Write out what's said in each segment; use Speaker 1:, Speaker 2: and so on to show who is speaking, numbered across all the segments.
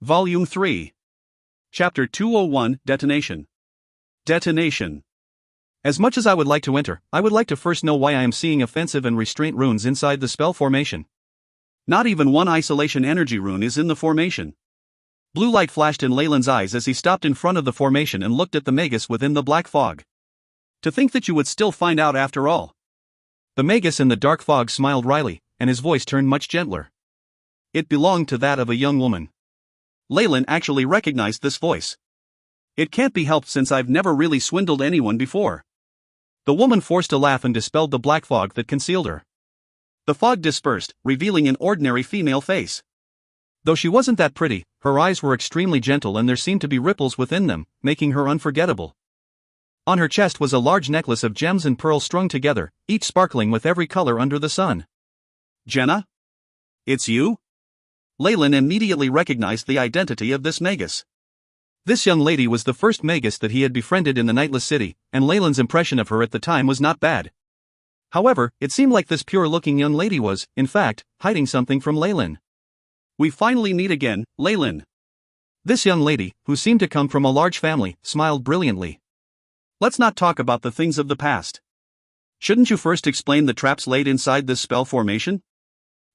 Speaker 1: Volume 3. Chapter 201, Detonation. Detonation. As much as I would like to enter, I would like to first know why I am seeing offensive and restraint runes inside the spell formation. Not even one isolation energy rune is in the formation. Blue light flashed in Leyland's eyes as he stopped in front of the formation and looked at the magus within the black fog. To think that you would still find out after all. The magus in the dark fog smiled wryly, and his voice turned much gentler. It belonged to that of a young woman. Leyland actually recognized this voice. It can't be helped since I've never really swindled anyone before. The woman forced a laugh and dispelled the black fog that concealed her. The fog dispersed, revealing an ordinary female face. Though she wasn't that pretty, her eyes were extremely gentle and there seemed to be ripples within them, making her unforgettable. On her chest was a large necklace of gems and pearls strung together, each sparkling with every color under the sun. Jenna? It's you? Leyland immediately recognized the identity of this magus. This young lady was the first magus that he had befriended in the Nightless City, and Leyland's impression of her at the time was not bad. However, it seemed like this pure-looking young lady was, in fact, hiding something from Leyland. We finally meet again, Leyland. This young lady, who seemed to come from a large family, smiled brilliantly. Let's not talk about the things of the past. Shouldn't you first explain the traps laid inside this spell formation?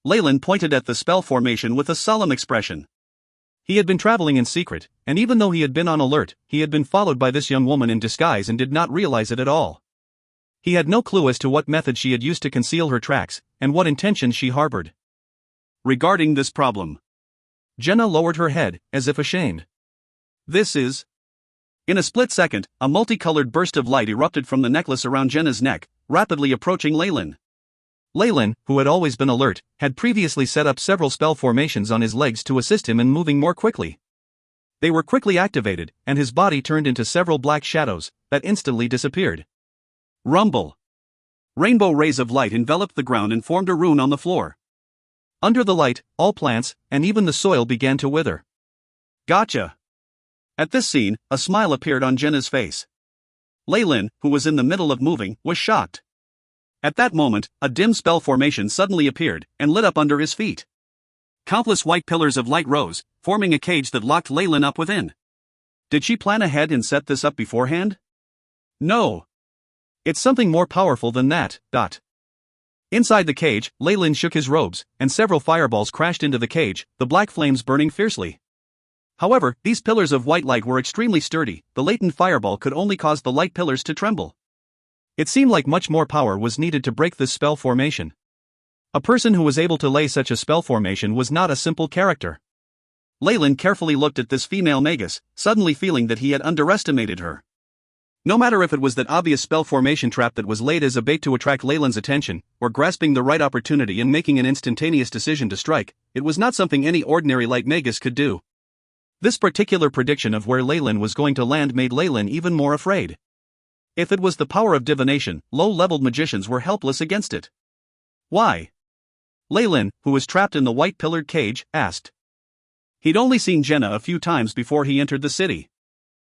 Speaker 1: Leyland pointed at the spell formation with a solemn expression. He had been traveling in secret, and even though he had been on alert, he had been followed by this young woman in disguise and did not realize it at all. He had no clue as to what method she had used to conceal her tracks, and what intentions she harbored. Regarding this problem, Jenna lowered her head, as if ashamed. This is... In a split second, a multicolored burst of light erupted from the necklace around Jenna's neck, rapidly approaching Leyland. Leyland, who had always been alert, had previously set up several spell formations on his legs to assist him in moving more quickly. They were quickly activated, and his body turned into several black shadows that instantly disappeared. Rumble. Rainbow rays of light enveloped the ground and formed a rune on the floor. Under the light, all plants, and even the soil began to wither. Gotcha. At this scene, a smile appeared on Jenna's face. Leyland, who was in the middle of moving, was shocked. At that moment, a dim spell formation suddenly appeared, and lit up under his feet. Countless white pillars of light rose, forming a cage that locked Leyland up within. Did she plan ahead and set this up beforehand? No. It's something more powerful than that. Inside the cage, Leyland shook his robes, and several fireballs crashed into the cage, the black flames burning fiercely. However, these pillars of white light were extremely sturdy. The latent fireball could only cause the light pillars to tremble. It seemed like much more power was needed to break this spell formation. A person who was able to lay such a spell formation was not a simple character. Leyland carefully looked at this female magus, suddenly feeling that he had underestimated her. No matter if it was that obvious spell formation trap that was laid as a bait to attract Leyland's attention, or grasping the right opportunity and making an instantaneous decision to strike, it was not something any ordinary light magus could do. This particular prediction of where Leyland was going to land made Leyland even more afraid. If it was the power of divination, low-leveled magicians were helpless against it. Why? Leyland, who was trapped in the white-pillared cage, asked. He'd only seen Jenna a few times before he entered the city.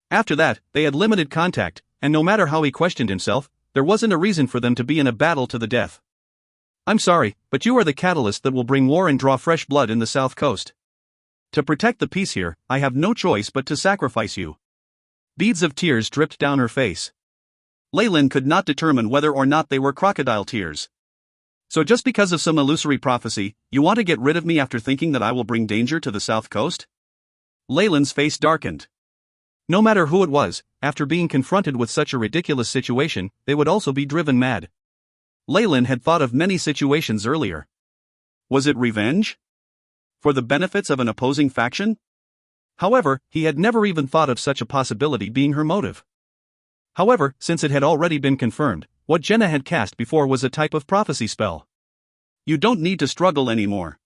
Speaker 1: After that, they had limited contact, and no matter how he questioned himself, there wasn't a reason for them to be in a battle to the death. I'm sorry, but you are the catalyst that will bring war and draw fresh blood in the South Coast. To protect the peace here, I have no choice but to sacrifice you. Beads of tears dripped down her face. Leyland could not determine whether or not they were crocodile tears. So just because of some illusory prophecy, you want to get rid of me after thinking that I will bring danger to the South Coast? Leyland's face darkened. No matter who it was, after being confronted with such a ridiculous situation, they would also be driven mad. Leyland had thought of many situations earlier. Was it revenge? For the benefits of an opposing faction? However, he had never even thought of such a possibility being her motive. However, since it had already been confirmed, what Jenna had cast before was a type of prophecy spell. You don't need to struggle anymore.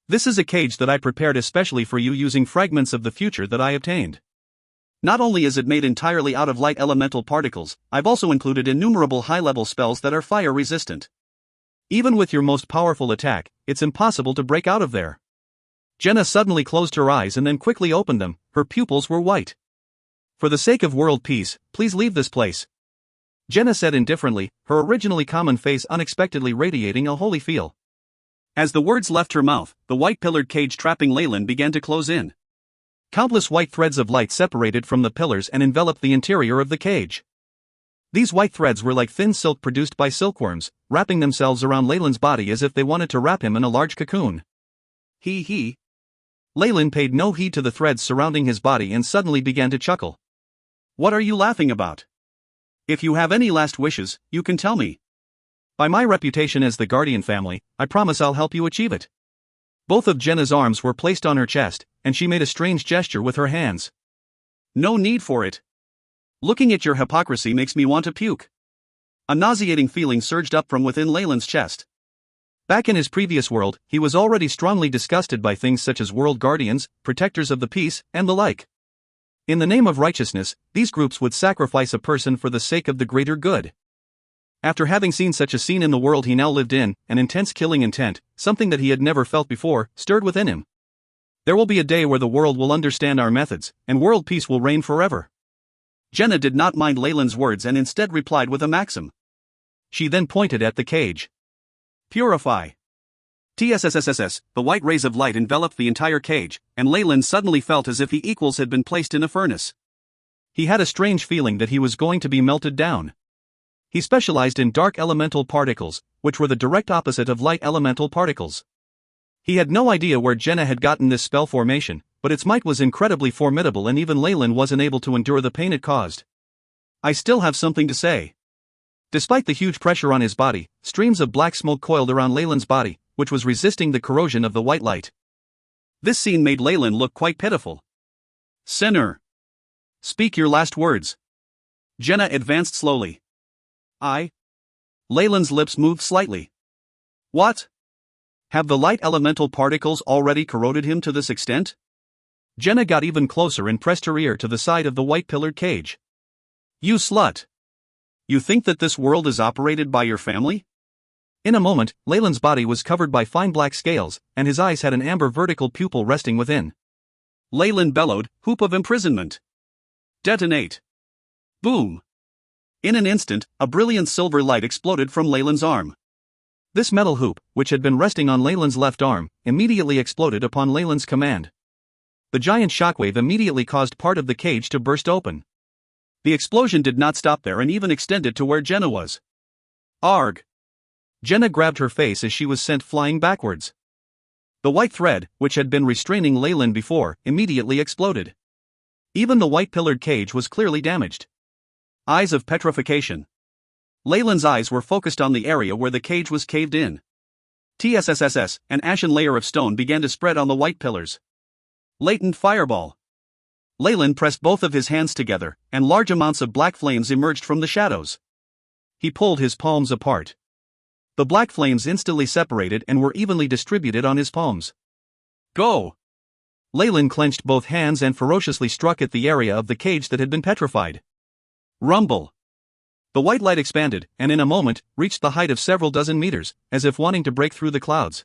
Speaker 1: This is a cage that I prepared especially for you using fragments of the future that I obtained. Not only is it made entirely out of light elemental particles, I've also included innumerable high-level spells that are fire-resistant. Even with your most powerful attack, it's impossible to break out of there. Jenna suddenly closed her eyes and then quickly opened them. Her pupils were white. For the sake of world peace, please leave this place. Jenna said indifferently, her originally common face unexpectedly radiating a holy feel. As the words left her mouth, the white-pillared cage trapping Leyland began to close in. Countless white threads of light separated from the pillars and enveloped the interior of the cage. These white threads were like thin silk produced by silkworms, wrapping themselves around Leyland's body as if they wanted to wrap him in a large cocoon. He. Leyland paid no heed to the threads surrounding his body and suddenly began to chuckle. What are you laughing about? If you have any last wishes, you can tell me. By my reputation as the guardian family, I promise I'll help you achieve it. Both of Jenna's arms were placed on her chest, and she made a strange gesture with her hands. No need for it. Looking at your hypocrisy makes me want to puke. A nauseating feeling surged up from within Leyland's chest. Back in his previous world, he was already strongly disgusted by things such as world guardians, protectors of the peace, and the like. In the name of righteousness, these groups would sacrifice a person for the sake of the greater good. After having seen such a scene in the world he now lived in, an intense killing intent, something that he had never felt before, stirred within him. There will be a day where the world will understand our methods, and world peace will reign forever. Jenna did not mind Leyland's words and instead replied with a maxim. She then pointed at the cage. Purify. TSSSSS, the white rays of light enveloped the entire cage, and Leyland suddenly felt as if he equals had been placed in a furnace. He had a strange feeling that he was going to be melted down. He specialized in dark elemental particles, which were the direct opposite of light elemental particles. He had no idea where Jenna had gotten this spell formation, but its might was incredibly formidable and even Leyland wasn't able to endure the pain it caused. I still have something to say. Despite the huge pressure on his body, streams of black smoke coiled around Leyland's body, which was resisting the corrosion of the white light. This scene made Leyland look quite pitiful. Sinner. Speak your last words. Jenna advanced slowly. Leyland's lips moved slightly. What? Have the light elemental particles already corroded him to this extent? Jenna got even closer and pressed her ear to the side of the white-pillared cage. You slut. You think that this world is operated by your family? In a moment, Leyland's body was covered by fine black scales, and his eyes had an amber vertical pupil resting within. Leyland bellowed, hoop of imprisonment. Detonate. Boom. In an instant, a brilliant silver light exploded from Leyland's arm. This metal hoop, which had been resting on Leyland's left arm, immediately exploded upon Leyland's command. The giant shockwave immediately caused part of the cage to burst open. The explosion did not stop there and even extended to where Jenna was. Arg! Jenna grabbed her face as she was sent flying backwards. The white thread, which had been restraining Leyland before, immediately exploded. Even the white-pillared cage was clearly damaged. Eyes of petrification. Leyland's eyes were focused on the area where the cage was caved in. TSSSS, an ashen layer of stone began to spread on the white pillars. Latent fireball. Leyland pressed both of his hands together, and large amounts of black flames emerged from the shadows. He pulled his palms apart. The black flames instantly separated and were evenly distributed on his palms. Go! Leyland clenched both hands and ferociously struck at the area of the cage that had been petrified. Rumble! The white light expanded, and in a moment, reached the height of several dozen meters, as if wanting to break through the clouds.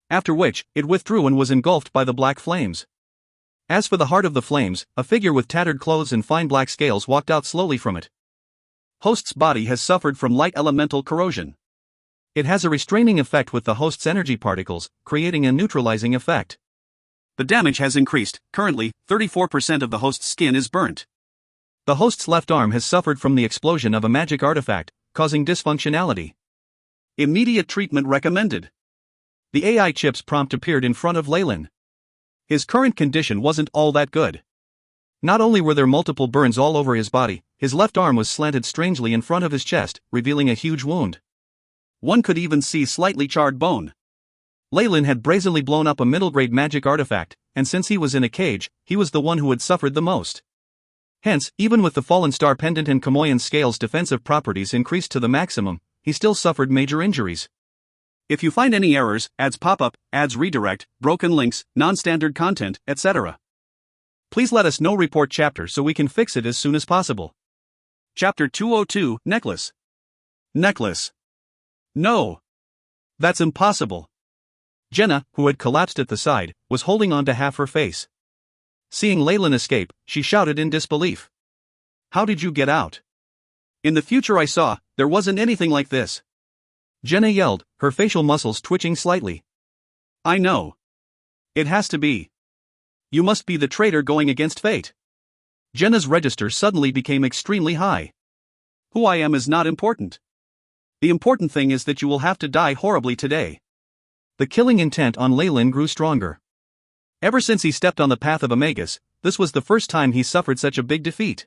Speaker 1: After which, it withdrew and was engulfed by the black flames. As for the heart of the flames, a figure with tattered clothes and fine black scales walked out slowly from it. Host's body has suffered from light elemental corrosion. It has a restraining effect with the host's energy particles, creating a neutralizing effect. The damage has increased. Currently, 34% of the host's skin is burnt. The host's left arm has suffered from the explosion of a magic artifact, causing dysfunctionality. Immediate treatment recommended. The AI chip's prompt appeared in front of Leyland. His current condition wasn't all that good. Not only were there multiple burns all over his body, his left arm was slanted strangely in front of his chest, revealing a huge wound. One could even see slightly charred bone. Leyland had brazenly blown up a middle-grade magic artifact, and since he was in a cage, he was the one who had suffered the most. Hence, even with the Fallen Star Pendant and Kamoyan Scale's defensive properties increased to the maximum, he still suffered major injuries. If you find any errors, ads pop up, ads redirect, broken links, non-standard content, etc., please let us know. Report chapter so we can fix it as soon as possible. Chapter 202, Necklace. Necklace. No. That's impossible. Jenna, who had collapsed at the side, was holding on to half her face. Seeing Leyland escape, she shouted in disbelief. How did you get out? In the future I saw, there wasn't anything like this. Jenna yelled, her facial muscles twitching slightly. I know. It has to be. You must be the traitor going against fate. Jenna's register suddenly became extremely high. Who I am is not important. The important thing is that you will have to die horribly today. The killing intent on Leyland grew stronger. Ever since he stepped on the path of a magus, this was the first time he suffered such a big defeat.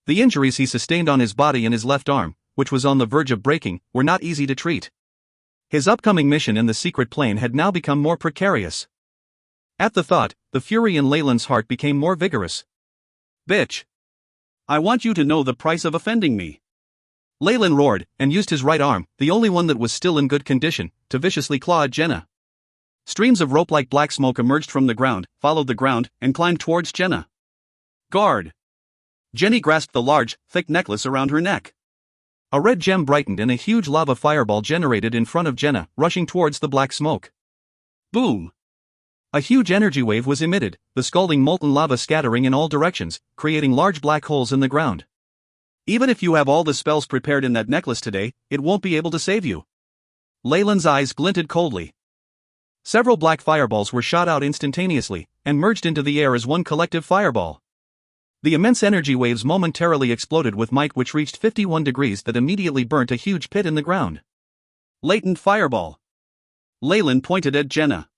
Speaker 1: The injuries he sustained on his body and his left arm, which was on the verge of breaking, were not easy to treat. His upcoming mission in the secret plane had now become more precarious. At the thought, the fury in Leyland's heart became more vigorous. Bitch! I want you to know the price of offending me. Leyland roared, and used his right arm, the only one that was still in good condition, to viciously claw at Jenna. Streams of rope-like black smoke emerged from the ground, followed the ground, and climbed towards Jenna. Guard! Jenny grasped the large, thick necklace around her neck. A red gem brightened and a huge lava fireball generated in front of Jenna, rushing towards the black smoke. Boom! A huge energy wave was emitted, the scalding molten lava scattering in all directions, creating large black holes in the ground. Even if you have all the spells prepared in that necklace today, it won't be able to save you. Leyland's eyes glinted coldly. Several black fireballs were shot out instantaneously, and merged into the air as one collective fireball. The immense energy waves momentarily exploded with might which reached 51 degrees that immediately burnt a huge pit in the ground. Latent fireball. Leyland pointed at Jenna.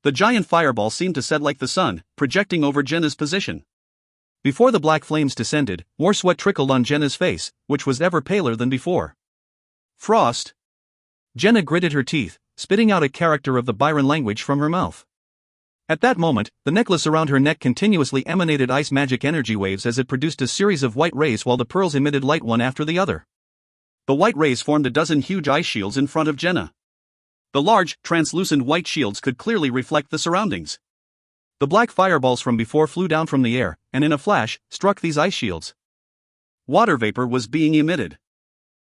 Speaker 1: The giant fireball seemed to set like the sun, projecting over Jenna's position. Before the black flames descended, more sweat trickled on Jenna's face, which was ever paler than before. Frost. Jenna gritted her teeth, spitting out a character of the Byron language from her mouth. At that moment, the necklace around her neck continuously emanated ice magic energy waves as it produced a series of white rays while the pearls emitted light one after the other. The white rays formed a dozen huge ice shields in front of Jenna. The large, translucent white shields could clearly reflect the surroundings. The black fireballs from before flew down from the air, and in a flash, struck these ice shields. Water vapor was being emitted.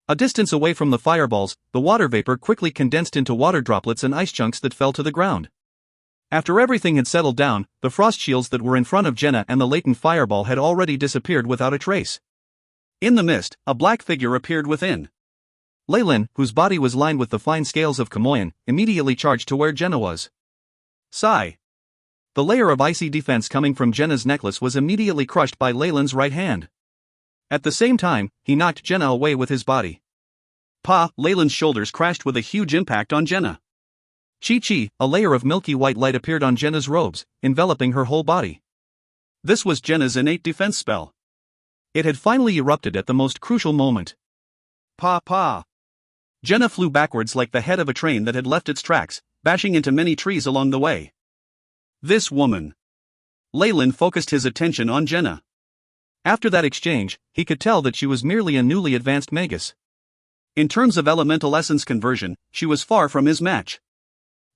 Speaker 1: A distance away from the fireballs, the water vapor quickly condensed into water droplets and ice chunks that fell to the ground. After everything had settled down, the frost shields that were in front of Jenna and the latent fireball had already disappeared without a trace. In the mist, a black figure appeared within. Leyland, whose body was lined with the fine scales of Kamoyan, immediately charged to where Jenna was. Sigh. The layer of icy defense coming from Jenna's necklace was immediately crushed by Leyland's right hand. At the same time, he knocked Jenna away with his body. Pa! Leyland's shoulders crashed with a huge impact on Jenna. Chi-chi, a layer of milky white light appeared on Jenna's robes, enveloping her whole body. This was Jenna's innate defense spell. It had finally erupted at the most crucial moment. Pa! Jenna flew backwards like the head of a train that had left its tracks, bashing into many trees along the way. This woman. Leyland focused his attention on Jenna. After that exchange, he could tell that she was merely a newly advanced magus. In terms of elemental essence conversion, she was far from his match.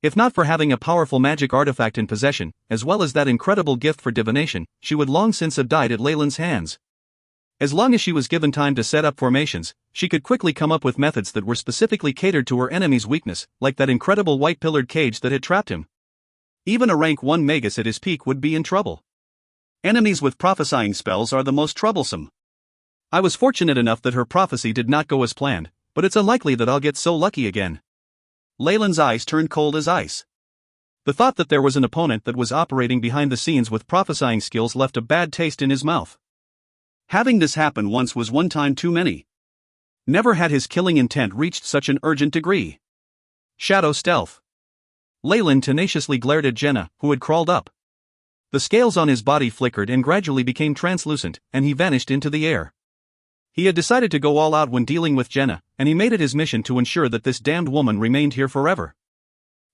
Speaker 1: If not for having a powerful magic artifact in possession, as well as that incredible gift for divination, she would long since have died at Leyland's hands. As long as she was given time to set up formations, she could quickly come up with methods that were specifically catered to her enemy's weakness, like that incredible white-pillared cage that had trapped him. Even a rank 1 magus at his peak would be in trouble. Enemies with prophesying spells are the most troublesome. I was fortunate enough that her prophecy did not go as planned, but it's unlikely that I'll get so lucky again. Leyland's eyes turned cold as ice. The thought that there was an opponent that was operating behind the scenes with prophesying skills left a bad taste in his mouth. Having this happen once was one time too many. Never had his killing intent reached such an urgent degree. Shadow stealth. Leyland tenaciously glared at Jenna, who had crawled up. The scales on his body flickered and gradually became translucent, and he vanished into the air. He had decided to go all out when dealing with Jenna, and he made it his mission to ensure that this damned woman remained here forever.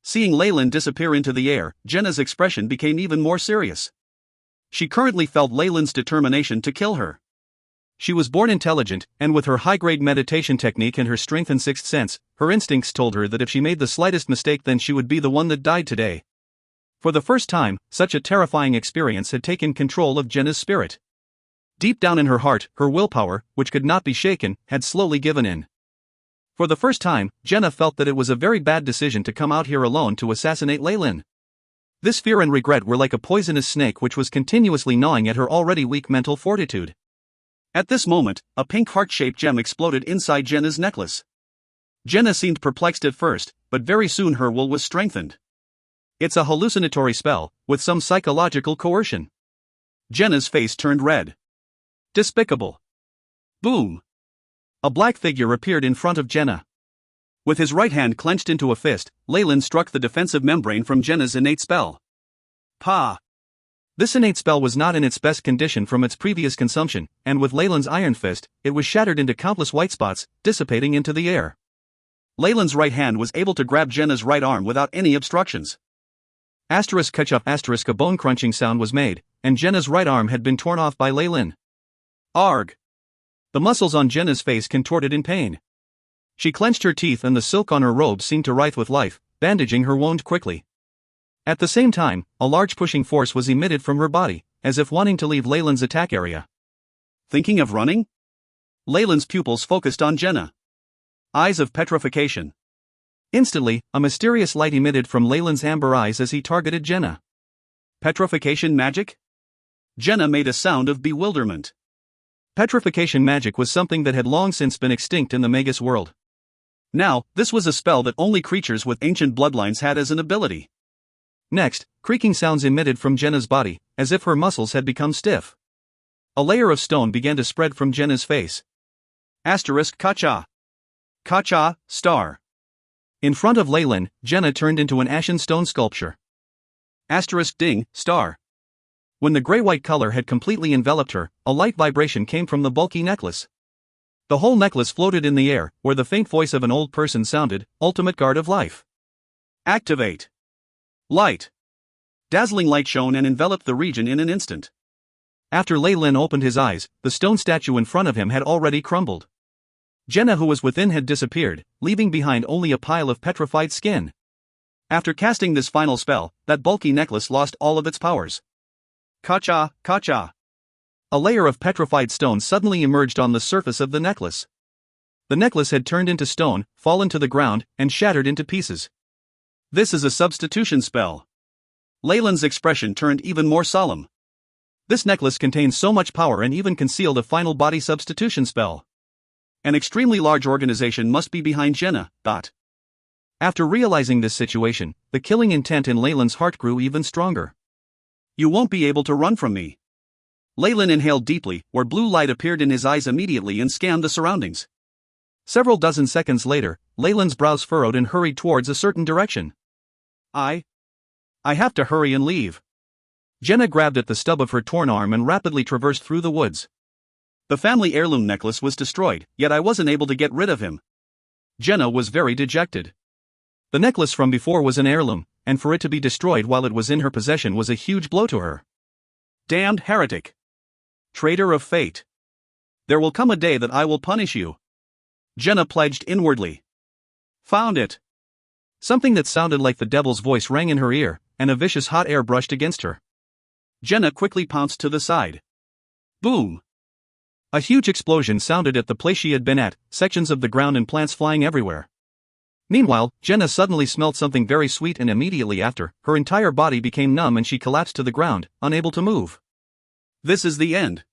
Speaker 1: Seeing Leyland disappear into the air, Jenna's expression became even more serious. She currently felt Leyland's determination to kill her. She was born intelligent, and with her high-grade meditation technique and her strength and sixth sense, her instincts told her that if she made the slightest mistake then she would be the one that died today. For the first time, such a terrifying experience had taken control of Jenna's spirit. Deep down in her heart, her willpower, which could not be shaken, had slowly given in. For the first time, Jenna felt that it was a very bad decision to come out here alone to assassinate Leyland. This fear and regret were like a poisonous snake which was continuously gnawing at her already weak mental fortitude. At this moment, a pink heart-shaped gem exploded inside Jenna's necklace. Jenna seemed perplexed at first, but very soon her will was strengthened. It's a hallucinatory spell, with some psychological coercion. Jenna's face turned red. Despicable. Boom. A black figure appeared in front of Jenna. With his right hand clenched into a fist, Leyland struck the defensive membrane from Jenna's innate spell. Pa! This innate spell was not in its best condition from its previous consumption, and with Leyland's iron fist, it was shattered into countless white spots, dissipating into the air. Leyland's right hand was able to grab Jenna's right arm without any obstructions. ****, a bone-crunching sound was made, and Jenna's right arm had been torn off by Leyland. Arg! The muscles on Jenna's face contorted in pain. She clenched her teeth and the silk on her robe seemed to writhe with life, bandaging her wound quickly. At the same time, a large pushing force was emitted from her body, as if wanting to leave Leyland's attack area. Thinking of running? Leyland's pupils focused on Jenna. Eyes of petrification. Instantly, a mysterious light emitted from Leyland's amber eyes as he targeted Jenna. Petrification magic? Jenna made a sound of bewilderment. Petrification magic was something that had long since been extinct in the Magus world. Now, this was a spell that only creatures with ancient bloodlines had as an ability. Next, creaking sounds emitted from Jenna's body, as if her muscles had become stiff. A layer of stone began to spread from Jenna's face. ****Kacha. Kacha, star. In front of Leyland, Jenna turned into an ashen stone sculpture. ****Ding, star. When the gray-white color had completely enveloped her, a light vibration came from the bulky necklace. The whole necklace floated in the air, where the faint voice of an old person sounded, "Ultimate guard of life. Activate. Light." Dazzling light shone and enveloped the region in an instant. After Leyland opened his eyes, the stone statue in front of him had already crumbled. Jenna, who was within, had disappeared, leaving behind only a pile of petrified skin. After casting this final spell, that bulky necklace lost all of its powers. Kacha, kacha. A layer of petrified stone suddenly emerged on the surface of the necklace. The necklace had turned into stone, fallen to the ground, and shattered into pieces. This is a substitution spell. Leyland's expression turned even more solemn. This necklace contained so much power and even concealed a final body substitution spell. An extremely large organization must be behind Jenna. After realizing this situation, the killing intent in Leyland's heart grew even stronger. You won't be able to run from me. Leyland inhaled deeply, where blue light appeared in his eyes immediately and scanned the surroundings. Several dozen seconds later, Leyland's brows furrowed and hurried towards a certain direction. I have to hurry and leave. Jenna grabbed at the stub of her torn arm and rapidly traversed through the woods. The family heirloom necklace was destroyed, yet I wasn't able to get rid of him. Jenna was very dejected. The necklace from before was an heirloom, and for it to be destroyed while it was in her possession was a huge blow to her. Damned heretic! Traitor of fate! There will come a day that I will punish you. Jenna pledged inwardly. Found it! Something that sounded like the devil's voice rang in her ear, and a vicious hot air brushed against her. Jenna quickly pounced to the side. Boom! A huge explosion sounded at the place she had been at, sections of the ground and plants flying everywhere. Meanwhile, Jenna suddenly smelled something very sweet, and immediately after, her entire body became numb and she collapsed to the ground, unable to move. This is the end.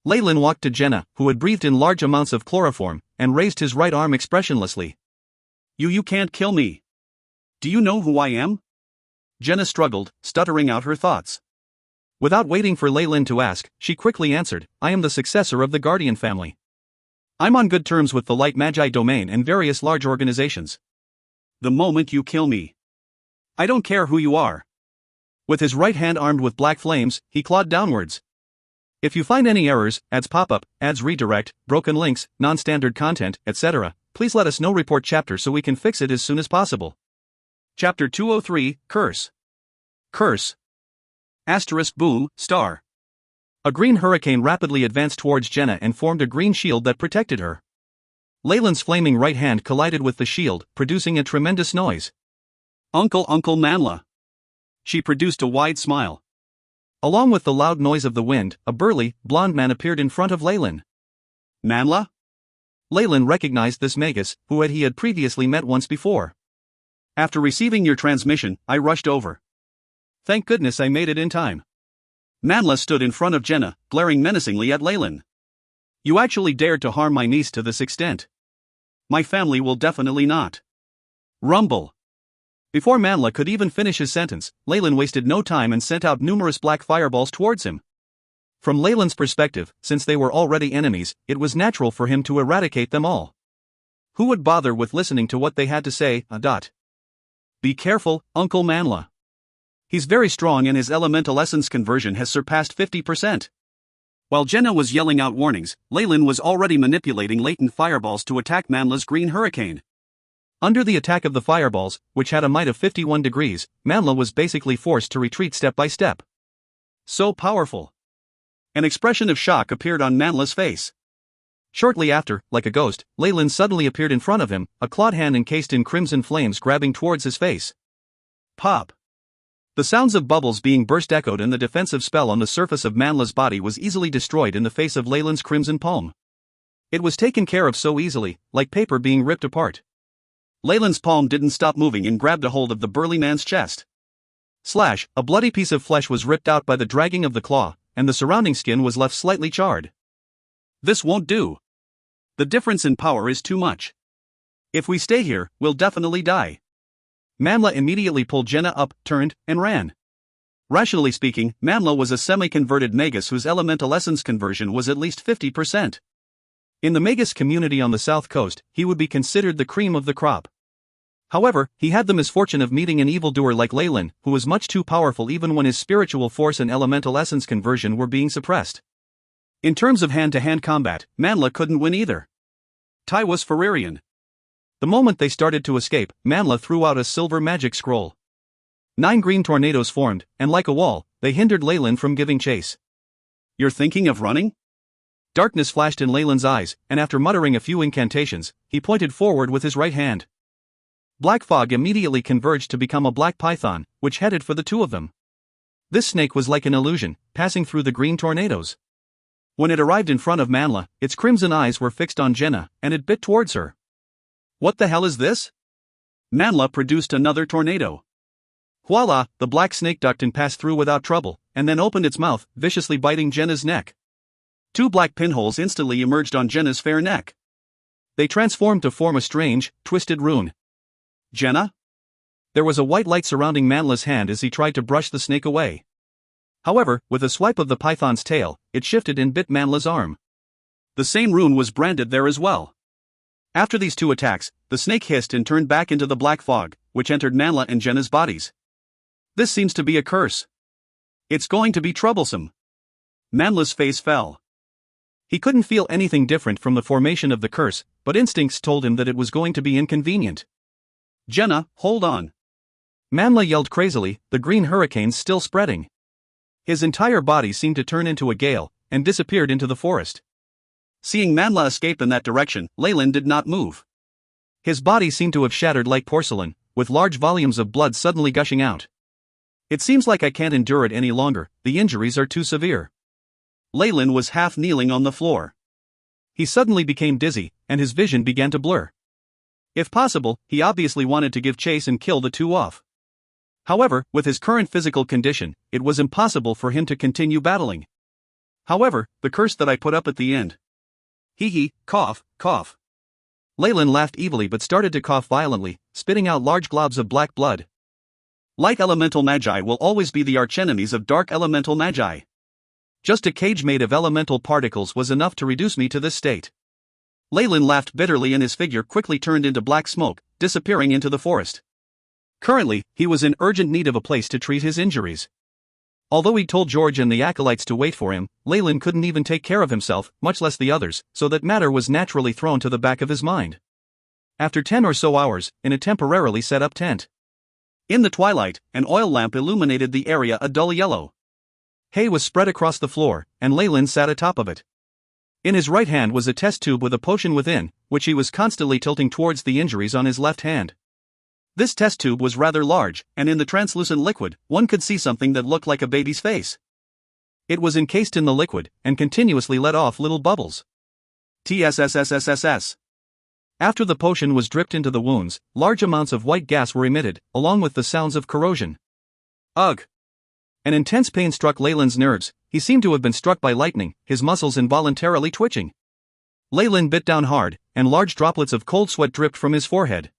Speaker 1: Leyland walked to Jenna, who had breathed in large amounts of chloroform, and raised his right arm expressionlessly. You can't kill me. Do you know who I am? Jenna struggled, stuttering out her thoughts. Without waiting for Leyland to ask, she quickly answered, I am the successor of the Guardian family. I'm on good terms with the Light Magi domain and various large organizations. The moment you kill me. I don't care who you are. With his right hand armed with black flames, he clawed downwards. If you find any errors, ads pop-up, ads redirect, broken links, non-standard content, etc., please let us know. Report chapter so we can fix it as soon as possible. Chapter 203, Curse. Curse. ***Boom, star. A green hurricane rapidly advanced towards Jenna and formed a green shield that protected her. Leyland's flaming right hand collided with the shield, producing a tremendous noise. Uncle Manla. She produced a wide smile. Along with the loud noise of the wind, a burly, blond man appeared in front of Leyland. Manla? Leyland recognized this Magus, who he had previously met once before. After receiving your transmission, I rushed over. Thank goodness I made it in time. Manla stood in front of Jenna, glaring menacingly at Leyland. You actually dared to harm my niece to this extent. My family will definitely not. Rumble. Before Manla could even finish his sentence, Leyland wasted no time and sent out numerous black fireballs towards him. From Leyland's perspective, since they were already enemies, it was natural for him to eradicate them all. Who would bother with listening to what they had to say? Be careful, Uncle Manla. He's very strong and his elemental essence conversion has surpassed 50%. While Jenna was yelling out warnings, Leyland was already manipulating latent fireballs to attack Manla's green hurricane. Under the attack of the fireballs, which had a might of 51 degrees, Manla was basically forced to retreat step by step. So powerful. An expression of shock appeared on Manla's face. Shortly after, like a ghost, Leyland suddenly appeared in front of him, a clawed hand encased in crimson flames grabbing towards his face. Pop! The sounds of bubbles being burst echoed and the defensive spell on the surface of Manla's body was easily destroyed in the face of Leyland's crimson palm. It was taken care of so easily, like paper being ripped apart. Leyland's palm didn't stop moving and grabbed a hold of the burly man's chest. Slash, a bloody piece of flesh was ripped out by the dragging of the claw, and the surrounding skin was left slightly charred. This won't do. The difference in power is too much. If we stay here, we'll definitely die. Manla immediately pulled Jenna up, turned, and ran. Rationally speaking, Manla was a semi-converted magus whose elemental essence conversion was at least 50%. In the magus community on the south coast, he would be considered the cream of the crop. However, he had the misfortune of meeting an evildoer like Leyland, who was much too powerful even when his spiritual force and elemental essence conversion were being suppressed. In terms of hand-to-hand combat, Manla couldn't win either. Ty was Ferrarian. The moment they started to escape, Manla threw out a silver magic scroll. 9 green tornadoes formed, and like a wall, they hindered Leyland from giving chase. You're thinking of running? Darkness flashed in Leyland's eyes, and after muttering a few incantations, he pointed forward with his right hand. Black fog immediately converged to become a black python, which headed for the two of them. This snake was like an illusion, passing through the green tornadoes. When it arrived in front of Manla, its crimson eyes were fixed on Jenna, and it bit towards her. What the hell is this? Manla produced another tornado. Voila, the black snake ducked and passed through without trouble, and then opened its mouth, viciously biting Jenna's neck. 2 black pinholes instantly emerged on Jenna's fair neck. They transformed to form a strange, twisted rune. Jenna? There was a white light surrounding Manla's hand as he tried to brush the snake away. However, with a swipe of the python's tail, it shifted and bit Manla's arm. The same rune was branded there as well. After these 2 attacks, the snake hissed and turned back into the black fog, which entered Manla and Jenna's bodies. This seems to be a curse. It's going to be troublesome. Manla's face fell. He couldn't feel anything different from the formation of the curse, but instincts told him that it was going to be inconvenient. Jenna, hold on. Manla yelled crazily, the green hurricane still spreading. His entire body seemed to turn into a gale, and disappeared into the forest. Seeing Manla escape in that direction, Leyland did not move. His body seemed to have shattered like porcelain, with large volumes of blood suddenly gushing out. It seems like I can't endure it any longer, the injuries are too severe. Leyland was half kneeling on the floor. He suddenly became dizzy, and his vision began to blur. If possible, he obviously wanted to give chase and kill the 2 off. However, with his current physical condition, it was impossible for him to continue battling. However, the curse that I put up at the end. Hee, cough, cough. Leyland laughed evilly but started to cough violently, spitting out large globs of black blood. Light elemental magi will always be the archenemies of dark elemental magi. Just a cage made of elemental particles was enough to reduce me to this state. Leyland laughed bitterly and his figure quickly turned into black smoke, disappearing into the forest. Currently, he was in urgent need of a place to treat his injuries. Although he told George and the acolytes to wait for him, Leyland couldn't even take care of himself, much less the others, so that matter was naturally thrown to the back of his mind. After 10 or so hours, in a temporarily set up tent. In the twilight, an oil lamp illuminated the area a dull yellow. Hay was spread across the floor, and Leyland sat atop of it. In his right hand was a test tube with a potion within, which he was constantly tilting towards the injuries on his left hand. This test tube was rather large, and in the translucent liquid, one could see something that looked like a baby's face. It was encased in the liquid, and continuously let off little bubbles. TSSSSSS. After the potion was dripped into the wounds, large amounts of white gas were emitted, along with the sounds of corrosion. Ugh! An intense pain struck Leyland's nerves. He seemed to have been struck by lightning, his muscles involuntarily twitching. Leyland bit down hard, and large droplets of cold sweat dripped from his forehead.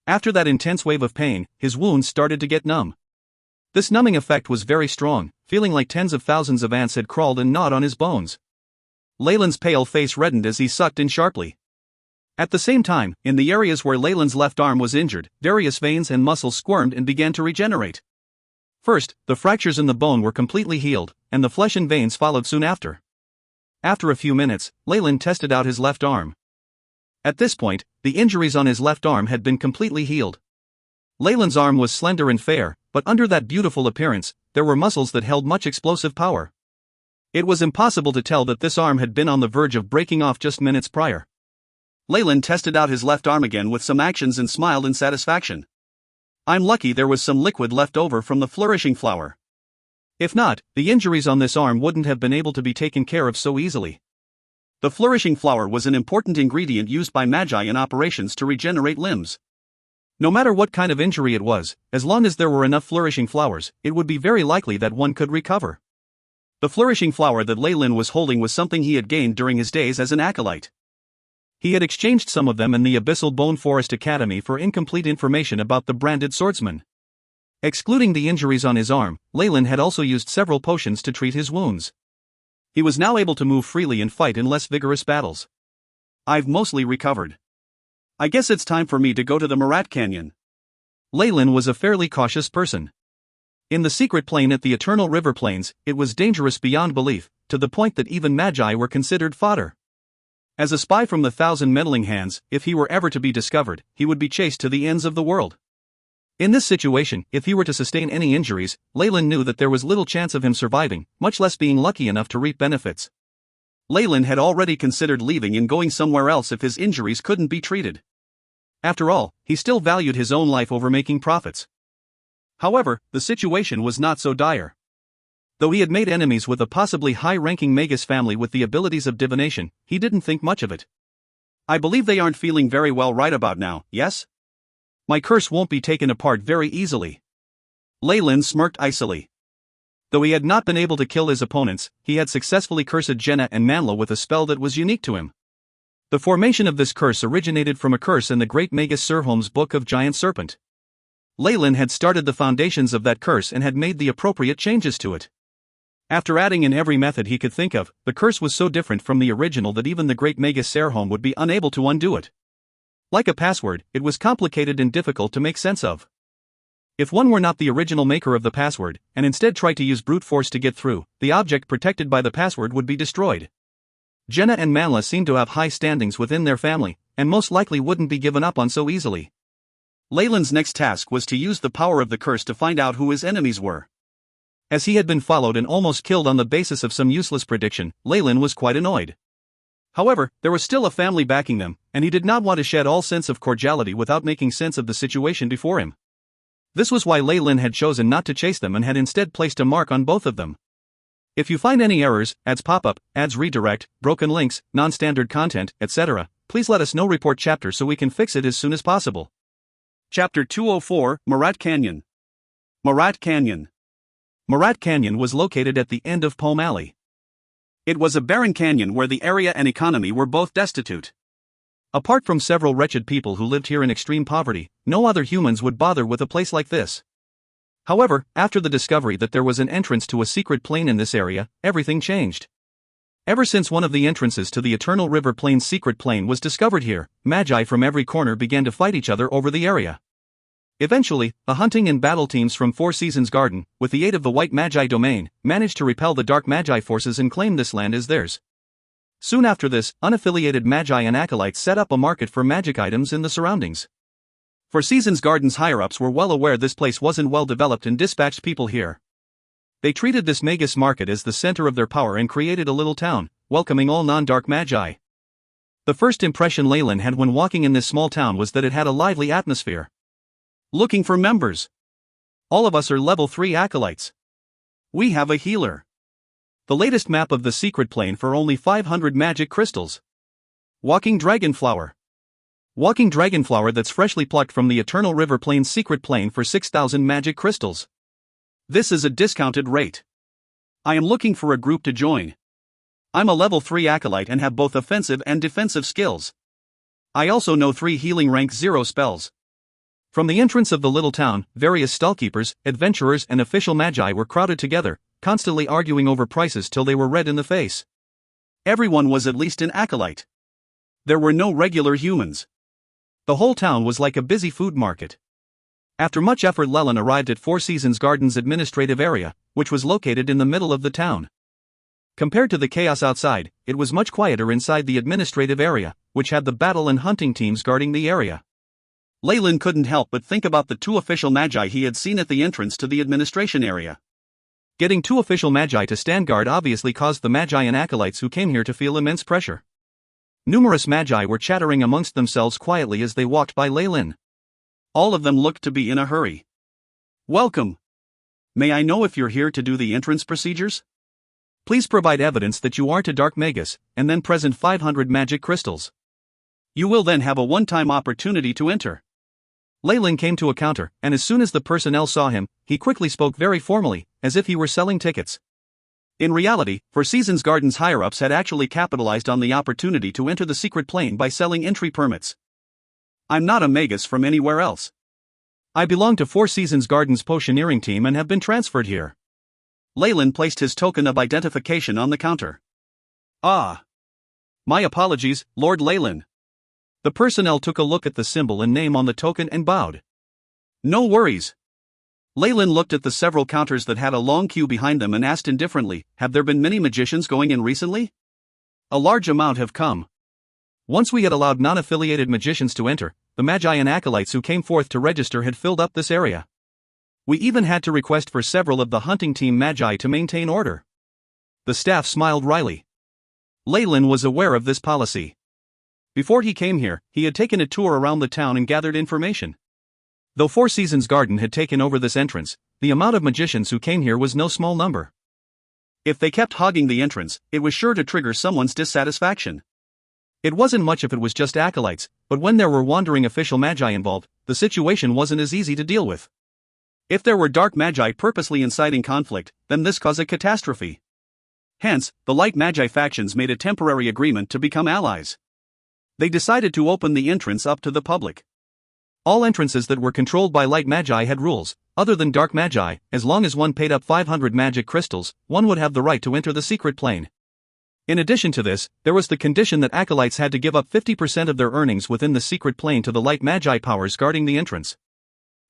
Speaker 1: After that intense wave of pain, his wounds started to get numb. This numbing effect was very strong, feeling like tens of thousands of ants had crawled and gnawed on his bones. Leyland's pale face reddened as he sucked in sharply. At the same time, in the areas where Leyland's left arm was injured, various veins and muscles squirmed and began to regenerate. First, the fractures in the bone were completely healed, and the flesh and veins followed soon after. After a few minutes, Leyland tested out his left arm. At this point, the injuries on his left arm had been completely healed. Leyland's arm was slender and fair, but under that beautiful appearance, there were muscles that held much explosive power. It was impossible to tell that this arm had been on the verge of breaking off just minutes prior. Leyland tested out his left arm again with some actions and smiled in satisfaction. I'm lucky there was some liquid left over from the flourishing flower. If not, the injuries on this arm wouldn't have been able to be taken care of so easily. The flourishing flower was an important ingredient used by magi in operations to regenerate limbs. No matter what kind of injury it was, as long as there were enough flourishing flowers, it would be very likely that one could recover. The flourishing flower that Leyland was holding was something he had gained during his days as an acolyte. He had exchanged some of them in the Abyssal Bone Forest Academy for incomplete information about the branded swordsman. Excluding the injuries on his arm, Leyland had also used several potions to treat his wounds. He was now able to move freely and fight in less vigorous battles. I've mostly recovered. I guess it's time for me to go to the Marat Canyon. Leyland was a fairly cautious person. In the secret plane at the Eternal River Plains, it was dangerous beyond belief, to the point that even magi were considered fodder. As a spy from the Thousand Meddling Hands, if he were ever to be discovered, he would be chased to the ends of the world. In this situation, if he were to sustain any injuries, Leyland knew that there was little chance of him surviving, much less being lucky enough to reap benefits. Leyland had already considered leaving and going somewhere else if his injuries couldn't be treated. After all, he still valued his own life over making profits. However, the situation was not so dire. Though he had made enemies with a possibly high-ranking Magus family with the abilities of divination, he didn't think much of it. I believe they aren't feeling very well right about now, yes? My curse won't be taken apart very easily. Leyland smirked icily. Though he had not been able to kill his opponents, he had successfully cursed Jenna and Manla with a spell that was unique to him. The formation of this curse originated from a curse in the great Magus Serholm's Book of Giant Serpent. Leyland had started the foundations of that curse and had made the appropriate changes to it. After adding in every method he could think of, the curse was so different from the original that even the great Magus Serholm would be unable to undo it. Like a password, it was complicated and difficult to make sense of. If one were not the original maker of the password, and instead tried to use brute force to get through, the object protected by the password would be destroyed. Jenna and Manla seemed to have high standings within their family, and most likely wouldn't be given up on so easily. Leyland's next task was to use the power of the curse to find out who his enemies were. As he had been followed and almost killed on the basis of some useless prediction, Leyland was quite annoyed. However, there was still a family backing them, and he did not want to shed all sense of cordiality without making sense of the situation before him. This was why Leyland had chosen not to chase them and had instead placed a mark on both of them. If you find any errors, ads pop-up, ads redirect, broken links, non-standard content, etc., please let us know. Report chapter so we can fix it as soon as possible. Chapter 204, Marat Canyon. Marat Canyon. Marat Canyon was located at the end of Palm Alley. It was a barren canyon where the area and economy were both destitute. Apart from several wretched people who lived here in extreme poverty, no other humans would bother with a place like this. However, after the discovery that there was an entrance to a secret plane in this area, everything changed. Ever since one of the entrances to the Eternal River Plains secret plane was discovered here, magi from every corner began to fight each other over the area. Eventually, the hunting and battle teams from Four Seasons Garden, with the aid of the White Magi domain, managed to repel the Dark Magi forces and claim this land as theirs. Soon after this, unaffiliated magi and acolytes set up a market for magic items in the surroundings. Four Seasons Garden's higher-ups were well aware this place wasn't well developed and dispatched people here. They treated this Magus market as the center of their power and created a little town, welcoming all non-dark magi. The first impression Leyland had when walking in this small town was that it had a lively atmosphere. Looking for members. All of us are level 3 acolytes. We have a healer. The latest map of the secret plane for only 500 magic crystals. Walking dragonflower. Walking dragonflower that's freshly plucked from the Eternal River Plains secret plane for 6,000 magic crystals. This is a discounted rate. I am looking for a group to join. I'm a level 3 acolyte and have both offensive and defensive skills. I also know 3 healing rank 0 spells. From the entrance of the little town, various stallkeepers, adventurers and official magi were crowded together, constantly arguing over prices till they were red in the face. Everyone was at least an acolyte. There were no regular humans. The whole town was like a busy food market. After much effort, Lyle arrived at Four Seasons Gardens administrative area, which was located in the middle of the town. Compared to the chaos outside, it was much quieter inside the administrative area, which had the battle and hunting teams guarding the area. Lyle couldn't help but think about the two official magi he had seen at the entrance to the administration area. Getting two official magi to stand guard obviously caused the magi and acolytes who came here to feel immense pressure. Numerous magi were chattering amongst themselves quietly as they walked by Lyle. All of them looked to be in a hurry. "Welcome. May I know if you're here to do the entrance procedures? Please provide evidence that you aren't a dark magus, and then present 500 magic crystals. You will then have a one-time opportunity to enter." Lyle came to a counter, and as soon as the personnel saw him, he quickly spoke very formally, as if he were selling tickets. In reality, Four Seasons Gardens higher-ups had actually capitalized on the opportunity to enter the secret plane by selling entry permits. "I'm not a magus from anywhere else. I belong to Four Seasons Gardens potioneering team and have been transferred here." Lyle placed his token of identification on the counter. "Ah. My apologies, Lord Lyle." The personnel took a look at the symbol and name on the token and bowed. "No worries." Lyle looked at the several counters that had a long queue behind them and asked indifferently, "Have there been many magicians going in recently?" "A large amount have come. Once we had allowed non-affiliated magicians to enter, the magi and acolytes who came forth to register had filled up this area. We even had to request for several of the hunting team magi to maintain order." The staff smiled wryly. Lyle was aware of this policy. Before he came here, he had taken a tour around the town and gathered information. Though Four Seasons Garden had taken over this entrance, the amount of magicians who came here was no small number. If they kept hogging the entrance, it was sure to trigger someone's dissatisfaction. It wasn't much if it was just acolytes, but when there were wandering official magi involved, the situation wasn't as easy to deal with. If there were dark magi purposely inciting conflict, then this caused a catastrophe. Hence, the light magi factions made a temporary agreement to become allies. They decided to open the entrance up to the public. All entrances that were controlled by light magi had rules. Other than dark magi, as long as one paid up 500 magic crystals, one would have the right to enter the secret plane. In addition to this, there was the condition that acolytes had to give up 50% of their earnings within the secret plane to the light magi powers guarding the entrance.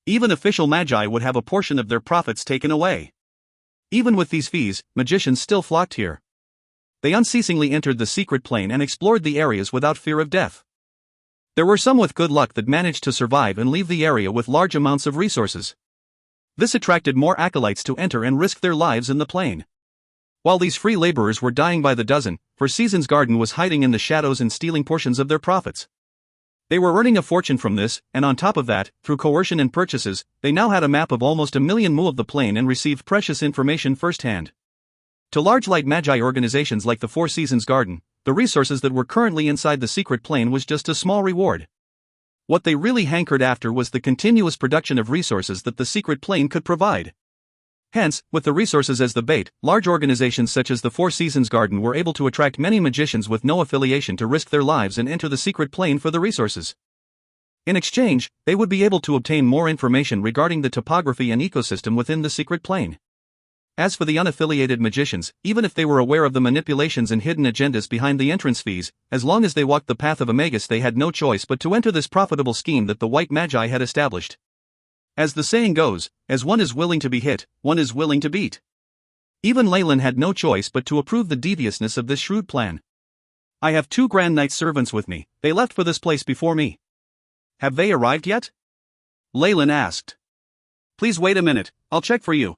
Speaker 1: Even official magi would have a portion of their profits taken away. Even with these fees, magicians still flocked here. They unceasingly entered the secret plane and explored the areas without fear of death. There were some with good luck that managed to survive and leave the area with large amounts of resources. This attracted more acolytes to enter and risk their lives in the plane. While these free laborers were dying by the dozen, Four Seasons Garden was hiding in the shadows and stealing portions of their profits. They were earning a fortune from this, and on top of that, through coercion and purchases, they now had a map of almost 1,000,000 mu of the plane and received precious information firsthand. To large light magi organizations like the Four Seasons Garden, the resources that were currently inside the secret plane was just a small reward. What they really hankered after was the continuous production of resources that the secret plane could provide. Hence, with the resources as the bait, large organizations such as the Four Seasons Garden were able to attract many magicians with no affiliation to risk their lives and enter the secret plane for the resources. In exchange, they would be able to obtain more information regarding the topography and ecosystem within the secret plane. As for the unaffiliated magicians, even if they were aware of the manipulations and hidden agendas behind the entrance fees, as long as they walked the path of a magus, they had no choice but to enter this profitable scheme that the white magi had established. As the saying goes, as one is willing to be hit, one is willing to beat. Even Lyle had no choice but to approve the deviousness of this shrewd plan. "I have 2 Grand Knight servants with me. They left for this place before me." "Have they arrived yet?" Lyle asked. "Please wait a minute, I'll check for you."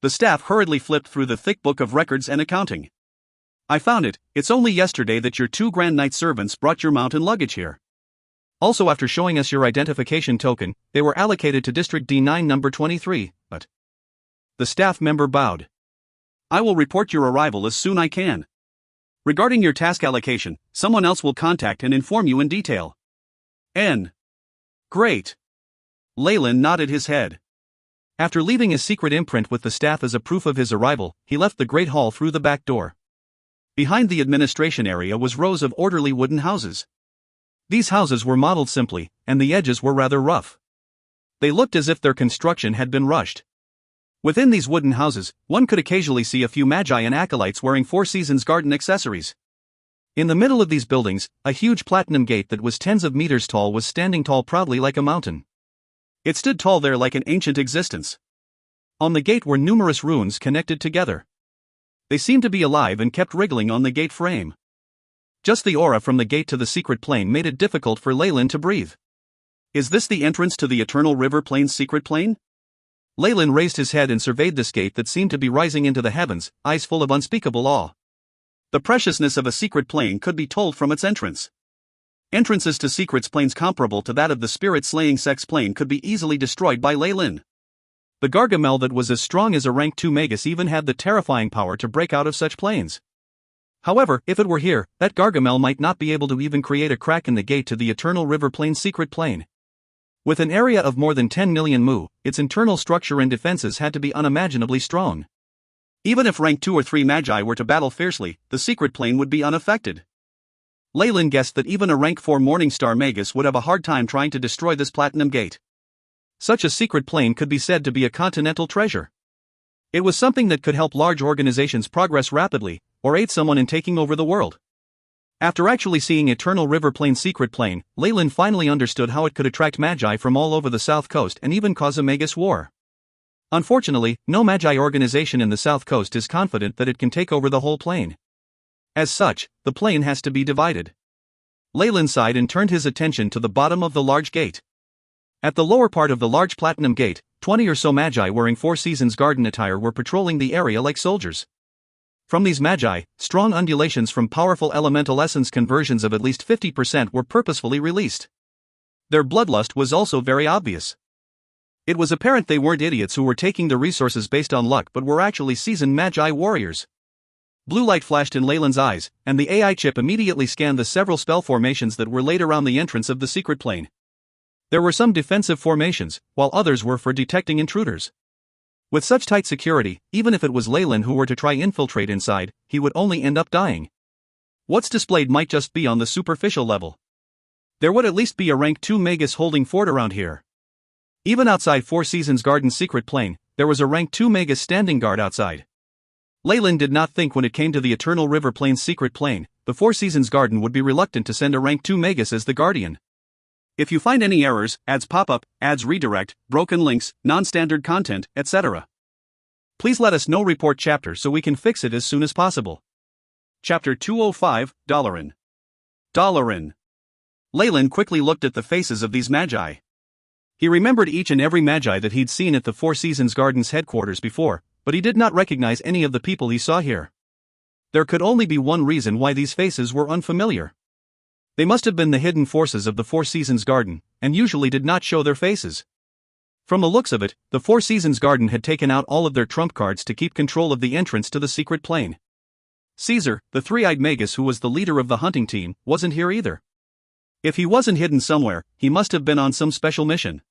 Speaker 1: The staff hurriedly flipped through the thick book of records and accounting. "I found it. It's only yesterday that your 2 Grand Knight servants brought your mount and luggage here. Also, after showing us your identification token, they were allocated to District D9 number 23, but..." The staff member bowed. "I will report your arrival as soon I can. Regarding your task allocation, someone else will contact and inform you in detail." Great. Lyle nodded his head. After leaving his secret imprint with the staff as a proof of his arrival, he left the Great Hall through the back door. Behind the administration area was rows of orderly wooden houses. These houses were modeled simply, and the edges were rather rough. They looked as if their construction had been rushed. Within these wooden houses, one could occasionally see a few magi and acolytes wearing Four Seasons garden accessories. In the middle of these buildings, a huge platinum gate that was tens of meters tall was standing tall proudly like a mountain. It stood tall there like an ancient existence. On the gate were numerous runes connected together. They seemed to be alive and kept wriggling on the gate frame. Just the aura from the gate to the secret plane made it difficult for Leyland to breathe. Is this the entrance to the Eternal River Plain's secret plane? Leyland raised his head and surveyed this gate that seemed to be rising into the heavens, eyes full of unspeakable awe. The preciousness of a secret plane could be told from its entrance. Entrances to secrets planes comparable to that of the spirit-slaying sex plane could be easily destroyed by Leyland. The Gargamel that was as strong as a rank 2 Magus even had the terrifying power to break out of such planes. However, if it were here, that Gargamel might not be able to even create a crack in the gate to the Eternal River Plain's secret plane. With an area of more than 10 million mu, its internal structure and defenses had to be unimaginably strong. Even if rank 2 or 3 magi were to battle fiercely, the secret plane would be unaffected. Leyland guessed that even a rank 4 Morningstar Magus would have a hard time trying to destroy this platinum gate. Such a secret plane could be said to be a continental treasure. It was something that could help large organizations progress rapidly, or aid someone in taking over the world. After actually seeing Eternal River Plain's secret plane, Leyland finally understood how it could attract magi from all over the south coast and even cause a Magus war. Unfortunately, no magi organization in the south coast is confident that it can take over the whole plane. As such, the plane has to be divided. Leyland sighed and turned his attention to the bottom of the large gate. At the lower part of the large platinum gate, 20 or so magi wearing Four Seasons garden attire were patrolling the area like soldiers. From these magi, strong undulations from powerful elemental essence conversions of at least 50% were purposefully released. Their bloodlust was also very obvious. It was apparent they weren't idiots who were taking the resources based on luck but were actually seasoned magi warriors. Blue light flashed in Leyland's eyes, and the AI chip immediately scanned the several spell formations that were laid around the entrance of the secret plane. There were some defensive formations, while others were for detecting intruders. With such tight security, even if it was Leyland who were to try infiltrate inside, he would only end up dying. What's displayed might just be on the superficial level. There would at least be a rank 2 Magus holding fort around here. Even outside Four Seasons Garden's secret plane, there was a rank 2 Magus standing guard outside. Leyland did not think when it came to the Eternal River Plain's secret plane, the Four Seasons Garden would be reluctant to send a rank 2 Magus as the guardian. If you find any errors, ads pop up, ads redirect, broken links, non-standard content, etc., please let us know. Report chapter so we can fix it as soon as possible. Chapter 205, Dollarin. Leyland quickly looked at the faces of these magi. He remembered each and every magi that he'd seen at the Four Seasons Garden's headquarters before, but he did not recognize any of the people he saw here. There could only be one reason why these faces were unfamiliar. They must have been the hidden forces of the Four Seasons Garden, and usually did not show their faces. From the looks of it, the Four Seasons Garden had taken out all of their trump cards to keep control of the entrance to the secret plane. Caesar, the three-eyed Magus who was the leader of the hunting team, wasn't here either. If he wasn't hidden somewhere, he must have been on some special mission.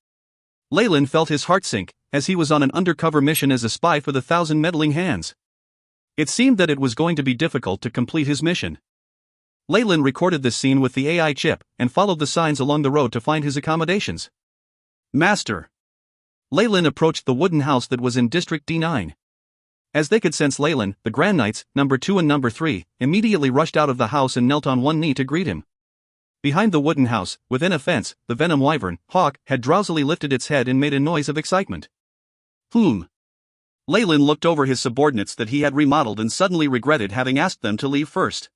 Speaker 1: Leyland felt his heart sink, as he was on an undercover mission as a spy for the Thousand Meddling Hands. It seemed that it was going to be difficult to complete his mission. Leyland recorded this scene with the AI chip, and followed the signs along the road to find his accommodations. Master. Leyland approached the wooden house that was in District D9. As they could sense Leyland, the Grand Knights, number 2 and number 3, immediately rushed out of the house and knelt on one knee to greet him. Behind the wooden house, within a fence, the venom wyvern, Hawk, had drowsily lifted its head and made a noise of excitement. Leyland looked over his subordinates that he had remodeled and suddenly regretted having asked them to leave first.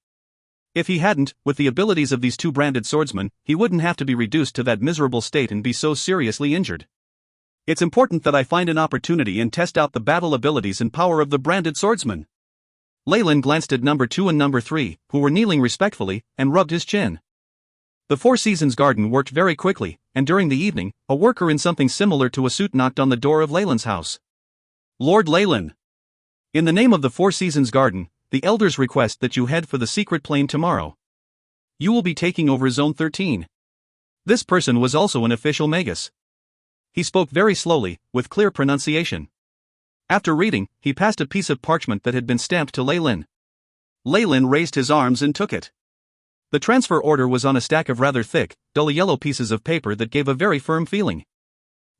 Speaker 1: If he hadn't, with the abilities of these two branded swordsmen, he wouldn't have to be reduced to that miserable state and be so seriously injured. It's important that I find an opportunity and test out the battle abilities and power of the branded swordsman. Leyland glanced at number 2 and number 3, who were kneeling respectfully, and rubbed his chin. The Four Seasons Garden worked very quickly, and during the evening, a worker in something similar to a suit knocked on the door of Leyland's house. Lord Leyland. In the name of the Four Seasons Garden, the elders request that you head for the secret plane tomorrow. You will be taking over Zone 13. This person was also an official Magus. He spoke very slowly, with clear pronunciation. After reading, he passed a piece of parchment that had been stamped to Leyland. Leyland raised his arms and took it. The transfer order was on a stack of rather thick, dull yellow pieces of paper that gave a very firm feeling.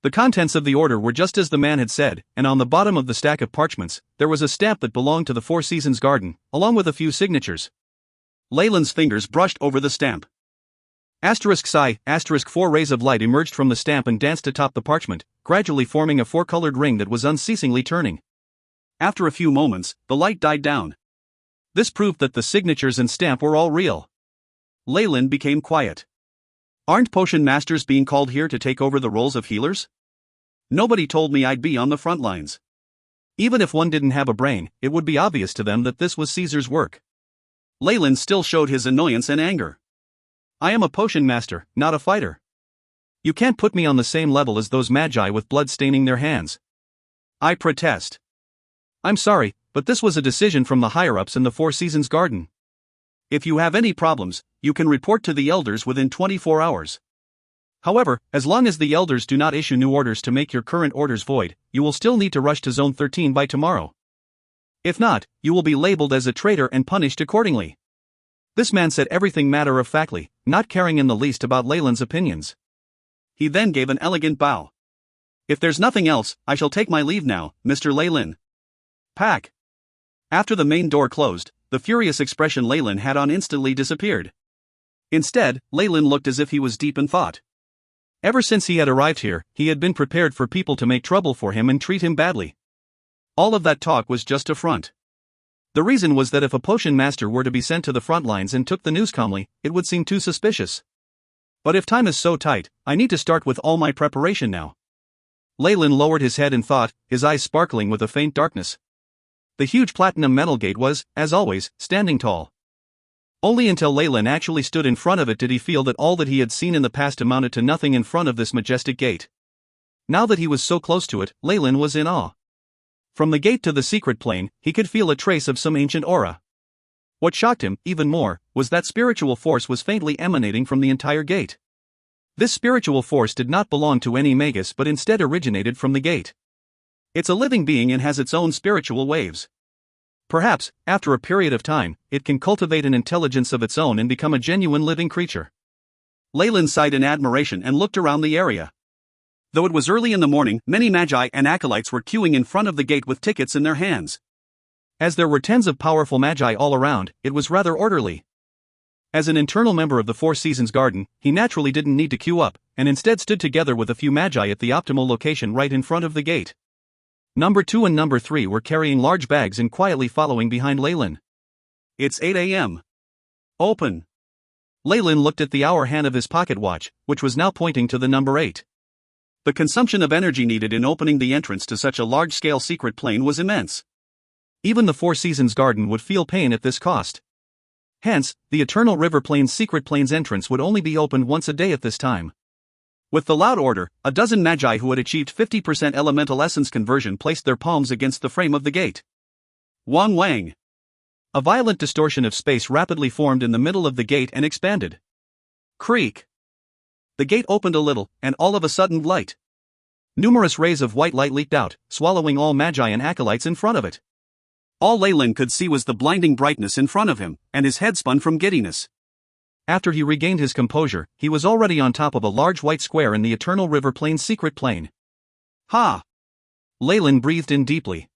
Speaker 1: The contents of the order were just as the man had said, and on the bottom of the stack of parchments, there was a stamp that belonged to the Four Seasons Garden, along with a few signatures. Leyland's fingers brushed over the stamp. Asterisk sigh, asterisk 4 rays of light emerged from the stamp and danced atop the parchment, gradually forming a four-colored ring that was unceasingly turning. After a few moments, the light died down. This proved that the signatures and stamp were all real. Leyland became quiet. Aren't potion masters being called here to take over the roles of healers? Nobody told me I'd be on the front lines. Even if one didn't have a brain, it would be obvious to them that this was Caesar's work. Leyland still showed his annoyance and anger. I am a potion master, not a fighter. You can't put me on the same level as those magi with blood staining their hands. I protest. I'm sorry, but this was a decision from the higher-ups in the Four Seasons Garden. If you have any problems, you can report to the elders within 24 hours. However, as long as the elders do not issue new orders to make your current orders void, you will still need to rush to Zone 13 by tomorrow. If not, you will be labeled as a traitor and punished accordingly. This man said everything matter-of-factly, not caring in the least about Leyland's opinions. He then gave an elegant bow. If there's nothing else, I shall take my leave now, Mr. Leyland. Pack. After the main door closed, the furious expression Leyland had on instantly disappeared. Instead, Leyland looked as if he was deep in thought. Ever since he had arrived here, he had been prepared for people to make trouble for him and treat him badly. All of that talk was just a front. The reason was that if a potion master were to be sent to the front lines and took the news calmly, it would seem too suspicious. But if time is so tight, I need to start with all my preparation now. Leyland lowered his head in thought, his eyes sparkling with a faint darkness. The huge platinum metal gate was, as always, standing tall. Only until Leyland actually stood in front of it did he feel that all that he had seen in the past amounted to nothing in front of this majestic gate. Now that he was so close to it, Leyland was in awe. From the gate to the secret plane, he could feel a trace of some ancient aura. What shocked him, even more, was that spiritual force was faintly emanating from the entire gate. This spiritual force did not belong to any magus but instead originated from the gate. It's a living being and has its own spiritual waves. Perhaps, after a period of time, it can cultivate an intelligence of its own and become a genuine living creature. Leyland sighed in admiration and looked around the area. Though it was early in the morning, many magi and acolytes were queuing in front of the gate with tickets in their hands. As there were tens of powerful magi all around, it was rather orderly. As an internal member of the Four Seasons Garden, he naturally didn't need to queue up, and instead stood together with a few magi at the optimal location right in front of the gate. Number 2 and Number 3 were carrying large bags and quietly following behind Leyland. It's 8 a.m. Open. Leyland looked at the hour hand of his pocket watch, which was now pointing to the number 8. The consumption of energy needed in opening the entrance to such a large-scale secret plane was immense. Even the Four Seasons Garden would feel pain at this cost. Hence, the Eternal River Plane's secret plane's entrance would only be opened once a day at this time. With the loud order, a dozen magi who had achieved 50% elemental essence conversion placed their palms against the frame of the gate. Wang Wang. A violent distortion of space rapidly formed in the middle of the gate and expanded. Creak. The gate opened a little, and all of a sudden light. Numerous rays of white light leaked out, swallowing all magi and acolytes in front of it. All Leyland could see was the blinding brightness in front of him, and his head spun from giddiness. After he regained his composure, he was already on top of a large white square in the Eternal River Plane's secret plane. Ha! Leyland breathed in deeply.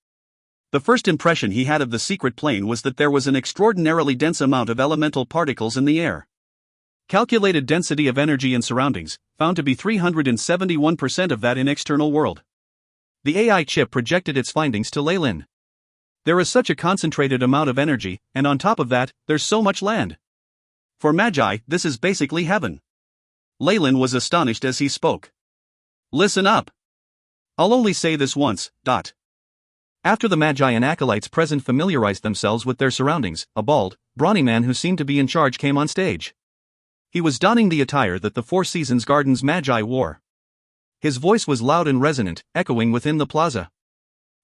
Speaker 1: The first impression he had of the secret plane was that there was an extraordinarily dense amount of elemental particles in the air. Calculated density of energy in surroundings, found to be 371% of that in external world. The AI chip projected its findings to Leyland. There is such a concentrated amount of energy, and on top of that, there's so much land. For magi, this is basically heaven. Leyland was astonished as he spoke. Listen up. I'll only say this once. After the magi and acolytes present familiarized themselves with their surroundings, a bald, brawny man who seemed to be in charge came on stage. He was donning the attire that the Four Seasons Garden's magi wore. His voice was loud and resonant, echoing within the plaza.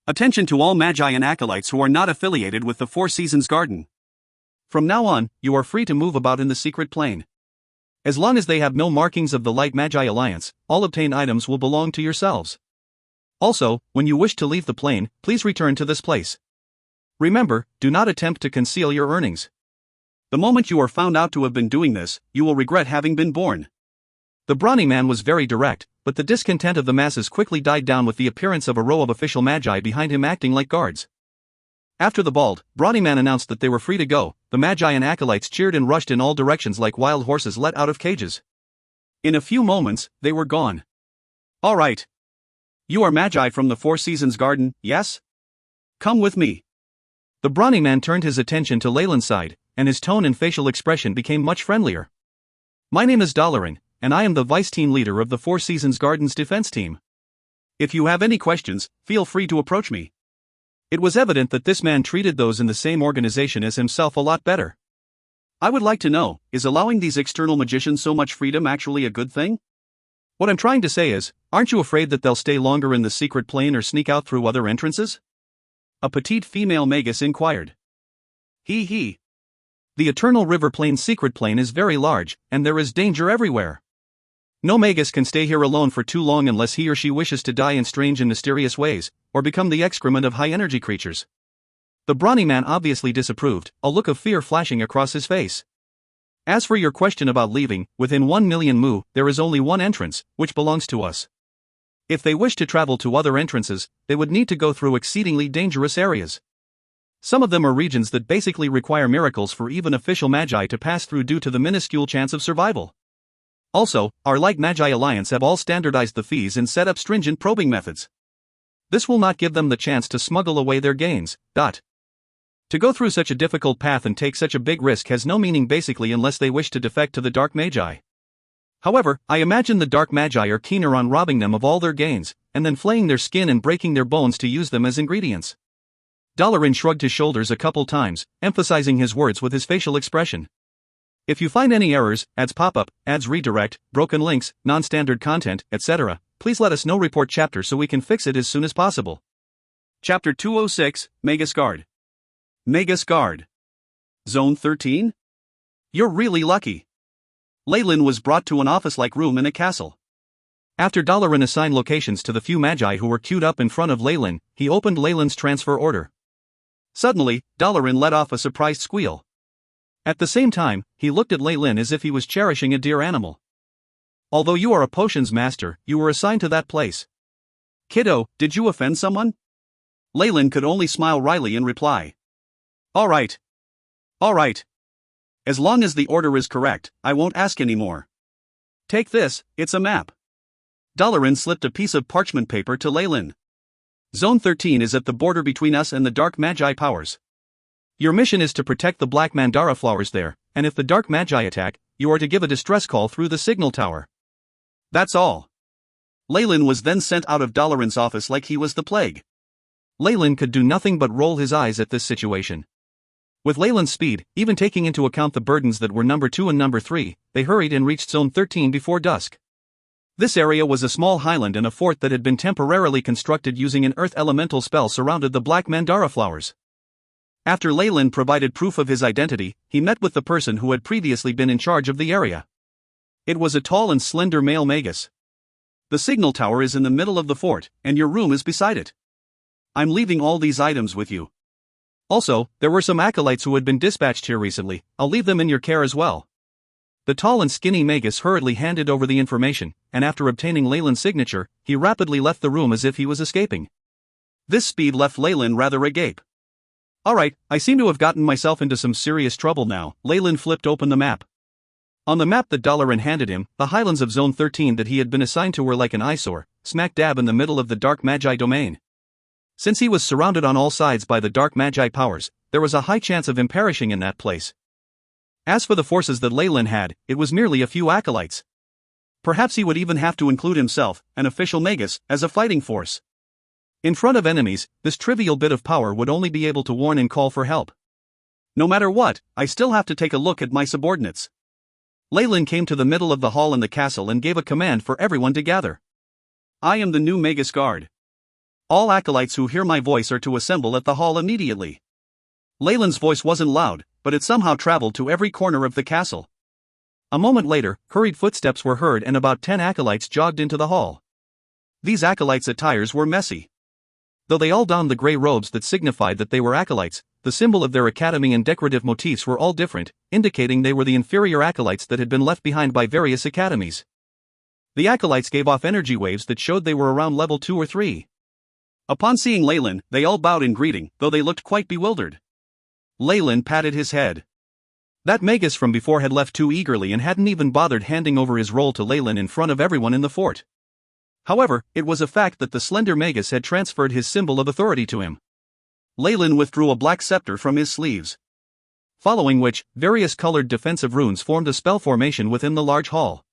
Speaker 1: Attention to all magi and acolytes who are not affiliated with the Four Seasons Garden. From now on, you are free to move about in the secret plane. As long as they have no markings of the Light Magi Alliance, all obtained items will belong to yourselves. Also, when you wish to leave the plane, please return to this place. Remember, do not attempt to conceal your earnings. The moment you are found out to have been doing this, you will regret having been born. The brawny man was very direct, but the discontent of the masses quickly died down with the appearance of a row of official magi behind him acting like guards. After the bald, brawny man announced that they were free to go, the magi and acolytes cheered and rushed in all directions like wild horses let out of cages. In a few moments, they were gone. All right. You are magi from the Four Seasons Garden, yes? Come with me. The brawny man turned his attention to Leyland's side, and his tone and facial expression became much friendlier. My name is Dalaran, and I am the vice team leader of the Four Seasons Garden's defense team. If you have any questions, feel free to approach me. It was evident that this man treated those in the same organization as himself a lot better. I would like to know, is allowing these external magicians so much freedom actually a good thing? What I'm trying to say is, aren't you afraid that they'll stay longer in the secret plane or sneak out through other entrances? A petite female magus inquired. He. The Eternal River Plane's secret plane is very large, and there is danger everywhere. No magus can stay here alone for too long unless he or she wishes to die in strange and mysterious ways, or become the excrement of high-energy creatures. The brawny man obviously disapproved, a look of fear flashing across his face. As for your question about leaving, within 1 million mu, there is only one entrance, which belongs to us. If they wish to travel to other entrances, they would need to go through exceedingly dangerous areas. Some of them are regions that basically require miracles for even official magi to pass through due to the minuscule chance of survival. Also, our Light Magi Alliance have all standardized the fees and set up stringent probing methods. This will not give them the chance to smuggle away their gains. To go through such a difficult path and take such a big risk has no meaning basically unless they wish to defect to the Dark Magi. However, I imagine the Dark Magi are keener on robbing them of all their gains, and then flaying their skin and breaking their bones to use them as ingredients. Dalaran shrugged his shoulders a couple times, emphasizing his words with his facial expression. If you find any errors, ads pop up, ads redirect, broken links, non-standard content, etc., please let us know. Report chapter so we can fix it as soon as possible. Chapter 206, Magus Guard. Magus Guard. Zone 13? You're really lucky. Leyland was brought to an office-like room in a castle. After Dalaran assigned locations to the few magi who were queued up in front of Leyland, he opened Leyland's transfer order. Suddenly, Dalaran let off a surprised squeal. At the same time, he looked at Leyland as if he was cherishing a dear animal. Although you are a potions master, you were assigned to that place. Kiddo, did you offend someone? Leyland could only smile wryly in reply. All right. As long as the order is correct, I won't ask any more. Take this, it's a map. Dalaran slipped a piece of parchment paper to Leyland. Zone 13 is at the border between us and the Dark Magi powers. Your mission is to protect the Black Mandara flowers there, and if the Dark Magi attack, you are to give a distress call through the signal tower. That's all. Leyland was then sent out of Dalaran's office like he was the plague. Leyland could do nothing but roll his eyes at this situation. With Leyland's speed, even taking into account the burdens that were number 2 and number 3, they hurried and reached Zone 13 before dusk. This area was a small highland and a fort that had been temporarily constructed using an earth elemental spell surrounded the Black Mandara flowers. After Leyland provided proof of his identity, he met with the person who had previously been in charge of the area. It was a tall and slender male magus. The signal tower is in the middle of the fort, and your room is beside it. I'm leaving all these items with you. Also, there were some acolytes who had been dispatched here recently. I'll leave them in your care as well. The tall and skinny magus hurriedly handed over the information, and after obtaining Leyland's signature, he rapidly left the room as if he was escaping. This speed left Leyland rather agape. Alright, I seem to have gotten myself into some serious trouble now. Leyland flipped open the map. On the map that Dalaran handed him, the highlands of Zone 13 that he had been assigned to were like an eyesore, smack dab in the middle of the Dark Magi domain. Since he was surrounded on all sides by the Dark Magi powers, there was a high chance of him perishing in that place. As for the forces that Leyland had, it was merely a few acolytes. Perhaps he would even have to include himself, an official magus, as a fighting force. In front of enemies, this trivial bit of power would only be able to warn and call for help. No matter what, I still have to take a look at my subordinates. Leyland came to the middle of the hall in the castle and gave a command for everyone to gather. I am the new Magus Guard. All acolytes who hear my voice are to assemble at the hall immediately. Leyland's voice wasn't loud, but it somehow traveled to every corner of the castle. A moment later, hurried footsteps were heard and about 10 acolytes jogged into the hall. These acolytes' attires were messy. Though they all donned the grey robes that signified that they were acolytes, the symbol of their academy and decorative motifs were all different, indicating they were the inferior acolytes that had been left behind by various academies. The acolytes gave off energy waves that showed they were around level 2 or 3. Upon seeing Leyland, they all bowed in greeting, though they looked quite bewildered. Leyland patted his head. That magus from before had left too eagerly and hadn't even bothered handing over his role to Leyland in front of everyone in the fort. However, it was a fact that the slender magus had transferred his symbol of authority to him. Leyland withdrew a black scepter from his sleeves. Following which, various colored defensive runes formed a spell formation within the large hall.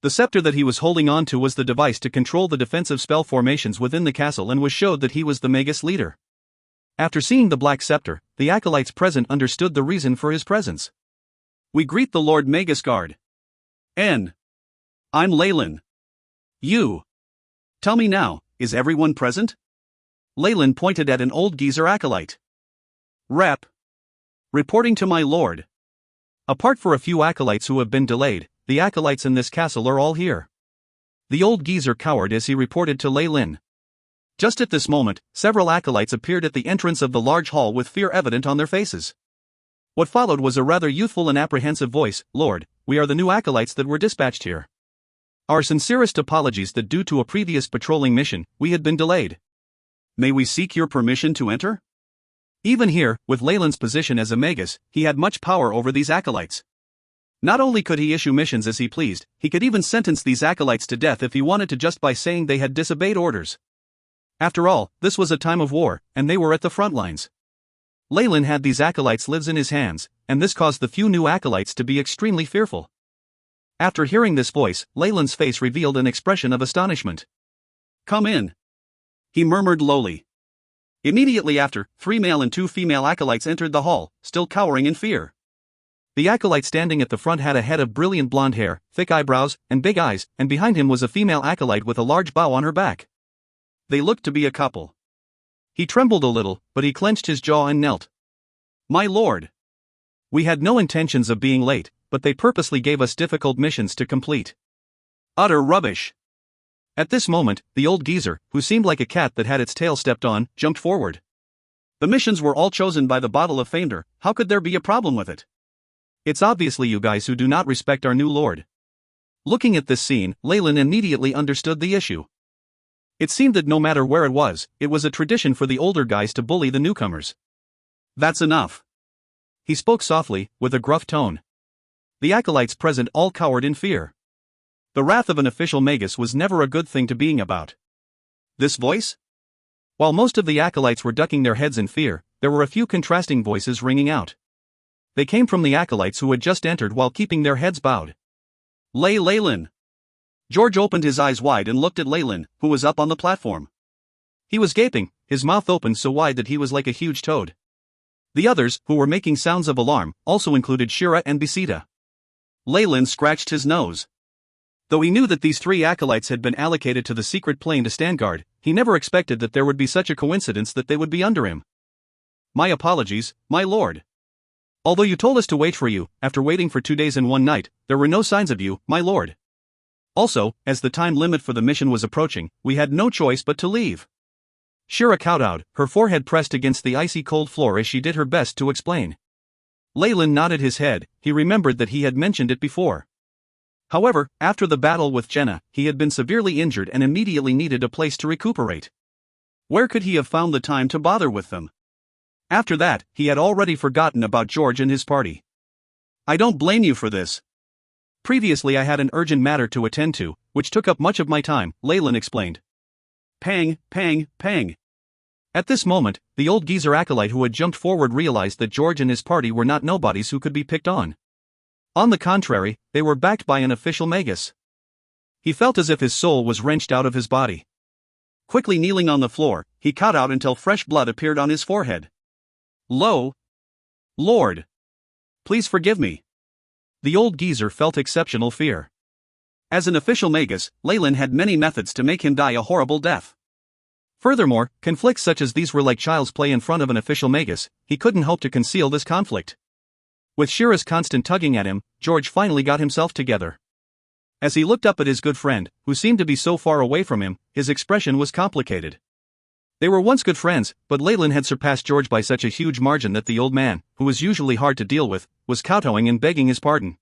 Speaker 1: The scepter that he was holding on to was the device to control the defensive spell formations within the castle and showed that he was the magus leader. After seeing the black scepter, the acolytes present understood the reason for his presence. We greet the Lord Magus Guard. I'm Leyland. You. Tell me now, is everyone present? Leyland pointed at an old geezer acolyte. Rep. Reporting to my lord. Apart for a few acolytes who have been delayed, the acolytes in this castle are all here. The old geezer cowered as he reported to Leyland. Just at this moment, several acolytes appeared at the entrance of the large hall with fear evident on their faces. What followed was a rather youthful and apprehensive voice. Lord, we are the new acolytes that were dispatched here. Our sincerest apologies that due to a previous patrolling mission, we had been delayed. May we seek your permission to enter? Even here, with Leyland's position as a magus, he had much power over these acolytes. Not only could he issue missions as he pleased, he could even sentence these acolytes to death if he wanted to just by saying they had disobeyed orders. After all, this was a time of war, and they were at the front lines. Leyland had these acolytes' lives in his hands, and this caused the few new acolytes to be extremely fearful. After hearing this voice, Leyland's face revealed an expression of astonishment. Come in. He murmured lowly. Immediately after, 3 male and 2 female acolytes entered the hall, still cowering in fear. The acolyte standing at the front had a head of brilliant blonde hair, thick eyebrows, and big eyes, and behind him was a female acolyte with a large bow on her back. They looked to be a couple. He trembled a little, but he clenched his jaw and knelt. My lord. We had no intentions of being late, but they purposely gave us difficult missions to complete. Utter rubbish. At this moment, the old geezer, who seemed like a cat that had its tail stepped on, jumped forward. The missions were all chosen by the Bottle of Famer, how could there be a problem with it? It's obviously you guys who do not respect our new lord. Looking at this scene, Leyland immediately understood the issue. It seemed that no matter where it was a tradition for the older guys to bully the newcomers. That's enough. He spoke softly, with a gruff tone. The acolytes present all cowered in fear. The wrath of an official magus was never a good thing to being about. This voice? While most of the acolytes were ducking their heads in fear, there were a few contrasting voices ringing out. They came from the acolytes who had just entered while keeping their heads bowed. Leyland. George opened his eyes wide and looked at Leyland, who was up on the platform. He was gaping, his mouth opened so wide that he was like a huge toad. The others, who were making sounds of alarm, also included Shira and Besita. Leyland scratched his nose. Though he knew that these 3 acolytes had been allocated to the secret plane to stand guard, he never expected that there would be such a coincidence that they would be under him. My apologies, my lord. Although you told us to wait for you, after waiting for 2 days and 1 night, there were no signs of you, my lord. Also, as the time limit for the mission was approaching, we had no choice but to leave. Shira kowtowed, her forehead pressed against the icy cold floor as she did her best to explain. Leyland nodded his head, he remembered that he had mentioned it before. However, after the battle with Jenna, he had been severely injured and immediately needed a place to recuperate. Where could he have found the time to bother with them? After that, he had already forgotten about George and his party. I don't blame you for this. Previously I had an urgent matter to attend to, which took up much of my time, Leyland explained. Pang, pang, pang. At this moment, the old geezer acolyte who had jumped forward realized that George and his party were not nobodies who could be picked on. On the contrary, they were backed by an official magus. He felt as if his soul was wrenched out of his body. Quickly kneeling on the floor, he kowtowed until fresh blood appeared on his forehead. Lord. Please forgive me. The old geezer felt exceptional fear. As an official magus, Leyland had many methods to make him die a horrible death. Furthermore, conflicts such as these were like child's play in front of an official magus, he couldn't hope to conceal this conflict. With Shira's constant tugging at him, George finally got himself together. As he looked up at his good friend, who seemed to be so far away from him, his expression was complicated. They were once good friends, but Leyland had surpassed George by such a huge margin that the old man, who was usually hard to deal with, was kowtowing and begging his pardon.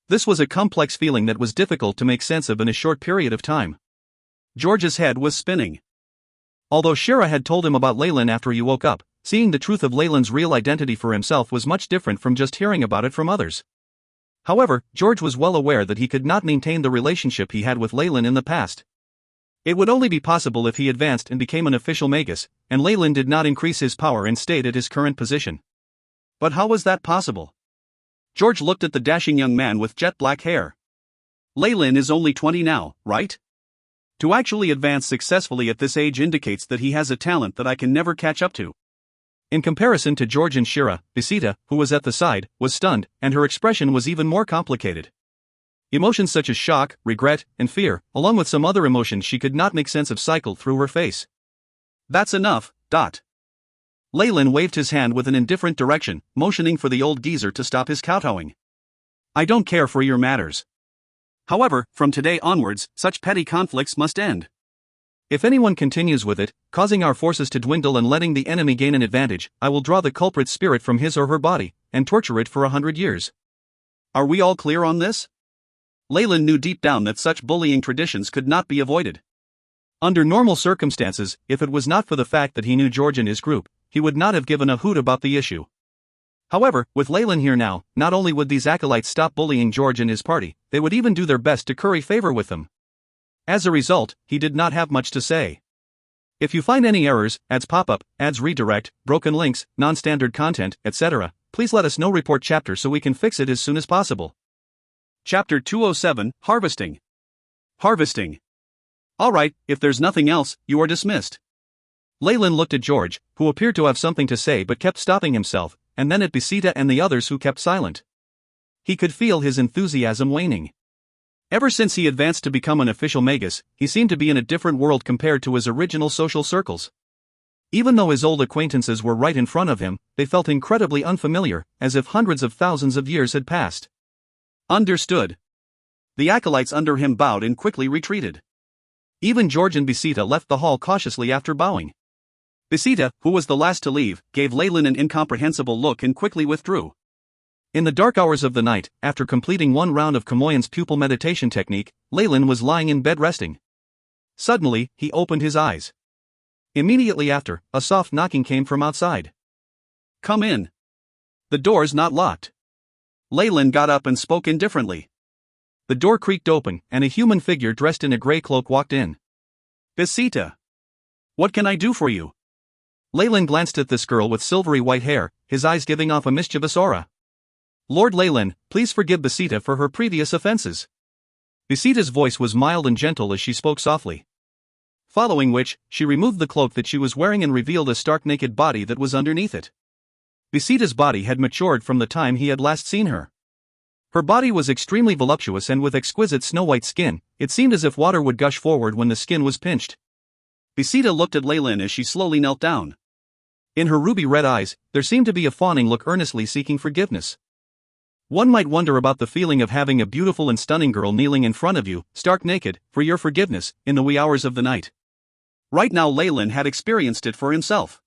Speaker 1: This was a complex feeling that was difficult to make sense of in a short period of time. George's head was spinning. Although Shira had told him about Leyland after he woke up, seeing the truth of Leyland's real identity for himself was much different from just hearing about it from others. However, George was well aware that he could not maintain the relationship he had with Leyland in the past. It would only be possible if he advanced and became an official magus, and Leyland did not increase his power and stayed at his current position. But how was that possible? George looked at the dashing young man with jet black hair. Leyland is only 20 now, right? To actually advance successfully at this age indicates that he has a talent that I can never catch up to. In comparison to George and Shira, Bisita, who was at the side, was stunned, and her expression was even more complicated. Emotions such as shock, regret, and fear, along with some other emotions she could not make sense of, cycled through her face. That's enough. Leyland waved his hand with an indifferent direction, motioning for the old geezer to stop his kowtowing. I don't care for your matters. However, from today onwards, such petty conflicts must end. If anyone continues with it, causing our forces to dwindle and letting the enemy gain an advantage, I will draw the culprit's spirit from his or her body, and torture it for 100 years. Are we all clear on this? Leyland knew deep down that such bullying traditions could not be avoided. Under normal circumstances, if it was not for the fact that he knew George and his group, he would not have given a hoot about the issue. However, with Leyland here now, not only would these acolytes stop bullying George and his party, they would even do their best to curry favor with them. As a result, he did not have much to say. If you find any errors, ads pop up, ads redirect, broken links, non-standard content, etc., please let us know. Report chapter so we can fix it as soon as possible. Chapter 207, Harvesting. Harvesting. Alright, if there's nothing else, you are dismissed. Leyland looked at George, who appeared to have something to say but kept stopping himself, and then at Bisita and the others who kept silent. He could feel his enthusiasm waning. Ever since he advanced to become an official magus, he seemed to be in a different world compared to his original social circles. Even though his old acquaintances were right in front of him, they felt incredibly unfamiliar, as if hundreds of thousands of years had passed. Understood. The acolytes under him bowed and quickly retreated. Even George and Bisita left the hall cautiously after bowing. Bisita, who was the last to leave, gave Leyland an incomprehensible look and quickly withdrew. In the dark hours of the night, after completing one round of Kamoyan's pupil meditation technique, Leyland was lying in bed resting. Suddenly, he opened his eyes. Immediately after, a soft knocking came from outside. Come in. The door's not locked. Leyland got up and spoke indifferently. The door creaked open, and a human figure dressed in a gray cloak walked in. Bisita. What can I do for you? Leyland glanced at this girl with silvery white hair, his eyes giving off a mischievous aura. Lord Leyland, please forgive Bisita for her previous offenses. Bisita's voice was mild and gentle as she spoke softly. Following which, she removed the cloak that she was wearing and revealed a stark naked body that was underneath it. Bisita's body had matured from the time he had last seen her. Her body was extremely voluptuous and with exquisite snow-white skin. It seemed as if water would gush forward when the skin was pinched. Bisita looked at Leyland as she slowly knelt down. In her ruby-red eyes, there seemed to be a fawning look, earnestly seeking forgiveness. One might wonder about the feeling of having a beautiful and stunning girl kneeling in front of you, stark naked, for your forgiveness, in the wee hours of the night. Right now Leyland had experienced it for himself.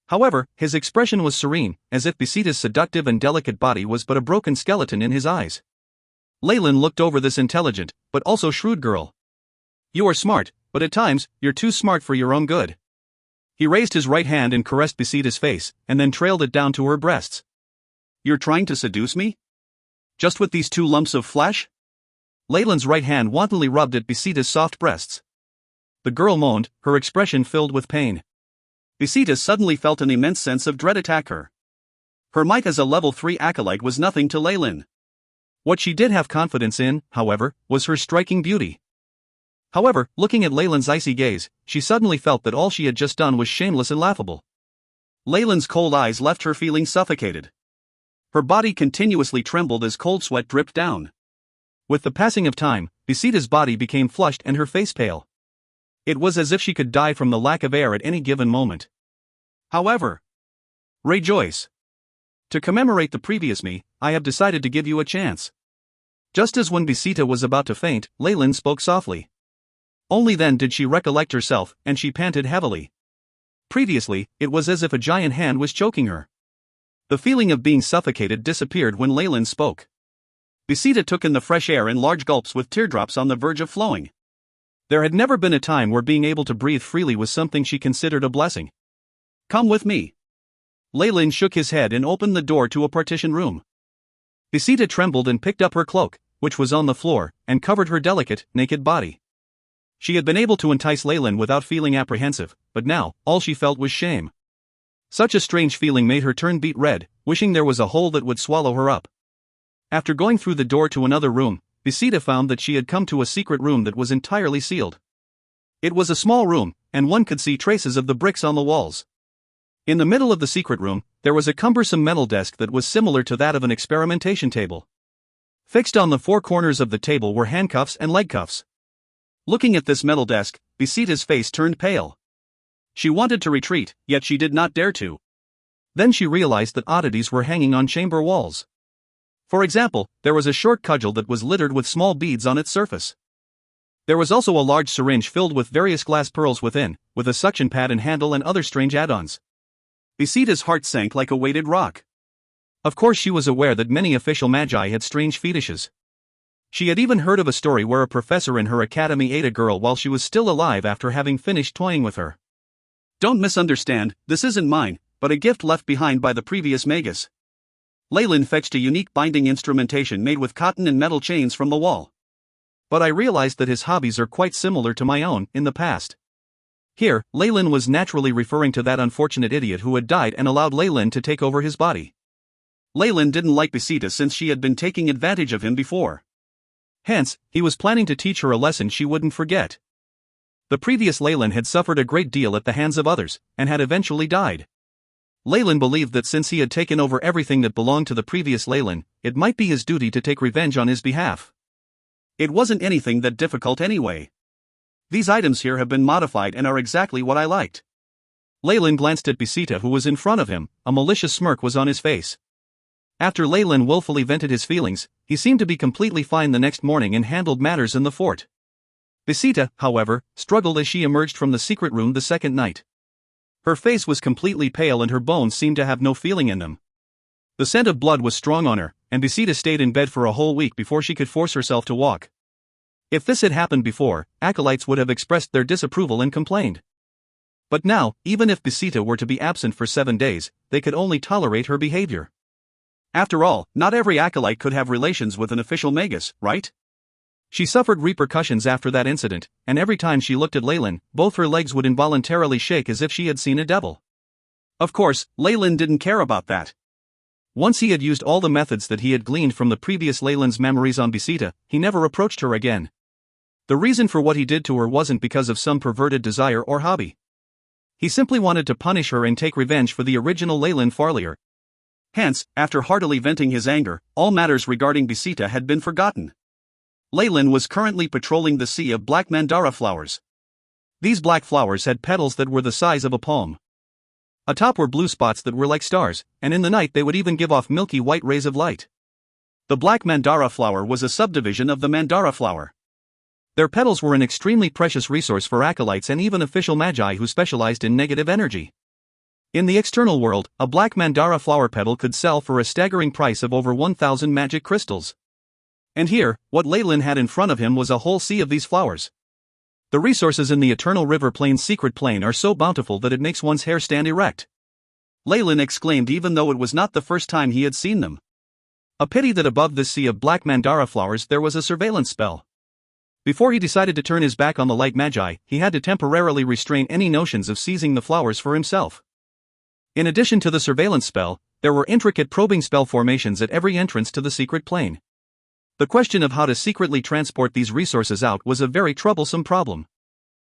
Speaker 1: However, his expression was serene, as if Bisita's seductive and delicate body was but a broken skeleton in his eyes. Leyland looked over this intelligent, but also shrewd girl. You are smart, but at times, you're too smart for your own good. He raised his right hand and caressed Bisita's face, and then trailed it down to her breasts. You're trying to seduce me? Just with these 2 lumps of flesh? Leyland's right hand wantonly rubbed at Bisita's soft breasts. The girl moaned, her expression filled with pain. Bisita suddenly felt an immense sense of dread attack her. Her might as a level 3 acolyte was nothing to Leyland. What she did have confidence in, however, was her striking beauty. However, looking at Leyland's icy gaze, she suddenly felt that all she had just done was shameless and laughable. Leyland's cold eyes left her feeling suffocated. Her body continuously trembled as cold sweat dripped down. With the passing of time, Bisita's body became flushed and her face pale. It was as if she could die from the lack of air at any given moment. However, rejoice. To commemorate the previous me, I have decided to give you a chance. Just as when Bisita was about to faint, Leyland spoke softly. Only then did she recollect herself, and she panted heavily. Previously, it was as if a giant hand was choking her. The feeling of being suffocated disappeared when Leyland spoke. Bisita took in the fresh air in large gulps with teardrops on the verge of flowing. There had never been a time where being able to breathe freely was something she considered a blessing. "Come with me." Leyland shook his head and opened the door to a partition room. Bisita trembled and picked up her cloak, which was on the floor, and covered her delicate, naked body. She had been able to entice Leyland without feeling apprehensive, but now, all she felt was shame. Such a strange feeling made her turn beet red, wishing there was a hole that would swallow her up. After going through the door to another room, Bisita found that she had come to a secret room that was entirely sealed. It was a small room, and one could see traces of the bricks on the walls. In the middle of the secret room, there was a cumbersome metal desk that was similar to that of an experimentation table. Fixed on the four corners of the table were handcuffs and leg cuffs. Looking at this metal desk, Bisita's face turned pale. She wanted to retreat, yet she did not dare to. Then she realized that oddities were hanging on chamber walls. For example, there was a short cudgel that was littered with small beads on its surface. There was also a large syringe filled with various glass pearls within, with a suction pad and handle and other strange add-ons. Bisita's heart sank like a weighted rock. Of course, she was aware that many official magi had strange fetishes. She had even heard of a story where a professor in her academy ate a girl while she was still alive after having finished toying with her. "Don't misunderstand, this isn't mine, but a gift left behind by the previous magus." Leyland fetched a unique binding instrumentation made with cotton and metal chains from the wall. But I realized that his hobbies are quite similar to my own, in the past. Here, Leyland was naturally referring to that unfortunate idiot who had died and allowed Leyland to take over his body. Leyland didn't like Bisita since she had been taking advantage of him before. Hence, he was planning to teach her a lesson she wouldn't forget. The previous Leyland had suffered a great deal at the hands of others, and had eventually died. Leyland believed that since he had taken over everything that belonged to the previous Leyland, it might be his duty to take revenge on his behalf. It wasn't anything that difficult anyway. These items here have been modified and are exactly what I liked. Leyland glanced at Bisita, who was in front of him. A malicious smirk was on his face. After Leyland willfully vented his feelings, he seemed to be completely fine the next morning and handled matters in the fort. Bisita, however, struggled as she emerged from the secret room the second night. Her face was completely pale and her bones seemed to have no feeling in them. The scent of blood was strong on her, and Bisita stayed in bed for a whole week before she could force herself to walk. If this had happened before, acolytes would have expressed their disapproval and complained. But now, even if Bisita were to be absent for 7 days, they could only tolerate her behavior. After all, not every acolyte could have relations with an official magus, right? She suffered repercussions after that incident, and every time she looked at Leyland, both her legs would involuntarily shake as if she had seen a devil. Of course, Leyland didn't care about that. Once he had used all the methods that he had gleaned from the previous Leyland's memories on Bisita, he never approached her again. The reason for what he did to her wasn't because of some perverted desire or hobby. He simply wanted to punish her and take revenge for the original Leyland Farlier. Hence, after heartily venting his anger, all matters regarding Bisita had been forgotten. Leyland was currently patrolling the sea of black mandara flowers. These black flowers had petals that were the size of a palm. Atop were blue spots that were like stars, and in the night they would even give off milky white rays of light. The black mandara flower was a subdivision of the mandara flower. Their petals were an extremely precious resource for acolytes and even official magi who specialized in negative energy. In the external world, a black mandara flower petal could sell for a staggering price of over 1,000 magic crystals. And here, what Leyland had in front of him was a whole sea of these flowers. The resources in the Eternal River Plain's secret plane are so bountiful that it makes one's hair stand erect. Leyland exclaimed even though it was not the first time he had seen them. A pity that above this sea of black mandara flowers there was a surveillance spell. Before he decided to turn his back on the light magi, he had to temporarily restrain any notions of seizing the flowers for himself. In addition to the surveillance spell, there were intricate probing spell formations at every entrance to the secret plane. The question of how to secretly transport these resources out was a very troublesome problem.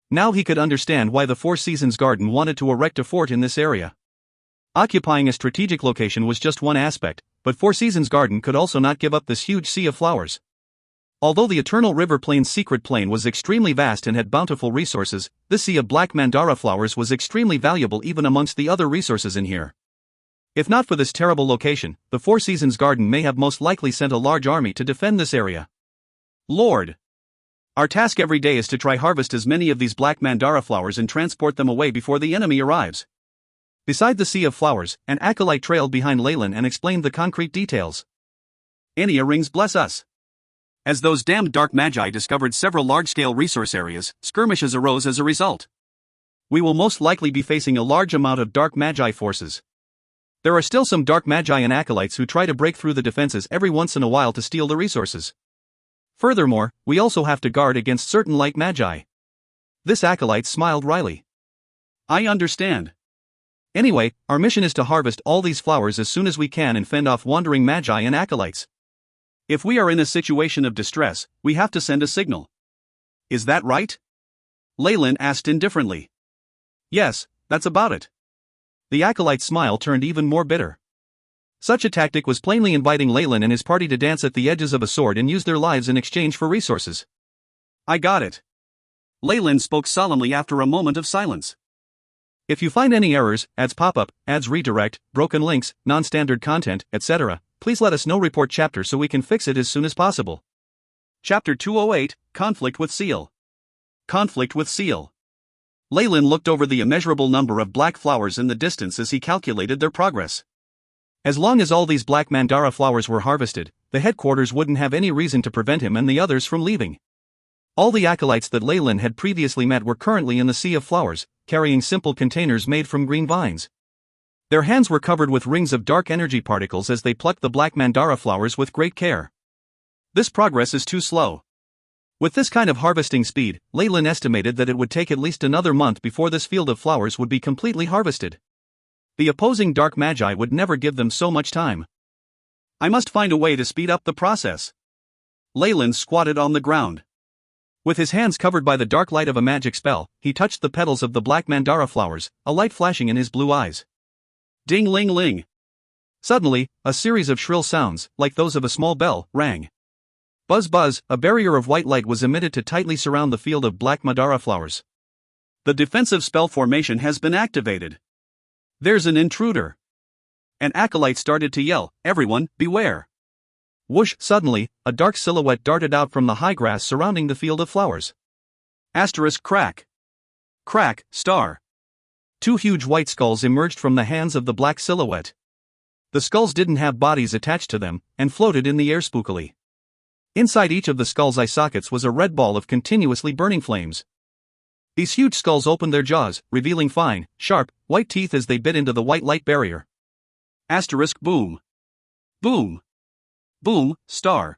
Speaker 1: Now he could understand why the Four Seasons Garden wanted to erect a fort in this area. Occupying a strategic location was just one aspect, but Four Seasons Garden could also not give up this huge sea of flowers. Although the Eternal River Plain's secret plane was extremely vast and had bountiful resources, this sea of black mandara flowers was extremely valuable even amongst the other resources in here. If not for this terrible location, the Four Seasons Garden may have most likely sent a large army to defend this area. Lord! Our task every day is to try harvest as many of these black mandara flowers and transport them away before the enemy arrives. Beside the sea of flowers, an acolyte trailed behind Leyland and explained the concrete details. Ania rings bless us. As those damned dark magi discovered several large-scale resource areas, skirmishes arose as a result. We will most likely be facing a large amount of dark magi forces. There are still some dark magi and acolytes who try to break through the defenses every once in a while to steal the resources. Furthermore, we also have to guard against certain light magi. This acolyte smiled wryly. I understand. Anyway, our mission is to harvest all these flowers as soon as we can and fend off wandering magi and acolytes. If we are in a situation of distress, we have to send a signal. Is that right? Leyland asked indifferently. Yes, that's about it. The acolyte's smile turned even more bitter. Such a tactic was plainly inviting Leyland and his party to dance at the edges of a sword and use their lives in exchange for resources. I got it. Leyland spoke solemnly after a moment of silence. If you find any errors, ads pop-up, ads redirect, broken links, non-standard content, etc., please let us know. Report chapter so we can fix it as soon as possible. Chapter 208, Conflict with Seal. Conflict with Seal. Leyland looked over the immeasurable number of black flowers in the distance as he calculated their progress. As long as all these black mandara flowers were harvested, the headquarters wouldn't have any reason to prevent him and the others from leaving. All the acolytes that Leyland had previously met were currently in the sea of flowers, carrying simple containers made from green vines. Their hands were covered with rings of dark energy particles as they plucked the black mandara flowers with great care. This progress is too slow. With this kind of harvesting speed, Leyland estimated that it would take at least another month before this field of flowers would be completely harvested. The opposing dark magi would never give them so much time. I must find a way to speed up the process. Leyland squatted on the ground. With his hands covered by the dark light of a magic spell, he touched the petals of the black mandara flowers, a light flashing in his blue eyes. Ding-ling-ling. Suddenly, a series of shrill sounds, like those of a small bell, rang. Buzz-buzz, a barrier of white light was emitted to tightly surround the field of black mandara flowers. The defensive spell formation has been activated. There's an intruder. An acolyte started to yell, everyone, beware. Whoosh, suddenly, a dark silhouette darted out from the high grass surrounding the field of flowers. Asterisk crack. Crack, star. Two huge white skulls emerged from the hands of the black silhouette. The skulls didn't have bodies attached to them, and floated in the air spookily. Inside each of the skull's eye sockets was a red ball of continuously burning flames. These huge skulls opened their jaws, revealing fine, sharp, white teeth as they bit into the white light barrier. Asterisk boom. Boom. Boom, star.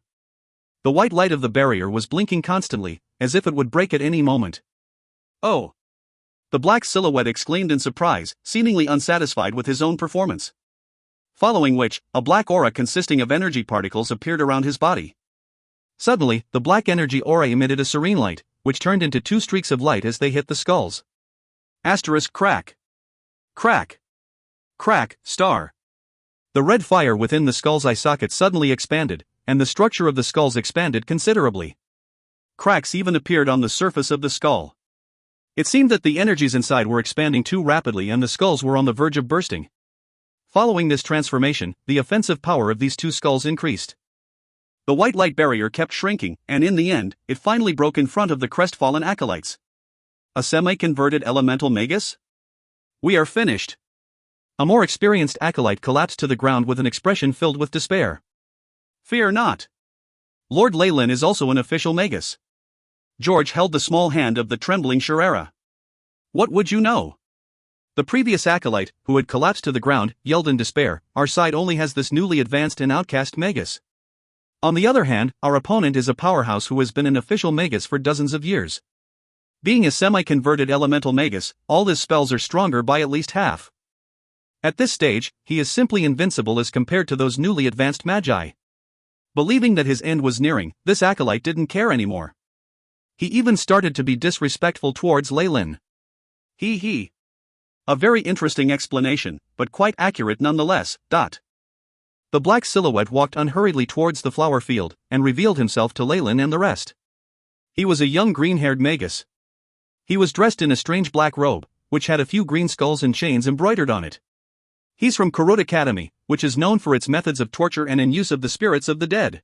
Speaker 1: The white light of the barrier was blinking constantly, as if it would break at any moment. Oh! The black silhouette exclaimed in surprise, seemingly unsatisfied with his own performance. Following which, a black aura consisting of energy particles appeared around his body. Suddenly, the black energy aura emitted a serene light, which turned into two streaks of light as they hit the skulls. Asterisk crack. Crack. Crack, star. The red fire within the skull's eye socket suddenly expanded, and the structure of the skulls expanded considerably. Cracks even appeared on the surface of the skull. It seemed that the energies inside were expanding too rapidly and the skulls were on the verge of bursting. Following this transformation, the offensive power of these two skulls increased. The white light barrier kept shrinking, and in the end, it finally broke in front of the crestfallen acolytes. A semi-converted elemental magus? We are finished. A more experienced acolyte collapsed to the ground with an expression filled with despair. Fear not. Lord Leyland is also an official magus. George held the small hand of the trembling Sherera. What would you know? The previous acolyte, who had collapsed to the ground, yelled in despair, our side only has this newly advanced and outcast magus. On the other hand, our opponent is a powerhouse who has been an official magus for dozens of years. Being a semi-converted elemental magus, all his spells are stronger by at least half. At this stage, he is simply invincible as compared to those newly advanced magi. Believing that his end was nearing, this acolyte didn't care anymore. He even started to be disrespectful towards Leyland. He. A very interesting explanation, but quite accurate nonetheless. The black silhouette walked unhurriedly towards the flower field, and revealed himself to Leyland and the rest. He was a young green-haired magus. He was dressed in a strange black robe, which had a few green skulls and chains embroidered on it. He's from Karut Academy, which is known for its methods of torture and in use of the spirits of the dead.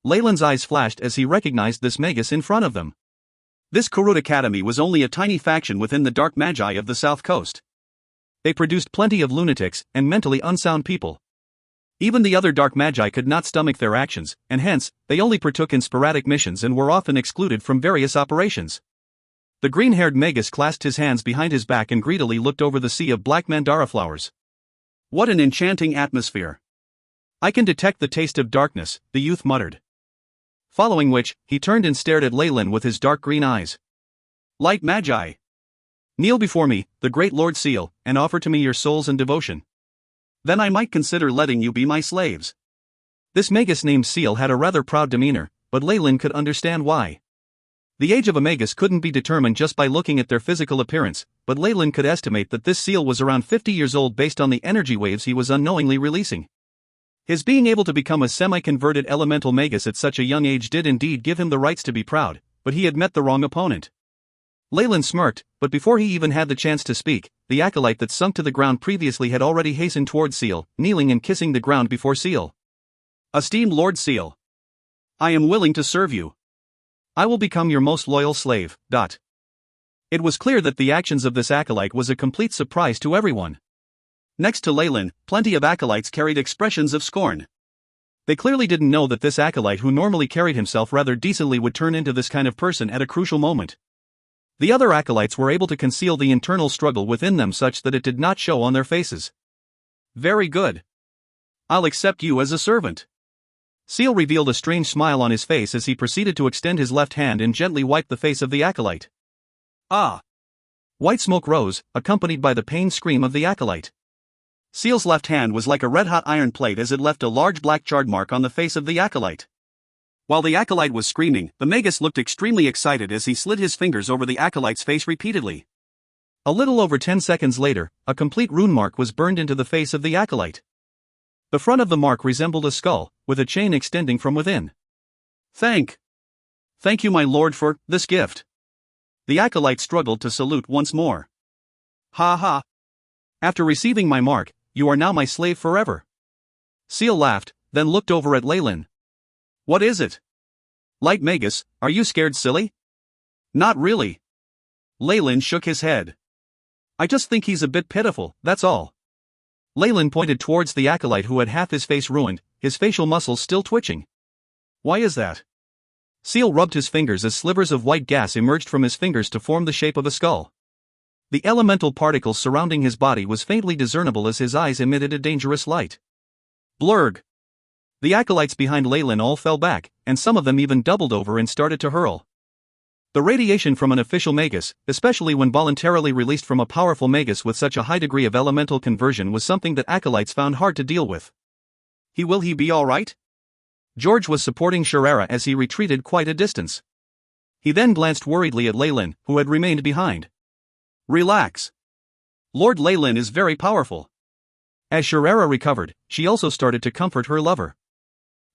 Speaker 1: Leyland's eyes flashed as he recognized this magus in front of them. This Karut Academy was only a tiny faction within the dark magi of the south coast. They produced plenty of lunatics and mentally unsound people. Even the other dark magi could not stomach their actions, and hence, they only partook in sporadic missions and were often excluded from various operations. The green-haired magus clasped his hands behind his back and greedily looked over the sea of black mandara flowers. What an enchanting atmosphere! I can detect the taste of darkness, the youth muttered. Following which, he turned and stared at Leyland with his dark green eyes. Light magi! Kneel before me, the great Lord Seal, and offer to me your souls and devotion. Then I might consider letting you be my slaves. This magus named Seal had a rather proud demeanor, but Leyland could understand why. The age of a magus couldn't be determined just by looking at their physical appearance, but Leyland could estimate that this seal was around 50 years old based on the energy waves he was unknowingly releasing. His being able to become a semi-converted elemental magus at such a young age did indeed give him the rights to be proud, but he had met the wrong opponent. Leyland smirked, but before he even had the chance to speak, the acolyte that sunk to the ground previously had already hastened toward Seal, kneeling and kissing the ground before Seal. Esteemed Lord Seal, I am willing to serve you. I will become your most loyal slave. It was clear that the actions of this acolyte was a complete surprise to everyone. Next to Leyland, plenty of acolytes carried expressions of scorn. They clearly didn't know that this acolyte who normally carried himself rather decently would turn into this kind of person at a crucial moment. The other acolytes were able to conceal the internal struggle within them such that it did not show on their faces. Very good. I'll accept you as a servant. Seal revealed a strange smile on his face as he proceeded to extend his left hand and gently wipe the face of the acolyte. Ah! White smoke rose, accompanied by the pained scream of the acolyte. Seal's left hand was like a red-hot iron plate as it left a large black charred mark on the face of the acolyte. While the acolyte was screaming, the magus looked extremely excited as he slid his fingers over the acolyte's face repeatedly. A little over 10 seconds later, a complete rune mark was burned into the face of the acolyte. The front of the mark resembled a skull, with a chain extending from within. Thank you, my lord, for this gift. The acolyte struggled to salute once more. Ha ha! After receiving my mark, you are now my slave forever. Seal laughed, then looked over at Leyland. What is it? Light magus, are you scared silly? Not really. Leyland shook his head. I just think he's a bit pitiful, that's all. Leyland pointed towards the acolyte who had half his face ruined, his facial muscles still twitching. Why is that? Seal rubbed his fingers as slivers of white gas emerged from his fingers to form the shape of a skull. The elemental particles surrounding his body was faintly discernible as his eyes emitted a dangerous light. Blurg! The acolytes behind Leyland all fell back, and some of them even doubled over and started to hurl. The radiation from an official magus, especially when voluntarily released from a powerful magus with such a high degree of elemental conversion, was something that acolytes found hard to deal with. Will he be alright? George was supporting Sherera as he retreated quite a distance. He then glanced worriedly at Leyland, who had remained behind. Relax. Lord Leyland is very powerful. As Sherera recovered, she also started to comfort her lover.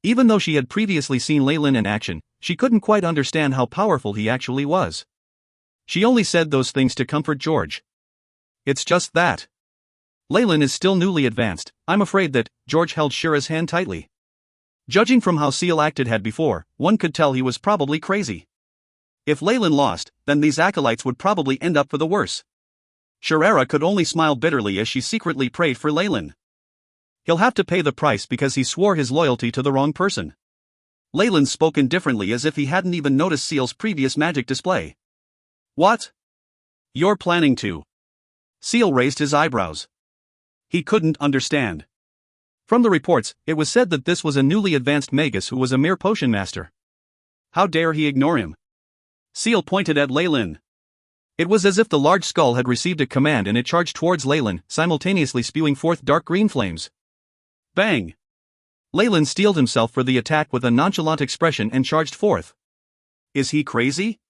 Speaker 1: Even though she had previously seen Leyland in action, she couldn't quite understand how powerful he actually was. She only said those things to comfort George. It's just that Leyland is still newly advanced. I'm afraid that George held Shira's hand tightly. Judging from how Seal acted had before, one could tell he was probably crazy. If Leyland lost, then these acolytes would probably end up for the worse. Sherera could only smile bitterly as she secretly prayed for Leyland. He'll have to pay the price because he swore his loyalty to the wrong person. Leyland spoke indifferently as if he hadn't even noticed Seal's previous magic display. What? You're planning to? Seal raised his eyebrows. He couldn't understand. From the reports, it was said that this was a newly advanced magus who was a mere potion master. How dare he ignore him? Seal pointed at Leyland. It was as if the large skull had received a command and it charged towards Leyland, simultaneously spewing forth dark green flames. Bang! Leyland steeled himself for the attack with a nonchalant expression and charged forth. Is he crazy?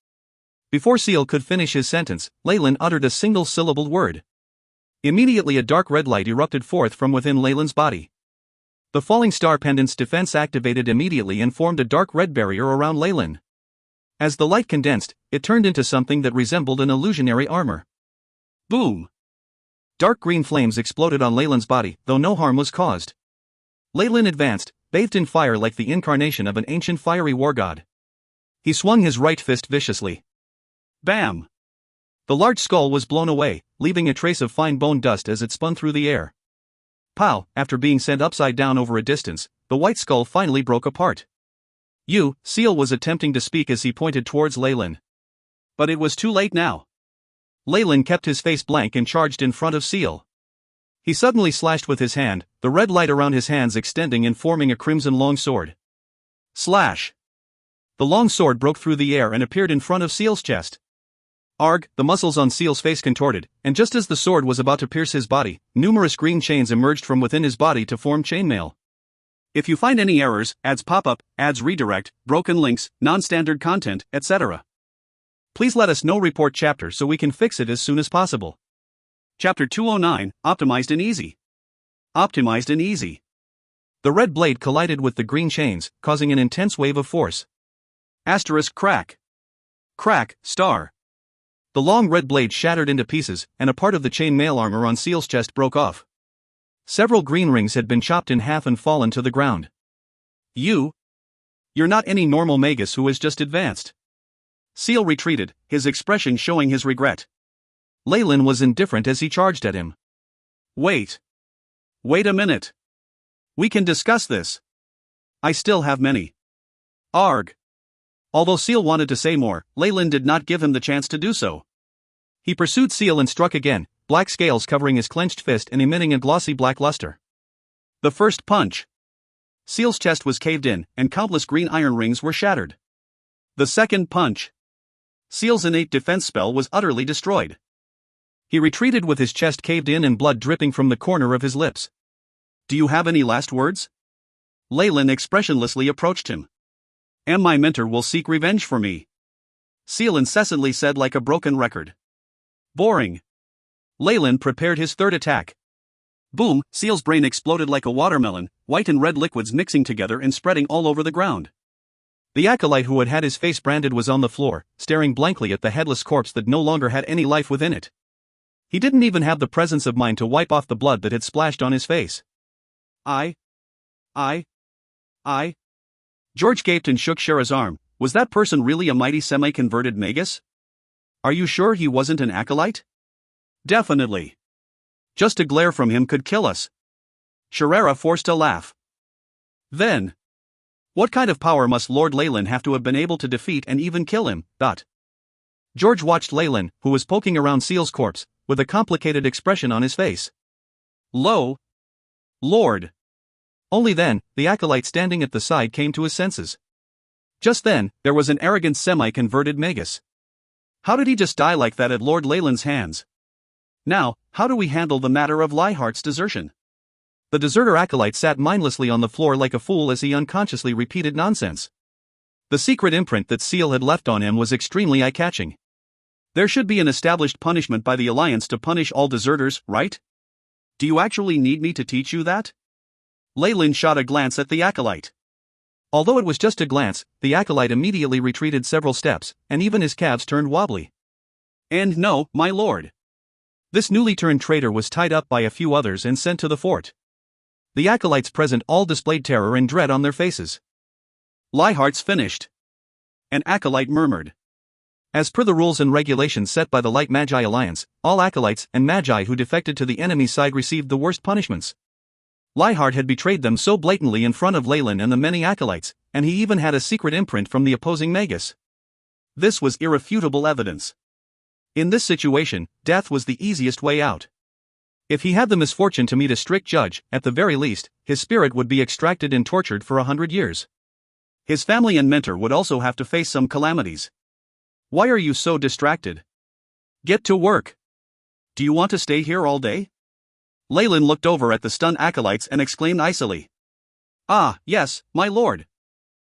Speaker 1: Before Seal could finish his sentence, Leyland uttered a single-syllabled word. Immediately a dark red light erupted forth from within Leyland's body. The falling star pendant's defense activated immediately and formed a dark red barrier around Leyland. As the light condensed, it turned into something that resembled an illusionary armor. Boom! Dark green flames exploded on Leyland's body, though no harm was caused. Leyland advanced, bathed in fire like the incarnation of an ancient fiery war god. He swung his right fist viciously. Bam! The large skull was blown away, leaving a trace of fine bone dust as it spun through the air. Pow! After being sent upside down over a distance, the white skull finally broke apart. Seal was attempting to speak as he pointed towards Leyland. But it was too late now. Leyland kept his face blank and charged in front of Seal. He suddenly slashed with his hand, the red light around his hands extending and forming a crimson long sword. Slash! The long sword broke through the air and appeared in front of Seal's chest. Arg! The muscles on Seal's face contorted, and just as the sword was about to pierce his body, numerous green chains emerged from within his body to form chainmail. If you find any errors, ads pop up, ads redirect, broken links, non-standard content, etc., please let us know. Report chapter so we can fix it as soon as possible. Chapter 209, Optimized and Easy. Optimized and Easy. The red blade collided with the green chains, causing an intense wave of force. Asterisk crack. Crack, star. The long red blade shattered into pieces, and a part of the chain mail armor on Seal's chest broke off. Several green rings had been chopped in half and fallen to the ground. You're not any normal Magus who has just advanced. Seal retreated, his expression showing his regret. Leyland was indifferent as he charged at him. Wait a minute. We can discuss this. I still have many. Arg. Although Seal wanted to say more, Leyland did not give him the chance to do so. He pursued Seal and struck again, black scales covering his clenched fist and emitting a glossy black luster. The first punch. Seal's chest was caved in, and countless green iron rings were shattered. The second punch. Seal's innate defense spell was utterly destroyed. He retreated with his chest caved in and blood dripping from the corner of his lips. Do you have any last words? Leyland expressionlessly approached him. And my mentor will seek revenge for me. Seal incessantly said like a broken record. Boring. Leyland prepared his third attack. Boom! Seal's brain exploded like a watermelon, white and red liquids mixing together and spreading all over the ground. The acolyte who had had his face branded was on the floor, staring blankly at the headless corpse that no longer had any life within it. He didn't even have the presence of mind to wipe off the blood that had splashed on his face. I. George gaped and shook Shara's arm. Was that person really a mighty semi-converted Magus? Are you sure he wasn't an acolyte? Definitely. Just a glare from him could kill us. Shara forced a laugh. Then. What kind of power must Lord Leyland have to have been able to defeat and even kill him? George watched Leyland, who was poking around Seal's corpse, with a complicated expression on his face. Lord. Only then, the acolyte standing at the side came to his senses. Just then, there was an arrogant semi-converted Magus. How did he just die like that at Lord Leyland's hands? Now, how do we handle the matter of Lyhart's desertion? The deserter acolyte sat mindlessly on the floor like a fool as he unconsciously repeated nonsense. The secret imprint that Seal had left on him was extremely eye-catching. There should be an established punishment by the Alliance to punish all deserters, right? Do you actually need me to teach you that? Leyland shot a glance at the acolyte. Although it was just a glance, the acolyte immediately retreated several steps, and even his calves turned wobbly. And no, my lord. This newly turned traitor was tied up by a few others and sent to the fort. The acolytes present all displayed terror and dread on their faces. Lyhart's finished. An acolyte murmured. As per the rules and regulations set by the Light Magi Alliance, all acolytes and magi who defected to the enemy's side received the worst punishments. Lyhart had betrayed them so blatantly in front of Leyland and the many acolytes, and he even had a secret imprint from the opposing Magus. This was irrefutable evidence. In this situation, death was the easiest way out. If he had the misfortune to meet a strict judge, at the very least, his spirit would be extracted and tortured for 100 years. His family and mentor would also have to face some calamities. Why are you so distracted? Get to work. Do you want to stay here all day? Leyland looked over at the stunned acolytes and exclaimed icily. Ah, yes, my lord.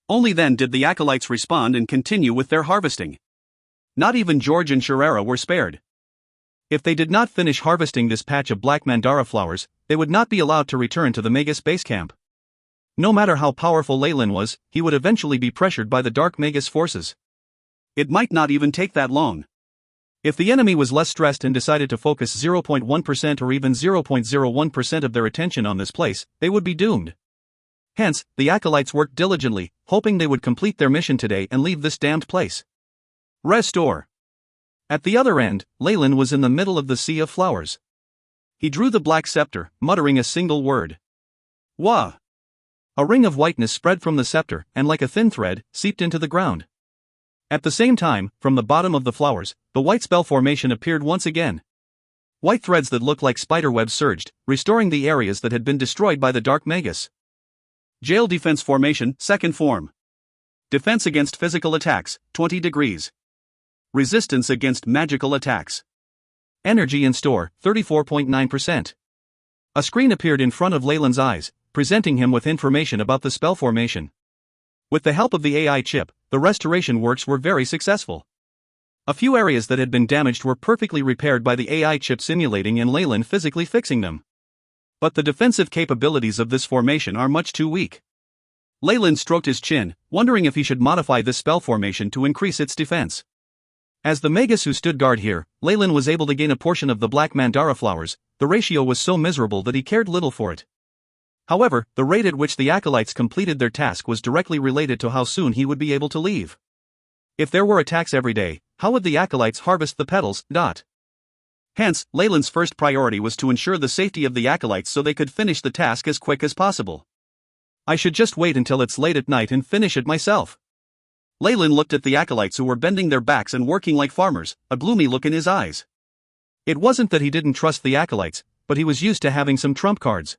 Speaker 1: Only then did the acolytes respond and continue with their harvesting. Not even George and Sharara were spared. If they did not finish harvesting this patch of black mandara flowers, they would not be allowed to return to the Magus base camp. No matter how powerful Leyland was, he would eventually be pressured by the Dark Magus forces. It might not even take that long. If the enemy was less stressed and decided to focus 0.1% or even 0.01% of their attention on this place, they would be doomed. Hence, the acolytes worked diligently, hoping they would complete their mission today and leave this damned place. Restore. At the other end, Leyland was in the middle of the sea of flowers. He drew the black scepter, muttering a single word. Wah! A ring of whiteness spread from the scepter, and like a thin thread, seeped into the ground. At the same time, from the bottom of the flowers, the white spell formation appeared once again. White threads that looked like spiderwebs surged, restoring the areas that had been destroyed by the Dark Magus. Jail Defense Formation, Second Form. Defense against physical attacks, 20 degrees. Resistance against magical attacks. Energy in store, 34.9%. A screen appeared in front of Leyland's eyes, presenting him with information about the spell formation. With the help of the AI chip, the restoration works were very successful. A few areas that had been damaged were perfectly repaired by the AI chip simulating and Leyland physically fixing them. But the defensive capabilities of this formation are much too weak. Leyland stroked his chin, wondering if he should modify this spell formation to increase its defense. As the Magus who stood guard here, Leyland was able to gain a portion of the black Mandara flowers. The ratio was so miserable that he cared little for it. However, the rate at which the acolytes completed their task was directly related to how soon he would be able to leave. If there were attacks every day, how would the acolytes harvest the petals? Hence, Leyland's first priority was to ensure the safety of the acolytes so they could finish the task as quick as possible. I should just wait until it's late at night and finish it myself. Leyland looked at the acolytes who were bending their backs and working like farmers, a gloomy look in his eyes. It wasn't that he didn't trust the acolytes, but he was used to having some trump cards.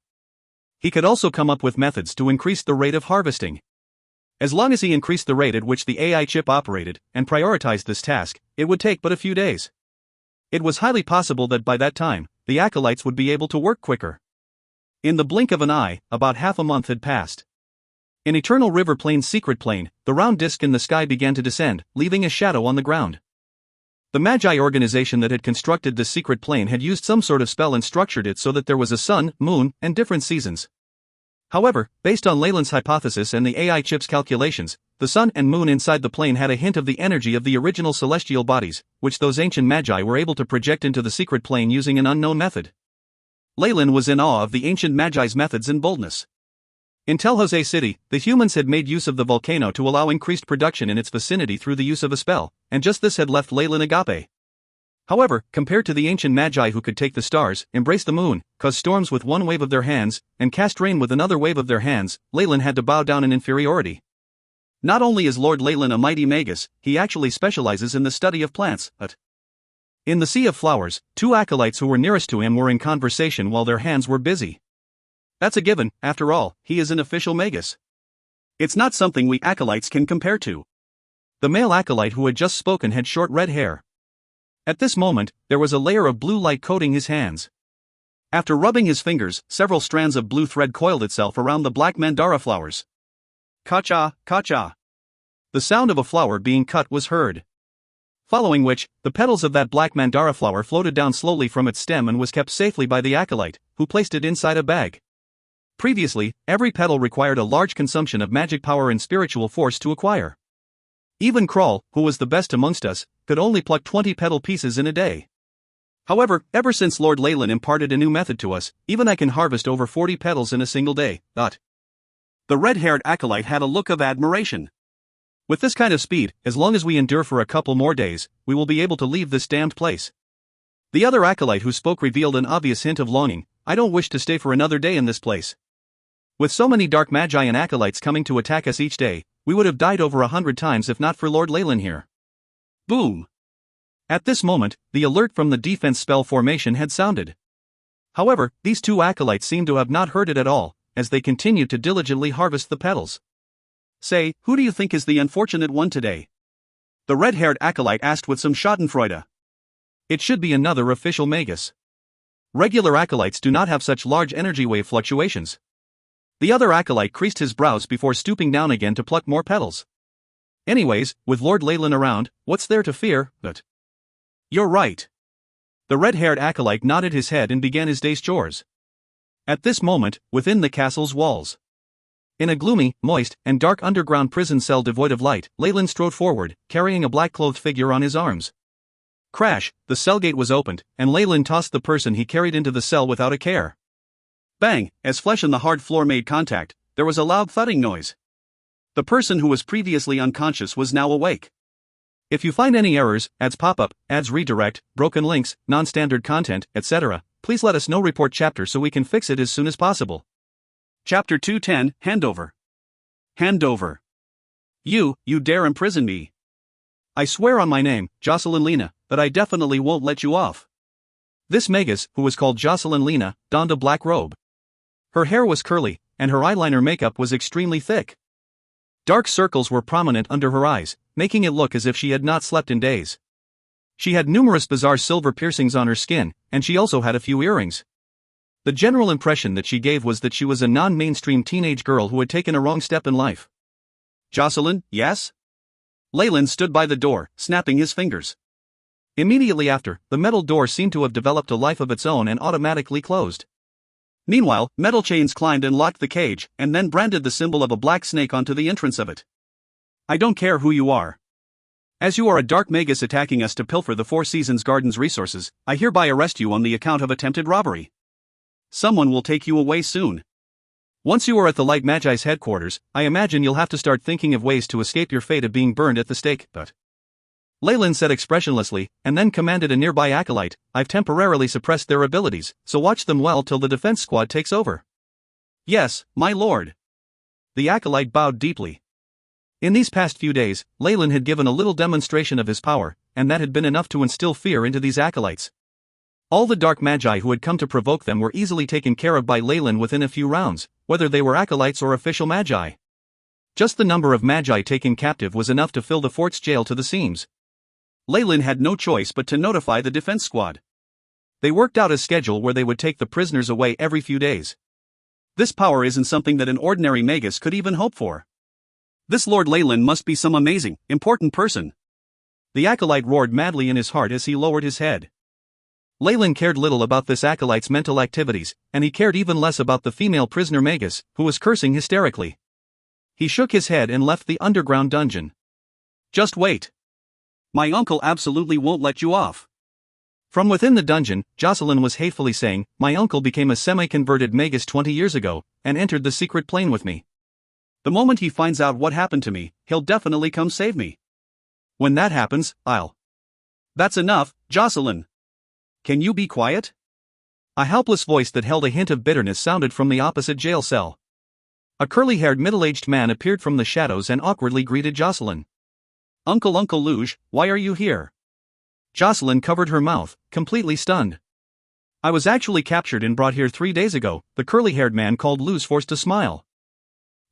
Speaker 1: He could also come up with methods to increase the rate of harvesting. As long as he increased the rate at which the AI chip operated, and prioritized this task, it would take but a few days. It was highly possible that by that time, the acolytes would be able to work quicker. In the blink of an eye, about half a month had passed. In Eternal River Plain's secret plane, the round disk in the sky began to descend, leaving a shadow on the ground. The Magi organization that had constructed this secret plane had used some sort of spell and structured it so that there was a sun, moon, and different seasons. However, based on Leyland's hypothesis and the AI chip's calculations, the sun and moon inside the plane had a hint of the energy of the original celestial bodies, which those ancient Magi were able to project into the secret plane using an unknown method. Leyland was in awe of the ancient Magi's methods and boldness. In Tel Jose City, the humans had made use of the volcano to allow increased production in its vicinity through the use of a spell, and just this had left Leyland agape. However, compared to the ancient Magi who could take the stars, embrace the moon, cause storms with one wave of their hands, and cast rain with another wave of their hands, Leyland had to bow down in inferiority. Not only is Lord Leyland a mighty magus, he actually specializes in the study of plants. In the Sea of Flowers, two acolytes who were nearest to him were in conversation while their hands were busy. That's a given, after all, he is an official magus. It's not something we acolytes can compare to. The male acolyte who had just spoken had short red hair. At this moment, there was a layer of blue light coating his hands. After rubbing his fingers, several strands of blue thread coiled itself around the black Mandara flowers. Ka-cha, ka-cha. The sound of a flower being cut was heard. Following which, the petals of that black Mandara flower floated down slowly from its stem and was kept safely by the acolyte, who placed it inside a bag. Previously, every petal required a large consumption of magic power and spiritual force to acquire. Even Kral, who was the best amongst us, could only pluck 20 petal pieces in a day. However, ever since Lord Leyland imparted a new method to us, even I can harvest over 40 petals in a single day. The red-haired acolyte had a look of admiration. With this kind of speed, as long as we endure for a couple more days, we will be able to leave this damned place. The other acolyte who spoke revealed an obvious hint of longing. I don't wish to stay for another day in this place. With so many dark Magi and acolytes coming to attack us each day, we would have died over 100 times if not for Lord Leyland here. Boom! At this moment, the alert from the defense spell formation had sounded. However, these two acolytes seemed to have not heard it at all, as they continued to diligently harvest the petals. Say, who do you think is the unfortunate one today? The red-haired acolyte asked with some schadenfreude. It should be another official magus. Regular acolytes do not have such large energy wave fluctuations. The other acolyte creased his brows before stooping down again to pluck more petals. Anyways, with Lord Leyland around, what's there to fear? You're right. The red-haired acolyte nodded his head and began his day's chores. At this moment, within the castle's walls, in a gloomy, moist, and dark underground prison cell devoid of light, Leyland strode forward, carrying a black-clothed figure on his arms. Crash, the cell gate was opened, and Leyland tossed the person he carried into the cell without a care. Bang, as flesh and the hard floor made contact, there was a loud thudding noise. The person who was previously unconscious was now awake. If you find any errors, ads pop up, ads redirect, broken links, non-standard content, etc., please let us know report chapter so we can fix it as soon as possible. Chapter 210, Handover. Handover. You dare imprison me. I swear on my name, Jocelyn Lena, that I definitely won't let you off. This Magus, who was called Jocelyn Lena, donned a black robe. Her hair was curly, and her eyeliner makeup was extremely thick. Dark circles were prominent under her eyes, making it look as if she had not slept in days. She had numerous bizarre silver piercings on her skin, and she also had a few earrings. The general impression that she gave was that she was a non-mainstream teenage girl who had taken a wrong step in life. Jocelyn, yes? Leyland stood by the door, snapping his fingers. Immediately after, the metal door seemed to have developed a life of its own and automatically closed. Meanwhile, metal chains climbed and locked the cage, and then branded the symbol of a black snake onto the entrance of it. I don't care who you are. As you are a dark magus attacking us to pilfer the Four Seasons Garden's resources, I hereby arrest you on the account of attempted robbery. Someone will take you away soon. Once you are at the Light Magi's headquarters, I imagine you'll have to start thinking of ways to escape your fate of being burned at the stake, but... Leyland said expressionlessly, and then commanded a nearby acolyte, I've temporarily suppressed their abilities, so watch them well till the defense squad takes over. Yes, my lord. The acolyte bowed deeply. In these past few days, Leyland had given a little demonstration of his power, and that had been enough to instill fear into these acolytes. All the dark magi who had come to provoke them were easily taken care of by Leyland within a few rounds, whether they were acolytes or official magi. Just the number of magi taken captive was enough to fill the fort's jail to the seams. Leyland had no choice but to notify the defense squad. They worked out a schedule where they would take the prisoners away every few days. This power isn't something that an ordinary magus could even hope for. This Lord Leyland must be some amazing, important person. The acolyte roared madly in his heart as he lowered his head. Leyland cared little about this acolyte's mental activities, and he cared even less about the female prisoner magus, who was cursing hysterically. He shook his head and left the underground dungeon. Just wait. My uncle absolutely won't let you off. From within the dungeon, Jocelyn was hatefully saying, my uncle became a semi-converted magus 20 years ago, and entered the secret plane with me. The moment he finds out what happened to me, he'll definitely come save me. When that happens, I'll... That's enough, Jocelyn. Can you be quiet? A helpless voice that held a hint of bitterness sounded from the opposite jail cell. A curly-haired middle-aged man appeared from the shadows and awkwardly greeted Jocelyn. Uncle Luge, why are you here? Jocelyn covered her mouth, completely stunned. I was actually captured and brought here 3 days ago, the curly-haired man called Luge forced a smile.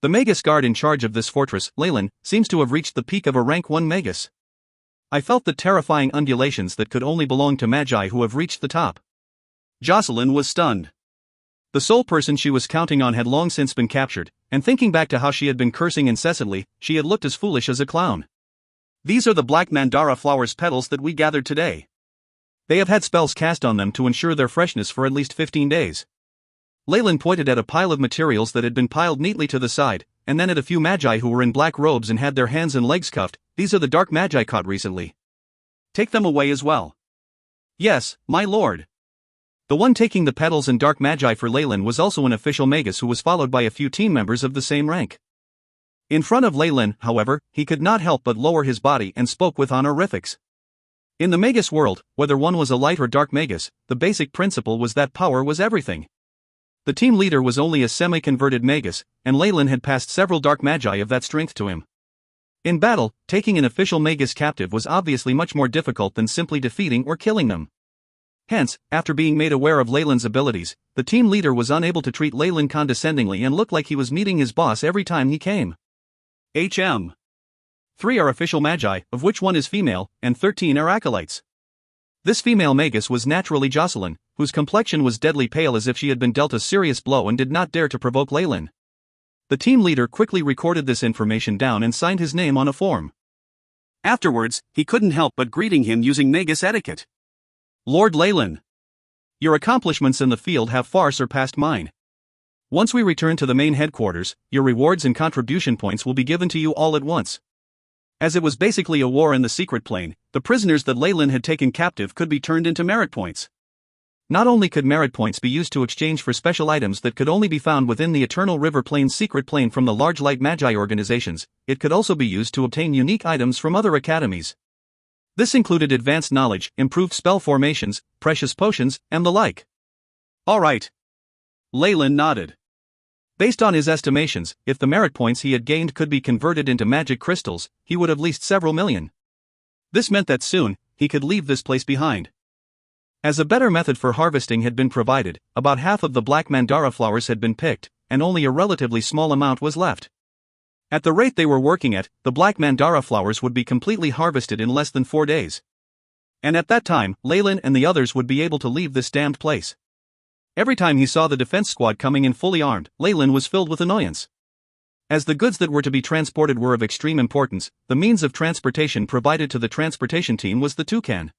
Speaker 1: The magus guard in charge of this fortress, Leyland, seems to have reached the peak of a rank 1 magus. I felt the terrifying undulations that could only belong to magi who have reached the top. Jocelyn was stunned. The sole person she was counting on had long since been captured, and thinking back to how she had been cursing incessantly, she had looked as foolish as a clown. These are the black mandara flowers petals that we gathered today. They have had spells cast on them to ensure their freshness for at least 15 days. Leyland pointed at a pile of materials that had been piled neatly to the side, and then at a few magi who were in black robes and had their hands and legs cuffed. These are the dark magi caught recently. Take them away as well. Yes, my lord. The one taking the petals and dark magi for Leyland was also an official magus who was followed by a few team members of the same rank. In front of Leyland, however, he could not help but lower his body and spoke with honorifics. In the magus world, whether one was a light or dark magus, the basic principle was that power was everything. The team leader was only a semi-converted magus, and Leyland had passed several dark magi of that strength to him. In battle, taking an official magus captive was obviously much more difficult than simply defeating or killing them. Hence, after being made aware of Leyland's abilities, the team leader was unable to treat Leyland condescendingly and looked like he was meeting his boss every time he came. 3 are official magi, of which 1 is female, and 13 are acolytes. This female magus was naturally Jocelyn, whose complexion was deadly pale as if she had been dealt a serious blow and did not dare to provoke Leyland. The team leader quickly recorded this information down and signed his name on a form. Afterwards, he couldn't help but greeting him using magus etiquette. Lord Leyland, your accomplishments in the field have far surpassed mine. Once we return to the main headquarters, your rewards and contribution points will be given to you all at once. As it was basically a war in the secret plane, the prisoners that Leyland had taken captive could be turned into merit points. Not only could merit points be used to exchange for special items that could only be found within the Eternal River Plains secret plane from the large light magi organizations, it could also be used to obtain unique items from other academies. This included advanced knowledge, improved spell formations, precious potions, and the like. All right. Leyland nodded. Based on his estimations, if the merit points he had gained could be converted into magic crystals, he would have leased several million. This meant that soon, he could leave this place behind. As a better method for harvesting had been provided, about half of the black mandara flowers had been picked, and only a relatively small amount was left. At the rate they were working at, the black mandara flowers would be completely harvested in less than 4 days. And at that time, Leyland and the others would be able to leave this damned place. Every time he saw the defense squad coming in fully armed, Leyland was filled with annoyance. As the goods that were to be transported were of extreme importance, the means of transportation provided to the transportation team was the toucan.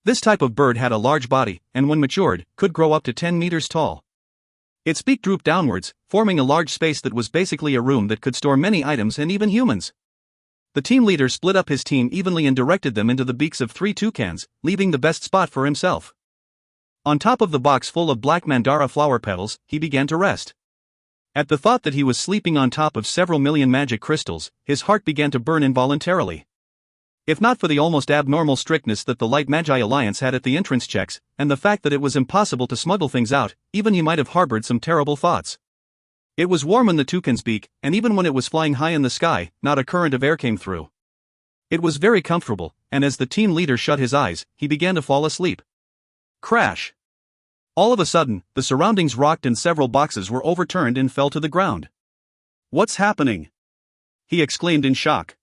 Speaker 1: This type of bird had a large body, and when matured, could grow up to 10 meters tall. Its beak drooped downwards, forming a large space that was basically a room that could store many items and even humans. The team leader split up his team evenly and directed them into the beaks of 3 toucans, leaving the best spot for himself. On top of the box full of black mandara flower petals, he began to rest. At the thought that he was sleeping on top of several million magic crystals, his heart began to burn involuntarily. If not for the almost abnormal strictness that the Light Magi Alliance had at the entrance checks, and the fact that it was impossible to smuggle things out, even he might have harbored some terrible thoughts. It was warm in the toucan's beak, and even when it was flying high in the sky, not a current of air came through. It was very comfortable, and as the team leader shut his eyes, he began to fall asleep. Crash! All of a sudden, the surroundings rocked and several boxes were overturned and fell to the ground. "What's happening?" he exclaimed in shock.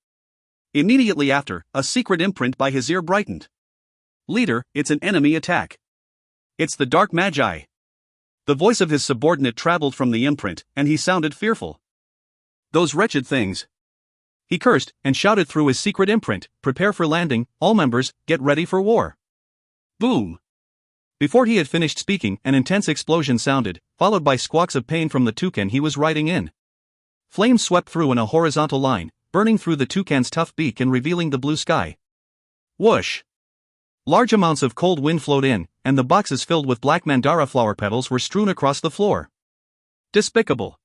Speaker 1: Immediately after, a secret imprint by his ear brightened. "Leader, it's an enemy attack. It's the Dark Magi." The voice of his subordinate traveled from the imprint, and he sounded fearful. "Those wretched things." He cursed, and shouted through his secret imprint, "Prepare for landing, all members, get ready for war." Boom! Before he had finished speaking, an intense explosion sounded, followed by squawks of pain from the toucan he was riding in. Flames swept through in a horizontal line, burning through the toucan's tough beak and revealing the blue sky. Whoosh! Large amounts of cold wind flowed in, and the boxes filled with black mandara flower petals were strewn across the floor. Despicable!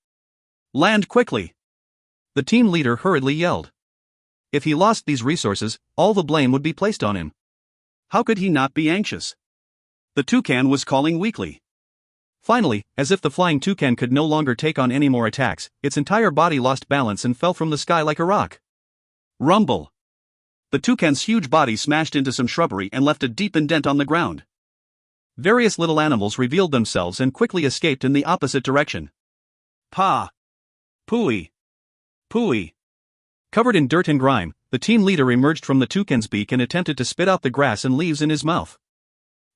Speaker 1: Land quickly! The team leader hurriedly yelled. If he lost these resources, all the blame would be placed on him. How could he not be anxious? The toucan was calling weakly. Finally, as if the flying toucan could no longer take on any more attacks, its entire body lost balance and fell from the sky like a rock. Rumble! The toucan's huge body smashed into some shrubbery and left a deep indent on the ground. Various little animals revealed themselves and quickly escaped in the opposite direction. Pa! Pooey! Pooey! Covered in dirt and grime, the team leader emerged from the toucan's beak and attempted to spit out the grass and leaves in his mouth.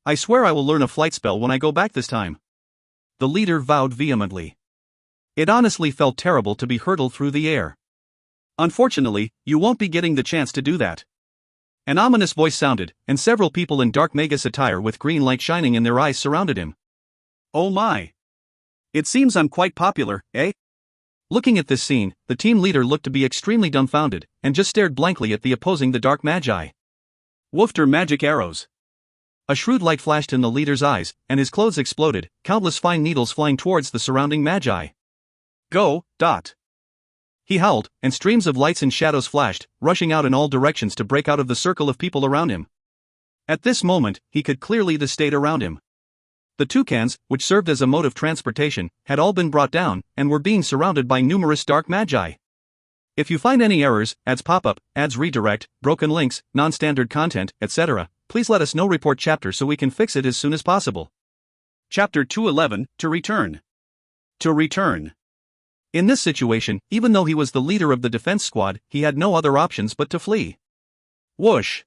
Speaker 1: "I swear I will learn a flight spell when I go back this time," the leader vowed vehemently. It honestly felt terrible to be hurtled through the air. "Unfortunately, you won't be getting the chance to do that." An ominous voice sounded, and several people in dark magus attire with green light shining in their eyes surrounded him. "Oh my! It seems I'm quite popular, eh?" Looking at this scene, the team leader looked to be extremely dumbfounded, and just stared blankly at the opposing the Dark Magi. "Woofter magic arrows!" A shrewd light flashed in the leader's eyes, and his clothes exploded, countless fine needles flying towards the surrounding magi. "Go, Dot!" He howled, and streams of lights and shadows flashed, rushing out in all directions to break out of the circle of people around him. At this moment, he could clearly see the state around him. The toucans, which served as a mode of transportation, had all been brought down, and were being surrounded by numerous dark magi. If you find any errors, ads pop up, ads redirect, broken links, non-standard content, etc., please let us know. Report chapter so we can fix it as soon as possible. Chapter 211, To Return. To return. In this situation, even though he was the leader of the defense squad, he had no other options but to flee. Whoosh!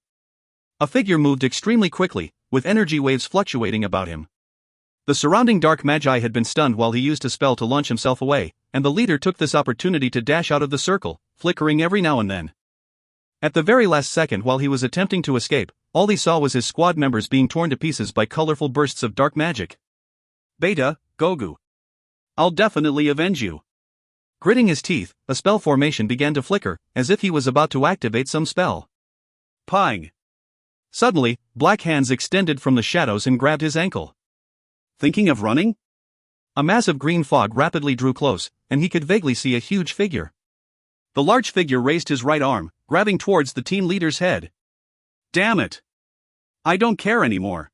Speaker 1: A figure moved extremely quickly, with energy waves fluctuating about him. The surrounding dark magi had been stunned while he used a spell to launch himself away, and the leader took this opportunity to dash out of the circle, flickering every now and then. At the very last second while he was attempting to escape, all he saw was his squad members being torn to pieces by colorful bursts of dark magic. "Beta, Gogu. I'll definitely avenge you." Gritting his teeth, a spell formation began to flicker, as if he was about to activate some spell. Pang! Suddenly, black hands extended from the shadows and grabbed his ankle. Thinking of running? A massive green fog rapidly drew close, and he could vaguely see a huge figure. The large figure raised his right arm, grabbing towards the team leader's head. "Damn it! I don't care anymore."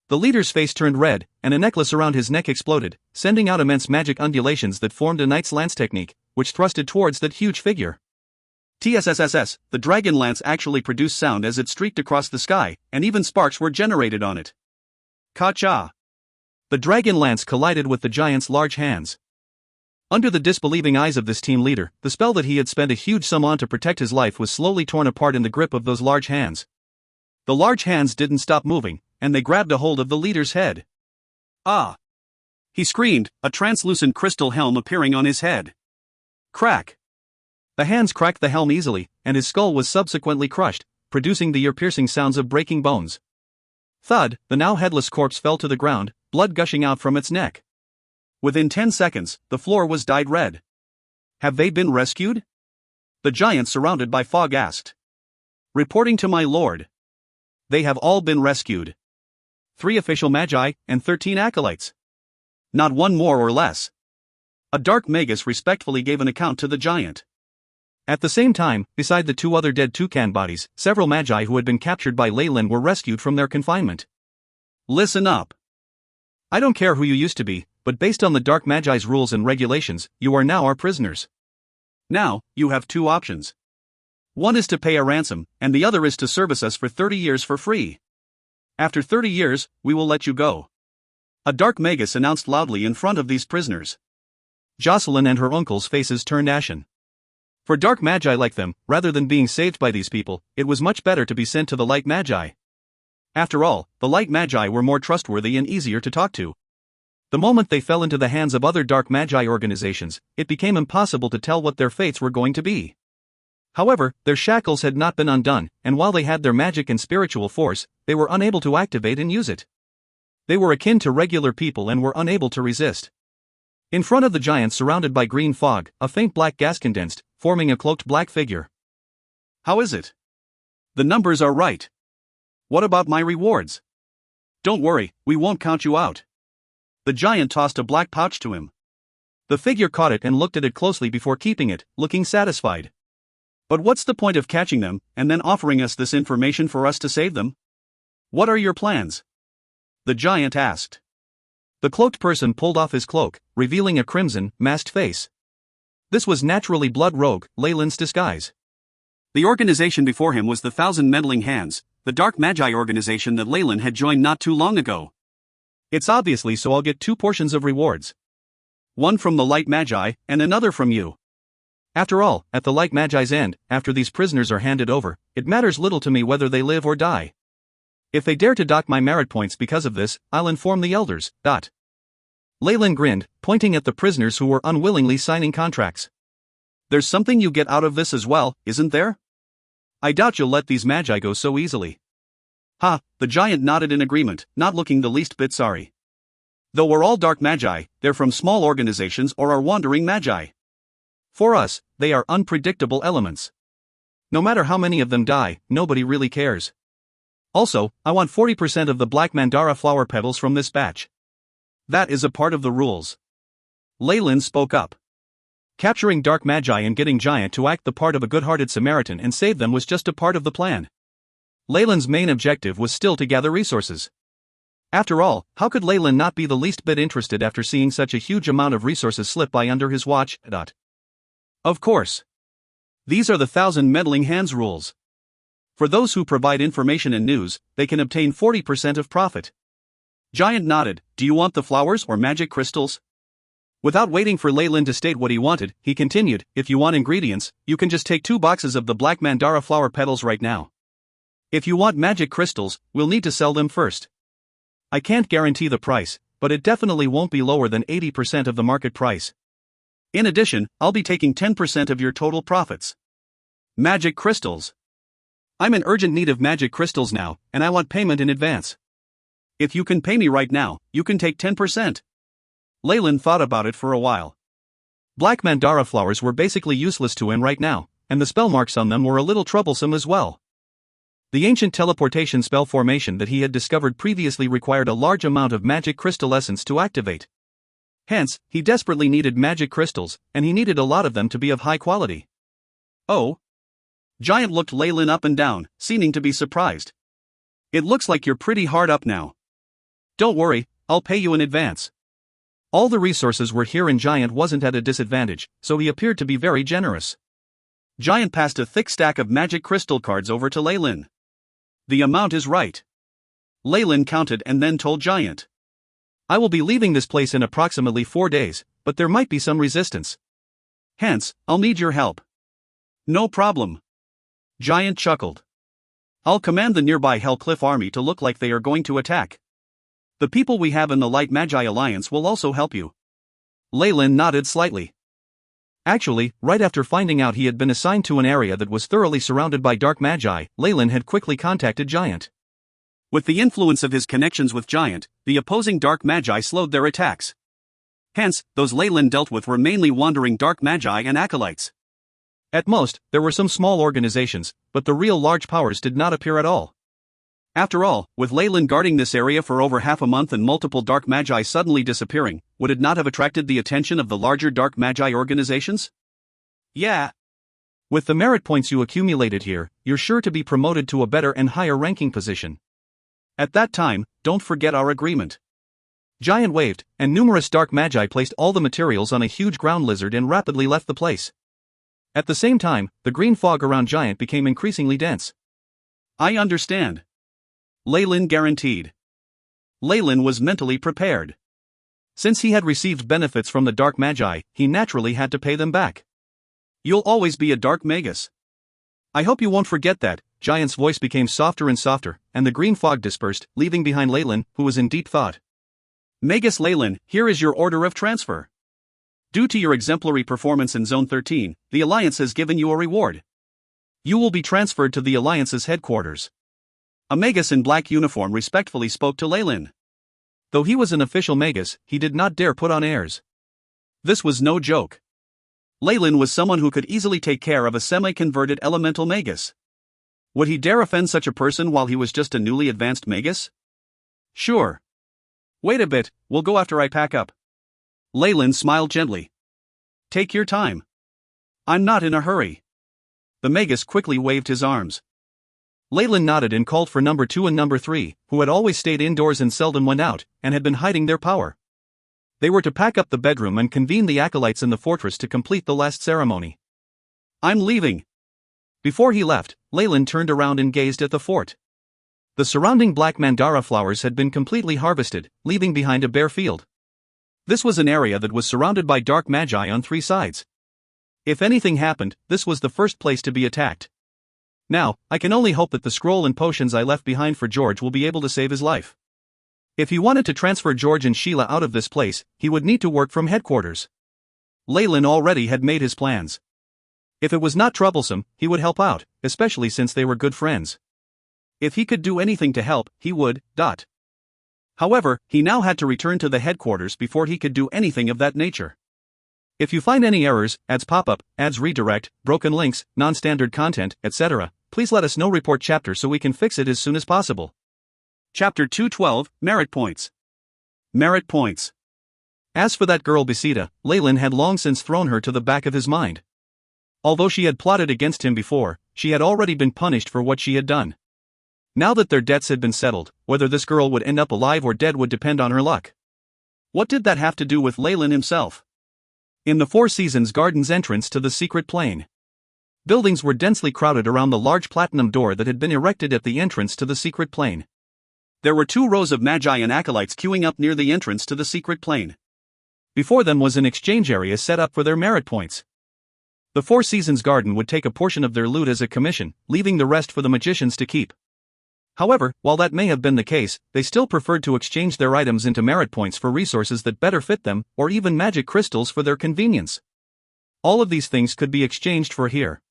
Speaker 1: The leader's face turned red, and a necklace around his neck exploded, sending out immense magic undulations that formed a knight's lance technique, which thrusted towards that huge figure. TSSSS, the dragon lance actually produced sound as it streaked across the sky, and even sparks were generated on it. Ka-cha! The dragon lance collided with the giant's large hands. Under the disbelieving eyes of this team leader, the spell that he had spent a huge sum on to protect his life was slowly torn apart in the grip of those large hands. The large hands didn't stop moving, and they grabbed a hold of the leader's head. Ah! He screamed, a translucent crystal helm appearing on his head. Crack! The hands cracked the helm easily, and his skull was subsequently crushed, producing the ear-piercing sounds of breaking bones. Thud, the now headless corpse fell to the ground, blood gushing out from its neck. Within 10 seconds, the floor was dyed red. Have they been rescued? The giant surrounded by fog asked. Reporting to my lord. They have all been rescued. 3 official magi, and 13 acolytes. Not one more or less. A dark magus respectfully gave an account to the giant. At the same time, beside the 2 other dead toucan bodies, several magi who had been captured by Leyland were rescued from their confinement. Listen up. I don't care who you used to be, but based on the dark magi's rules and regulations, you are now our prisoners. Now, you have 2 options. One is to pay a ransom, and the other is to service us for 30 years for free. After 30 years, we will let you go. A dark magus announced loudly in front of these prisoners. Jocelyn and her uncle's faces turned ashen. For dark magi like them, rather than being saved by these people, it was much better to be sent to the light magi. After all, the light magi were more trustworthy and easier to talk to. The moment they fell into the hands of other dark magi organizations, it became impossible to tell what their fates were going to be. However, their shackles had not been undone, and while they had their magic and spiritual force, they were unable to activate and use it. They were akin to regular people and were unable to resist. In front of the giant surrounded by green fog, a faint black gas condensed, forming a cloaked black figure. How is it? The numbers are right. What about my rewards? Don't worry, we won't count you out. The giant tossed a black pouch to him. The figure caught it and looked at it closely before keeping it, looking satisfied. But what's the point of catching them, and then offering us this information for us to save them? What are your plans? The giant asked. The cloaked person pulled off his cloak, revealing a crimson, masked face. This was naturally Blood Rogue, Leyland's disguise. The organization before him was the Thousand Meddling Hands, the dark magi organization that Leyland had joined not too long ago. It's obviously so I'll get 2 portions of rewards. One from the light magi, and another from you. After all, at the light magi's end, after these prisoners are handed over, it matters little to me whether they live or die. If they dare to dock my merit points because of this, I'll inform the elders. Leyland grinned, pointing at the prisoners who were unwillingly signing contracts. There's something you get out of this as well, isn't there? I doubt you'll let these magi go so easily. Ha, the giant nodded in agreement, not looking the least bit sorry. Though we're all dark magi, they're from small organizations or are wandering magi. For us, they are unpredictable elements. No matter how many of them die, nobody really cares. Also, I want 40% of the black mandara flower petals from this batch. That is a part of the rules. Leyland spoke up. Capturing dark magi and getting Giant to act the part of a good-hearted Samaritan and save them was just a part of the plan. Leyland's main objective was still to gather resources. After all, how could Leyland not be the least bit interested after seeing such a huge amount of resources slip by under his watch? Of course. These are the Thousand Meddling Hands rules. For those who provide information and news, they can obtain 40% of profit. Giant nodded. Do you want the flowers or magic crystals? Without waiting for Leyland to state what he wanted, he continued, if you want ingredients, you can just take 2 boxes of the black mandara flower petals right now. If you want magic crystals, we'll need to sell them first. I can't guarantee the price, but it definitely won't be lower than 80% of the market price. In addition, I'll be taking 10% of your total profits. Magic crystals. I'm in urgent need of magic crystals now, and I want payment in advance. If you can pay me right now, you can take 10%. Leyland thought about it for a while. Black mandara flowers were basically useless to him right now, and the spell marks on them were a little troublesome as well. The ancient teleportation spell formation that he had discovered previously required a large amount of magic crystal essence to activate. Hence, he desperately needed magic crystals, and he needed a lot of them to be of high quality. Oh? Giant looked Leyland up and down, seeming to be surprised. It looks like you're pretty hard up now. Don't worry, I'll pay you in advance. All the resources were here and Giant wasn't at a disadvantage, so he appeared to be very generous. Giant passed a thick stack of magic crystal cards over to Lyle. The amount is right. Lyle counted and then told Giant. I will be leaving this place in approximately 4 days, but there might be some resistance. Hence, I'll need your help. No problem. Giant chuckled. I'll command the nearby Hellcliff army to look like they are going to attack. The people we have in the Light Magi Alliance will also help you. Lyle nodded slightly. Actually, right after finding out he had been assigned to an area that was thoroughly surrounded by dark magi, Lyle had quickly contacted Giant. With the influence of his connections with Giant, the opposing dark magi slowed their attacks. Hence, those Lyle dealt with were mainly wandering dark magi and acolytes. At most, there were some small organizations, but the real large powers did not appear at all. After all, with Lyle guarding this area for over half a month and multiple dark magi suddenly disappearing, would it not have attracted the attention of the larger dark magi organizations? Yeah. With the merit points you accumulated here, you're sure to be promoted to a better and higher ranking position. At that time, don't forget our agreement. Giant waved, and numerous dark magi placed all the materials on a huge ground lizard and rapidly left the place. At the same time, the green fog around Giant became increasingly dense. I understand. Lyle guaranteed. Lyle was mentally prepared. Since he had received benefits from the dark magi, he naturally had to pay them back. You'll always be a dark magus. I hope you won't forget that. Giant's voice became softer and softer, and the green fog dispersed, leaving behind Lyle, who was in deep thought. Magus Lyle, here is your order of transfer. Due to your exemplary performance in Zone 13, the Alliance has given you a reward. You will be transferred to the Alliance's headquarters. A magus in black uniform respectfully spoke to Lyle. Though he was an official magus, he did not dare put on airs. This was no joke. Lyle was someone who could easily take care of a semi-converted elemental magus. Would he dare offend such a person while he was just a newly advanced magus? Sure. Wait a bit, we'll go after I pack up. Lyle smiled gently. Take your time. I'm not in a hurry. The magus quickly waved his arms. Lyle nodded and called for number 2 and number 3, who had always stayed indoors and seldom went out, and had been hiding their power. They were to pack up the bedroom and convene the acolytes in the fortress to complete the last ceremony. I'm leaving. Before he left, Lyle turned around and gazed at the fort. The surrounding black mandara flowers had been completely harvested, leaving behind a bare field. This was an area that was surrounded by dark magi on 3 sides. If anything happened, this was the first place to be attacked. Now, I can only hope that the scroll and potions I left behind for George will be able to save his life. If he wanted to transfer George and Sheila out of this place, he would need to work from headquarters. Lyle already had made his plans. If it was not troublesome, he would help out, especially since they were good friends. If he could do anything to help, he would. However, he now had to return to the headquarters before he could do anything of that nature. If you find any errors, ads pop-up, ads redirect, broken links, non-standard content, etc., please let us know. Report chapter so we can fix it as soon as possible. Chapter 212, Merit Points. Merit Points. As for that girl Besida, Lyle had long since thrown her to the back of his mind. Although she had plotted against him before, she had already been punished for what she had done. Now that their debts had been settled, whether this girl would end up alive or dead would depend on her luck. What did that have to do with Lyle himself? In the Four Seasons Garden's entrance to the secret plane, buildings were densely crowded around the large platinum door that had been erected at the entrance to the secret plane. There were 2 rows of magi and acolytes queuing up near the entrance to the secret plane. Before them was an exchange area set up for their merit points. The Four Seasons Garden would take a portion of their loot as a commission, leaving the rest for the magicians to keep. However, while that may have been the case, they still preferred to exchange their items into merit points for resources that better fit them, or even magic crystals for their convenience. All of these things could be exchanged for here.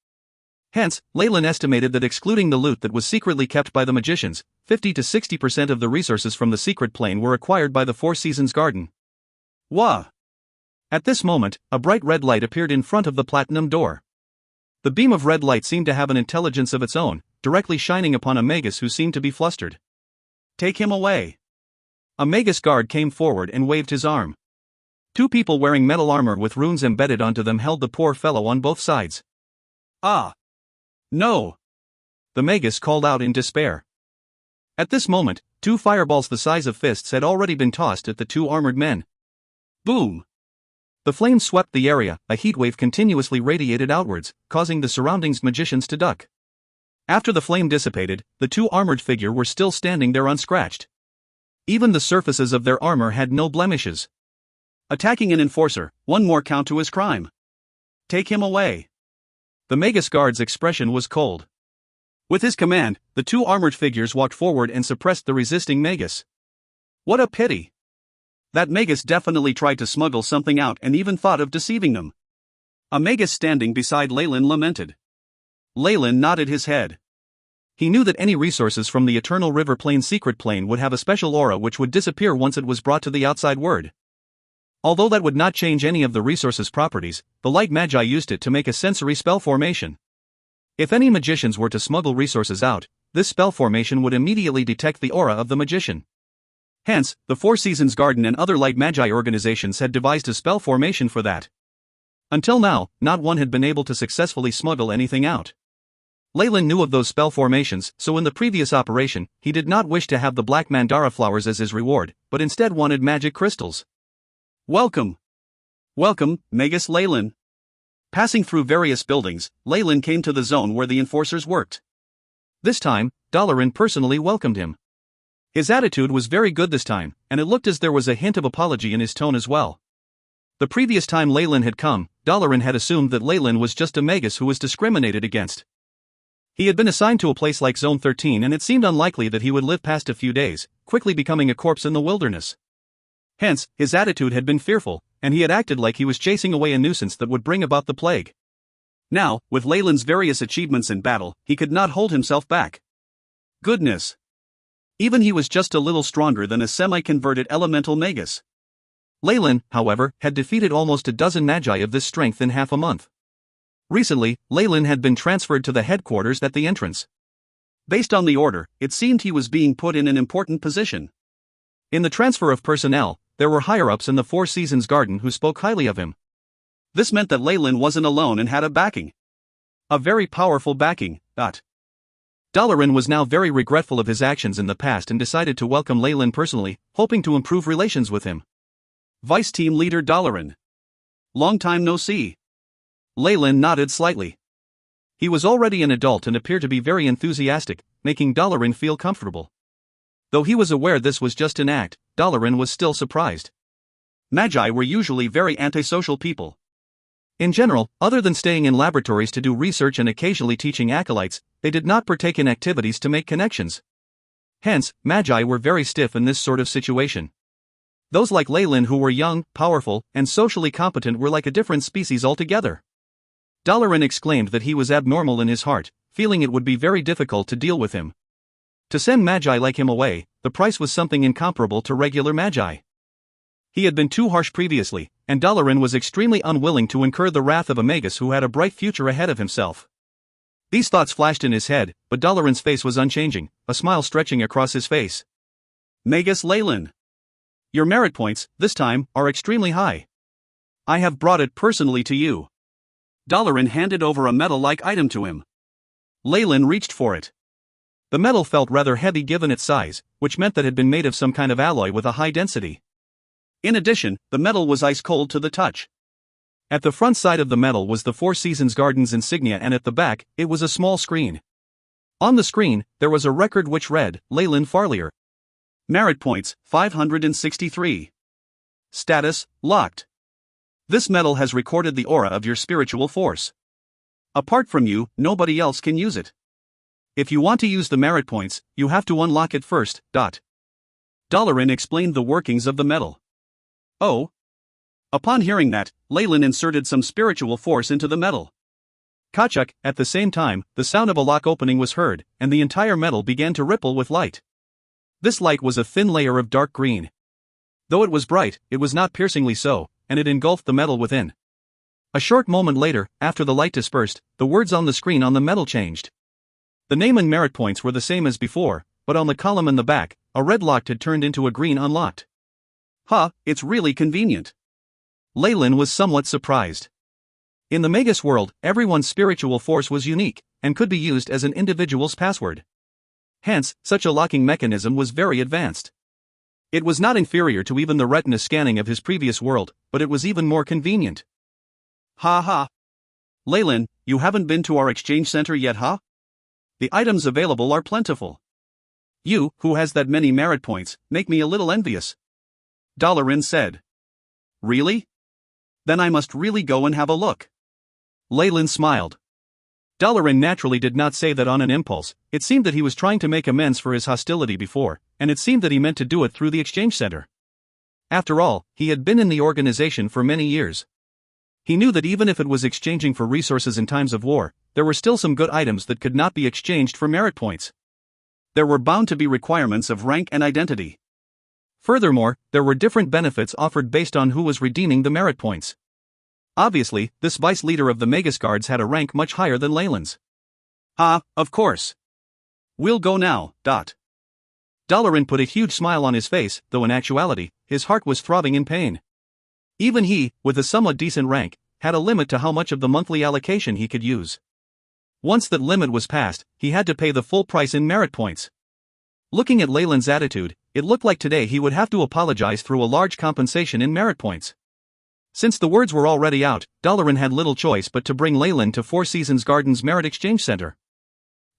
Speaker 1: Hence, Lyle estimated that excluding the loot that was secretly kept by the magicians, 50 to 60% of the resources from the secret plane were acquired by the Four Seasons Garden. Wah! At this moment, a bright red light appeared in front of the platinum door. The beam of red light seemed to have an intelligence of its own, directly shining upon a magus who seemed to be flustered. Take him away. A magus guard came forward and waved his arm. 2 people wearing metal armor with runes embedded onto them held the poor fellow on both sides. Ah! No! The magus called out in despair. At this moment, 2 fireballs the size of fists had already been tossed at the 2 armored men. Boom! The flames swept the area, a heatwave continuously radiated outwards, causing the surrounding magicians to duck. After the flame dissipated, the 2 armored figures were still standing there unscratched. Even the surfaces of their armor had no blemishes. Attacking an enforcer, one more count to his crime. Take him away. The Magus guard's expression was cold. With his command, the 2 armored figures walked forward and suppressed the resisting Magus. What a pity! That Magus definitely tried to smuggle something out and even thought of deceiving them. A Magus standing beside Leyland lamented. Leyland nodded his head. He knew that any resources from the Eternal River Plane secret plane would have a special aura which would disappear once it was brought to the outside world. Although that would not change any of the resource's properties, the light magi used it to make a sensory spell formation. If any magicians were to smuggle resources out, this spell formation would immediately detect the aura of the magician. Hence, the Four Seasons Garden and other light magi organizations had devised a spell formation for that. Until now, not one had been able to successfully smuggle anything out. Leyland knew of those spell formations, so in the previous operation, he did not wish to have the black mandara flowers as his reward, but instead wanted magic crystals. Welcome! Welcome, Magus Leyland. Passing through various buildings, Leyland came to the zone where the enforcers worked. This time, Dalaran personally welcomed him. His attitude was very good this time, and it looked as there was a hint of apology in his tone as well. The previous time Leyland had come, Dalaran had assumed that Leyland was just a Magus who was discriminated against. He had been assigned to a place like Zone 13 and it seemed unlikely that he would live past a few days, quickly becoming a corpse in the wilderness. Hence, his attitude had been fearful, and he had acted like he was chasing away a nuisance that would bring about the plague. Now, with Leyland's various achievements in battle, he could not hold himself back. Goodness! Even he was just a little stronger than a semi-converted elemental Magus. Leyland, however, had defeated almost a dozen magi of this strength in half a month. Recently, Leyland had been transferred to the headquarters at the entrance. Based on the order, it seemed he was being put in an important position. In the transfer of personnel, there were higher-ups in the Four Seasons Garden who spoke highly of him. This meant that Leyland wasn't alone and had a backing. A very powerful backing. Dalaran was now very regretful of his actions in the past and decided to welcome Leyland personally, hoping to improve relations with him. Vice Team Leader Dalaran. Long time no see. Leyland nodded slightly. He was already an adult and appeared to be very enthusiastic, making Dalaran feel comfortable. Though he was aware this was just an act, Dalaran was still surprised. Magi were usually very antisocial people. In general, other than staying in laboratories to do research and occasionally teaching acolytes, they did not partake in activities to make connections. Hence, magi were very stiff in this sort of situation. Those like Leyland who were young, powerful, and socially competent were like a different species altogether. Dalaran exclaimed that he was abnormal in his heart, feeling it would be very difficult to deal with him. To send magi like him away, the price was something incomparable to regular magi. He had been too harsh previously, and Dalaran was extremely unwilling to incur the wrath of a Magus who had a bright future ahead of himself. These thoughts flashed in his head, but Dalaran's face was unchanging, a smile stretching across his face. Magus Leyland. Your merit points, this time, are extremely high. I have brought it personally to you. Dalaran handed over a metal-like item to him. Leyland reached for it. The metal felt rather heavy given its size, which meant that it had been made of some kind of alloy with a high density. In addition, the metal was ice-cold to the touch. At the front side of the metal was the Four Seasons Garden's insignia and at the back, it was a small screen. On the screen, there was a record which read, Leyland Farlier. Merit points, 563. Status, locked. This metal has recorded the aura of your spiritual force. Apart from you, nobody else can use it. If you want to use the merit points, you have to unlock it first. Dalaran explained the workings of the metal. Oh. Upon hearing that, Leyland inserted some spiritual force into the metal. Kachuk, at the same time, the sound of a lock opening was heard, and the entire metal began to ripple with light. This light was a thin layer of dark green. Though it was bright, it was not piercingly so, and it engulfed the metal within. A short moment later, after the light dispersed, the words on the screen on the metal changed. The name and merit points were the same as before, but on the column in the back, a red locked had turned into a green unlocked. It's really convenient. Leyland was somewhat surprised. In the Magus world, everyone's spiritual force was unique, and could be used as an individual's password. Hence, such a locking mechanism was very advanced. It was not inferior to even the retina scanning of his previous world, but it was even more convenient. Ha ha. Leyland, you haven't been to our exchange center yet, huh? The items available are plentiful. You, who has that many merit points, make me a little envious. Dalaran said. Really? Then I must really go and have a look. Leyland smiled. Dalaran naturally did not say that on an impulse. It seemed that he was trying to make amends for his hostility before, and it seemed that he meant to do it through the exchange center. After all, he had been in the organization for many years. He knew that even if it was exchanging for resources in times of war, there were still some good items that could not be exchanged for merit points. There were bound to be requirements of rank and identity. Furthermore, there were different benefits offered based on who was redeeming the merit points. Obviously, this vice leader of the Magus Guards had a rank much higher than Leyland's. Ah, of course. We'll go now. Dalaran put a huge smile on his face, though in actuality, his heart was throbbing in pain. Even he, with a somewhat decent rank, had a limit to how much of the monthly allocation he could use. Once that limit was passed, he had to pay the full price in merit points. Looking at Leyland's attitude, it looked like today he would have to apologize through a large compensation in merit points. Since the words were already out, Dalaran had little choice but to bring Leyland to Four Seasons Gardens Merit Exchange Center.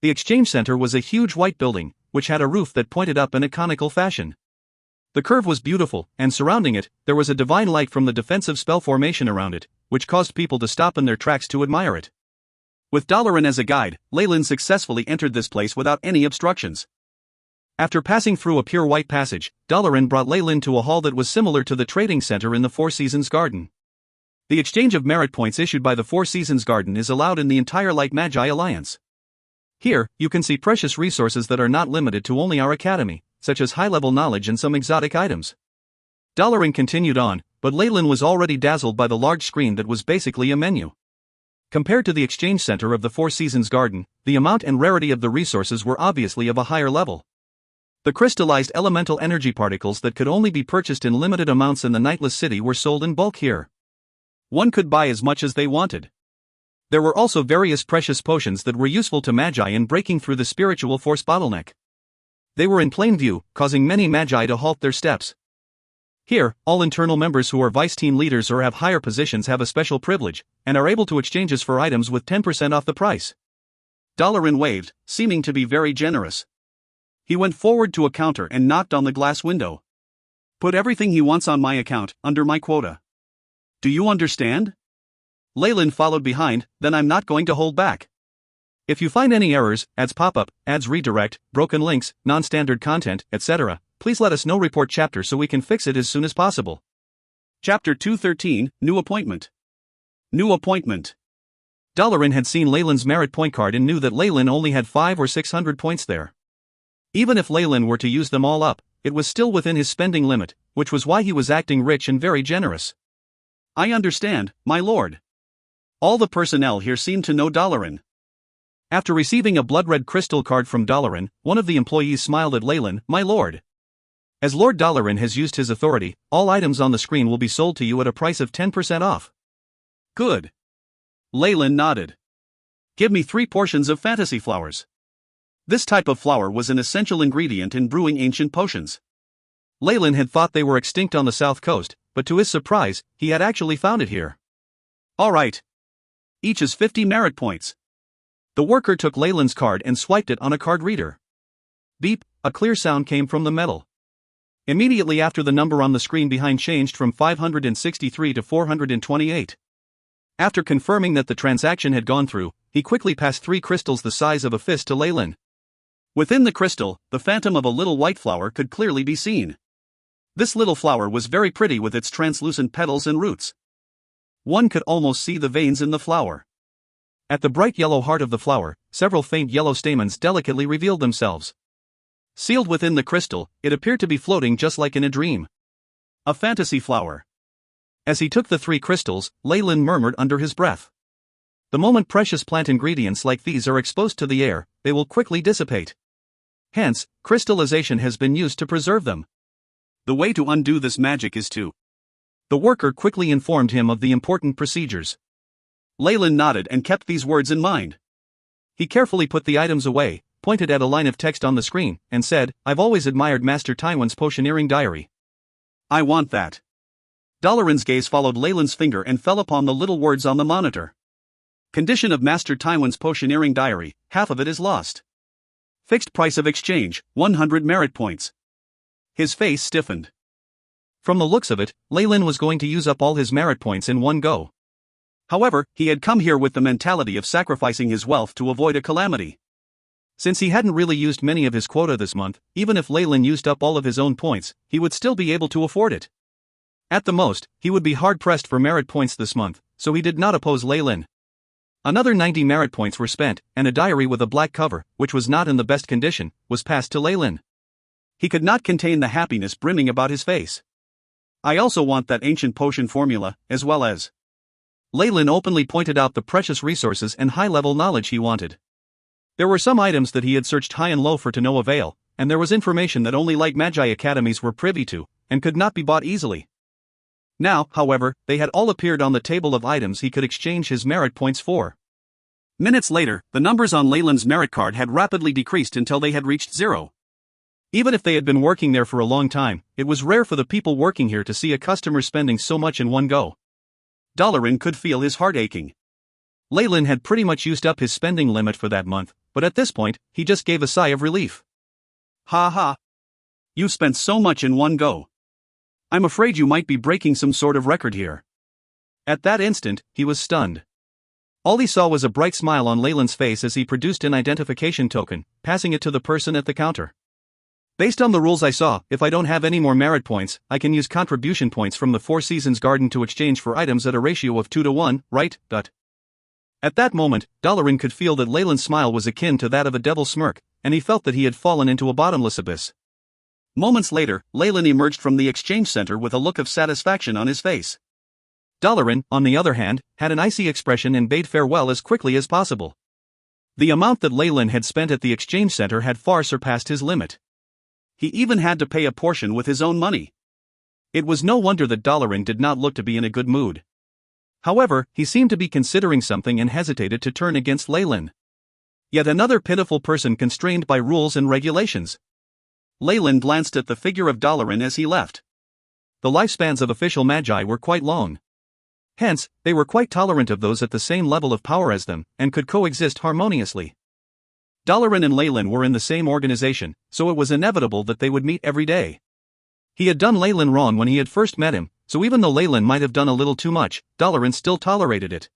Speaker 1: The exchange center was a huge white building, which had a roof that pointed up in a conical fashion. The curve was beautiful, and surrounding it, there was a divine light from the defensive spell formation around it, which caused people to stop in their tracks to admire it. With Dalaran as a guide, Leyland successfully entered this place without any obstructions. After passing through a pure white passage, Dalaran brought Leyland to a hall that was similar to the trading center in the Four Seasons Garden. The exchange of merit points issued by the Four Seasons Garden is allowed in the entire Light Magi Alliance. Here, you can see precious resources that are not limited to only our academy, such as high-level knowledge and some exotic items. Dalaran continued on, but Leyland was already dazzled by the large screen that was basically a menu. Compared to the exchange center of the Four Seasons Garden, the amount and rarity of the resources were obviously of a higher level. The crystallized elemental energy particles that could only be purchased in limited amounts in the Nightless City were sold in bulk here. One could buy as much as they wanted. There were also various precious potions that were useful to Magi in breaking through the spiritual force bottleneck. They were in plain view, causing many Magi to halt their steps. Here, all internal members who are vice team leaders or have higher positions have a special privilege, and are able to exchange for items with 10% off the price. Dalaran waved, seeming to be very generous. He went forward to a counter and knocked on the glass window. Put everything he wants on my account, under my quota. Do you understand? Leyland followed behind, then I'm not going to hold back. If you find any errors, ads pop up, ads redirect, broken links, non-standard content, etc., please let us know. Report chapter so we can fix it as soon as possible. Chapter 213, New Appointment. New Appointment. Dalaran had seen Leyland's merit point card and knew that Leyland only had 500 or 600 points there. Even if Leyland were to use them all up, it was still within his spending limit, which was why he was acting rich and very generous. I understand, my lord. All the personnel here seemed to know Dalaran. After receiving a blood-red crystal card from Dalaran, one of the employees smiled at Leyland, my lord. As Lord Dalaran has used his authority, all items on the screen will be sold to you at a price of 10% off. Good. Leyland nodded. Give me 3 portions of fantasy flowers. This type of flower was an essential ingredient in brewing ancient potions. Leyland had thought they were extinct on the south coast, but to his surprise, he had actually found it here. All right. Each is 50 merit points. The worker took Leyland's card and swiped it on a card reader. Beep, a clear sound came from the metal. Immediately after, the number on the screen behind changed from 563 to 428. After confirming that the transaction had gone through, he quickly passed 3 crystals the size of a fist to Leyland. Within the crystal, the phantom of a little white flower could clearly be seen. This little flower was very pretty with its translucent petals and roots. One could almost see the veins in the flower. At the bright yellow heart of the flower, several faint yellow stamens delicately revealed themselves. Sealed within the crystal, it appeared to be floating just like in a dream. A fantasy flower. As he took the 3 crystals, Leyland murmured under his breath. The moment precious plant ingredients like these are exposed to the air, they will quickly dissipate. Hence, crystallization has been used to preserve them. The way to undo this magic is to... The worker quickly informed him of the important procedures. Leyland nodded and kept these words in mind. He carefully put the items away, pointed at a line of text on the screen, and said, "I've always admired Master Tywin's potioneering diary. I want that." Dalaran's gaze followed Leyland's finger and fell upon the little words on the monitor. Condition of Master Tywin's potioneering diary, half of it is lost. Fixed price of exchange, 100 merit points. His face stiffened. From the looks of it, Leyland was going to use up all his merit points in one go. However, he had come here with the mentality of sacrificing his wealth to avoid a calamity. Since he hadn't really used many of his quota this month, even if Leyland used up all of his own points, he would still be able to afford it. At the most, he would be hard-pressed for merit points this month, so he did not oppose Leyland. Another 90 merit points were spent, and a diary with a black cover, which was not in the best condition, was passed to Leyland. He could not contain the happiness brimming about his face. "I also want that ancient potion formula, as well as..." Leyland openly pointed out the precious resources and high-level knowledge he wanted. There were some items that he had searched high and low for to no avail, and there was information that only light magi academies were privy to, and could not be bought easily. Now, however, they had all appeared on the table of items he could exchange his merit points for. Minutes later, the numbers on Leyland's merit card had rapidly decreased until they had reached 0. Even if they had been working there for a long time, it was rare for the people working here to see a customer spending so much in one go. Dalaran could feel his heart aching. Leyland had pretty much used up his spending limit for that month, but at this point, he just gave a sigh of relief. "Ha ha. You spent so much in one go. I'm afraid you might be breaking some sort of record here." At that instant, he was stunned. All he saw was a bright smile on Leyland's face as he produced an identification token, passing it to the person at the counter. "Based on the rules I saw, if I don't have any more merit points, I can use contribution points from the Four Seasons Garden to exchange for items at a ratio of 2 to 1, right?" At that moment, Dalaran could feel that Leyland's smile was akin to that of a devil's smirk, and he felt that he had fallen into a bottomless abyss. Moments later, Leyland emerged from the exchange center with a look of satisfaction on his face. Dalaran, on the other hand, had an icy expression and bade farewell as quickly as possible. The amount that Leyland had spent at the exchange center had far surpassed his limit. He even had to pay a portion with his own money. It was no wonder that Dalaran did not look to be in a good mood. However, he seemed to be considering something and hesitated to turn against Leyland. Yet another pitiful person constrained by rules and regulations. Leyland glanced at the figure of Dalaran as he left. The lifespans of official magi were quite long. Hence, they were quite tolerant of those at the same level of power as them, and could coexist harmoniously. Dalaran and Leyland were in the same organization, so it was inevitable that they would meet every day. He had done Leyland wrong when he had first met him, so even though Leyland might have done a little too much, Dalaran still tolerated it.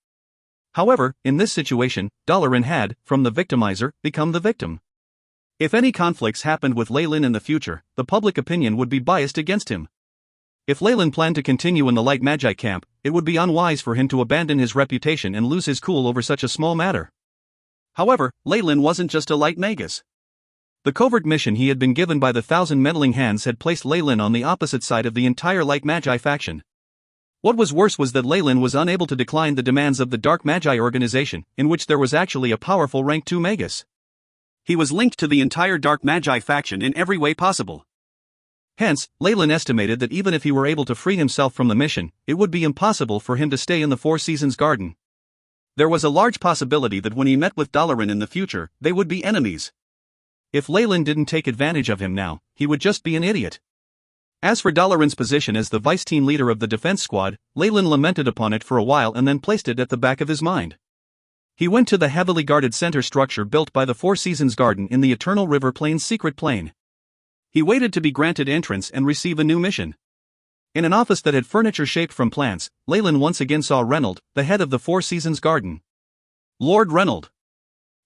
Speaker 1: However, in this situation, Dalaran had, from the victimizer, become the victim. If any conflicts happened with Leyland in the future, the public opinion would be biased against him. If Leyland planned to continue in the light magi camp, it would be unwise for him to abandon his reputation and lose his cool over such a small matter. However, Leyland wasn't just a light magus. The covert mission he had been given by the 1,000 meddling hands had placed Leyland on the opposite side of the entire light magi faction. What was worse was that Leyland was unable to decline the demands of the Dark Magi organization, in which there was actually a powerful rank 2 magus. He was linked to the entire Dark Magi faction in every way possible. Hence, Leyland estimated that even if he were able to free himself from the mission, it would be impossible for him to stay in the Four Seasons Garden. There was a large possibility that when he met with Dalaran in the future, they would be enemies. If Leyland didn't take advantage of him now, he would just be an idiot. As for Dalaran's position as the vice-team leader of the defense squad, Leyland lamented upon it for a while and then placed it at the back of his mind. He went to the heavily guarded center structure built by the Four Seasons Garden in the Eternal River Plain's secret plane. He waited to be granted entrance and receive a new mission. In an office that had furniture shaped from plants, Leyland once again saw Reynold, the head of the Four Seasons Garden. "Lord Reynold."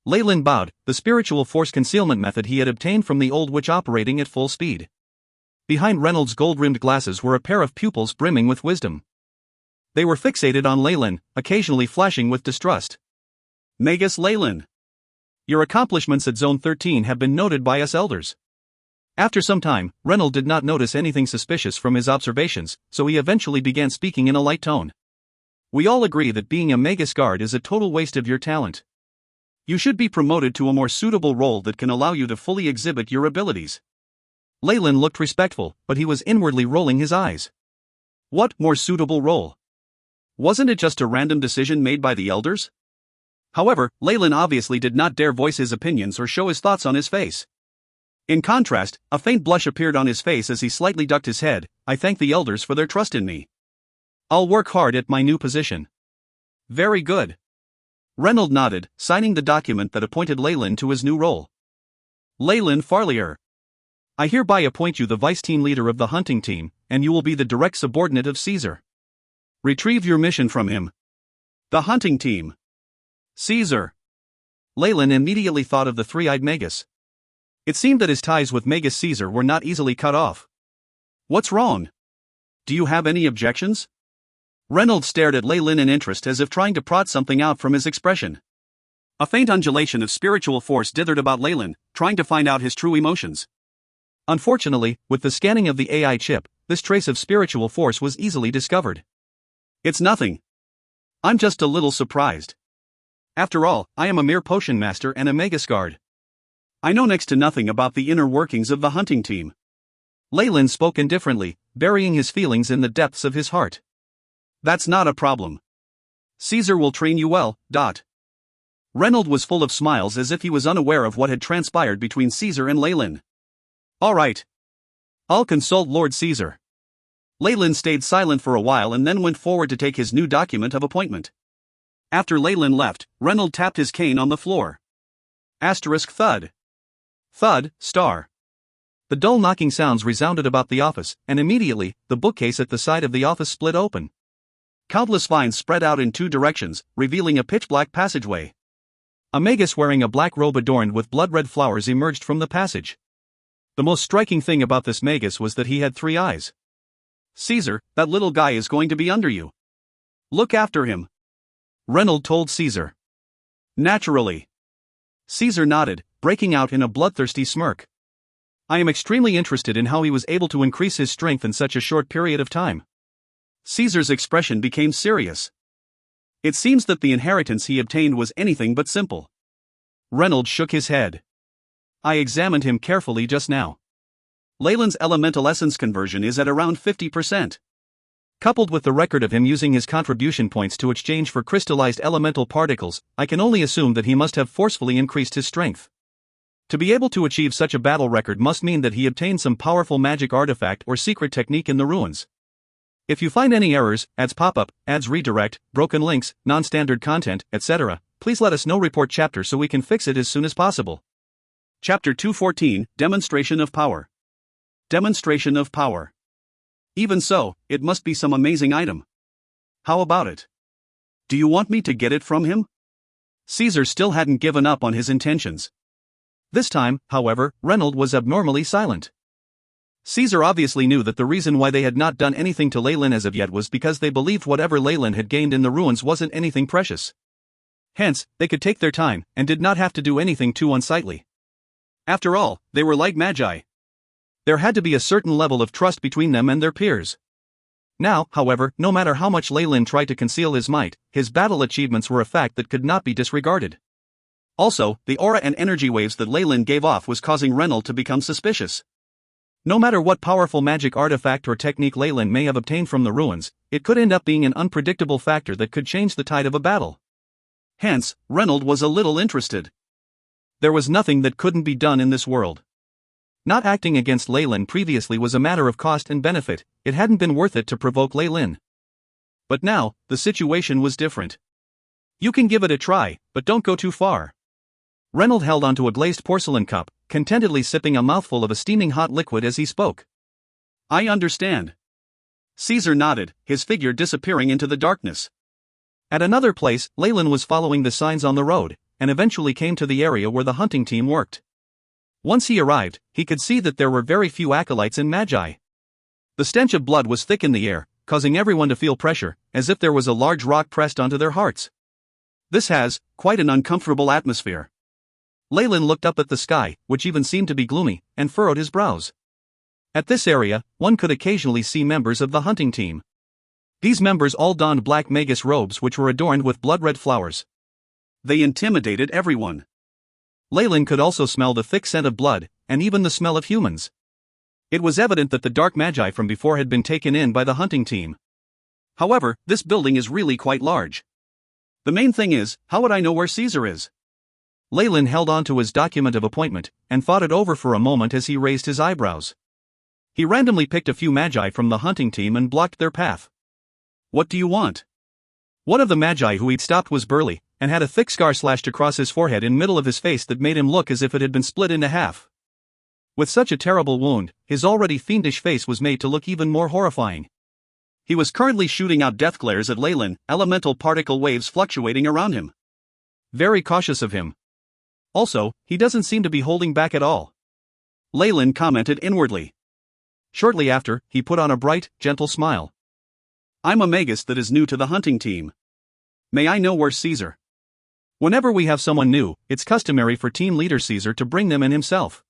Speaker 1: Leyland bowed, the spiritual force concealment method he had obtained from the old witch operating at full speed. Behind Reynold's gold-rimmed glasses were a pair of pupils brimming with wisdom. They were fixated on Leyland, occasionally flashing with distrust. "Magus Leyland. Your accomplishments at Zone 13 have been noted by us elders." After some time, Reynold did not notice anything suspicious from his observations, so he eventually began speaking in a light tone. "We all agree that being a Magus Guard is a total waste of your talent. You should be promoted to a more suitable role that can allow you to fully exhibit your abilities." Leyland looked respectful, but he was inwardly rolling his eyes. What more suitable role? Wasn't it just a random decision made by the elders? However, Leyland obviously did not dare voice his opinions or show his thoughts on his face. In contrast, a faint blush appeared on his face as he slightly ducked his head. I thank the elders for their trust in me. I'll work hard at my new position. Very good. Reynolds nodded, signing the document that appointed Leyland to his new role. Leyland Farlier. I hereby appoint you the vice team leader of the hunting team, and you will be the direct subordinate of Caesar. Retrieve your mission from him. The hunting team. Caesar. Leyland immediately thought of the three-eyed Magus. It seemed that his ties with Magus Caesar were not easily cut off. What's wrong? Do you have any objections? Reynolds stared at Leyland in interest as if trying to prod something out from his expression. A faint undulation of spiritual force dithered about Leyland, trying to find out his true emotions. Unfortunately, with the scanning of the AI chip, this trace of spiritual force was easily discovered. It's nothing. I'm just a little surprised. After all, I am a mere potion master and a Magus guard. I know next to nothing about the inner workings of the hunting team. Leyland spoke indifferently, burying his feelings in the depths of his heart. That's not a problem. Caesar will train you well. Reynolds was full of smiles as if he was unaware of what had transpired between Caesar and Leyland. All right. I'll consult Lord Caesar. Leyland stayed silent for a while and then went forward to take his new document of appointment. After Leyland left, Reynolds tapped his cane on the floor. Asterisk thud. Thud, star. The dull knocking sounds resounded about the office, and immediately, the bookcase at the side of the office split open. Countless vines spread out in two directions, revealing a pitch-black passageway. A Magus wearing a black robe adorned with blood-red flowers emerged from the passage. The most striking thing about this Magus was that he had 3 eyes. Caesar, that little guy is going to be under you. Look after him. Reynolds told Caesar. Naturally. Caesar nodded, breaking out in a bloodthirsty smirk. I am extremely interested in how he was able to increase his strength in such a short period of time. Caesar's expression became serious. It seems that the inheritance he obtained was anything but simple. Reynolds shook his head. I examined him carefully just now. Leyland's elemental essence conversion is at around 50%. Coupled with the record of him using his contribution points to exchange for crystallized elemental particles, I can only assume that he must have forcefully increased his strength. To be able to achieve such a battle record must mean that he obtained some powerful magic artifact or secret technique in the ruins. If you find any errors, ads pop-up, ads redirect, broken links, non-standard content, etc., please let us know. Report chapter so we can fix it as soon as possible. Chapter 214, Demonstration of Power. Demonstration of Power. Even so, it must be some amazing item. How about it? Do you want me to get it from him? Caesar still hadn't given up on his intentions. This time, however, Reynolds was abnormally silent. Caesar obviously knew that the reason why they had not done anything to Leyland as of yet was because they believed whatever Leyland had gained in the ruins wasn't anything precious. Hence, they could take their time, and did not have to do anything too unsightly. After all, they were like magi. There had to be a certain level of trust between them and their peers. Now, however, no matter how much Leyland tried to conceal his might, his battle achievements were a fact that could not be disregarded. Also, the aura and energy waves that Leyland gave off was causing Reynolds to become suspicious. No matter what powerful magic artifact or technique Leyland may have obtained from the ruins, it could end up being an unpredictable factor that could change the tide of a battle. Hence, Reynolds was a little interested. There was nothing that couldn't be done in this world. Not acting against Leyland previously was a matter of cost and benefit. It hadn't been worth it to provoke Leyland. But now, the situation was different. You can give it a try, but don't go too far. Reynolds held onto a glazed porcelain cup, contentedly sipping a mouthful of a steaming hot liquid as he spoke. I understand. Caesar nodded, his figure disappearing into the darkness. At another place, Leyland was following the signs on the road, and eventually came to the area where the hunting team worked. Once he arrived, he could see that there were very few acolytes and magi. The stench of blood was thick in the air, causing everyone to feel pressure, as if there was a large rock pressed onto their hearts. This has quite an uncomfortable atmosphere. Leyland looked up at the sky, which even seemed to be gloomy, and furrowed his brows. At this area, one could occasionally see members of the hunting team. These members all donned black Magus robes which were adorned with blood-red flowers. They intimidated everyone. Leyland could also smell the thick scent of blood, and even the smell of humans. It was evident that the dark magi from before had been taken in by the hunting team. However, this building is really quite large. The main thing is, how would I know where Caesar is? Leyland held on to his document of appointment, and thought it over for a moment as he raised his eyebrows. He randomly picked a few magi from the hunting team and blocked their path. What do you want? One of the magi who he'd stopped was burly, and had a thick scar slashed across his forehead in middle of his face that made him look as if it had been split into half. With such a terrible wound, his already fiendish face was made to look even more horrifying. He was currently shooting out death glares at Leyland, elemental particle waves fluctuating around him. Very cautious of him. Also, he doesn't seem to be holding back at all. Leyland commented inwardly. Shortly after, he put on a bright, gentle smile. I'm a magus that is new to the hunting team. May I know where's Caesar? Whenever we have someone new, it's customary for team leader Caesar to bring them in himself.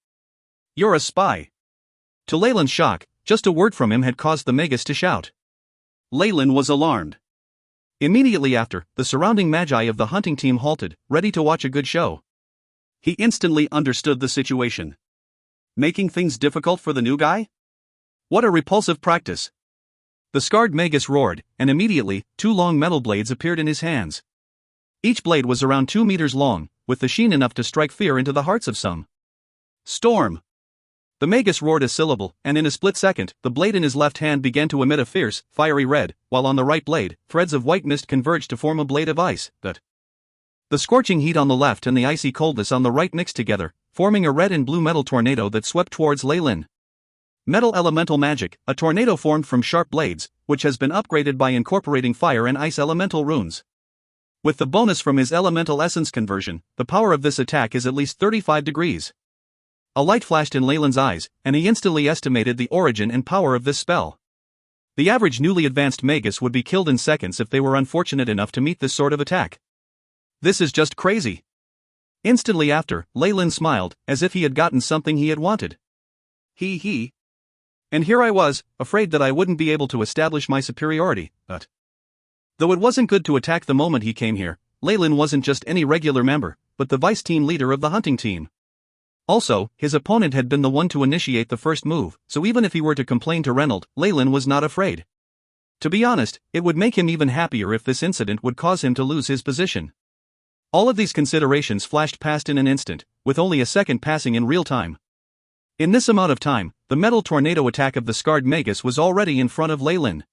Speaker 1: You're a spy. To Leyland's shock, just a word from him had caused the magus to shout. Leyland was alarmed. Immediately after, the surrounding magi of the hunting team halted, ready to watch a good show. He instantly understood the situation. Making things difficult for the new guy? What a repulsive practice. The scarred magus roared, and immediately, 2 long metal blades appeared in his hands. Each blade was around 2 meters long, with the sheen enough to strike fear into the hearts of some. Storm! The magus roared a syllable, and in a split second, the blade in his left hand began to emit a fierce, fiery red, while on the right blade, threads of white mist converged to form a blade of ice, that. The scorching heat on the left and the icy coldness on the right mixed together, forming a red and blue metal tornado that swept towards Leyland. Metal elemental magic, a tornado formed from sharp blades, which has been upgraded by incorporating fire and ice elemental runes. With the bonus from his elemental essence conversion, the power of this attack is at least 35 degrees. A light flashed in Leyland's eyes, and he instantly estimated the origin and power of this spell. The average newly advanced magus would be killed in seconds if they were unfortunate enough to meet this sort of attack. This is just crazy. Instantly after, Leyland smiled, as if he had gotten something he had wanted. He. And here I was, afraid that I wouldn't be able to establish my superiority, but. Though it wasn't good to attack the moment he came here, Leyland wasn't just any regular member, but the vice team leader of the hunting team. Also, his opponent had been the one to initiate the first move, so even if he were to complain to Reynolds, Leyland was not afraid. To be honest, it would make him even happier if this incident would cause him to lose his position. All of these considerations flashed past in an instant, with only a second passing in real time. In this amount of time, the metal tornado attack of the scarred magus was already in front of Leyland.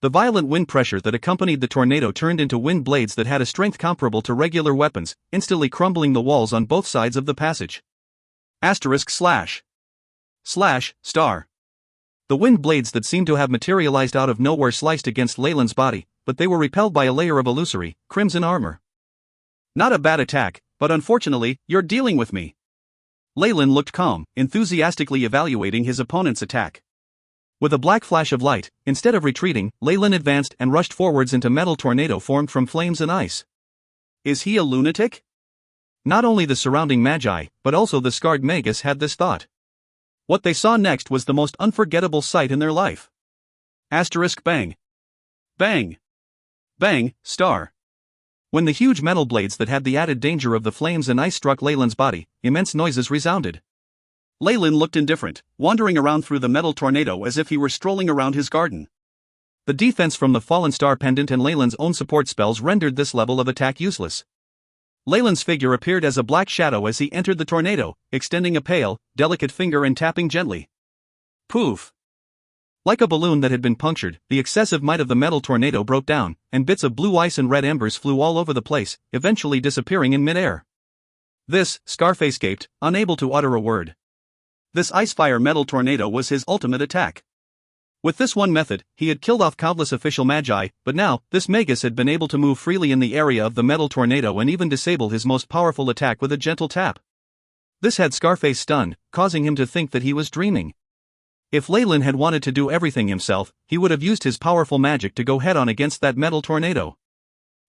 Speaker 1: The violent wind pressure that accompanied the tornado turned into wind blades that had a strength comparable to regular weapons, instantly crumbling the walls on both sides of the passage. *// star. The wind blades that seemed to have materialized out of nowhere sliced against Leyland's body, but they were repelled by a layer of illusory, crimson armor. Not a bad attack, but unfortunately, you're dealing with me. Leyland looked calm, enthusiastically evaluating his opponent's attack. With a black flash of light, instead of retreating, Leyland advanced and rushed forwards into metal tornado formed from flames and ice. Is he a lunatic? Not only the surrounding magi, but also the scarred magus had this thought. What they saw next was the most unforgettable sight in their life. *bang. Bang. Bang, star. When the huge metal blades that had the added danger of the flames and ice struck Leyland's body, immense noises resounded. Leyland looked indifferent, wandering around through the metal tornado as if he were strolling around his garden. The defense from the fallen star pendant and Leyland's own support spells rendered this level of attack useless. Leyland's figure appeared as a black shadow as he entered the tornado, extending a pale, delicate finger and tapping gently. Poof! Like a balloon that had been punctured, the excessive might of the metal tornado broke down, and bits of blue ice and red embers flew all over the place, eventually disappearing in midair. This, Scarface gaped, unable to utter a word. This ice-fire metal tornado was his ultimate attack. With this one method, he had killed off countless official magi, but now, this magus had been able to move freely in the area of the metal tornado and even disable his most powerful attack with a gentle tap. This had Scarface stunned, causing him to think that he was dreaming. If Leyland had wanted to do everything himself, he would have used his powerful magic to go head-on against that metal tornado.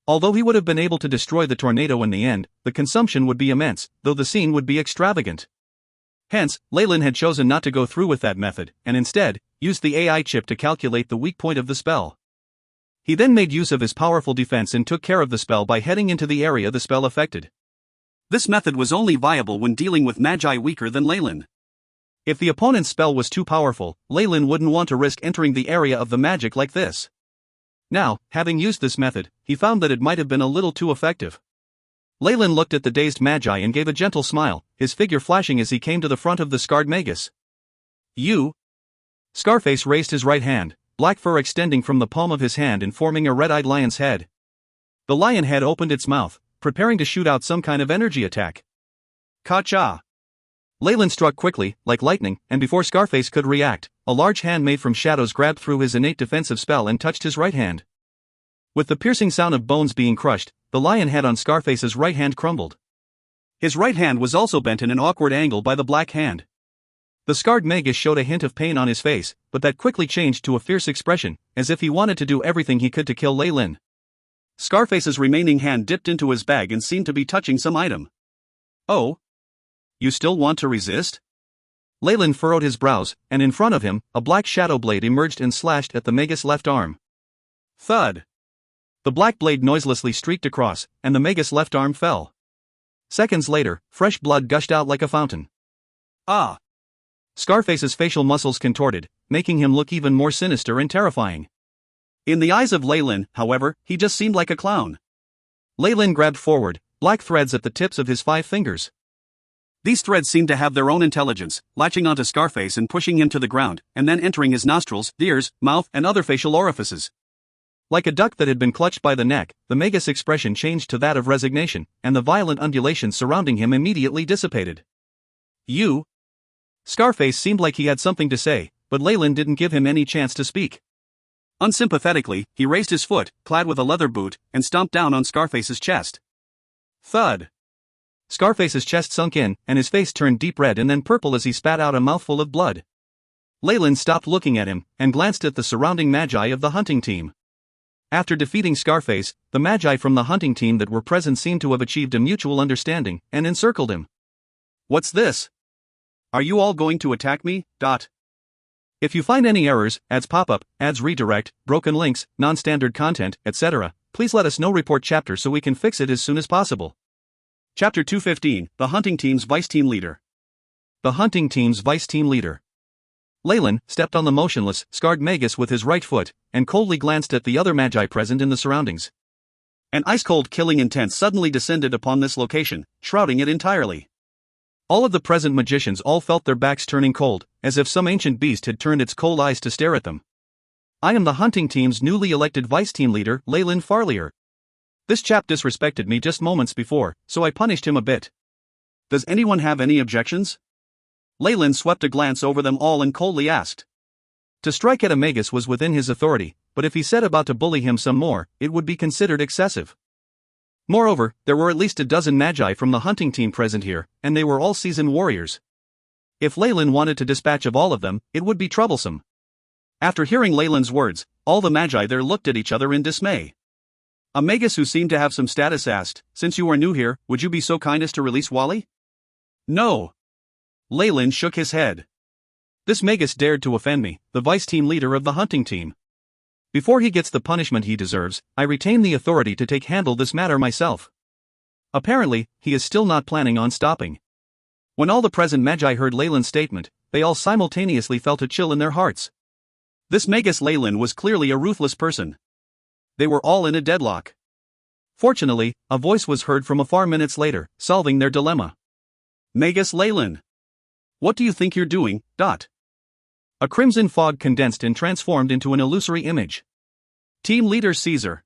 Speaker 1: Although he would have been able to destroy the tornado in the end, the consumption would be immense, though the scene would be extravagant. Hence, Leyland had chosen not to go through with that method, and instead, used the AI chip to calculate the weak point of the spell. He then made use of his powerful defense and took care of the spell by heading into the area the spell affected. This method was only viable when dealing with magi weaker than Leyland. If the opponent's spell was too powerful, Leyland wouldn't want to risk entering the area of the magic like this. Now, having used this method, he found that it might have been a little too effective. Leyland looked at the dazed Magi and gave a gentle smile, his figure flashing as he came to the front of the scarred Magus. You? Scarface raised his right hand, black fur extending from the palm of his hand and forming a red-eyed lion's head. The lion head opened its mouth, preparing to shoot out some kind of energy attack. Ka-cha! Leyland struck quickly, like lightning, and before Scarface could react, a large hand made from shadows grabbed through his innate defensive spell and touched his right hand. With the piercing sound of bones being crushed, the lion head on Scarface's right hand crumbled. His right hand was also bent in an awkward angle by the black hand. The scarred Magus showed a hint of pain on his face, but that quickly changed to a fierce expression, as if he wanted to do everything he could to kill Leyland. Scarface's remaining hand dipped into his bag and seemed to be touching some item. Oh? You still want to resist? Leyland furrowed his brows, and in front of him, a black shadow blade emerged and slashed at the Magus' left arm. Thud! The black blade noiselessly streaked across, and the Magus' left arm fell. Seconds later, fresh blood gushed out like a fountain. Ah! Scarface's facial muscles contorted, making him look even more sinister and terrifying. In the eyes of Leyland, however, he just seemed like a clown. Leyland grabbed forward, black threads at the tips of his 5 fingers. These threads seemed to have their own intelligence, latching onto Scarface and pushing him to the ground, and then entering his nostrils, ears, mouth, and other facial orifices. Like a duck that had been clutched by the neck, the Magus' expression changed to that of resignation, and the violent undulations surrounding him immediately dissipated. You? Scarface seemed like he had something to say, but Leyland didn't give him any chance to speak. Unsympathetically, he raised his foot, clad with a leather boot, and stomped down on Scarface's chest. Thud! Scarface's chest sunk in, and his face turned deep red and then purple as he spat out a mouthful of blood. Leyland stopped looking at him, and glanced at the surrounding Magi of the hunting team. After defeating Scarface, the Magi from the hunting team that were present seemed to have achieved a mutual understanding, and encircled him. What's this? Are you all going to attack me? If you find any errors, ads pop up, ads redirect, broken links, non-standard content, etc., please let us know. Report chapter so we can fix it as soon as possible. Chapter 215, The Hunting Team's Vice Team Leader. The hunting team's vice team leader. Leyland stepped on the motionless, scarred Magus with his right foot, and coldly glanced at the other Magi present in the surroundings. An ice-cold killing intent suddenly descended upon this location, shrouding it entirely. All of the present magicians all felt their backs turning cold, as if some ancient beast had turned its cold eyes to stare at them. I am the hunting team's newly elected vice team leader, Leyland Farlier. This chap disrespected me just moments before, so I punished him a bit. Does anyone have any objections? Leyland swept a glance over them all and coldly asked. To strike at a Magus was within his authority, but if he set about to bully him some more, it would be considered excessive. Moreover, there were at least a dozen Magi from the hunting team present here, and they were all seasoned warriors. If Leyland wanted to dispatch of all of them, it would be troublesome. After hearing Leyland's words, all the Magi there looked at each other in dismay. A Magus who seemed to have some status asked, "Since you are new here, would you be so kind as to release Wally?" No. Leyland shook his head. This Magus dared to offend me, the vice team leader of the hunting team. Before he gets the punishment he deserves, I retain the authority to handle this matter myself. Apparently, he is still not planning on stopping. When all the present Magi heard Leyland's statement, they all simultaneously felt a chill in their hearts. This Magus Leyland was clearly a ruthless person. They were all in a deadlock. Fortunately, a voice was heard from afar minutes later, solving their dilemma. Magus Leyland. What do you think you're doing? A crimson fog condensed and transformed into an illusory image. Team leader Caesar.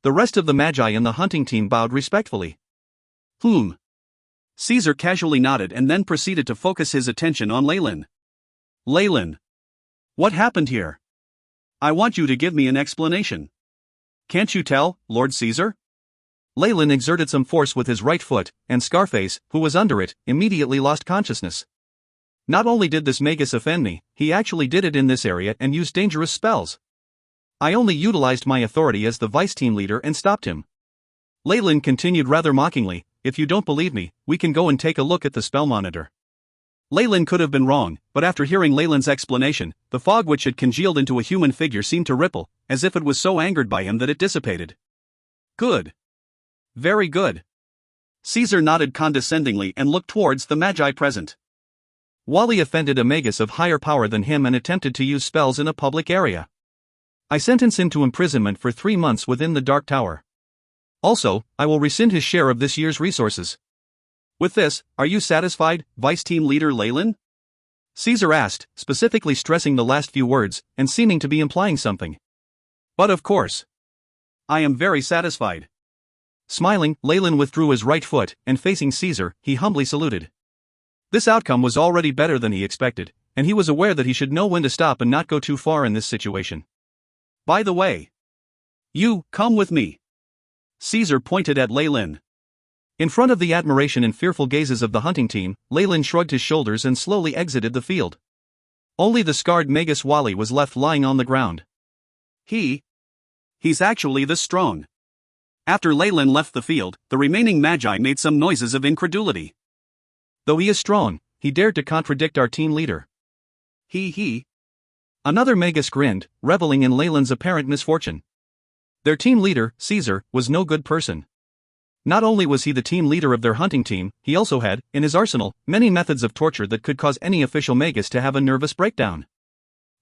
Speaker 1: The rest of the Magi in the hunting team bowed respectfully. Caesar casually nodded and then proceeded to focus his attention on Leyland. Leyland. What happened here? I want you to give me an explanation. Can't you tell, Lord Caesar? Leyland exerted some force with his right foot, and Scarface, who was under it, immediately lost consciousness. Not only did this Magus offend me, he actually did it in this area and used dangerous spells. I only utilized my authority as the vice team leader and stopped him. Leyland continued rather mockingly, if you don't believe me, we can go and take a look at the spell monitor. Leyland could have been wrong, but after hearing Leyland's explanation, the fog which had congealed into a human figure seemed to ripple, as if it was so angered by him that it dissipated. Good. Very good. Caesar nodded condescendingly and looked towards the Magi present. Wally offended a Magus of higher power than him and attempted to use spells in a public area. I sentence him to imprisonment for 3 months within the Dark Tower. Also, I will rescind his share of this year's resources. With this, are you satisfied, Vice Team Leader Leyland? Caesar asked, specifically stressing the last few words, and seeming to be implying something. But of course. I am very satisfied. Smiling, Leyland withdrew his right foot, and facing Caesar, he humbly saluted. This outcome was already better than he expected, and he was aware that he should know when to stop and not go too far in this situation. By the way, you, come with me. Caesar pointed at Leyland. In front of the admiration and fearful gazes of the hunting team, Leyland shrugged his shoulders and slowly exited the field. Only the scarred Magus Wally was left lying on the ground. He's actually this strong. After Leyland left the field, the remaining Magi made some noises of incredulity. Though he is strong, he dared to contradict our team leader. Another Magus grinned, reveling in Leyland's apparent misfortune. Their team leader, Caesar, was no good person. Not only was he the team leader of their hunting team, he also had, in his arsenal, many methods of torture that could cause any official Magus to have a nervous breakdown.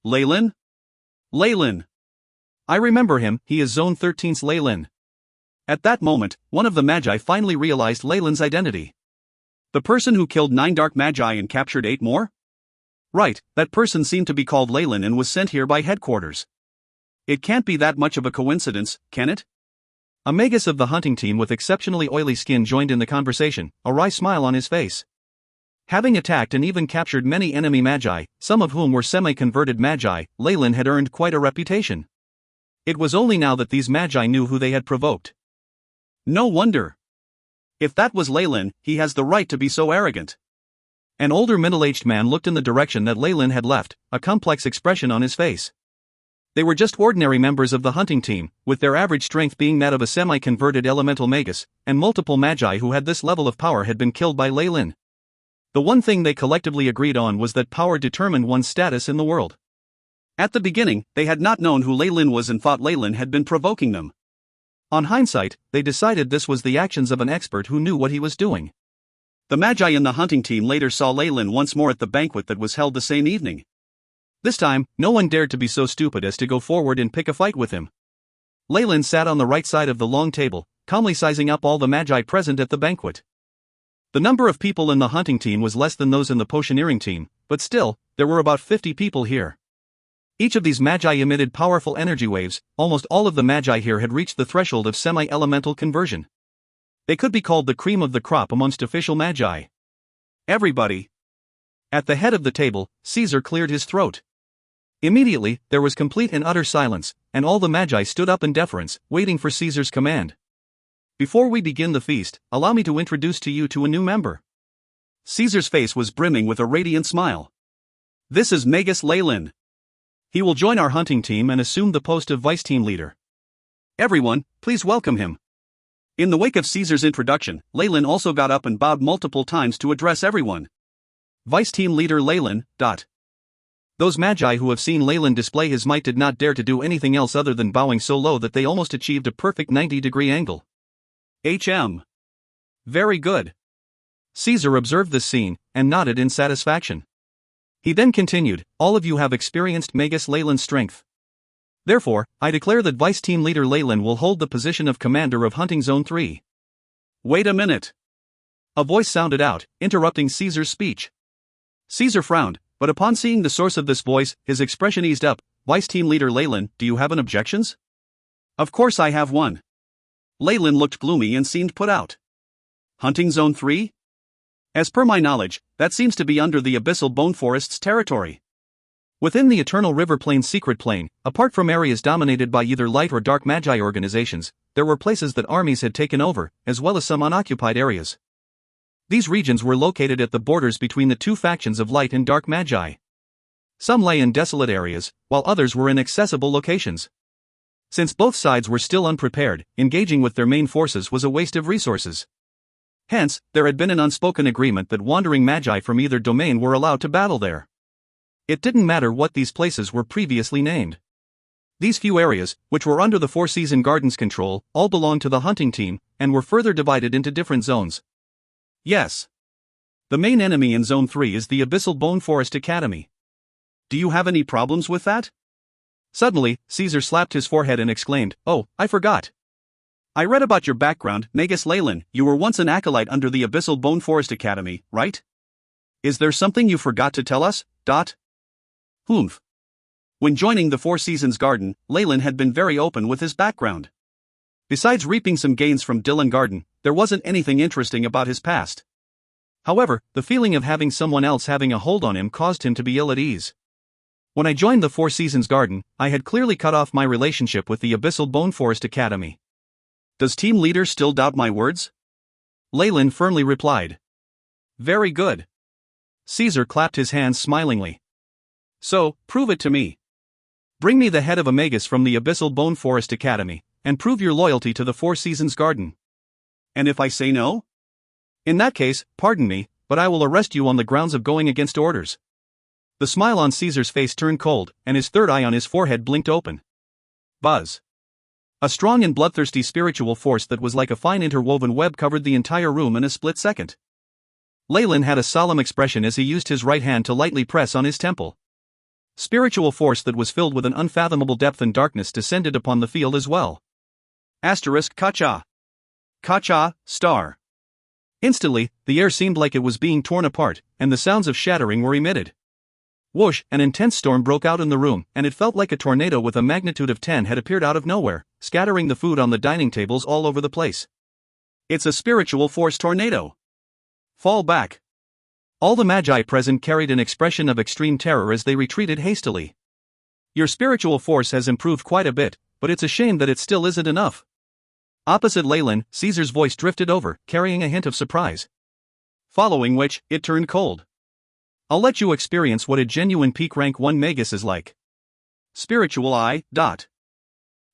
Speaker 1: Leyland? I remember him, he is Zone 13's Leyland. At that moment, one of the Magi finally realized Leyland's identity. The person who killed 9 Dark Magi and captured 8 more? Right, that person seemed to be called Leyland and was sent here by headquarters. It can't be that much of a coincidence, can it? A Magus of the hunting team with exceptionally oily skin joined in the conversation, a wry smile on his face. Having attacked and even captured many enemy Magi, some of whom were semi-converted Magi, Leyland had earned quite a reputation. It was only now that these Magi knew who they had provoked. No wonder. If that was Leyland, he has the right to be so arrogant. An older middle-aged man looked in the direction that Leyland had left, a complex expression on his face. They were just ordinary members of the hunting team, with their average strength being that of a semi-converted elemental Magus, and multiple Magi who had this level of power had been killed by Leyland. The one thing they collectively agreed on was that power determined one's status in the world. At the beginning, they had not known who Leyland was and thought Leyland had been provoking them. On hindsight, they decided this was the actions of an expert who knew what he was doing. The Magi in the hunting team later saw Leyland once more at the banquet that was held the same evening. This time, no one dared to be so stupid as to go forward and pick a fight with him. Leyland sat on the right side of the long table, calmly sizing up all the Magi present at the banquet. The number of people in the hunting team was less than those in the potioneering team, but still, there were about 50 people here. Each of these Magi emitted powerful energy waves. Almost all of the Magi here had reached the threshold of semi-elemental conversion. They could be called the cream of the crop amongst official Magi. Everybody. At the head of the table, Caesar cleared his throat. Immediately, there was complete and utter silence, and all the Magi stood up in deference, waiting for Caesar's command. Before we begin the feast, allow me to introduce to you a new member. Caesar's face was brimming with a radiant smile. This is Magus Leyland. He will join our hunting team and assume the post of vice team leader. Everyone, please welcome him. In the wake of Caesar's introduction, Leyland also got up and bowed multiple times to address everyone. Vice team leader Leyland. Those Magi who have seen Leyland display his might did not dare to do anything else other than bowing so low that they almost achieved a perfect 90-degree angle. Very good. Caesar observed this scene, and nodded in satisfaction. He then continued, all of you have experienced Magus Leyland's strength. Therefore, I declare that Vice Team Leader Leyland will hold the position of Commander of Hunting Zone 3. Wait a minute. A voice sounded out, interrupting Caesar's speech. Caesar frowned, but upon seeing the source of this voice, his expression eased up. Vice Team Leader Leyland, do you have an objections? Of course I have one. Leyland looked gloomy and seemed put out. Hunting Zone 3? As per my knowledge, that seems to be under the Abyssal Bone Forest's territory. Within the Eternal River Plain's secret plane, apart from areas dominated by either light or dark Magi organizations, there were places that armies had taken over, as well as some unoccupied areas. These regions were located at the borders between the two factions of light and dark Magi. Some lay in desolate areas, while others were in accessible locations. Since both sides were still unprepared, engaging with their main forces was a waste of resources. Hence, there had been an unspoken agreement that wandering Magi from either domain were allowed to battle there. It didn't matter what these places were previously named. These few areas, which were under the Four Season Gardens' control, all belonged to the hunting team, and were further divided into different zones. Yes. The main enemy in Zone 3 is the Abyssal Bone Forest Academy. Do you have any problems with that? Suddenly, Caesar slapped his forehead and exclaimed, "Oh, I forgot. I read about your background, Magus Leyland. You were once an acolyte under the Abyssal Bone Forest Academy, right? Is there something you forgot to tell us? Humph. When joining the Four Seasons Garden, Leyland had been very open with his background. Besides reaping some gains from Dylan Garden, there wasn't anything interesting about his past. However, the feeling of having someone else having a hold on him caused him to be ill at ease. When I joined the Four Seasons Garden, I had clearly cut off my relationship with the Abyssal Bone Forest Academy. Does team leader still doubt my words? Leyland firmly replied. Very good. Caesar clapped his hands smilingly. So, prove it to me. Bring me the head of a Magus from the Abyssal Bone Forest Academy, and prove your loyalty to the Four Seasons Garden. And if I say no? In that case, pardon me, but I will arrest you on the grounds of going against orders. The smile on Caesar's face turned cold, and his third eye on his forehead blinked open. Buzz. A strong and bloodthirsty spiritual force that was like a fine interwoven web covered the entire room in a split second. Leyland had a solemn expression as he used his right hand to lightly press on his temple. Spiritual force that was filled with an unfathomable depth and darkness descended upon the field as well. Kacha. Kacha, star. Instantly, the air seemed like it was being torn apart, and the sounds of shattering were emitted. Whoosh, an intense storm broke out in the room, and it felt like a tornado with a magnitude of 10 had appeared out of nowhere, scattering the food on the dining tables all over the place. It's a spiritual force tornado. Fall back. All the magi present carried an expression of extreme terror as they retreated hastily. Your spiritual force has improved quite a bit, but it's a shame that it still isn't enough. Opposite Leyland, Caesar's voice drifted over, carrying a hint of surprise. Following which, it turned cold. I'll let you experience what a genuine peak rank 1 Magus is like. Spiritual eye.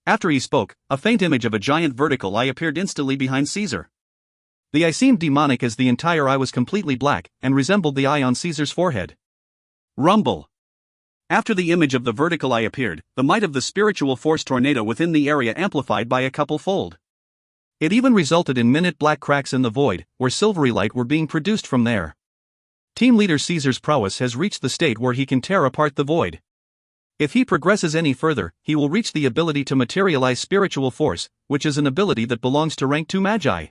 Speaker 1: After he spoke, a faint image of a giant vertical eye appeared instantly behind Caesar. The eye seemed demonic as the entire eye was completely black, and resembled the eye on Caesar's forehead. Rumble. After the image of the vertical eye appeared, the might of the spiritual force tornado within the area amplified by a couple-fold. It even resulted in minute black cracks in the void, where silvery light were being produced from there. Team leader Caesar's prowess has reached the state where he can tear apart the void. If he progresses any further, he will reach the ability to materialize spiritual force, which is an ability that belongs to rank 2 magi.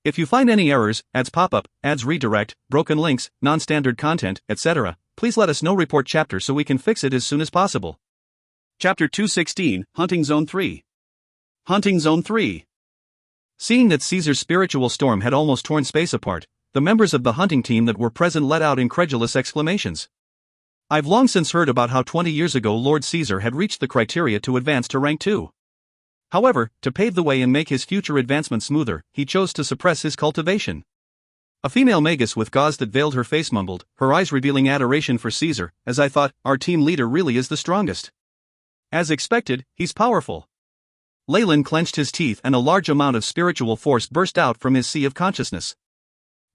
Speaker 1: If you find any errors, ads pop-up, ads redirect, broken links, non-standard content, etc., please let us know. Report chapter so we can fix it as soon as possible. Chapter 216, Hunting Zone 3. Hunting Zone 3. Seeing that Caesar's spiritual storm had almost torn space apart, the members of the hunting team that were present let out incredulous exclamations. I've long since heard about how 20 years ago Lord Caesar had reached the criteria to advance to rank 2. However, to pave the way and make his future advancement smoother, he chose to suppress his cultivation. A female magus with gauze that veiled her face mumbled, her eyes revealing adoration for Caesar, as I thought, our team leader really is the strongest. As expected, he's powerful. Leyland clenched his teeth and a large amount of spiritual force burst out from his sea of consciousness.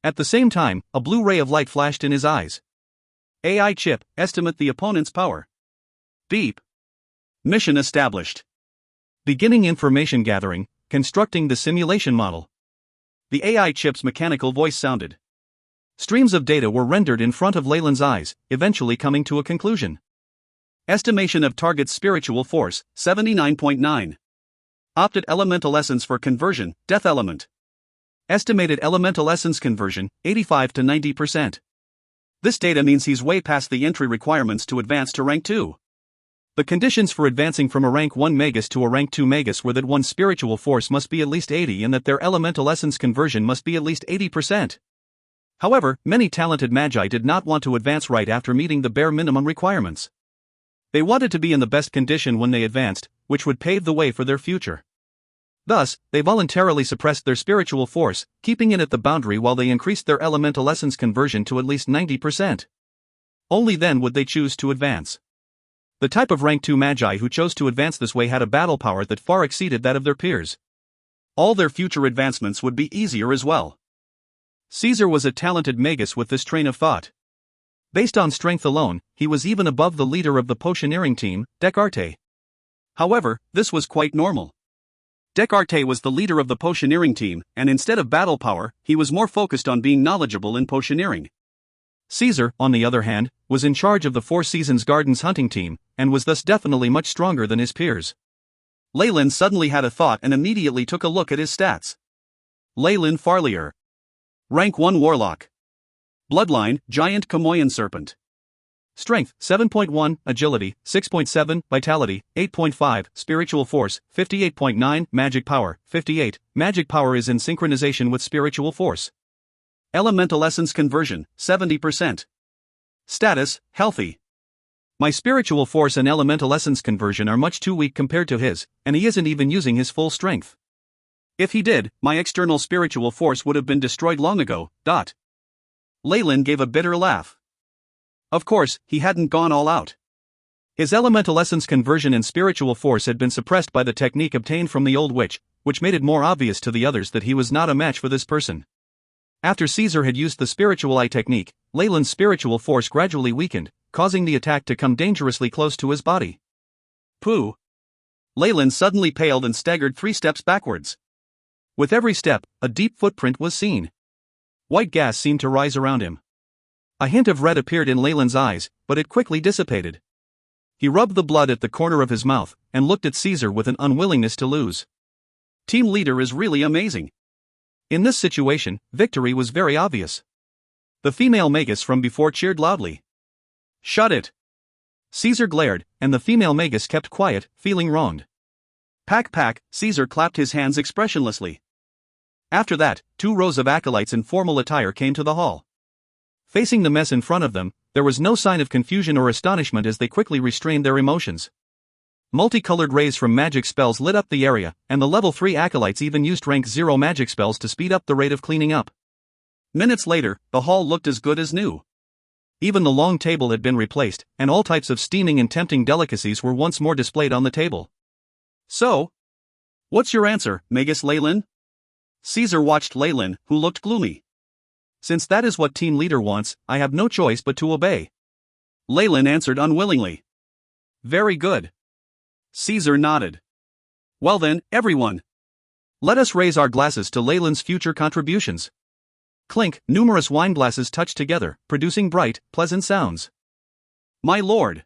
Speaker 1: At the same time, a blue ray of light flashed in his eyes. AI chip, estimate the opponent's power. Beep. Mission established. Beginning information gathering, constructing the simulation model. The AI chip's mechanical voice sounded. Streams of data were rendered in front of Leyland's eyes, eventually coming to a conclusion. Estimation of target's spiritual force, 79.9. Opted elemental essence for conversion, death element. Estimated elemental essence conversion, 85 to 90%. This data means he's way past the entry requirements to advance to rank 2. The conditions for advancing from a rank 1 Magus to a rank 2 Magus were that one's spiritual force must be at least 80 and that their elemental essence conversion must be at least 80%. However, many talented magi did not want to advance right after meeting the bare minimum requirements. They wanted to be in the best condition when they advanced, which would pave the way for their future. Thus, they voluntarily suppressed their spiritual force, keeping it at the boundary while they increased their elemental essence conversion to at least 90%. Only then would they choose to advance. The type of rank 2 magi who chose to advance this way had a battle power that far exceeded that of their peers. All their future advancements would be easier as well. Caesar was a talented magus with this train of thought. Based on strength alone, he was even above the leader of the potioneering team, Descartes. However, this was quite normal. Descartes was the leader of the potioneering team, and instead of battle power, he was more focused on being knowledgeable in potioneering. Caesar, on the other hand, was in charge of the Four Seasons Gardens hunting team, and was thus definitely much stronger than his peers. Leyland suddenly had a thought and immediately took a look at his stats. Leyland Farlier. Rank 1 Warlock. Bloodline, Giant Kamoyan Serpent. Strength, 7.1, Agility, 6.7, Vitality, 8.5, Spiritual Force, 58.9, Magic Power, 58, Magic Power is in synchronization with Spiritual Force. Elemental Essence Conversion, 70%. Status, Healthy. My Spiritual Force and Elemental Essence Conversion are much too weak compared to his, and he isn't even using his full strength. If he did, my external Spiritual Force would have been destroyed long ago. Leyland gave a bitter laugh. Of course, he hadn't gone all out. His Elemental Essence Conversion and Spiritual Force had been suppressed by the technique obtained from the old witch, which made it more obvious to the others that he was not a match for this person. After Caesar had used the Spiritual Eye technique, Leyland's Spiritual Force gradually weakened, causing the attack to come dangerously close to his body. Pooh! Leyland suddenly paled and staggered 3 steps backwards. With every step, a deep footprint was seen. White gas seemed to rise around him. A hint of red appeared in Leyland's eyes, but it quickly dissipated. He rubbed the blood at the corner of his mouth, and looked at Caesar with an unwillingness to lose. Team leader is really amazing. In this situation, victory was very obvious. The female magus from before cheered loudly. Shut it! Caesar glared, and the female magus kept quiet, feeling wronged. Pack, Caesar clapped his hands expressionlessly. After that, 2 rows of acolytes in formal attire came to the hall. Facing the mess in front of them, there was no sign of confusion or astonishment as they quickly restrained their emotions. Multicolored rays from magic spells lit up the area, and the level 3 acolytes even used rank 0 magic spells to speed up the rate of cleaning up. Minutes later, the hall looked as good as new. Even the long table had been replaced, and all types of steaming and tempting delicacies were once more displayed on the table. So? What's your answer, Magus Leyland? Caesar watched Leyland, who looked gloomy. Since that is what team leader wants, I have no choice but to obey. Leyland answered unwillingly. Very good. Caesar nodded. Well then, everyone. Let us raise our glasses to Leyland's future contributions. Clink, numerous wine glasses touched together, producing bright, pleasant sounds. My lord.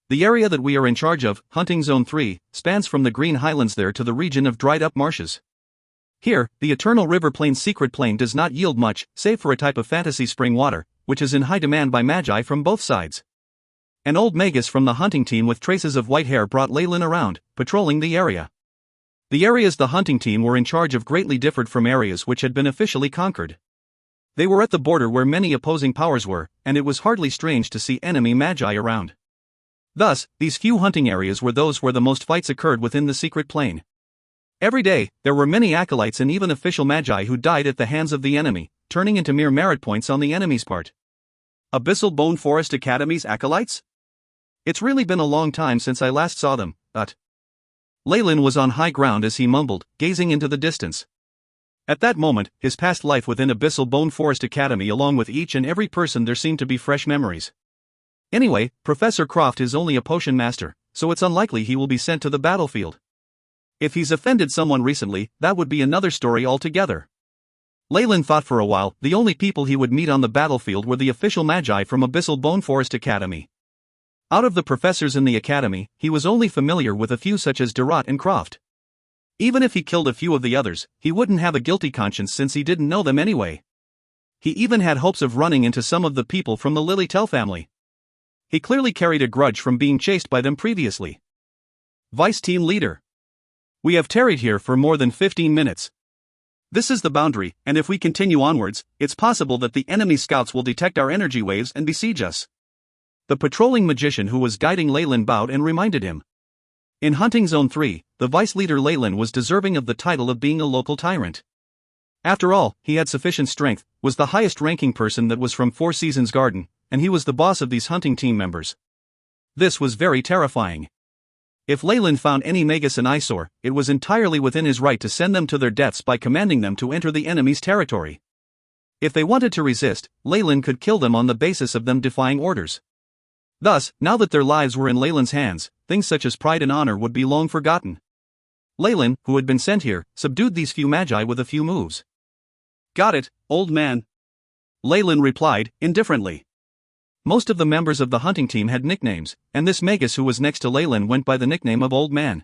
Speaker 1: The area that we are in charge of, Hunting Zone 3, spans from the Green Highlands there to the region of dried-up marshes. Here, the Eternal River Plain's secret plain does not yield much, save for a type of fantasy spring water, which is in high demand by magi from both sides. An old magus from the hunting team with traces of white hair brought Leyland around, patrolling the area. The areas the hunting team were in charge of greatly differed from areas which had been officially conquered. They were at the border where many opposing powers were, and it was hardly strange to see enemy magi around. Thus, these few hunting areas were those where the most fights occurred within the secret plain. Every day, there were many acolytes and even official magi who died at the hands of the enemy, turning into mere merit points on the enemy's part. Abyssal Bone Forest Academy's acolytes? It's really been a long time since I last saw them, Leyland was on high ground as he mumbled, gazing into the distance. At that moment, his past life within Abyssal Bone Forest Academy along with each and every person there seemed to be fresh memories. Anyway, Professor Croft is only a potion master, so it's unlikely he will be sent to the battlefield. If he's offended someone recently, that would be another story altogether. Leyland thought for a while. The only people he would meet on the battlefield were the official magi from Abyssal Bone Forest Academy. Out of the professors in the academy, he was only familiar with a few such as Durrott and Croft. Even if he killed a few of the others, he wouldn't have a guilty conscience since he didn't know them anyway. He even had hopes of running into some of the people from the Lilytell family. He clearly carried a grudge from being chased by them previously. Vice Team Leader. We have tarried here for more than 15 minutes. This is the boundary, and if we continue onwards, it's possible that the enemy scouts will detect our energy waves and besiege us. The patrolling magician who was guiding Leyland bowed and reminded him. In Hunting Zone 3, the vice leader Leyland was deserving of the title of being a local tyrant. After all, he had sufficient strength, was the highest ranking person that was from Four Seasons Garden, and he was the boss of these hunting team members. This was very terrifying. If Leyland found any magus an eyesore, it was entirely within his right to send them to their deaths by commanding them to enter the enemy's territory. If they wanted to resist, Leyland could kill them on the basis of them defying orders. Thus, now that their lives were in Leyland's hands, things such as pride and honor would be long forgotten. Leyland, who had been sent here, subdued these few magi with a few moves. Got it, old man. Leyland replied, indifferently. Most of the members of the hunting team had nicknames, and this Magus who was next to Leyland went by the nickname of Old Man.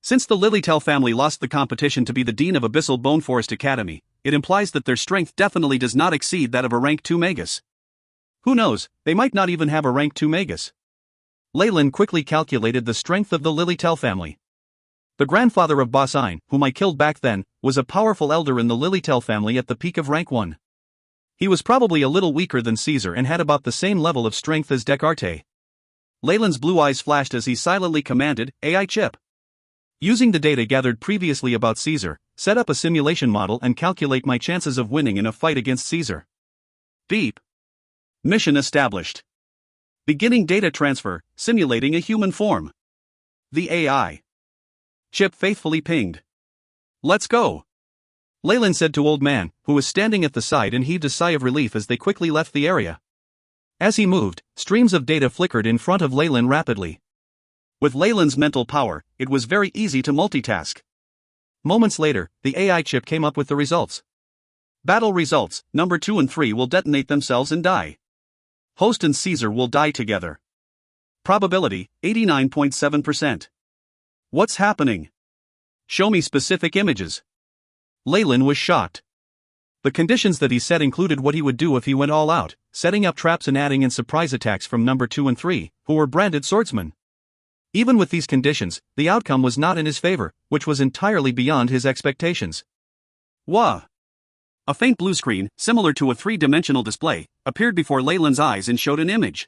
Speaker 1: Since the Lilytail family lost the competition to be the Dean of Abyssal Bone Forest Academy, it implies that their strength definitely does not exceed that of a rank 2 Magus. Who knows, they might not even have a rank 2 Magus. Leyland quickly calculated the strength of the Lilytail family. The grandfather of Bossine, whom I killed back then, was a powerful elder in the Lilytail family at the peak of rank 1. He was probably a little weaker than Caesar and had about the same level of strength as Descartes. Leyland's blue eyes flashed as he silently commanded, AI chip. Using the data gathered previously about Caesar, set up a simulation model and calculate my chances of winning in a fight against Caesar. Beep. Mission established. Beginning data transfer, simulating a human form. The AI chip faithfully pinged. Let's go. Leyland said to Old Man, who was standing at the side, and heaved a sigh of relief as they quickly left the area. As he moved, streams of data flickered in front of Leyland rapidly. With Leyland's mental power, it was very easy to multitask. Moments later, the AI chip came up with the results. Battle results: number 2 and 3 will detonate themselves and die. Host and Caesar will die together. Probability, 89.7%. What's happening? Show me specific images. Leyland was shocked. The conditions that he set included what he would do if he went all out, setting up traps and adding in surprise attacks from number 2 and 3, who were branded swordsmen. Even with these conditions, the outcome was not in his favor, which was entirely beyond his expectations. Wah! A faint blue screen, similar to a three-dimensional display, appeared before Leyland's eyes and showed an image.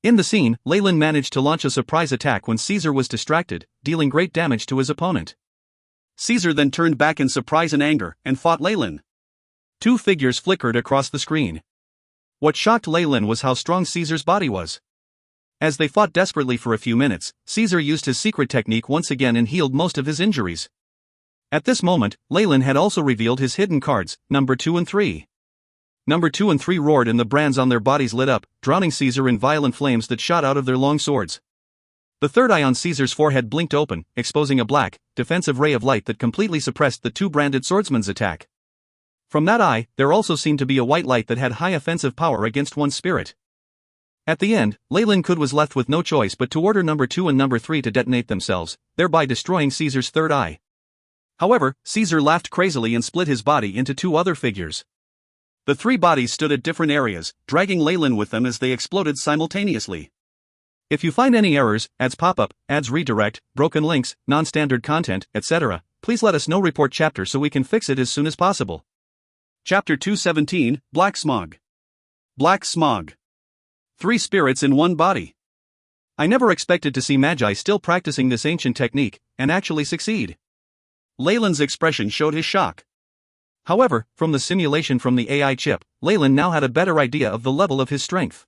Speaker 1: In the scene, Leyland managed to launch a surprise attack when Caesar was distracted, dealing great damage to his opponent. Caesar then turned back in surprise and anger, and fought Leyland. Two figures flickered across the screen. What shocked Leyland was how strong Caesar's body was. As they fought desperately for a few minutes, Caesar used his secret technique once again and healed most of his injuries. At this moment, Leyland had also revealed his hidden cards, number 2 and 3. Number 2 and 3 roared and the brands on their bodies lit up, drowning Caesar in violent flames that shot out of their long swords. The third eye on Caesar's forehead blinked open, exposing a black, defensive ray of light that completely suppressed the two branded swordsmen's attack. From that eye, there also seemed to be a white light that had high offensive power against one's spirit. At the end, Leyland was left with no choice but to order number 2 and number 3 to detonate themselves, thereby destroying Caesar's third eye. However, Caesar laughed crazily and split his body into two other figures. The three bodies stood at different areas, dragging Leyland with them as they exploded simultaneously. If you find any errors, ads pop up, ads redirect, broken links, non-standard content, etc., please let us know. Report chapter so we can fix it as soon as possible. Chapter 217, Black Smog. Black Smog. 3 spirits in one body. I never expected to see Magi still practicing this ancient technique, and actually succeed. Leyland's expression showed his shock. However, from the simulation from the AI chip, Leyland now had a better idea of the level of his strength.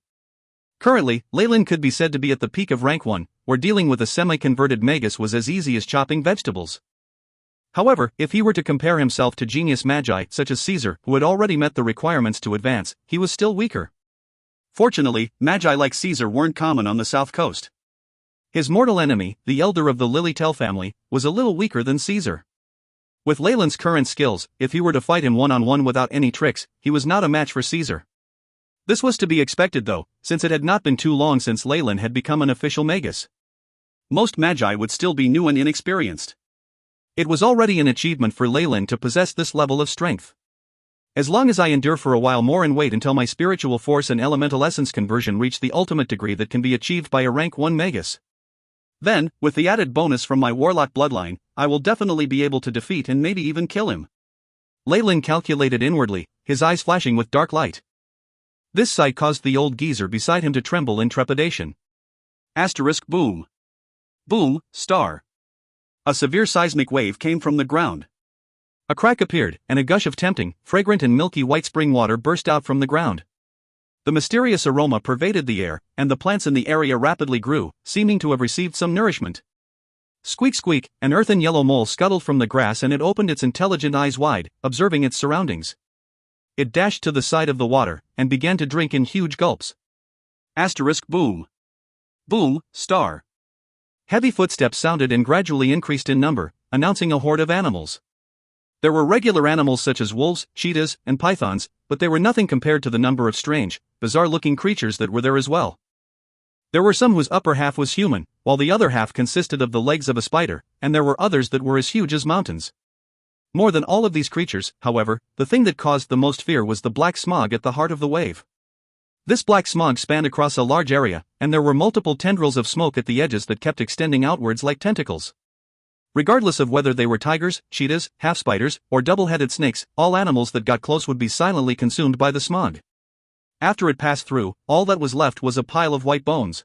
Speaker 1: Currently, Leyland could be said to be at the peak of rank 1, where dealing with a semi-converted Magus was as easy as chopping vegetables. However, if he were to compare himself to genius Magi such as Caesar, who had already met the requirements to advance, he was still weaker. Fortunately, Magi like Caesar weren't common on the south coast. His mortal enemy, the elder of the Lilytail family, was a little weaker than Caesar. With Leyland's current skills, if he were to fight him one-on-one without any tricks, he was not a match for Caesar. This was to be expected though, since it had not been too long since Leyland had become an official Magus. Most Magi would still be new and inexperienced. It was already an achievement for Leyland to possess this level of strength. As long as I endure for a while more and wait until my spiritual force and elemental essence conversion reach the ultimate degree that can be achieved by a rank 1 Magus. Then, with the added bonus from my warlock bloodline, I will definitely be able to defeat and maybe even kill him. Leyland calculated inwardly, his eyes flashing with dark light. This sight caused the old geezer beside him to tremble in trepidation. Asterisk boom. Boom, star. A severe seismic wave came from the ground. A crack appeared, and a gush of tempting, fragrant and milky white spring water burst out from the ground. The mysterious aroma pervaded the air, and the plants in the area rapidly grew, seeming to have received some nourishment. Squeak squeak, an earthen yellow mole scuttled from the grass and it opened its intelligent eyes wide, observing its surroundings. It dashed to the side of the water, and began to drink in huge gulps. Asterisk boom. Boom, star. Heavy footsteps sounded and gradually increased in number, announcing a horde of animals. There were regular animals such as wolves, cheetahs, and pythons, but they were nothing compared to the number of strange, bizarre-looking creatures that were there as well. There were some whose upper half was human, while the other half consisted of the legs of a spider, and there were others that were as huge as mountains. More than all of these creatures, however, the thing that caused the most fear was the black smog at the heart of the wave. This black smog spanned across a large area, and there were multiple tendrils of smoke at the edges that kept extending outwards like tentacles. Regardless of whether they were tigers, cheetahs, half-spiders, or double-headed snakes, all animals that got close would be silently consumed by the smog. After it passed through, all that was left was a pile of white bones.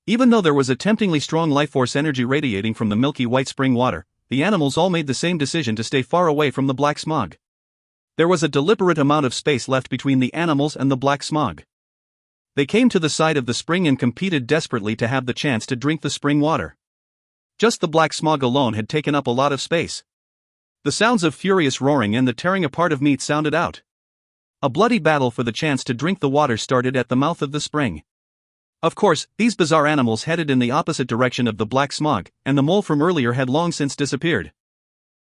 Speaker 1: Even though there was a temptingly strong life force energy radiating from the milky white spring water, the animals all made the same decision to stay far away from the black smog. There was a deliberate amount of space left between the animals and the black smog. They came to the side of the spring and competed desperately to have the chance to drink the spring water. Just the black smog alone had taken up a lot of space. The sounds of furious roaring and the tearing apart of meat sounded out. A bloody battle for the chance to drink the water started at the mouth of the spring. Of course, these bizarre animals headed in the opposite direction of the black smog, and the mole from earlier had long since disappeared.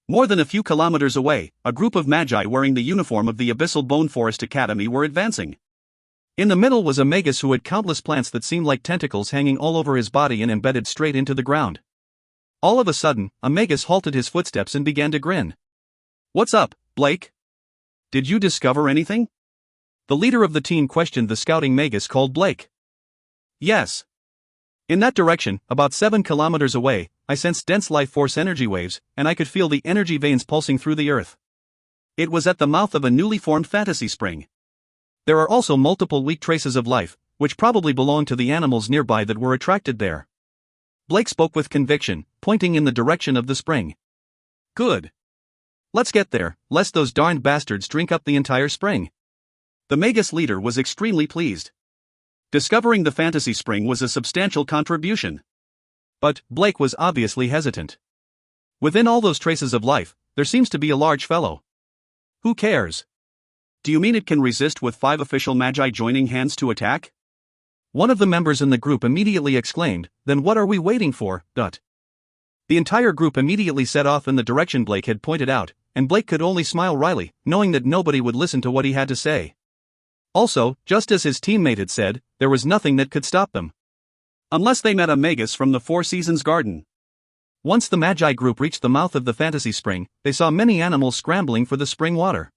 Speaker 1: More than a few kilometers away, a group of magi wearing the uniform of the Abyssal Bone Forest Academy were advancing. In the middle was a magus who had countless plants that seemed like tentacles hanging all over his body and embedded straight into the ground. All of a sudden, a magus halted his footsteps and began to grin. "What's up, Blake? Did you discover anything?" The leader of the team questioned the scouting magus called Blake. "Yes. In that direction, about 7 kilometers away, I sensed dense life force energy waves, and I could feel the energy veins pulsing through the earth. It was at the mouth of a newly formed fantasy spring. There are also multiple weak traces of life, which probably belong to the animals nearby that were attracted there." Blake spoke with conviction, pointing in the direction of the spring. "Good. Let's get there, lest those darned bastards drink up the entire spring." The magus leader was extremely pleased. Discovering the fantasy spring was a substantial contribution. But Blake was obviously hesitant. Within all those traces of life, there seems to be a large fellow. Who cares? Do you mean it can resist with 5 official magi joining hands to attack? One of the members in the group immediately exclaimed, "Then what are we waiting for?" The entire group immediately set off in the direction Blake had pointed out, and Blake could only smile wryly, knowing that nobody would listen to what he had to say. Also, just as his teammate had said, there was nothing that could stop them. Unless they met a magus from the Four Seasons Garden. Once the Magi group reached the mouth of the fantasy spring, they saw many animals scrambling for the spring water.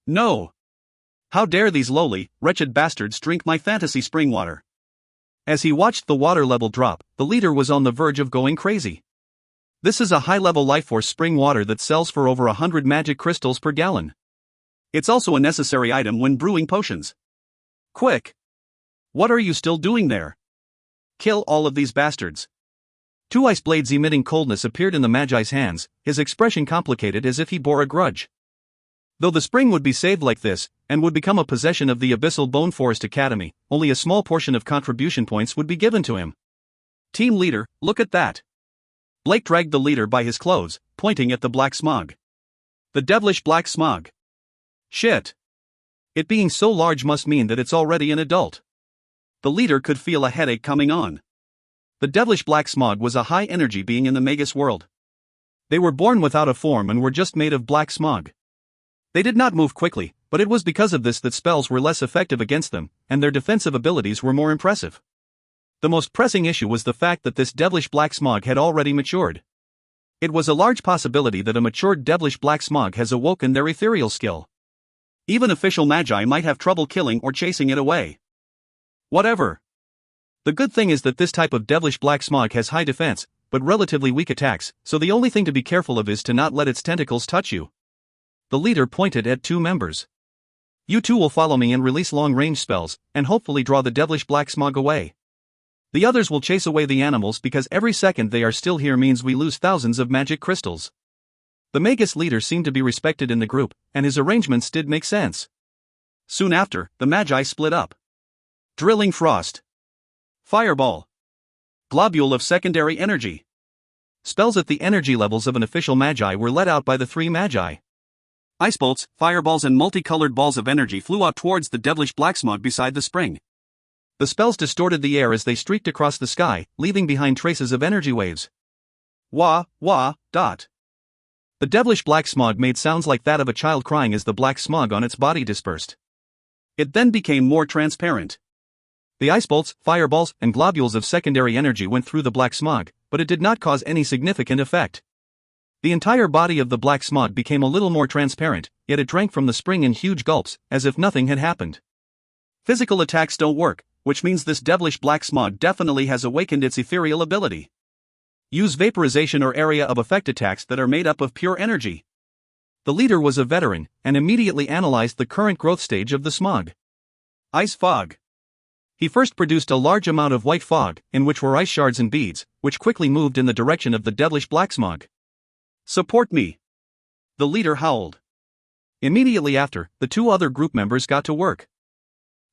Speaker 1: "No! How dare these lowly, wretched bastards drink my fantasy spring water?" As he watched the water level drop, the leader was on the verge of going crazy. This is a high-level life force spring water that sells for over 100 magic crystals per gallon. It's also a necessary item when brewing potions. Quick! What are you still doing there? Kill all of these bastards. 2 ice blades emitting coldness appeared in the Magi's hands, his expression complicated as if he bore a grudge. Though the spring would be saved like this, and would become a possession of the Abyssal Bone Forest Academy, only a small portion of contribution points would be given to him. Team leader, look at that. Blake dragged the leader by his clothes, pointing at the black smog. The devilish black smog. Shit. It being so large must mean that it's already an adult. The leader could feel a headache coming on. The devilish black smog was a high-energy being in the Magus world. They were born without a form and were just made of black smog. They did not move quickly, but it was because of this that spells were less effective against them, and their defensive abilities were more impressive. The most pressing issue was the fact that this devilish black smog had already matured. It was a large possibility that a matured devilish black smog has awoken their ethereal skill. Even official magi might have trouble killing or chasing it away. Whatever. The good thing is that this type of devilish black smog has high defense, but relatively weak attacks, so the only thing to be careful of is to not let its tentacles touch you. The leader pointed at 2 members. You 2 will follow me and release long-range spells, and hopefully draw the devilish black smog away. The others will chase away the animals because every second they are still here means we lose thousands of magic crystals. The Magus leader seemed to be respected in the group, and his arrangements did make sense. Soon after, the Magi split up. Drilling Frost. Fireball. Globule of Secondary Energy. Spells at the energy levels of an official Magi were let out by the 3 Magi. Ice bolts, fireballs and multicolored balls of energy flew out towards the devilish black smog beside the spring. The spells distorted the air as they streaked across the sky, leaving behind traces of energy waves. Wah, wah, dot. The devilish black smog made sounds like that of a child crying as the black smog on its body dispersed. It then became more transparent. The ice bolts, fireballs, and globules of secondary energy went through the black smog, but it did not cause any significant effect. The entire body of the black smog became a little more transparent, yet it drank from the spring in huge gulps, as if nothing had happened. Physical attacks don't work, which means this devilish black smog definitely has awakened its ethereal ability. Use vaporization or area of effect attacks that are made up of pure energy. The leader was a veteran, and immediately analyzed the current growth stage of the smog. Ice fog. He first produced a large amount of white fog, in which were ice shards and beads, which quickly moved in the direction of the devilish black smog. Support me! The leader howled. Immediately after, the two other group members got to work.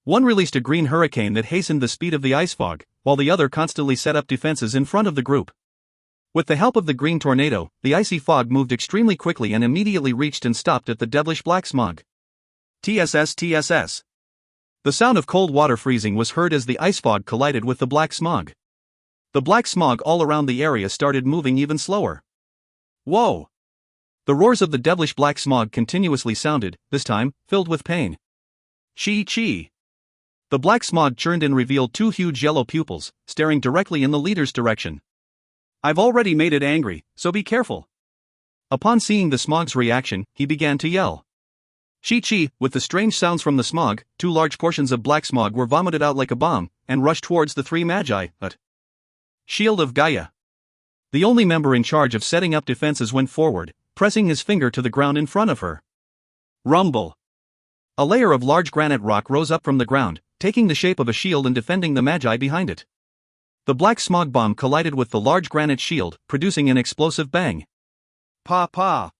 Speaker 1: One released a green hurricane that hastened the speed of the ice fog, while the other constantly set up defenses in front of the group. With the help of the green tornado, the icy fog moved extremely quickly and immediately reached and stopped at the devilish black smog. TSS. The sound of cold water freezing was heard as the ice fog collided with the black smog. The black smog all around the area started moving even slower. Whoa! The roars of the devilish black smog continuously sounded, this time, filled with pain. Chee. The black smog churned and revealed two huge yellow pupils, staring directly in the leader's direction. I've already made it angry, so be careful. Upon seeing the smog's reaction, he began to yell. Chee. With the strange sounds from the smog, two large portions of black smog were vomited out like a bomb, and rushed towards the three magi, but Shield of Gaia. The only member in charge of setting up defenses went forward, pressing his finger to the ground in front of her. Rumble. A layer of large granite rock rose up from the ground, taking the shape of a shield and defending the magi behind it. The black smog bomb collided with the large granite shield, producing an explosive bang. Pa.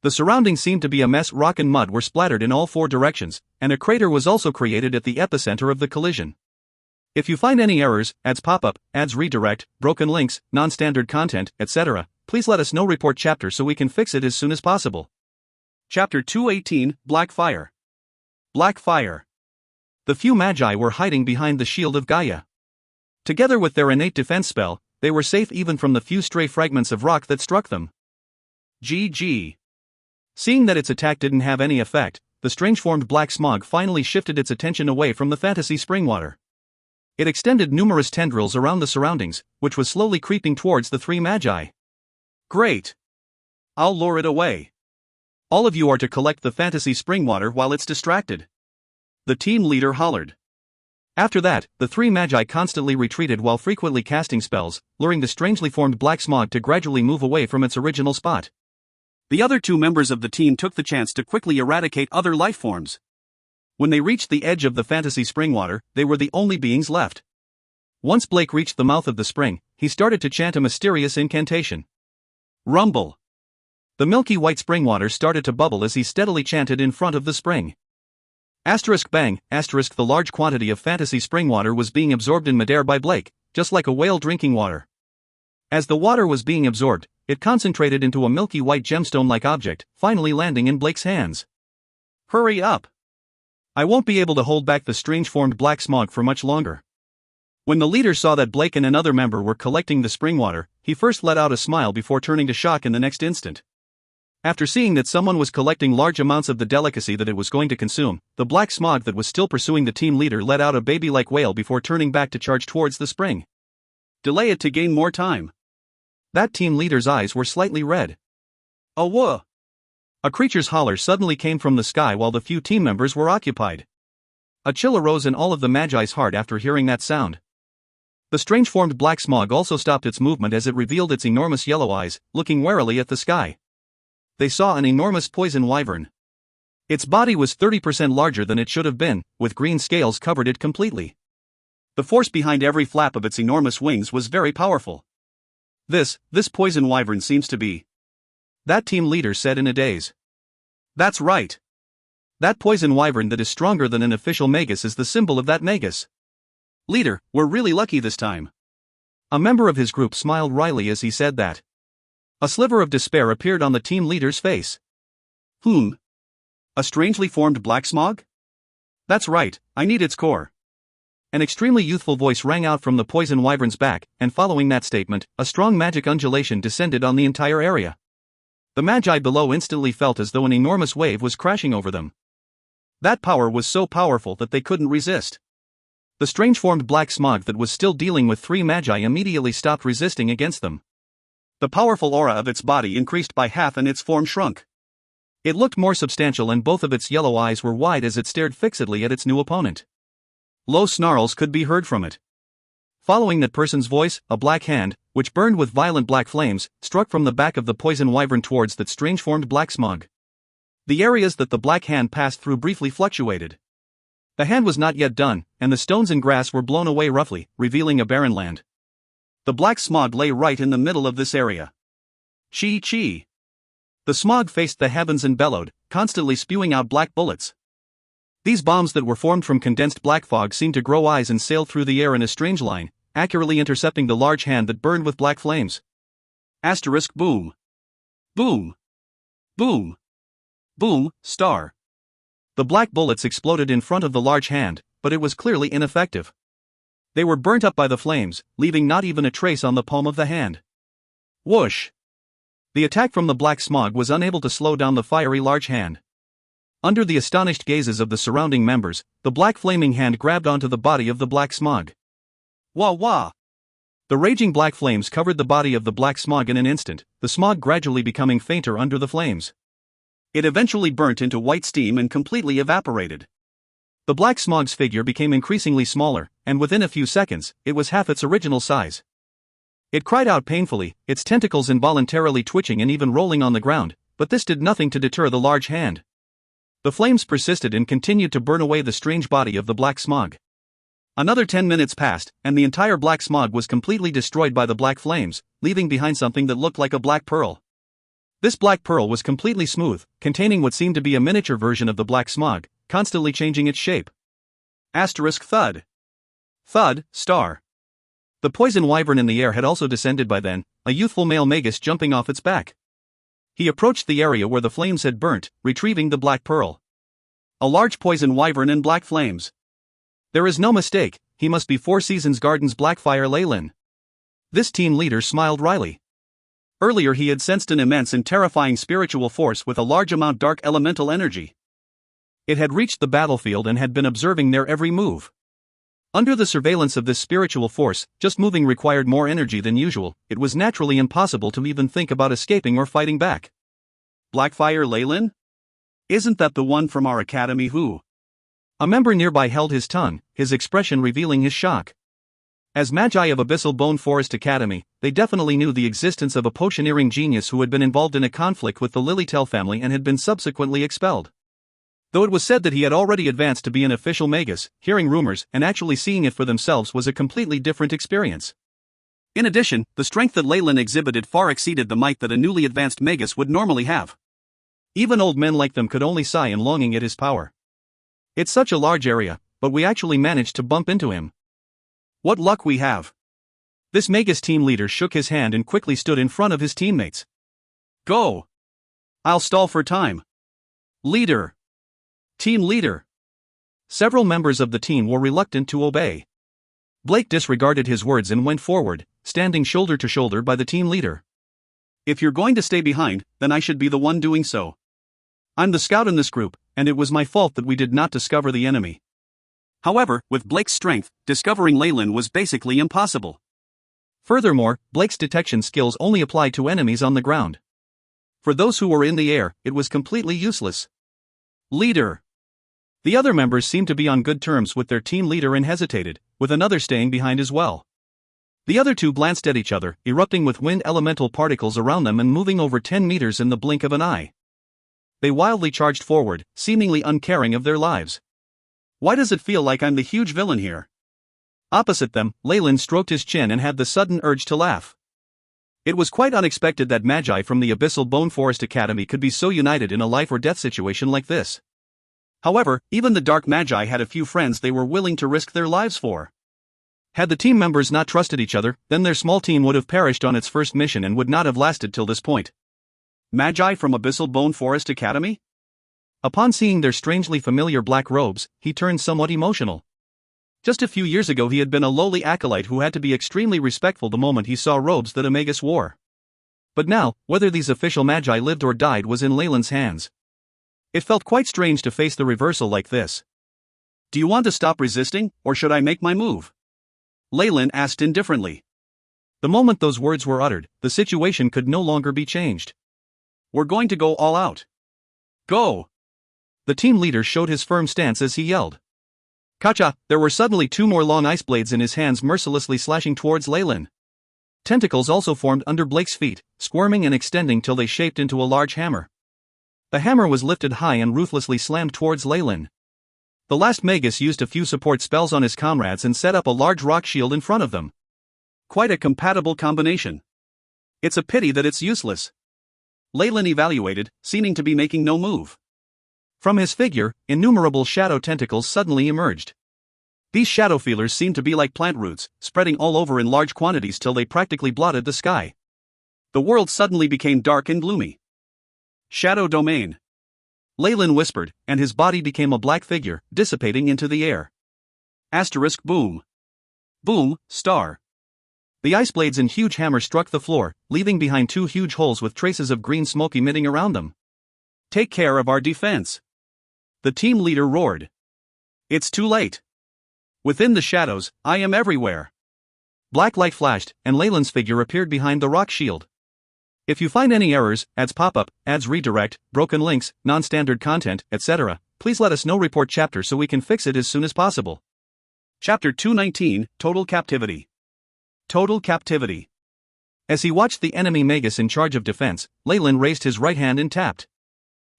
Speaker 1: The surroundings seemed to be a mess. Rock and mud were splattered in all four directions, and a crater was also created at the epicenter of the collision. If you find any errors, ads pop up, ads redirect, broken links, non-standard content, etc., please let us know. Report chapter so we can fix it as soon as possible. Chapter 218, Black Fire. Black Fire. The few magi were hiding behind the Shield of Gaia. Together with their innate defense spell, they were safe even from the few stray fragments of rock that struck them. GG. Seeing that its attack didn't have any effect, the strange-formed black smog finally shifted its attention away from the fantasy spring water. It extended numerous tendrils around the surroundings, which was slowly creeping towards the three magi. Great! I'll lure it away. All of you are to collect the fantasy spring water while it's distracted. The team leader hollered. After that, the three magi constantly retreated while frequently casting spells, luring the strangely formed black smog to gradually move away from its original spot. The other two members of the team took the chance to quickly eradicate other life forms. When they reached the edge of the fantasy spring water, they were the only beings left. Once Blake reached the mouth of the spring, he started to chant a mysterious incantation. Rumble. The milky white spring water started to bubble as he steadily chanted in front of the spring. Bang, the large quantity of fantasy spring water was being absorbed in midair by Blake, just like a whale drinking water. As the water was being absorbed, it concentrated into a milky white gemstone-like object, finally landing in Blake's hands. Hurry up! I won't be able to hold back the strange-formed black smog for much longer. When the leader saw that Blake and another member were collecting the spring water, he first let out a smile before turning to shock in the next instant. After seeing that someone was collecting large amounts of the delicacy that it was going to consume, the black smog that was still pursuing the team leader let out a baby-like wail before turning back to charge towards the spring. Delay it to gain more time. That team leader's eyes were slightly red. Oh whoa! A creature's holler suddenly came from the sky while the few team members were occupied. A chill arose in all of the Magi's heart after hearing that sound. The strange-formed black smog also stopped its movement as it revealed its enormous yellow eyes, looking warily at the sky. They saw an enormous poison wyvern. Its body was 30% larger than it should have been, with green scales covered it completely. The force behind every flap of its enormous wings was very powerful. This poison wyvern seems to be. That team leader said in a daze. That's right. That poison wyvern that is stronger than an official magus is the symbol of that magus. Leader, we're really lucky this time. A member of his group smiled wryly as he said that. A sliver of despair appeared on the team leader's face. A strangely formed black smog? That's right, I need its core. An extremely youthful voice rang out from the poison wyvern's back, and following that statement, a strong magic undulation descended on the entire area. The Magi below instantly felt as though an enormous wave was crashing over them. That power was so powerful that they couldn't resist. The strange-formed black smog that was still dealing with 3 Magi immediately stopped resisting against them. The powerful aura of its body increased by half and its form shrunk. It looked more substantial and both of its yellow eyes were wide as it stared fixedly at its new opponent. Low snarls could be heard from it. Following that person's voice, a black hand, which burned with violent black flames, struck from the back of the poison wyvern towards that strange-formed black smog. The areas that the black hand passed through briefly fluctuated. The hand was not yet done, and the stones and grass were blown away roughly, revealing a barren land. The black smog lay right in the middle of this area. Chee. The smog faced the heavens and bellowed, constantly spewing out black bullets. These bombs that were formed from condensed black fog seemed to grow eyes and sailed through the air in a strange line, accurately intercepting the large hand that burned with black flames. Asterisk boom. Boom. Boom. Boom, star. The black bullets exploded in front of the large hand, but it was clearly ineffective. They were burnt up by the flames, leaving not even a trace on the palm of the hand. Whoosh! The attack from the black smog was unable to slow down the fiery large hand. Under the astonished gazes of the surrounding members, the black flaming hand grabbed onto the body of the black smog. Wah wah! The raging black flames covered the body of the black smog in an instant, the smog gradually becoming fainter under the flames. It eventually burnt into white steam and completely evaporated. The black smog's figure became increasingly smaller, and within a few seconds, it was half its original size. It cried out painfully, its tentacles involuntarily twitching and even rolling on the ground, but this did nothing to deter the large hand. The flames persisted and continued to burn away the strange body of the black smog. Another 10 minutes passed, and the entire black smog was completely destroyed by the black flames, leaving behind something that looked like a black pearl. This black pearl was completely smooth, containing what seemed to be a miniature version of the black smog, constantly changing its shape. Asterisk thud. Thud, star. The poison wyvern in the air had also descended by then, a youthful male magus jumping off its back. He approached the area where the flames had burnt, retrieving the black pearl. A large poison wyvern in black flames. There is no mistake, he must be Four Seasons Garden's Blackfire Leyland. This team leader smiled wryly. Earlier he had sensed an immense and terrifying spiritual force with a large amount dark elemental energy. It had reached the battlefield and had been observing their every move. Under the surveillance of this spiritual force, just moving required more energy than usual, it was naturally impossible to even think about escaping or fighting back. Blackfire Leyland? Isn't that the one from our academy who? A member nearby held his tongue, his expression revealing his shock. As Magi of Abyssal Bone Forest Academy, they definitely knew the existence of a potioneering genius who had been involved in a conflict with the Lilytail family and had been subsequently expelled. Though it was said that he had already advanced to be an official magus, hearing rumors and actually seeing it for themselves was a completely different experience. In addition, the strength that Leyland exhibited far exceeded the might that a newly advanced magus would normally have. Even old men like them could only sigh in longing at his power. It's such a large area, but we actually managed to bump into him. What luck we have. This magus team leader shook his hand and quickly stood in front of his teammates. Go! I'll stall for time. Leader! Team leader! Several members of the team were reluctant to obey. Blake disregarded his words and went forward, standing shoulder to shoulder by the team leader. If you're going to stay behind, then I should be the one doing so. I'm the scout in this group, and it was my fault that we did not discover the enemy. However, with Blake's strength, discovering Leyland was basically impossible. Furthermore, Blake's detection skills only applied to enemies on the ground. For those who were in the air, it was completely useless. Leader! The other members seemed to be on good terms with their team leader and hesitated, with another staying behind as well. The other two glanced at each other, erupting with wind elemental particles around them and moving over 10 meters in the blink of an eye. They wildly charged forward, seemingly uncaring of their lives. Why does it feel like I'm the huge villain here? Opposite them, Leyland stroked his chin and had the sudden urge to laugh. It was quite unexpected that Magi from the Abyssal Bone Forest Academy could be so united in a life-or-death situation like this. However, even the Dark Magi had a few friends they were willing to risk their lives for. Had the team members not trusted each other, then their small team would have perished on its first mission and would not have lasted till this point. Magi from Abyssal Bone Forest Academy? Upon seeing their strangely familiar black robes, he turned somewhat emotional. Just a few years ago he had been a lowly acolyte who had to be extremely respectful the moment he saw robes that a magus wore. But now, whether these official magi lived or died was in Leyland's hands. It felt quite strange to face the reversal like this. "Do you want to stop resisting, or should I make my move?" Leyland asked indifferently. The moment those words were uttered, the situation could no longer be changed. "We're going to go all out. Go!" The team leader showed his firm stance as he yelled. Kacha! There were suddenly two more long ice blades in his hands, mercilessly slashing towards Leyland. Tentacles also formed under Blake's feet, squirming and extending till they shaped into a large hammer. The hammer was lifted high and ruthlessly slammed towards Leyland. The last Magus used a few support spells on his comrades and set up a large rock shield in front of them. Quite a compatible combination. It's a pity that it's useless. Leyland evaluated, seeming to be making no move. From his figure, innumerable shadow tentacles suddenly emerged. These shadow feelers seemed to be like plant roots, spreading all over in large quantities till they practically blotted the sky. The world suddenly became dark and gloomy. "Shadow domain," Leyland whispered, and his body became a black figure, dissipating into the air. Asterisk boom. Boom, star. The ice blades and huge hammer struck the floor, leaving behind two huge holes with traces of green smoke emitting around them. "Take care of our defense," the team leader roared. "It's too late. Within the shadows, I am everywhere." Black light flashed, and Leyland's figure appeared behind the rock shield. If you find any errors, ads pop-up, ads redirect, broken links, non-standard content, etc., please let us know. Report chapter so we can fix it as soon as possible. Chapter 219, Total Captivity. Total Captivity. As he watched the enemy Magus in charge of defense, Leyland raised his right hand and tapped.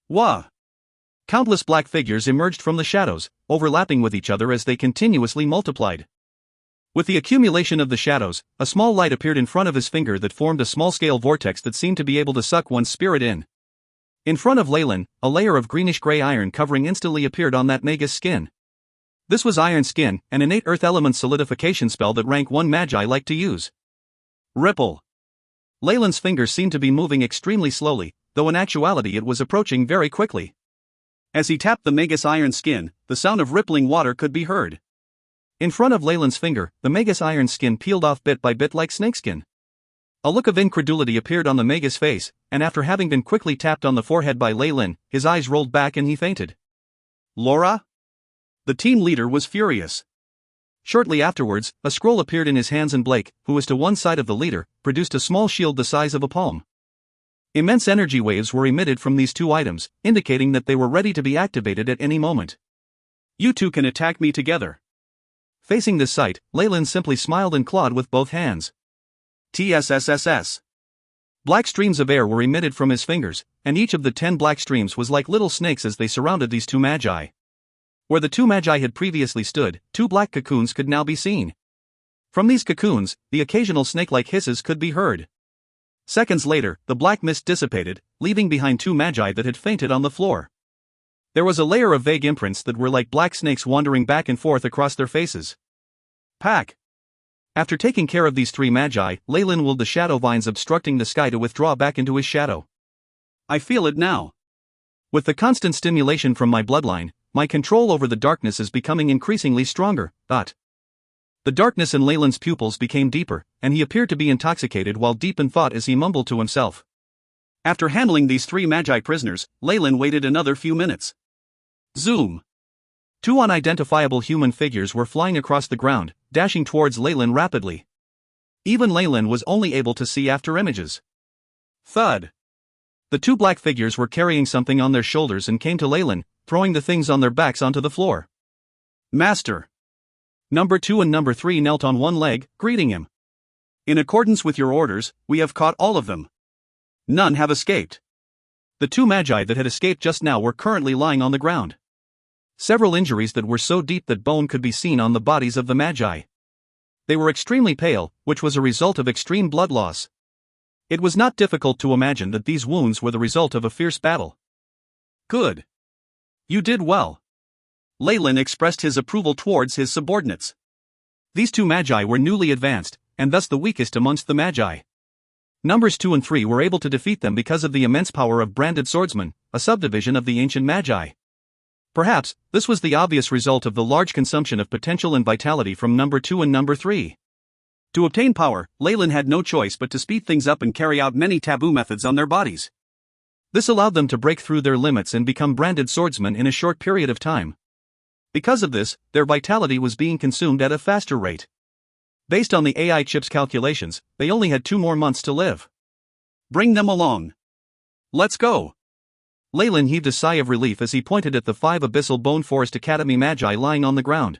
Speaker 1: Wah! Countless black figures emerged from the shadows, overlapping with each other as they continuously multiplied. With the accumulation of the shadows, a small light appeared in front of his finger that formed a small-scale vortex that seemed to be able to suck one's spirit in. In front of Leyland, a layer of greenish-gray iron covering instantly appeared on that Magus skin. This was Iron Skin, an innate earth element solidification spell that rank 1 magi like to use. Ripple. Leyland's fingers seemed to be moving extremely slowly, though in actuality it was approaching very quickly. As he tapped the Magus Iron Skin, the sound of rippling water could be heard. In front of Leyland's finger, the Magus Iron Skin peeled off bit by bit like snakeskin. A look of incredulity appeared on the Magus face, and after having been quickly tapped on the forehead by Leyland, his eyes rolled back and he fainted. "Laura?" The team leader was furious. Shortly afterwards, a scroll appeared in his hands and Blake, who was to one side of the leader, produced a small shield the size of a palm. Immense energy waves were emitted from these two items, indicating that they were ready to be activated at any moment. "You two can attack me together." Facing this sight, Leyland simply smiled and clawed with both hands. TSSSS. Black streams of air were emitted from his fingers, and each of the 10 black streams was like little snakes as they surrounded these two magi. Where the two magi had previously stood, 2 black cocoons could now be seen. From these cocoons, the occasional snake-like hisses could be heard. Seconds later, the black mist dissipated, leaving behind 2 magi that had fainted on the floor. There was a layer of vague imprints that were like black snakes wandering back and forth across their faces. Pack. After taking care of these 3 magi, Leyland willed the shadow vines obstructing the sky to withdraw back into his shadow. "I feel it now. With the constant stimulation from my bloodline, my control over the darkness is becoming increasingly stronger." The darkness in Leyland's pupils became deeper, and he appeared to be intoxicated while deep in thought as he mumbled to himself. After handling these 3 magi prisoners, Leyland waited another few minutes. Zoom. 2 unidentifiable human figures were flying across the ground, dashing towards Leyland rapidly. Even Leyland was only able to see after images. Thud. The 2 black figures were carrying something on their shoulders and came to Leyland, throwing the things on their backs onto the floor. "Master." Number 2 and Number 3 knelt on one leg, greeting him. "In accordance with your orders, we have caught all of them. None have escaped." The 2 magi that had escaped just now were currently lying on the ground. Several injuries that were so deep that bone could be seen on the bodies of the magi. They were extremely pale, which was a result of extreme blood loss. It was not difficult to imagine that these wounds were the result of a fierce battle. "Good. You did well." Leyland expressed his approval towards his subordinates. These 2 magi were newly advanced, and thus the weakest amongst the magi. Numbers 2 and 3 were able to defeat them because of the immense power of branded swordsmen, a subdivision of the ancient magi. Perhaps, this was the obvious result of the large consumption of potential and vitality from Number 2 and Number 3. To obtain power, Leyland had no choice but to speed things up and carry out many taboo methods on their bodies. This allowed them to break through their limits and become branded swordsmen in a short period of time. Because of this, their vitality was being consumed at a faster rate. Based on the AI chip's calculations, they only had 2 more months to live. Bring them along. Let's go. Leyland heaved a sigh of relief as he pointed at the 5 Abyssal Bone Forest Academy Magi lying on the ground.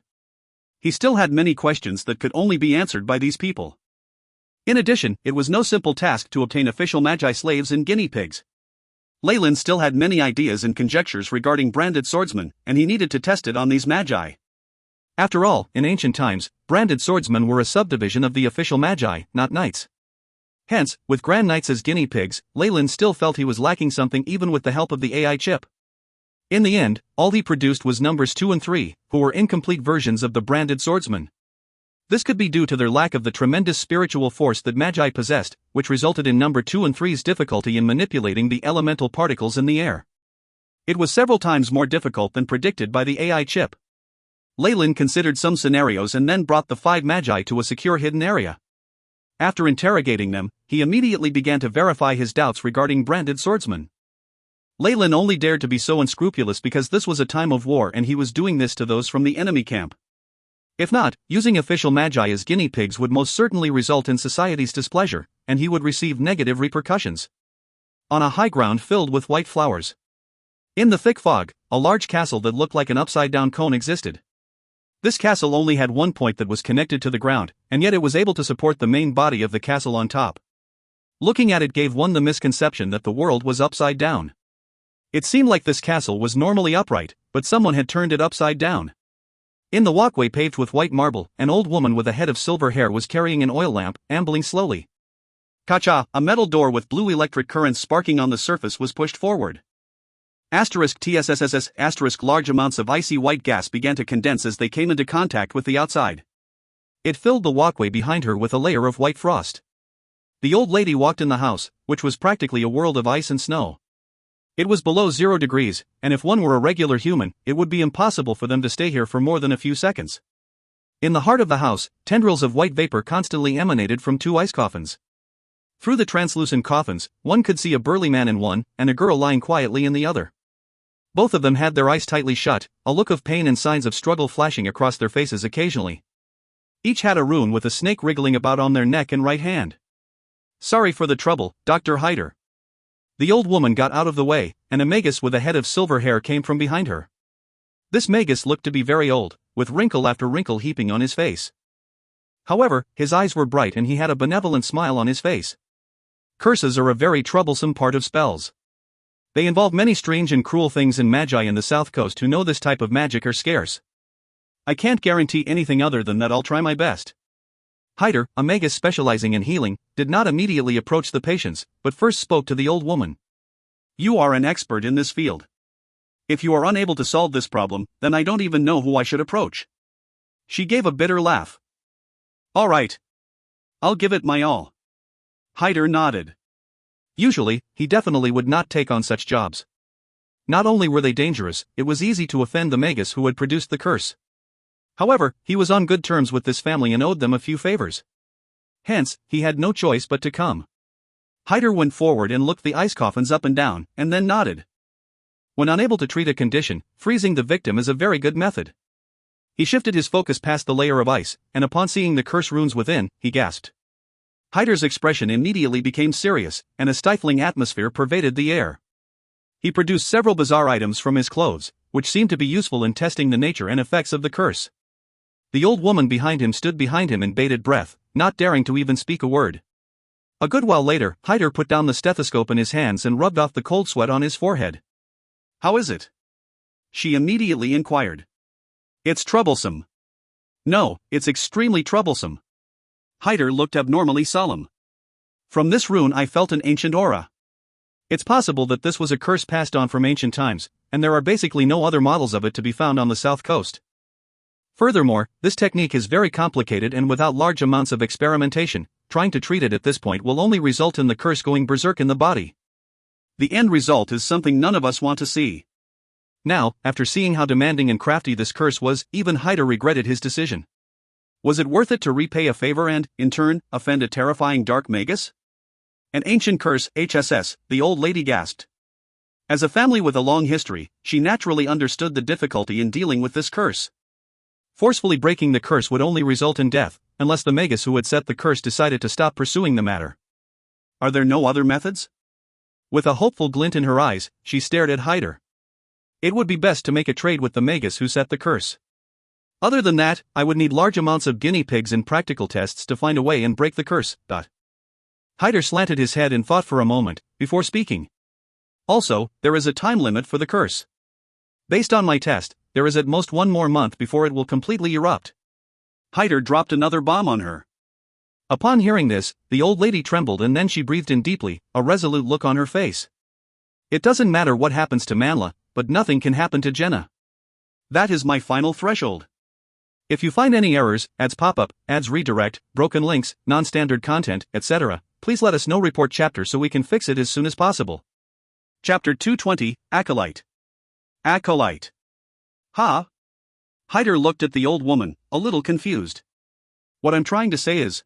Speaker 1: He still had many questions that could only be answered by these people. In addition, it was no simple task to obtain official Magi slaves and guinea pigs. Leyland still had many ideas and conjectures regarding branded swordsmen, and he needed to test it on these Magi. After all, in ancient times, branded swordsmen were a subdivision of the official Magi, not knights. Hence, with Grand Knights as guinea pigs, Leyland still felt he was lacking something even with the help of the AI chip. In the end, all he produced was numbers 2 and 3, who were incomplete versions of the branded swordsmen. This could be due to their lack of the tremendous spiritual force that Magi possessed, which resulted in number 2 and 3's difficulty in manipulating the elemental particles in the air. It was several times more difficult than predicted by the AI chip. Leyland considered some scenarios and then brought the 5 Magi to a secure hidden area. After interrogating them, he immediately began to verify his doubts regarding branded swordsmen. Leyland only dared to be so unscrupulous because this was a time of war and he was doing this to those from the enemy camp. If not, using official Magi as guinea pigs would most certainly result in society's displeasure, and he would receive negative repercussions. On a high ground filled with white flowers. In the thick fog, a large castle that looked like an upside-down cone existed. This castle only had one point that was connected to the ground, and yet it was able to support the main body of the castle on top. Looking at it gave one the misconception that the world was upside down. It seemed like this castle was normally upright, but someone had turned it upside down. In the walkway paved with white marble, an old woman with a head of silver hair was carrying an oil lamp, ambling slowly. Kacha, a metal door with blue electric currents sparking on the surface was pushed forward. *TSSSS** large amounts of icy white gas began to condense as they came into contact with the outside. It filled the walkway behind her with a layer of white frost. The old lady walked in the house, which was practically a world of ice and snow. It was below 0 degrees, and if one were a regular human, it would be impossible for them to stay here for more than a few seconds. In the heart of the house, tendrils of white vapor constantly emanated from 2 ice coffins. Through the translucent coffins, one could see a burly man in one, and a girl lying quietly in the other. Both of them had their eyes tightly shut, a look of pain and signs of struggle flashing across their faces occasionally. Each had a rune with a snake wriggling about on their neck and right hand. "Sorry for the trouble, Dr. Hyder." The old woman got out of the way, and a magus with a head of silver hair came from behind her. This magus looked to be very old, with wrinkle after wrinkle heaping on his face. However, his eyes were bright and he had a benevolent smile on his face. Curses are a very troublesome part of spells. They involve many strange and cruel things, and Magi in the South Coast who know this type of magic are scarce. I can't guarantee anything other than that I'll try my best. Hyder, a magus specializing in healing, did not immediately approach the patients, but first spoke to the old woman. "You are an expert in this field. If you are unable to solve this problem, then I don't even know who I should approach." She gave a bitter laugh. "All right. I'll give it my all." Hyder nodded. Usually, he definitely would not take on such jobs. Not only were they dangerous, it was easy to offend the magus who had produced the curse. However, he was on good terms with this family and owed them a few favors. Hence, he had no choice but to come. Hyder went forward and looked the ice coffins up and down, and then nodded. When unable to treat a condition, freezing the victim is a very good method. He shifted his focus past the layer of ice, and upon seeing the curse runes within, he gasped. Hyder's expression immediately became serious, and a stifling atmosphere pervaded the air. He produced several bizarre items from his clothes, which seemed to be useful in testing the nature and effects of the curse. The old woman behind him stood behind him in bated breath, not daring to even speak a word. A good while later, Hyder put down the stethoscope in his hands and rubbed off the cold sweat on his forehead. "How is it?" she immediately inquired. "It's troublesome." "No, it's extremely troublesome." Hyder looked abnormally solemn. "From this rune I felt an ancient aura. It's possible that this was a curse passed on from ancient times, and there are basically no other models of it to be found on the South Coast. Furthermore, this technique is very complicated and without large amounts of experimentation, trying to treat it at this point will only result in the curse going berserk in the body. The end result is something none of us want to see." Now, after seeing how demanding and crafty this curse was, even Hyder regretted his decision. Was it worth it to repay a favor and, in turn, offend a terrifying dark magus? An ancient curse, HSS, the old lady gasped. As a family with a long history, she naturally understood the difficulty in dealing with this curse. Forcefully breaking the curse would only result in death, unless the magus who had set the curse decided to stop pursuing the matter. Are there no other methods? With a hopeful glint in her eyes, she stared at Hyder. It would be best to make a trade with the magus who set the curse. Other than that, I would need large amounts of guinea pigs and practical tests to find a way and break the curse. Hyder slanted his head in thought for a moment, before speaking. Also, there is a time limit for the curse. Based on my test, there is at most 1 more month before it will completely erupt. Hyder dropped another bomb on her. Upon hearing this, the old lady trembled and then she breathed in deeply, a resolute look on her face. It doesn't matter what happens to Manla, but nothing can happen to Jenna. That is my final threshold. If you find any errors, ads pop up, ads redirect, broken links, non-standard content, etc., please let us know. Report chapter so we can fix it as soon as possible. Chapter 220, Acolyte. Acolyte. Ha? Hyder looked at the old woman, a little confused. What I'm trying to say is,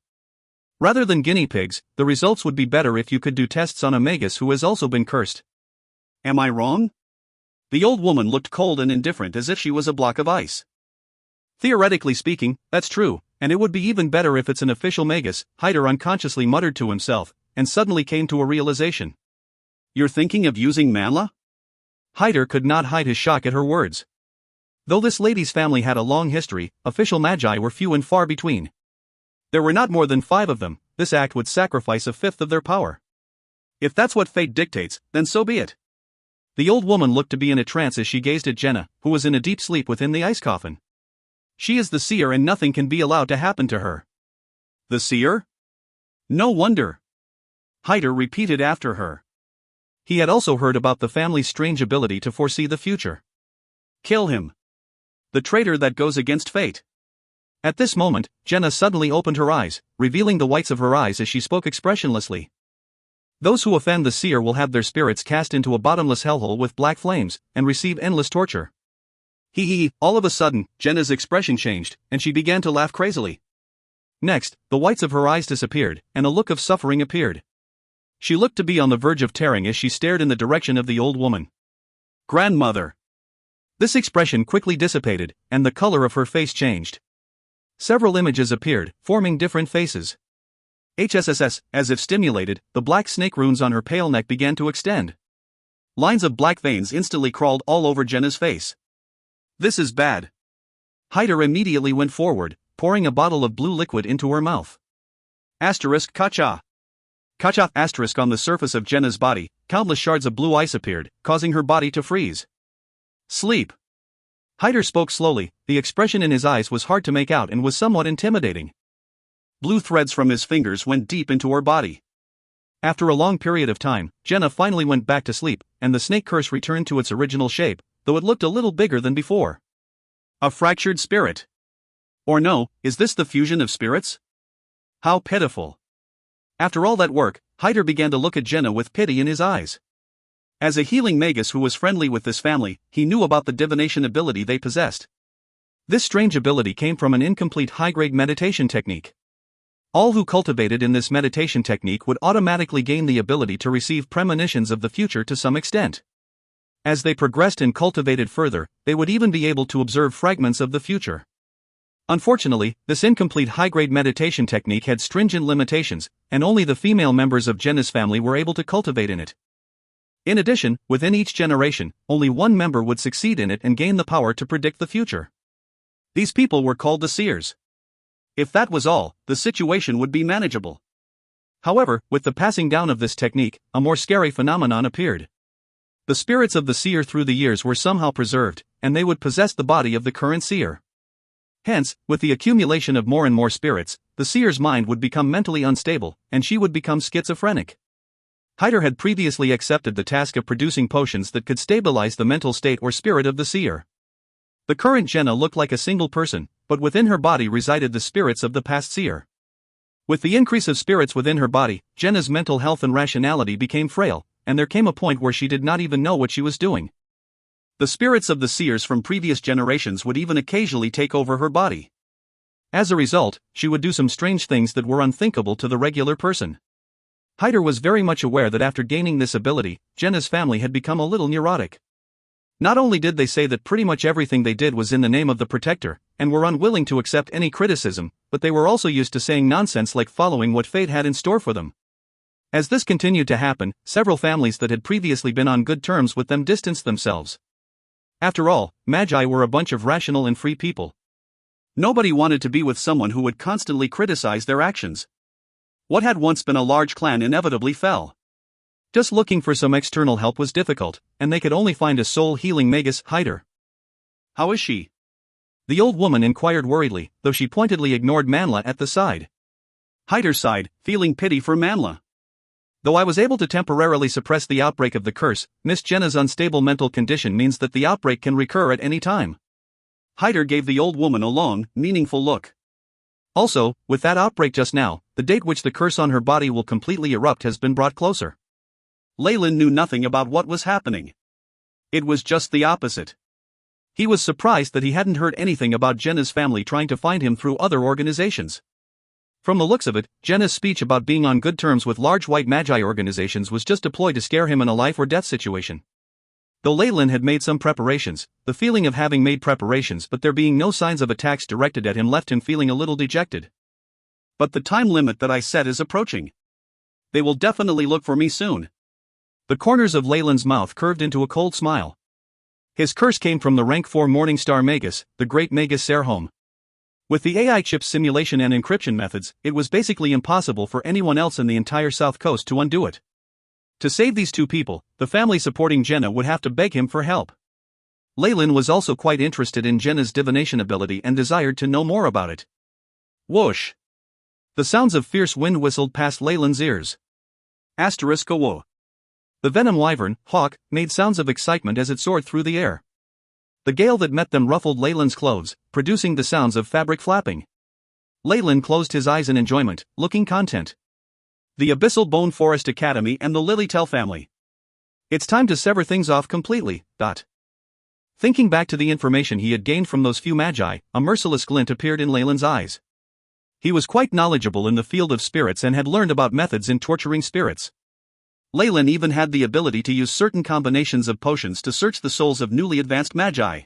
Speaker 1: rather than guinea pigs, the results would be better if you could do tests on a magus who has also been cursed. Am I wrong? The old woman looked cold and indifferent as if she was a block of ice. Theoretically speaking, that's true, and it would be even better if it's an official magus, Hyder unconsciously muttered to himself, and suddenly came to a realization. You're thinking of using Manla? Hyder could not hide his shock at her words. Though this lady's family had a long history, official magi were few and far between. There were not more than 5 of them. This act would sacrifice 1/5 of their power. If that's what fate dictates, then so be it. The old woman looked to be in a trance as she gazed at Jenna, who was in a deep sleep within the ice coffin. She is the seer and nothing can be allowed to happen to her. The seer? No wonder. Hyder repeated after her. He had also heard about the family's strange ability to foresee the future. Kill him. The traitor that goes against fate. At this moment, Jenna suddenly opened her eyes, revealing the whites of her eyes as she spoke expressionlessly. Those who offend the seer will have their spirits cast into a bottomless hellhole with black flames, and receive endless torture. All of a sudden, Jenna's expression changed, and she began to laugh crazily. Next, the whites of her eyes disappeared, and a look of suffering appeared. She looked to be on the verge of tearing as she stared in the direction of the old woman. Grandmother! This expression quickly dissipated, and the color of her face changed. Several images appeared, forming different faces. HSSS, as if stimulated, the black snake runes on her pale neck began to extend. Lines of black veins instantly crawled all over Jenna's face. This is bad. Hyder immediately went forward, pouring a bottle of blue liquid into her mouth. Kacha. Kacha. On the surface of Jenna's body, countless shards of blue ice appeared, causing her body to freeze. Sleep. Hyder spoke slowly, the expression in his eyes was hard to make out and was somewhat intimidating. Blue threads from his fingers went deep into her body. After a long period of time, Jenna finally went back to sleep, and the snake curse returned to its original shape, though it looked a little bigger than before. A fractured spirit. Or no, is this the fusion of spirits? How pitiful. After all that work, Hyder began to look at Jenna with pity in his eyes. As a healing magus who was friendly with this family, he knew about the divination ability they possessed. This strange ability came from an incomplete high-grade meditation technique. All who cultivated in this meditation technique would automatically gain the ability to receive premonitions of the future to some extent. As they progressed and cultivated further, they would even be able to observe fragments of the future. Unfortunately, this incomplete high-grade meditation technique had stringent limitations, and only the female members of Jenna's family were able to cultivate in it. In addition, within each generation, only one member would succeed in it and gain the power to predict the future. These people were called the seers. If that was all, the situation would be manageable. However, with the passing down of this technique, a more scary phenomenon appeared. The spirits of the seer through the years were somehow preserved, and they would possess the body of the current seer. Hence, with the accumulation of more and more spirits, the seer's mind would become mentally unstable, and she would become schizophrenic. Hyder had previously accepted the task of producing potions that could stabilize the mental state or spirit of the seer. The current Jenna looked like a single person, but within her body resided the spirits of the past seer. With the increase of spirits within her body, Jenna's mental health and rationality became frail, and there came a point where she did not even know what she was doing. The spirits of the seers from previous generations would even occasionally take over her body. As a result, she would do some strange things that were unthinkable to the regular person. Hyder was very much aware that after gaining this ability, Jenna's family had become a little neurotic. Not only did they say that pretty much everything they did was in the name of the Protector, and were unwilling to accept any criticism, but they were also used to saying nonsense like following what fate had in store for them. As this continued to happen, several families that had previously been on good terms with them distanced themselves. After all, Magi were a bunch of rational and free people. Nobody wanted to be with someone who would constantly criticize their actions. What had once been a large clan inevitably fell. Just looking for some external help was difficult, and they could only find a soul-healing magus, Hyder. "How is she?" the old woman inquired worriedly, though she pointedly ignored Manla at the side. Hyder sighed, feeling pity for Manla. "Though I was able to temporarily suppress the outbreak of the curse, Miss Jenna's unstable mental condition means that the outbreak can recur at any time." Hyder gave the old woman a long, meaningful look. "Also, with that outbreak just now, the date which the curse on her body will completely erupt has been brought closer." Leyland knew nothing about what was happening. It was just the opposite. He was surprised that he hadn't heard anything about Jenna's family trying to find him through other organizations. From the looks of it, Jenna's speech about being on good terms with large white magi organizations was just a ploy to scare him in a life or death situation. Though Leyland had made some preparations, the feeling of having made preparations but there being no signs of attacks directed at him left him feeling a little dejected. "But the time limit that I set is approaching. They will definitely look for me soon." The corners of Leyland's mouth curved into a cold smile. His curse came from the rank 4 Morningstar Magus, the great Magus Serhom. With the AI chip's simulation and encryption methods, it was basically impossible for anyone else in the entire South Coast to undo it. To save these two people, the family supporting Jenna would have to beg him for help. Leyland was also quite interested in Jenna's divination ability and desired to know more about it. Whoosh! The sounds of fierce wind whistled past Leyland's ears. ****. The venom wyvern, hawk, made sounds of excitement as it soared through the air. The gale that met them ruffled Leyland's clothes, producing the sounds of fabric flapping. Leyland closed his eyes in enjoyment, looking content. The Abyssal Bone Forest Academy and the Lilytell family. It's time to sever things off completely. Thinking back to the information he had gained from those few magi, a merciless glint appeared in Leyland's eyes. He was quite knowledgeable in the field of spirits and had learned about methods in torturing spirits. Leyland even had the ability to use certain combinations of potions to search the souls of newly advanced magi.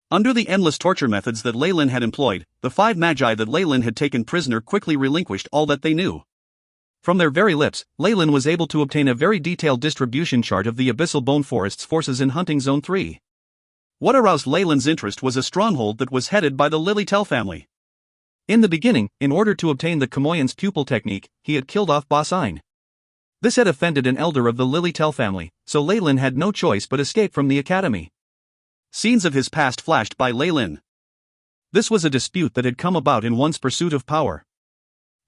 Speaker 1: Under the endless torture methods that Leyland had employed, the 5 magi that Leyland had taken prisoner quickly relinquished all that they knew. From their very lips, Leyland was able to obtain a very detailed distribution chart of the Abyssal Bone Forest's forces in Hunting Zone 3. What aroused Leyland's interest was a stronghold that was headed by the Lilytell family. In the beginning, in order to obtain the Kamoyan's pupil technique, he had killed off Boss Ein. This had offended an elder of the Lilytell family, so Leyland had no choice but escape from the academy. Scenes of his past flashed by Leyland. This was a dispute that had come about in one's pursuit of power.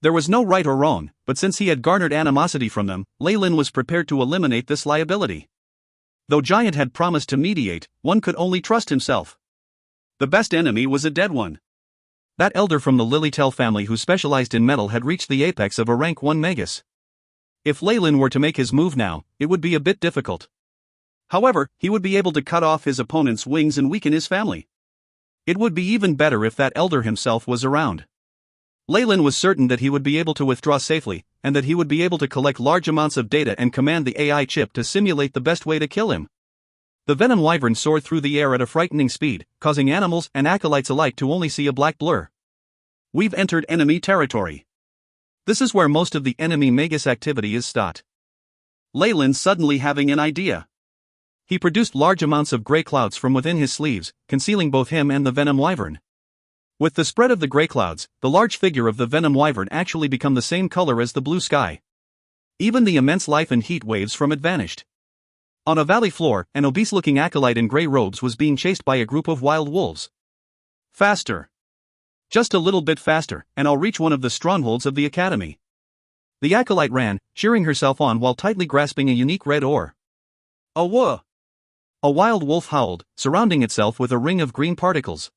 Speaker 1: There was no right or wrong, but since he had garnered animosity from them, Leyland was prepared to eliminate this liability. Though Giant had promised to mediate, one could only trust himself. The best enemy was a dead one. That elder from the Lilytell family who specialized in metal had reached the apex of a rank 1 Magus. If Leyland were to make his move now, it would be a bit difficult. However, he would be able to cut off his opponent's wings and weaken his family. It would be even better if that elder himself was around. Leyland was certain that he would be able to withdraw safely, and that he would be able to collect large amounts of data and command the AI chip to simulate the best way to kill him. The venom wyvern soared through the air at a frightening speed, causing animals and acolytes alike to only see a black blur. We've entered enemy territory. This is where most of the enemy Magus activity is stopped. Leyland suddenly having an idea. He produced large amounts of gray clouds from within his sleeves, concealing both him and the venom wyvern. With the spread of the gray clouds, the large figure of the venom wyvern actually became the same color as the blue sky. Even the immense life and heat waves from it vanished. On a valley floor, an obese-looking acolyte in gray robes was being chased by a group of wild wolves. Faster. Just a little bit faster, and I'll reach one of the strongholds of the academy. The acolyte ran, cheering herself on while tightly grasping a unique red ore. Whoa! A wild wolf howled, surrounding itself with a ring of green particles.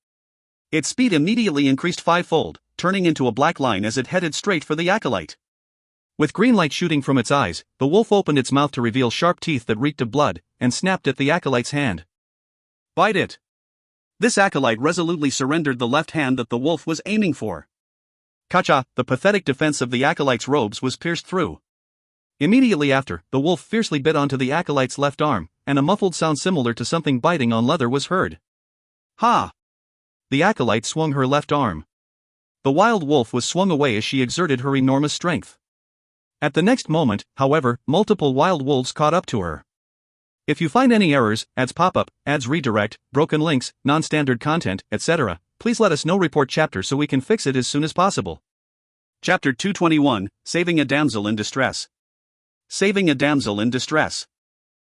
Speaker 1: Its speed immediately increased 5-fold, turning into a black line as it headed straight for the acolyte. With green light shooting from its eyes, the wolf opened its mouth to reveal sharp teeth that reeked of blood, and snapped at the acolyte's hand. Bite it! This acolyte resolutely surrendered the left hand that the wolf was aiming for. Kacha, the pathetic defense of the acolyte's robes was pierced through. Immediately after, the wolf fiercely bit onto the acolyte's left arm, and a muffled sound similar to something biting on leather was heard. Ha! The acolyte swung her left arm. The wild wolf was swung away as she exerted her enormous strength. At the next moment, however, multiple wild wolves caught up to her. If you find any errors, ads pop up, ads redirect, broken links, non-standard content, etc., please let us know. Report chapter so we can fix it as soon as possible. Chapter 221, Saving a Damsel in Distress. Saving a damsel in distress.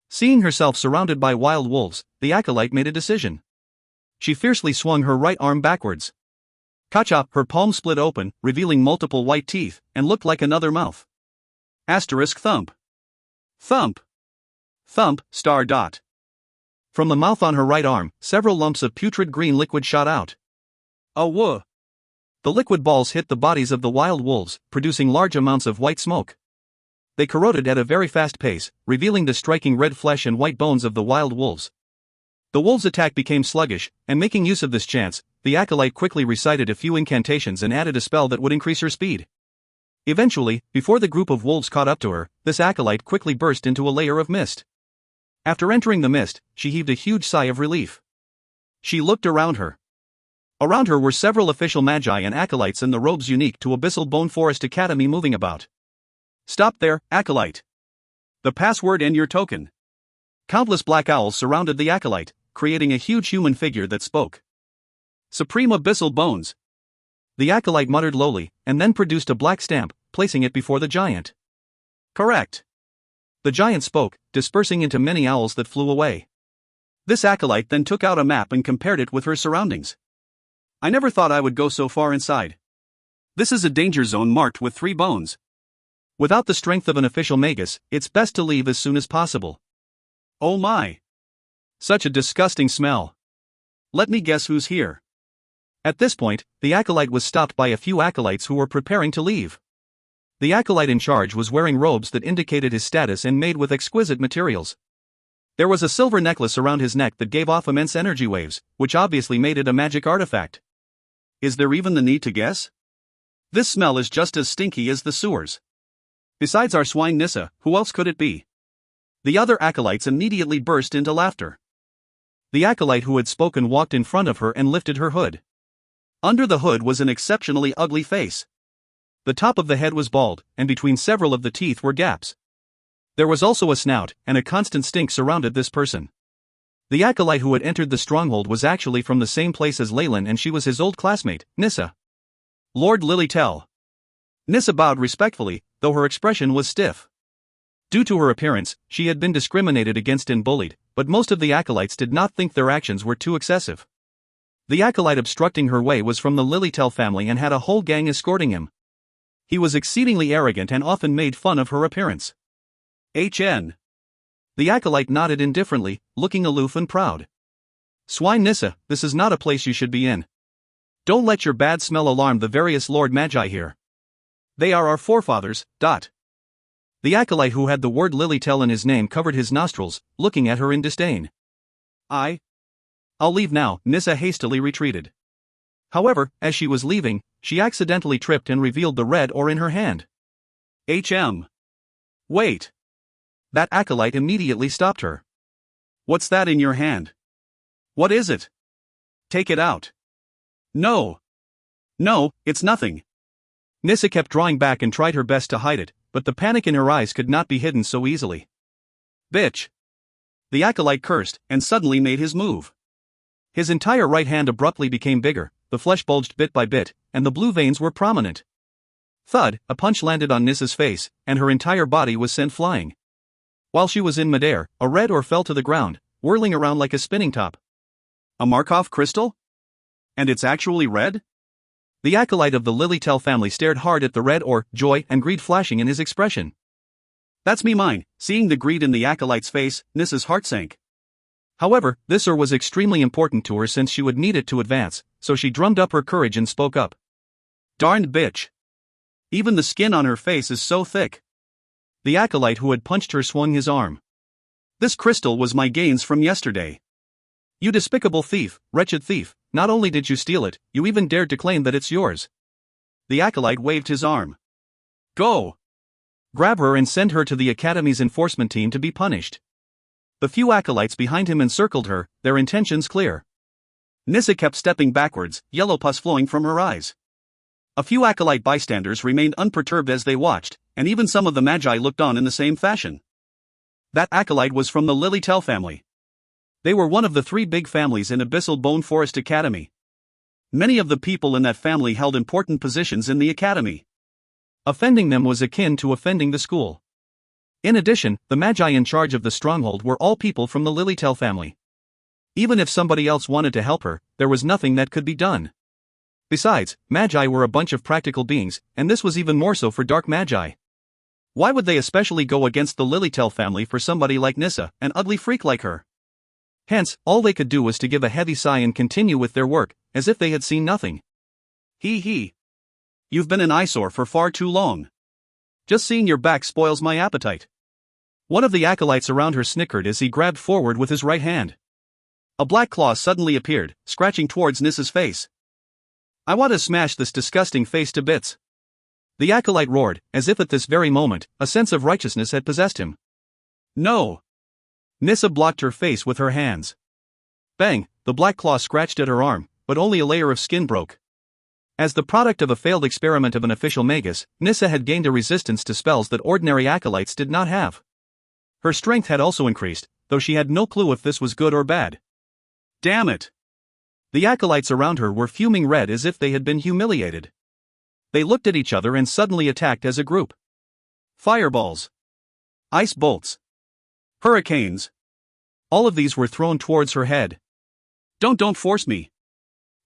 Speaker 1: Seeing herself surrounded by wild wolves, the acolyte made a decision. She fiercely swung her right arm backwards. Kacha, her palm split open, revealing multiple white teeth, and looked like another mouth. Asterisk thump. Thump. Thump, star dot. From the mouth on her right arm, several lumps of putrid green liquid shot out. Oh whoa! The liquid balls hit the bodies of the wild wolves, producing large amounts of white smoke. They corroded at a very fast pace, revealing the striking red flesh and white bones of the wild wolves. The wolves' attack became sluggish, and making use of this chance, the acolyte quickly recited a few incantations and added a spell that would increase her speed. Eventually, before the group of wolves caught up to her, this acolyte quickly burst into a layer of mist. After entering the mist, she heaved a huge sigh of relief. She looked around her. Around her were several official magi and acolytes in the robes unique to Abyssal Bone Forest Academy moving about. Stop there, acolyte. The password and your token. Countless black owls surrounded the acolyte, creating a huge human figure that spoke. Supreme Abyssal Bones. The acolyte muttered lowly, and then produced a black stamp, placing it before the giant. Correct. The giant spoke, dispersing into many owls that flew away. This acolyte then took out a map and compared it with her surroundings. I never thought I would go so far inside. This is a danger zone marked with 3 bones. Without the strength of an official magus, it's best to leave as soon as possible. Oh my! Such a disgusting smell. Let me guess who's here. At this point, the acolyte was stopped by a few acolytes who were preparing to leave. The acolyte in charge was wearing robes that indicated his status and made with exquisite materials. There was a silver necklace around his neck that gave off immense energy waves, which obviously made it a magic artifact. Is there even the need to guess? This smell is just as stinky as the sewers. Besides our swine Nissa, who else could it be? The other acolytes immediately burst into laughter. The acolyte who had spoken walked in front of her and lifted her hood. Under the hood was an exceptionally ugly face. The top of the head was bald, and between several of the teeth were gaps. There was also a snout, and a constant stink surrounded this person. The acolyte who had entered the stronghold was actually from the same place as Leyland, and she was his old classmate, Nissa. Lord Lilytell. Nissa bowed respectfully, though her expression was stiff. Due to her appearance, she had been discriminated against and bullied, but most of the acolytes did not think their actions were too excessive. The acolyte obstructing her way was from the Lilytell family and had a whole gang escorting him. He was exceedingly arrogant and often made fun of her appearance. HN. The acolyte nodded indifferently, looking aloof and proud. Swine Nissa, this is not a place you should be in. Don't let your bad smell alarm the various Lord Magi here. They are our forefathers. The acolyte who had the word Lilytell in his name covered his nostrils, looking at her in disdain. I'll leave now, Nissa hastily retreated. However, as she was leaving, she accidentally tripped and revealed the red ore in her hand. Wait. That acolyte immediately stopped her. What's that in your hand? What is it? Take it out. No, it's nothing. Nissa kept drawing back and tried her best to hide it, but the panic in her eyes could not be hidden so easily. Bitch. The acolyte cursed, and suddenly made his move. His entire right hand abruptly became bigger, the flesh bulged bit by bit, and the blue veins were prominent. Thud, a punch landed on Nissa's face, and her entire body was sent flying. While she was in midair, a red ore fell to the ground, whirling around like a spinning top. A Markov crystal? And it's actually red? The acolyte of the Lilytell family stared hard at the red ore, joy and greed flashing in his expression. That's me mine. Seeing the greed in the acolyte's face, Nissa's heart sank. However, this ore was extremely important to her since she would need it to advance, so she drummed up her courage and spoke up. Darned bitch. Even the skin on her face is so thick. The acolyte who had punched her swung his arm. This crystal was my gains from yesterday. You despicable thief, wretched thief, not only did you steal it, you even dared to claim that it's yours. The acolyte waved his arm. Go! Grab her and send her to the Academy's enforcement team to be punished. The few acolytes behind him encircled her, their intentions clear. Nissa kept stepping backwards, yellow pus flowing from her eyes. A few acolyte bystanders remained unperturbed as they watched, and even some of the magi looked on in the same fashion. That acolyte was from the Lilytell family. They were one of the 3 big families in Abyssal Bone Forest Academy. Many of the people in that family held important positions in the academy. Offending them was akin to offending the school. In addition, the magi in charge of the stronghold were all people from the Lilytell family. Even if somebody else wanted to help her, there was nothing that could be done. Besides, magi were a bunch of practical beings, and this was even more so for dark magi. Why would they especially go against the Lilytell family for somebody like Nissa, an ugly freak like her? Hence, all they could do was to give a heavy sigh and continue with their work, as if they had seen nothing. Hee. You've been an eyesore for far too long. Just seeing your back spoils my appetite. One of the acolytes around her snickered as he grabbed forward with his right hand. A black claw suddenly appeared, scratching towards Nissa's face. I want to smash this disgusting face to bits. The acolyte roared, as if at this very moment, a sense of righteousness had possessed him. No! Nissa blocked her face with her hands. Bang! The black claw scratched at her arm, but only a layer of skin broke. As the product of a failed experiment of an official magus, Nissa had gained a resistance to spells that ordinary acolytes did not have. Her strength had also increased, though she had no clue if this was good or bad. Damn it! The acolytes around her were fuming red as if they had been humiliated. They looked at each other and suddenly attacked as a group. Fireballs. Ice bolts. Hurricanes. All of these were thrown towards her head. Don't force me.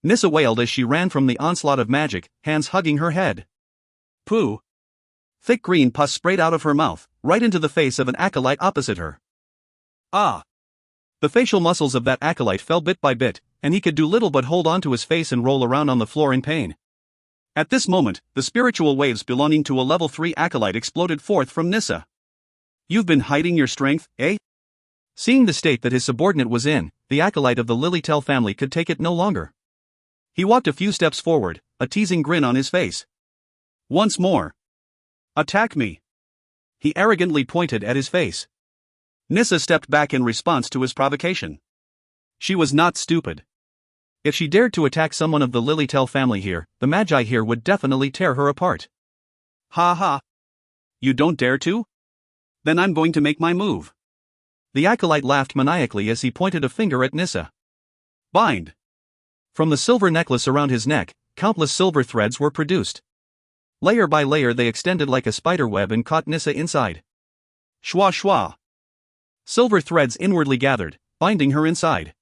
Speaker 1: Nissa wailed as she ran from the onslaught of magic, hands hugging her head. Pooh. Thick green pus sprayed out of her mouth, right into the face of an acolyte opposite her. Ah! The facial muscles of that acolyte fell bit by bit, and he could do little but hold on to his face and roll around on the floor in pain. At this moment, the spiritual waves belonging to a level 3 acolyte exploded forth from Nissa. You've been hiding your strength, eh? Seeing the state that his subordinate was in, the acolyte of the Lilytell family could take it no longer. He walked a few steps forward, a teasing grin on his face. Once more. Attack me. He arrogantly pointed at his face. Nissa stepped back in response to his provocation. She was not stupid. If she dared to attack someone of the Lilytell family here, the magi here would definitely tear her apart. Ha ha. You don't dare to? Then I'm going to make my move. The acolyte laughed maniacally as he pointed a finger at Nissa. Bind. From the silver necklace around his neck, countless silver threads were produced. Layer by layer they extended like a spider web and caught Nissa inside. Shwa shwa. Silver threads inwardly gathered, binding her inside.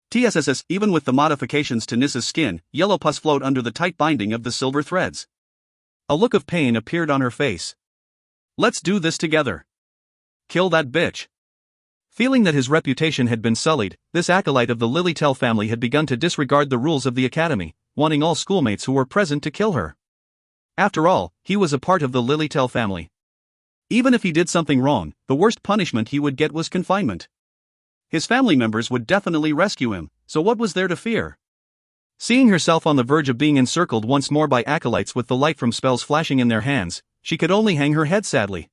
Speaker 1: TSSS, even with the modifications to Nissa's skin, yellow pus flowed under the tight binding of the silver threads. A look of pain appeared on her face. Let's do this together. Kill that bitch. Feeling that his reputation had been sullied, this acolyte of the Lilytell family had begun to disregard the rules of the academy, wanting all schoolmates who were present to kill her. After all, he was a part of the Lilytell family. Even if he did something wrong, the worst punishment he would get was confinement. His family members would definitely rescue him, so what was there to fear? Seeing herself on the verge of being encircled once more by acolytes with the light from spells flashing in their hands, she could only hang her head sadly.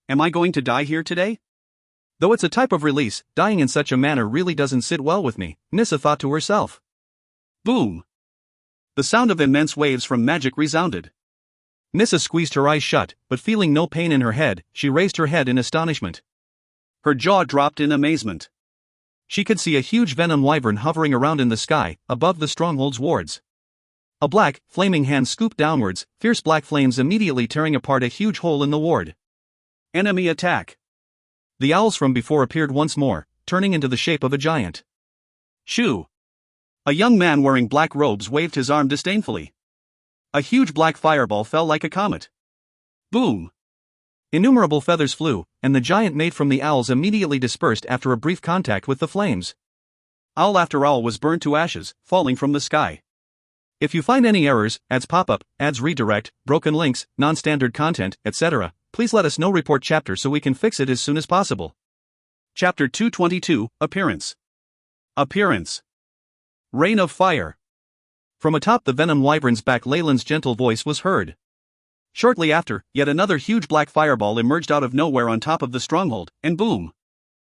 Speaker 1: Am I going to die here today? Though it's a type of release, dying in such a manner really doesn't sit well with me, Nissa thought to herself. Boom! The sound of immense waves from magic resounded. Nissa squeezed her eyes shut, but feeling no pain in her head, she raised her head in astonishment. Her jaw dropped in amazement. She could see a huge venom wyvern hovering around in the sky, above the stronghold's wards. A black, flaming hand scooped downwards, fierce black flames immediately tearing apart a huge hole in the ward. Enemy attack! The owls from before appeared once more, turning into the shape of a giant. Shoo! A young man wearing black robes waved his arm disdainfully. A huge black fireball fell like a comet. Boom! Innumerable feathers flew, and the giant made from the owls immediately dispersed after a brief contact with the flames. Owl after owl was burned to ashes, falling from the sky. If you find any errors, ads pop up, ads redirect, broken links, non-standard content, etc., please let us know. Report chapter so we can fix it as soon as possible. Chapter 222, Appearance. Appearance. Rain of fire. From atop the venom wyvern's back, Leyland's gentle voice was heard. Shortly after, yet another huge black fireball emerged out of nowhere on top of the stronghold, and boom!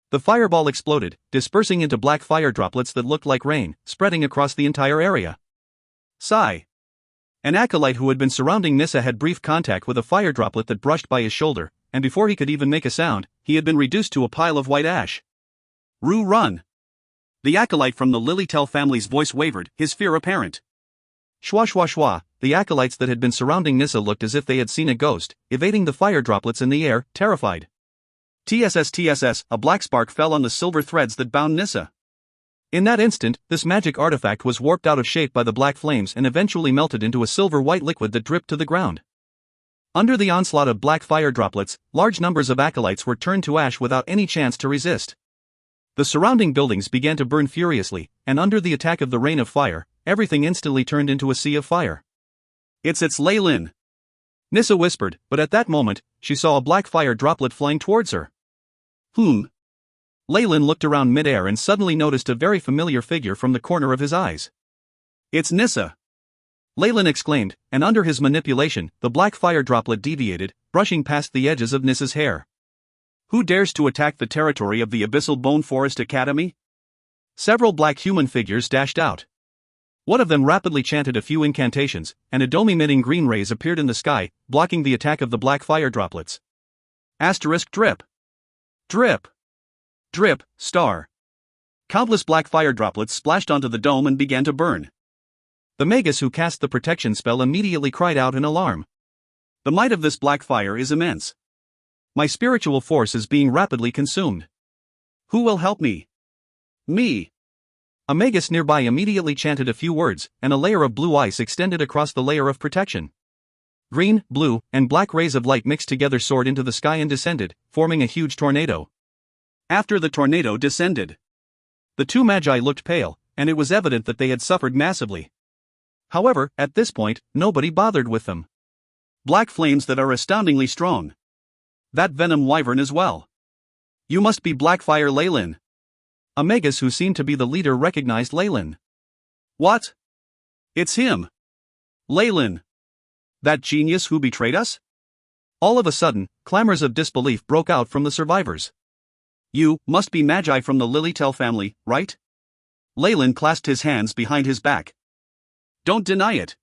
Speaker 1: The fireball exploded, dispersing into black fire droplets that looked like rain, spreading across the entire area. Sigh. An acolyte who had been surrounding Nissa had brief contact with a fire droplet that brushed by his shoulder, and before he could even make a sound, he had been reduced to a pile of white ash. Rue, run! The acolyte from the Lilytell family's voice wavered, his fear apparent. Shwa shwa shwa, the acolytes that had been surrounding Nissa looked as if they had seen a ghost, evading the fire droplets in the air, terrified. TSS, a black spark fell on the silver threads that bound Nissa. In that instant, this magic artifact was warped out of shape by the black flames and eventually melted into a silver-white liquid that dripped to the ground. Under the onslaught of black fire droplets, large numbers of acolytes were turned to ash without any chance to resist. The surrounding buildings began to burn furiously, and under the attack of the rain of fire, everything instantly turned into a sea of fire. It's Leyland! Nissa whispered, but at that moment, she saw a black fire droplet flying towards her. Leyland looked around mid-air and suddenly noticed a very familiar figure from the corner of his eyes. It's Nissa! Leyland exclaimed, and under his manipulation, the black fire droplet deviated, brushing past the edges of Nissa's hair. Who dares to attack the territory of the Abyssal Bone Forest Academy? Several black human figures dashed out. One of them rapidly chanted a few incantations, and a dome-emitting green rays appeared in the sky, blocking the attack of the black fire droplets. Asterisk drip. Drip. Drip, star. Countless black fire droplets splashed onto the dome and began to burn. The magus who cast the protection spell immediately cried out in alarm. The might of this black fire is immense. My spiritual force is being rapidly consumed. Who will help me? Me. A magus nearby immediately chanted a few words, and a layer of blue ice extended across the layer of protection. Green, blue, and black rays of light mixed together soared into the sky and descended, forming a huge tornado. After the tornado descended, the two magi looked pale, and it was evident that they had suffered massively. However, at this point, nobody bothered with them. Black flames that are astoundingly strong. That venom wyvern as well. You must be Blackfire Leyland. A magus who seemed to be the leader recognized Leyland. What? It's him. Leyland. That genius who betrayed us? All of a sudden, clamors of disbelief broke out from the survivors. You must be magi from the Lilytell family, right? Leyland clasped his hands behind his back. Don't deny it.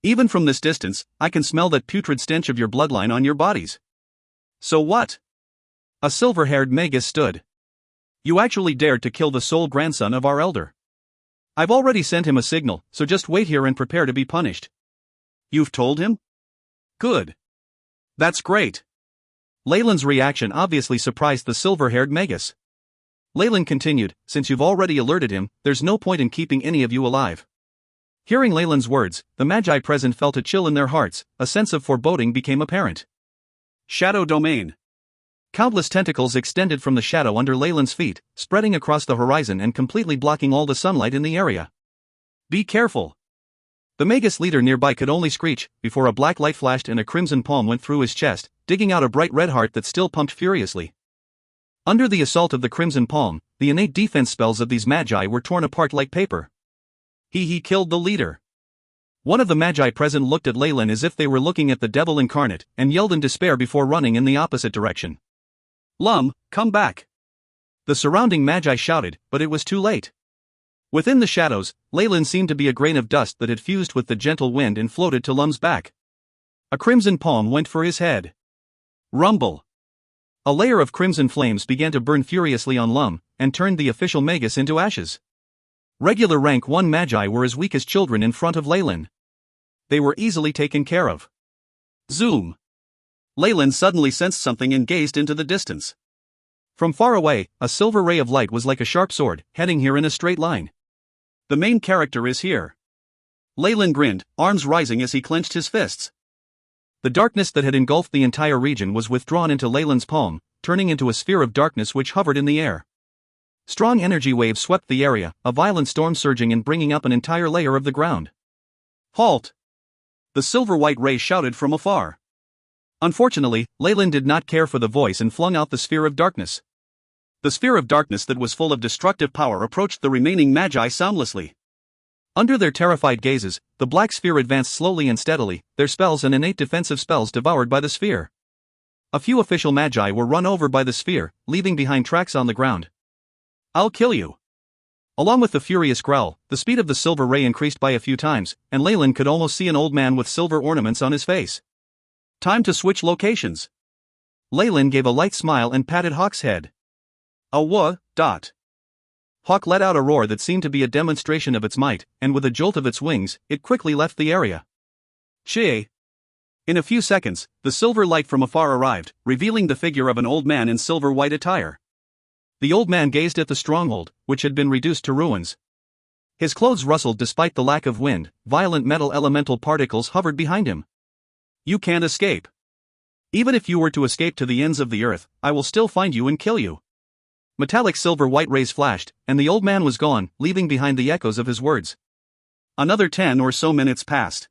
Speaker 1: Even from this distance, I can smell that putrid stench of your bloodline on your bodies. So what? A silver-haired magus stood. You actually dared to kill the sole grandson of our elder. I've already sent him a signal, so just wait here and prepare to be punished. You've told him? Good. That's great. Leyland's reaction obviously surprised the silver-haired magus. Leyland continued, since you've already alerted him, there's no point in keeping any of you alive. Hearing Leyland's words, the magi present felt a chill in their hearts, a sense of foreboding became apparent. Shadow Domain. Countless tentacles extended from the shadow under Leyland's feet, spreading across the horizon and completely blocking all the sunlight in the area. Be careful. The magus leader nearby could only screech, before a black light flashed and a crimson palm went through his chest, digging out a bright red heart that still pumped furiously. Under the assault of the crimson palm, the innate defense spells of these magi were torn apart like paper. He killed the leader. One of the magi present looked at Leyland as if they were looking at the devil incarnate, and yelled in despair before running in the opposite direction. Lum, come back. The surrounding magi shouted, but it was too late. Within the shadows, Leyland seemed to be a grain of dust that had fused with the gentle wind and floated to Lum's back. A crimson palm went for his head. Rumble. A layer of crimson flames began to burn furiously on Lum, and turned the official magus into ashes. Regular rank 1 magi were as weak as children in front of Leyland. They were easily taken care of. Zoom. Leyland suddenly sensed something and gazed into the distance. From far away, a silver ray of light was like a sharp sword, heading here in a straight line. The main character is here. Leyland grinned, arms rising as he clenched his fists. The darkness that had engulfed the entire region was withdrawn into Leyland's palm, turning into a sphere of darkness which hovered in the air. Strong energy waves swept the area, a violent storm surging and bringing up an entire layer of the ground. Halt! The silver-white ray shouted from afar. Unfortunately, Leyland did not care for the voice and flung out the sphere of darkness. The sphere of darkness that was full of destructive power approached the remaining magi soundlessly. Under their terrified gazes, the black sphere advanced slowly and steadily, their spells and innate defensive spells devoured by the sphere. A few official magi were run over by the sphere, leaving behind tracks on the ground. "I'll kill you." Along with the furious growl, the speed of the silver ray increased by a few times, and Leyland could almost see an old man with silver ornaments on his face. "Time to switch locations." Leyland gave a light smile and patted Hawk's head. Dot. Hawk let out a roar that seemed to be a demonstration of its might, and with a jolt of its wings, it quickly left the area. Chee. In a few seconds, the silver light from afar arrived, revealing the figure of an old man in silver-white attire. The old man gazed at the stronghold, which had been reduced to ruins. His clothes rustled despite the lack of wind, violent metal elemental particles hovered behind him. "You can't escape. Even if you were to escape to the ends of the earth, I will still find you and kill you." Metallic silver-white rays flashed, and the old man was gone, leaving behind the echoes of his words. Another 10 or so minutes passed.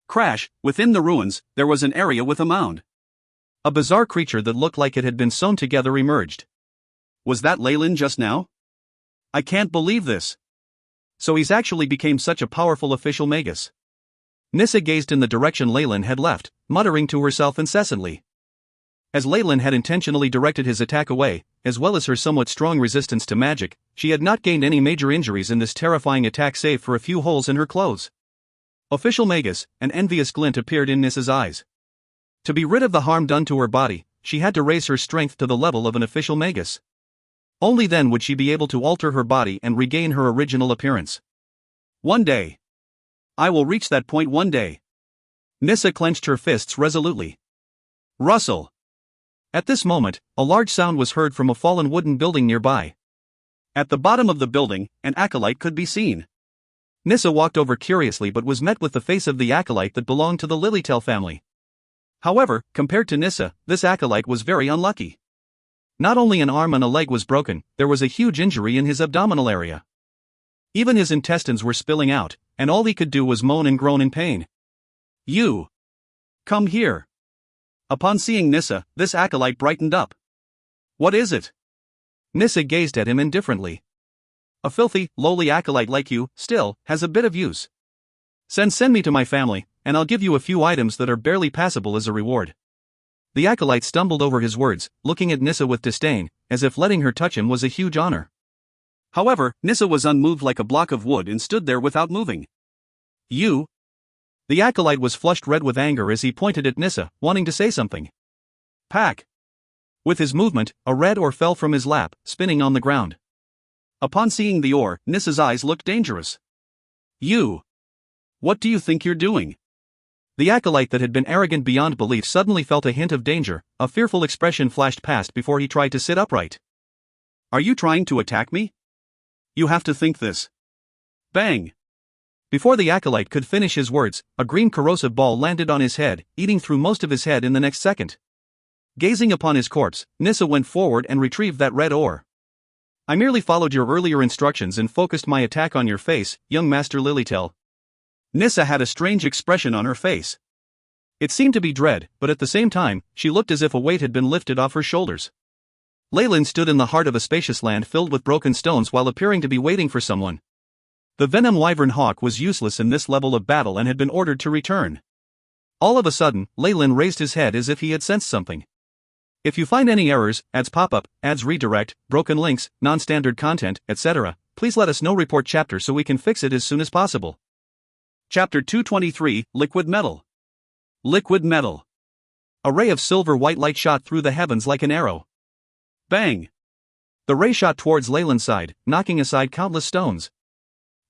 Speaker 1: Crash, within the ruins, there was an area with a mound. A bizarre creature that looked like it had been sewn together emerged. "Was that Leyland just now? I can't believe this. So he's actually became such a powerful official magus." Nissa gazed in the direction Leyland had left, muttering to herself incessantly. As Leyland had intentionally directed his attack away, as well as her somewhat strong resistance to magic, she had not gained any major injuries in this terrifying attack save for a few holes in her clothes. Official magus, an envious glint appeared in Nissa's eyes. To be rid of the harm done to her body, she had to raise her strength to the level of an official magus. Only then would she be able to alter her body and regain her original appearance. "One day. I will reach that point one day." Nissa clenched her fists resolutely. "Rustle." At this moment, a large sound was heard from a fallen wooden building nearby. At the bottom of the building, an acolyte could be seen. Nissa walked over curiously but was met with the face of the acolyte that belonged to the Lilytail family. However, compared to Nissa, this acolyte was very unlucky. Not only an arm and a leg was broken, there was a huge injury in his abdominal area. Even his intestines were spilling out, and all he could do was moan and groan in pain. "You! Come here!" Upon seeing Nissa, this acolyte brightened up. "What is it?" Nissa gazed at him indifferently. "A filthy, lowly acolyte like you, still, has a bit of use. Send me to my family, and I'll give you a few items that are barely passable as a reward." The acolyte stumbled over his words, looking at Nissa with disdain, as if letting her touch him was a huge honor. However, Nissa was unmoved like a block of wood and stood there without moving. "You?" The acolyte was flushed red with anger as he pointed at Nissa, wanting to say something. Pack! With his movement, a red ore fell from his lap, spinning on the ground. Upon seeing the ore, Nissa's eyes looked dangerous. "You! What do you think you're doing?" The acolyte that had been arrogant beyond belief suddenly felt a hint of danger, a fearful expression flashed past before he tried to sit upright. "Are you trying to attack me? You have to think this." Bang! Before the acolyte could finish his words, a green corrosive ball landed on his head, eating through most of his head in the next second. Gazing upon his corpse, Nissa went forward and retrieved that red ore. "I merely followed your earlier instructions and focused my attack on your face, young Master Lilytail." Nissa had a strange expression on her face. It seemed to be dread, but at the same time, she looked as if a weight had been lifted off her shoulders. Leyland stood in the heart of a spacious land filled with broken stones while appearing to be waiting for someone. The Venom Wyvern Hawk was useless in this level of battle and had been ordered to return. All of a sudden, Leyland raised his head as if he had sensed something. "If you find any errors, ads pop-up, ads redirect, broken links, non-standard content, etc., please let us know. Report chapter so we can fix it as soon as possible." Chapter 223, Liquid Metal. Liquid Metal. A ray of silver-white light shot through the heavens like an arrow. Bang! The ray shot towards Leyland's side, knocking aside countless stones.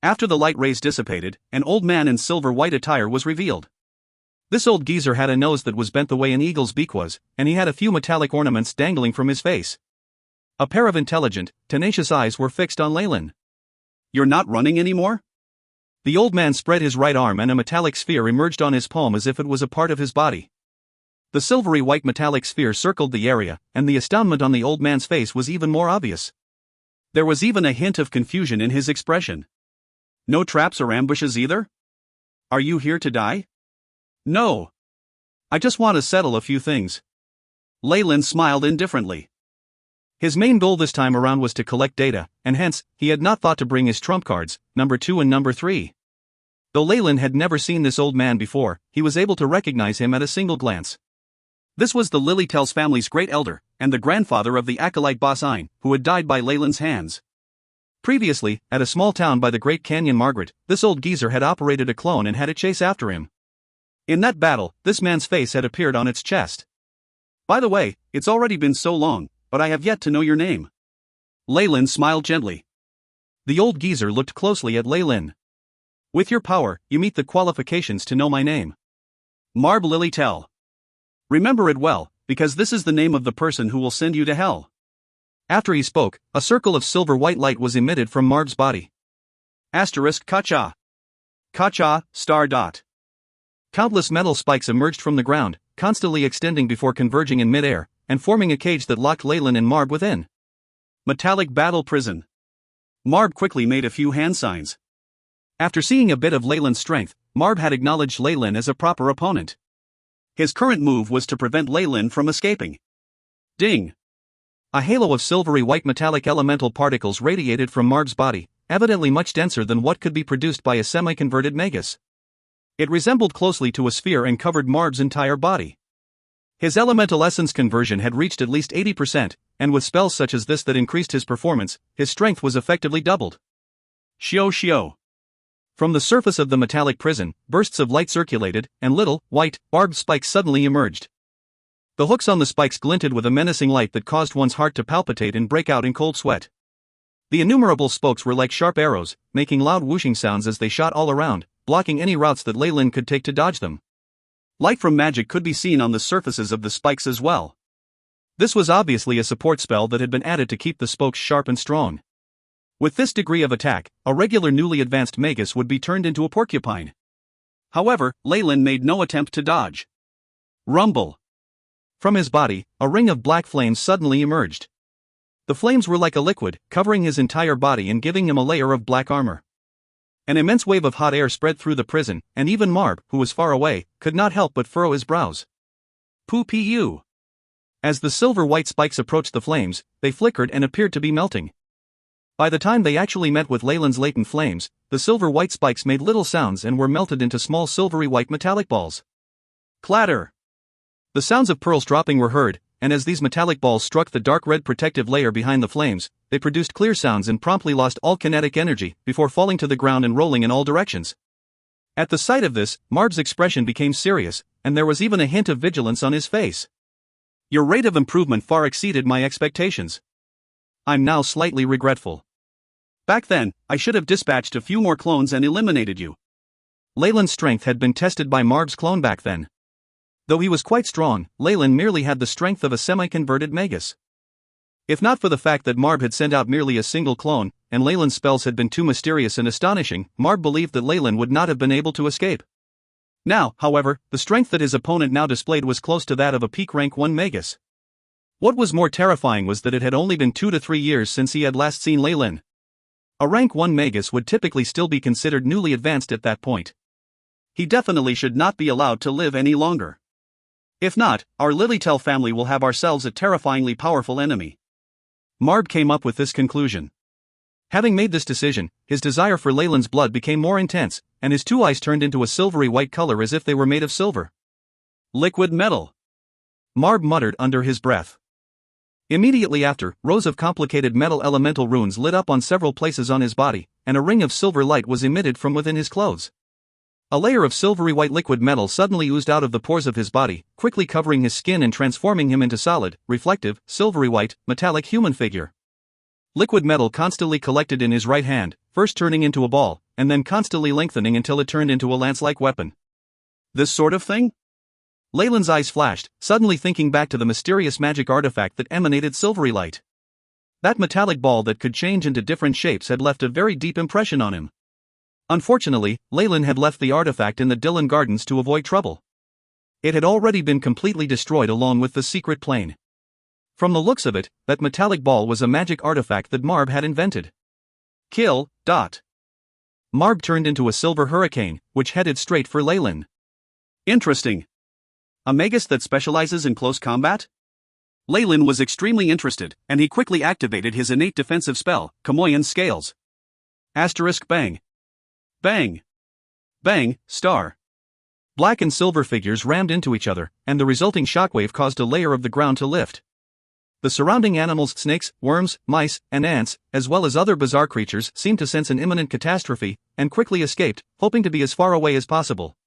Speaker 1: After the light rays dissipated, an old man in silver-white attire was revealed. This old geezer had a nose that was bent the way an eagle's beak was, and he had a few metallic ornaments dangling from his face. A pair of intelligent, tenacious eyes were fixed on Leyland. "You're not running anymore?" The old man spread his right arm and a metallic sphere emerged on his palm as if it was a part of his body. The silvery white metallic sphere circled the area, and the astoundment on the old man's face was even more obvious. There was even a hint of confusion in his expression. "No traps or ambushes either? Are you here to die?" "No. I just want to settle a few things." Leyland smiled indifferently. His main goal this time around was to collect data, and hence, he had not thought to bring his trump cards, number 2 and number 3. Though Leyland had never seen this old man before, he was able to recognize him at a single glance. This was the Lilytell's family's great elder, and the grandfather of the acolyte Boss Ein, who had died by Leyland's hands. Previously, at a small town by the Great Canyon Margaret, this old geezer had operated a clone and had it chase after him. In that battle, this man's face had appeared on its chest. By the way, it's already been so long, but I have yet to know your name. Leyland smiled gently. The old geezer looked closely at Leyland. With your power, you meet the qualifications to know my name. Marb Lilytell. Remember it well, because this is the name of the person who will send you to hell. After he spoke, a circle of silver-white light was emitted from Marb's body. Asterisk Kacha. Kacha, star dot. Countless metal spikes emerged from the ground, constantly extending before converging in mid-air, and forming a cage that locked Leyland and Marb within. Metallic battle prison. Marb quickly made a few hand signs. After seeing a bit of Leyland's strength, Marb had acknowledged Leyland as a proper opponent. His current move was to prevent Leyland from escaping. Ding! A halo of silvery white metallic elemental particles radiated from Marb's body, evidently much denser than what could be produced by a semi-converted magus. It resembled closely to a sphere and covered Marb's entire body. His elemental essence conversion had reached at least 80%, and with spells such as this that increased his performance, his strength was effectively doubled. Shio shio. From the surface of the metallic prison, bursts of light circulated, and little, white, barbed spikes suddenly emerged. The hooks on the spikes glinted with a menacing light that caused one's heart to palpitate and break out in cold sweat. The innumerable spokes were like sharp arrows, making loud whooshing sounds as they shot all around, blocking any routes that Leyland could take to dodge them. Light from magic could be seen on the surfaces of the spikes as well. This was obviously a support spell that had been added to keep the spokes sharp and strong. With this degree of attack, a regular newly advanced magus would be turned into a porcupine. However, Leyland made no attempt to dodge. Rumble. From his body, a ring of black flames suddenly emerged. The flames were like a liquid, covering his entire body and giving him a layer of black armor. An immense wave of hot air spread through the prison, and even Marb, who was far away, could not help but furrow his brows. Poo-pee-you. As the silver-white spikes approached the flames, they flickered and appeared to be melting. By the time they actually met with Leyland's latent flames, the silver-white spikes made little sounds and were melted into small silvery white metallic balls. Clatter! The sounds of pearls dropping were heard, and as these metallic balls struck the dark red protective layer behind the flames, they produced clear sounds and promptly lost all kinetic energy, before falling to the ground and rolling in all directions. At the sight of this, Marb's expression became serious, and there was even a hint of vigilance on his face. Your rate of improvement far exceeded my expectations. I'm now slightly regretful. Back then, I should have dispatched a few more clones and eliminated you. Leyland's strength had been tested by Marb's clone back then. Though he was quite strong, Leyland merely had the strength of a semi-converted magus. If not for the fact that Marb had sent out merely a single clone, and Leyland's spells had been too mysterious and astonishing, Marb believed that Leyland would not have been able to escape. Now, however, the strength that his opponent now displayed was close to that of a peak rank 1 magus. What was more terrifying was that it had only been 2 to 3 years since he had last seen Leyland. A rank 1 magus would typically still be considered newly advanced at that point. He definitely should not be allowed to live any longer. If not, our Lilytell family will have ourselves a terrifyingly powerful enemy. Marb came up with this conclusion. Having made this decision, his desire for Leyland's blood became more intense, and his 2 eyes turned into a silvery white color as if they were made of silver. Liquid metal. Marb muttered under his breath. Immediately after, rows of complicated metal elemental runes lit up on several places on his body, and a ring of silver light was emitted from within his clothes. A layer of silvery white liquid metal suddenly oozed out of the pores of his body, quickly covering his skin and transforming him into solid, reflective, silvery white, metallic human figure. Liquid metal constantly collected in his right hand, first turning into a ball, and then constantly lengthening until it turned into a lance-like weapon. This sort of thing? Leyland's eyes flashed, suddenly thinking back to the mysterious magic artifact that emanated silvery light. That metallic ball that could change into different shapes had left a very deep impression on him. Unfortunately, Leyland had left the artifact in the Dylan Gardens to avoid trouble. It had already been completely destroyed along with the secret plane. From the looks of it, that metallic ball was a magic artifact that Marb had invented. Kill. Marb turned into a silver hurricane, which headed straight for Leyland. Interesting. A magus that specializes in close combat? Leyland was extremely interested, and he quickly activated his innate defensive spell, Kamoyan Scales. Asterisk bang. Bang. Bang, star. Black and silver figures rammed into each other, and the resulting shockwave caused a layer of the ground to lift. The surrounding animals, snakes, worms, mice, and ants, as well as other bizarre creatures, seemed to sense an imminent catastrophe, and quickly escaped, hoping to be as far away as possible.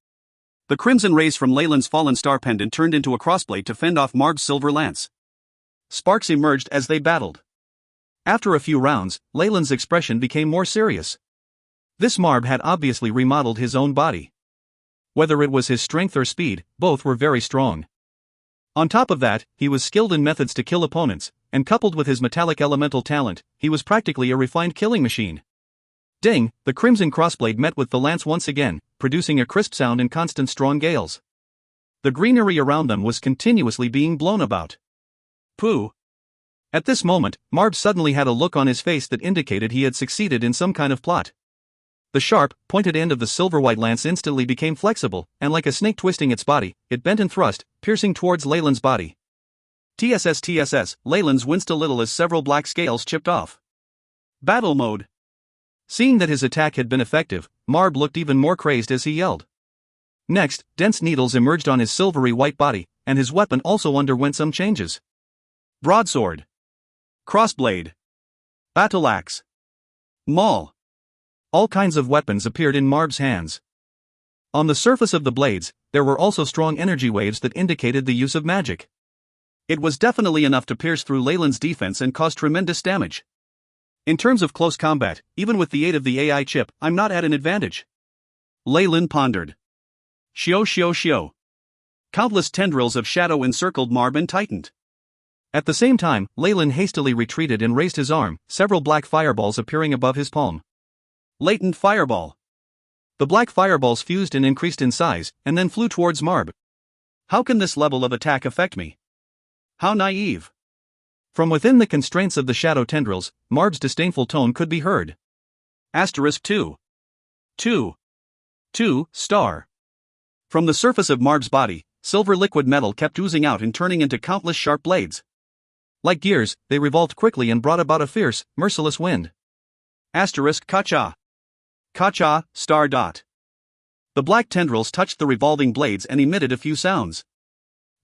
Speaker 1: The crimson rays from Leyland's fallen star pendant turned into a crossblade to fend off Marb's silver lance. Sparks emerged as they battled. After a few rounds, Leyland's expression became more serious. This Marb had obviously remodeled his own body. Whether it was his strength or speed, both were very strong. On top of that, he was skilled in methods to kill opponents, and coupled with his metallic elemental talent, he was practically a refined killing machine. Ding! The crimson crossblade met with the lance once again, producing a crisp sound in constant strong gales. The greenery around them was continuously being blown about. Pooh! At this moment, Marb suddenly had a look on his face that indicated he had succeeded in some kind of plot. The sharp, pointed end of the silver-white lance instantly became flexible, and like a snake twisting its body, it bent and thrust, piercing towards Leyland's body. TSS, Leyland's winced a little as several black scales chipped off. Battle mode. Seeing that his attack had been effective, Marb looked even more crazed as he yelled. Next, dense needles emerged on his silvery white body, and his weapon also underwent some changes. Broadsword. Crossblade. Battleaxe. Maul. All kinds of weapons appeared in Marb's hands. On the surface of the blades, there were also strong energy waves that indicated the use of magic. It was definitely enough to pierce through Leyland's defense and cause tremendous damage. In terms of close combat, even with the aid of the AI chip, I'm not at an advantage. Leyland pondered. Shio. Countless tendrils of shadow encircled Marb and tightened. At the same time, Leyland hastily retreated and raised his arm, several black fireballs appearing above his palm. Latent fireball. The black fireballs fused and increased in size, and then flew towards Marb. How can this level of attack affect me? How naive. From within the constraints of the shadow tendrils, Marb's disdainful tone could be heard. Asterisk 2. Star. From the surface of Marb's body, silver liquid metal kept oozing out and turning into countless sharp blades. Like gears, they revolved quickly and brought about a fierce, merciless wind. Asterisk Kacha. Star dot. The black tendrils touched the revolving blades and emitted a few sounds.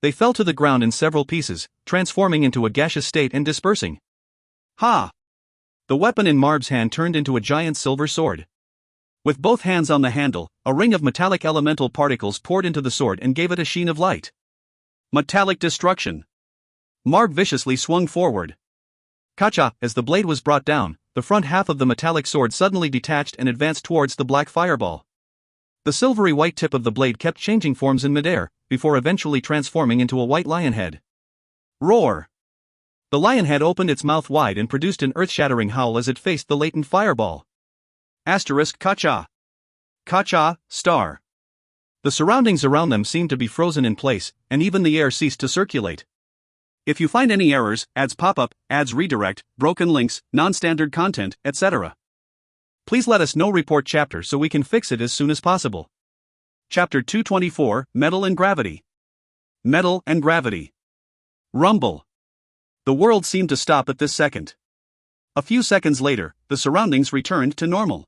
Speaker 1: They fell to the ground in several pieces, transforming into a gaseous state and dispersing. Ha! The weapon in Marb's hand turned into a giant silver sword. With both hands on the handle, a ring of metallic elemental particles poured into the sword and gave it a sheen of light. Metallic destruction. Marb viciously swung forward. Kacha! As the blade was brought down, the front half of the metallic sword suddenly detached and advanced towards the black fireball. The silvery white tip of the blade kept changing forms in midair, before eventually transforming into a white lion head. Roar! The lion head opened its mouth wide and produced an earth-shattering howl as it faced the latent fireball. Asterisk Kacha. Star. The surroundings around them seemed to be frozen in place, and even the air ceased to circulate. If you find any errors, ads pop up, ads redirect, broken links, non-standard content, etc., please let us know. Report chapter so we can fix it as soon as possible. Chapter 224, Metal and Gravity. Metal and Gravity. Rumble. The world seemed to stop at this second. A few seconds later, the surroundings returned to normal.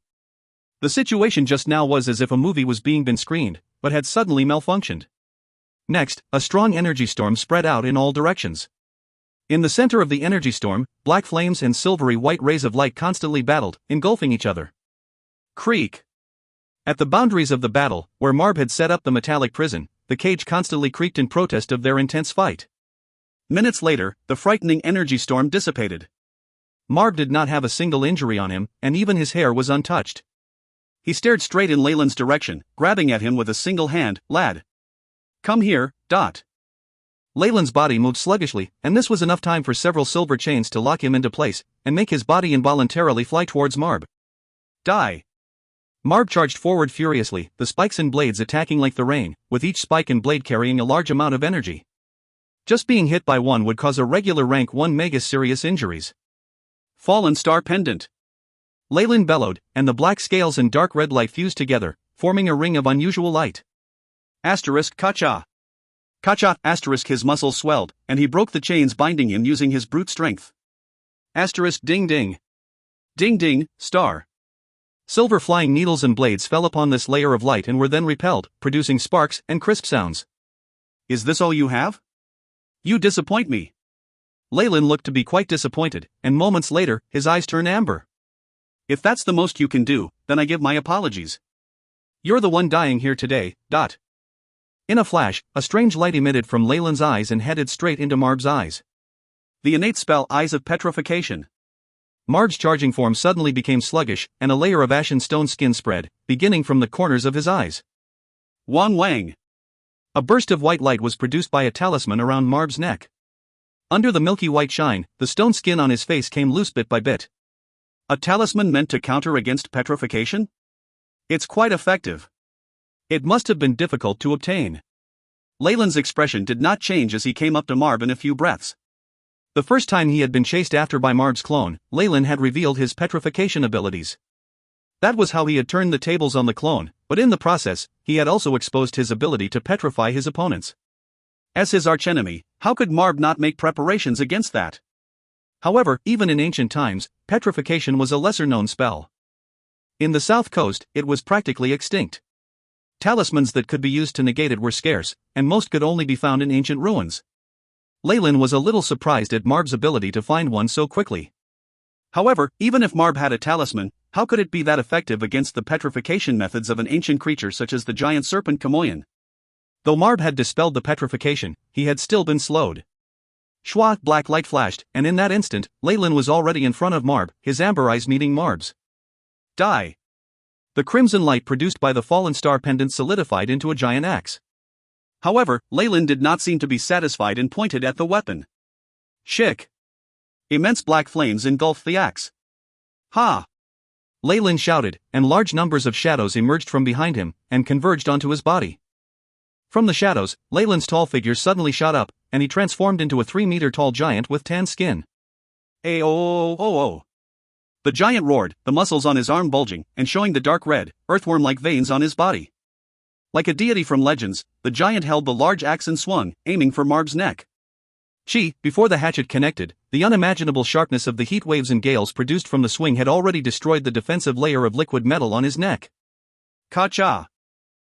Speaker 1: The situation just now was as if a movie was being screened, but had suddenly malfunctioned. Next, a strong energy storm spread out in all directions. In the center of the energy storm, black flames and silvery white rays of light constantly battled, engulfing each other. Creak. At the boundaries of the battle, where Marb had set up the metallic prison, the cage constantly creaked in protest of their intense fight. Minutes later, the frightening energy storm dissipated. Marb did not have a single injury on him, and even his hair was untouched. He stared straight in Leyland's direction, grabbing at him with a single hand. Lad. Come here, dot. Leyland's body moved sluggishly, and this was enough time for several silver chains to lock him into place, and make his body involuntarily fly towards Marb. Die. Marb charged forward furiously, the spikes and blades attacking like the rain, with each spike and blade carrying a large amount of energy. Just being hit by one would cause a regular rank 1 mega serious injuries. Fallen Star Pendant. Leyland bellowed, and the black scales and dark red light fused together, forming a ring of unusual light. Asterisk Kacha. Kacha, asterisk his muscles swelled, and he broke the chains binding him using his brute strength. Asterisk ding ding. Ding ding, star. Silver flying needles and blades fell upon this layer of light and were then repelled, producing sparks and crisp sounds. Is this all you have? You disappoint me. Leyland looked to be quite disappointed, and moments later, his eyes turned amber. If that's the most you can do, then I give my apologies. You're the one dying here today, dot. In a flash, a strange light emitted from Leyland's eyes and headed straight into Marb's eyes. The innate spell Eyes of Petrification. Marb's charging form suddenly became sluggish, and a layer of ashen stone skin spread, beginning from the corners of his eyes. Wang Wang. A burst of white light was produced by a talisman around Marb's neck. Under the milky white shine, the stone skin on his face came loose bit by bit. A talisman meant to counter against petrification? It's quite effective. It must have been difficult to obtain. Leyland's expression did not change as he came up to Marb in a few breaths. The first time he had been chased after by Marb's clone, Leyland had revealed his petrification abilities. That was how he had turned the tables on the clone, but in the process, he had also exposed his ability to petrify his opponents. As his archenemy, how could Marb not make preparations against that? However, even in ancient times, petrification was a lesser-known spell. In the south coast, it was practically extinct. Talismans that could be used to negate it were scarce, and most could only be found in ancient ruins. Leyland was a little surprised at Marb's ability to find one so quickly. However, even if Marb had a talisman, how could it be that effective against the petrification methods of an ancient creature such as the giant serpent Kamoyan? Though Marb had dispelled the petrification, he had still been slowed. Shwa, black light flashed, and in that instant, Leyland was already in front of Marb, his amber eyes meeting Marb's. Die! The crimson light produced by the fallen star pendant solidified into a giant axe. However, Leyland did not seem to be satisfied and pointed at the weapon. Shick! Immense black flames engulfed the axe. Ha! Leyland shouted, and large numbers of shadows emerged from behind him, and converged onto his body. From the shadows, Leyland's tall figure suddenly shot up, and he transformed into a 3-meter-tall giant with tan skin. Ayo! The giant roared, the muscles on his arm bulging, and showing the dark red, earthworm-like veins on his body. Like a deity from legends, the giant held the large axe and swung, aiming for Marb's neck. Before the hatchet connected, the unimaginable sharpness of the heat waves and gales produced from the swing had already destroyed the defensive layer of liquid metal on his neck. Ka-cha!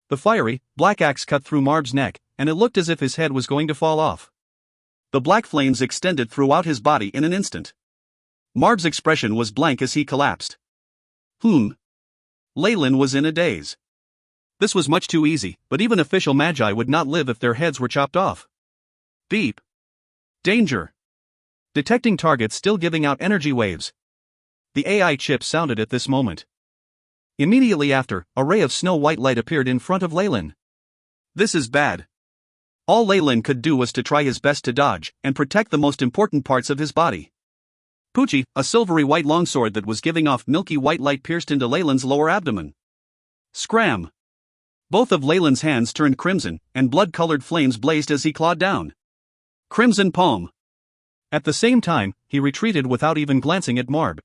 Speaker 1: The fiery, black axe cut through Marb's neck, and it looked as if his head was going to fall off. The black flames extended throughout his body in an instant. Marb's expression was blank as he collapsed. Leyland was in a daze. This was much too easy, but even official magi would not live if their heads were chopped off. Beep. Danger. Detecting targets still giving out energy waves. The AI chip sounded at this moment. Immediately after, a ray of snow-white light appeared in front of Leyland. This is bad. All Leyland could do was to try his best to dodge, and protect the most important parts of his body. Poochie, a silvery white longsword that was giving off milky white light pierced into Leyland's lower abdomen. Scram! Both of Leyland's hands turned crimson, and blood-colored flames blazed as he clawed down. Crimson palm. At the same time, he retreated without even glancing at Marb.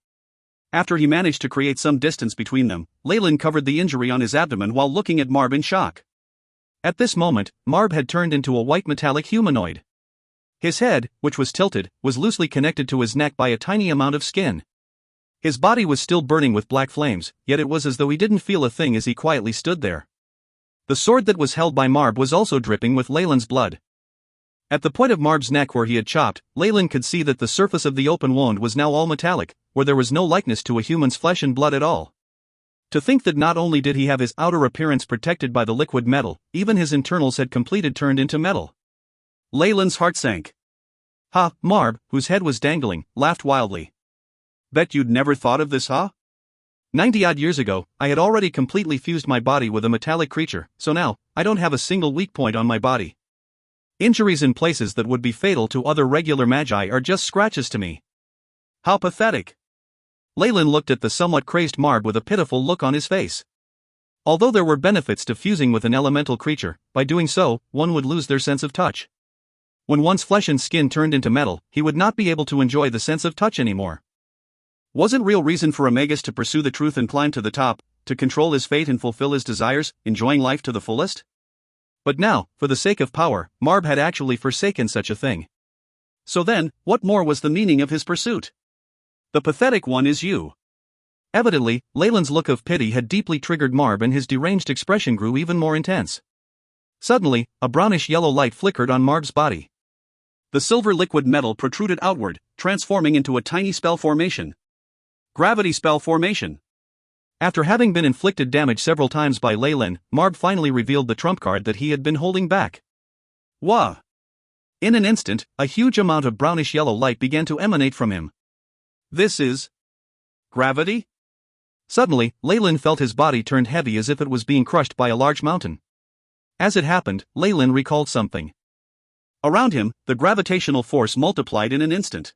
Speaker 1: After he managed to create some distance between them, Leyland covered the injury on his abdomen while looking at Marb in shock. At this moment, Marb had turned into a white metallic humanoid. His head, which was tilted, was loosely connected to his neck by a tiny amount of skin. His body was still burning with black flames, yet it was as though he didn't feel a thing as he quietly stood there. The sword that was held by Marb was also dripping with Leyland's blood. At the point of Marb's neck where he had chopped, Leyland could see that the surface of the open wound was now all metallic, where there was no likeness to a human's flesh and blood at all. To think that not only did he have his outer appearance protected by the liquid metal, even his internals had completely turned into metal. Leyland's heart sank. Ha! Marb, whose head was dangling, laughed wildly. Bet you'd never thought of this, huh? 90-odd years ago, I had already completely fused my body with a metallic creature, so now, I don't have a single weak point on my body. Injuries in places that would be fatal to other regular magi are just scratches to me. How pathetic. Leyland looked at the somewhat crazed Marb with a pitiful look on his face. Although there were benefits to fusing with an elemental creature, by doing so, one would lose their sense of touch. When one's flesh and skin turned into metal, he would not be able to enjoy the sense of touch anymore. Wasn't real reason for a magus to pursue the truth and climb to the top, to control his fate and fulfill his desires, enjoying life to the fullest? But now, for the sake of power, Marb had actually forsaken such a thing. So then, what more was the meaning of his pursuit? The pathetic one is you. Evidently, Leyland's look of pity had deeply triggered Marb, and his deranged expression grew even more intense. Suddenly, a brownish-yellow light flickered on Marb's body. The silver liquid metal protruded outward, transforming into a tiny spell formation. Gravity spell formation. After having been inflicted damage several times by Leyland, Marb finally revealed the trump card that he had been holding back. Wah! In an instant, a huge amount of brownish-yellow light began to emanate from him. This is gravity? Suddenly, Leyland felt his body turned heavy as if it was being crushed by a large mountain. As it happened, Leyland recalled something. Around him, the gravitational force multiplied in an instant.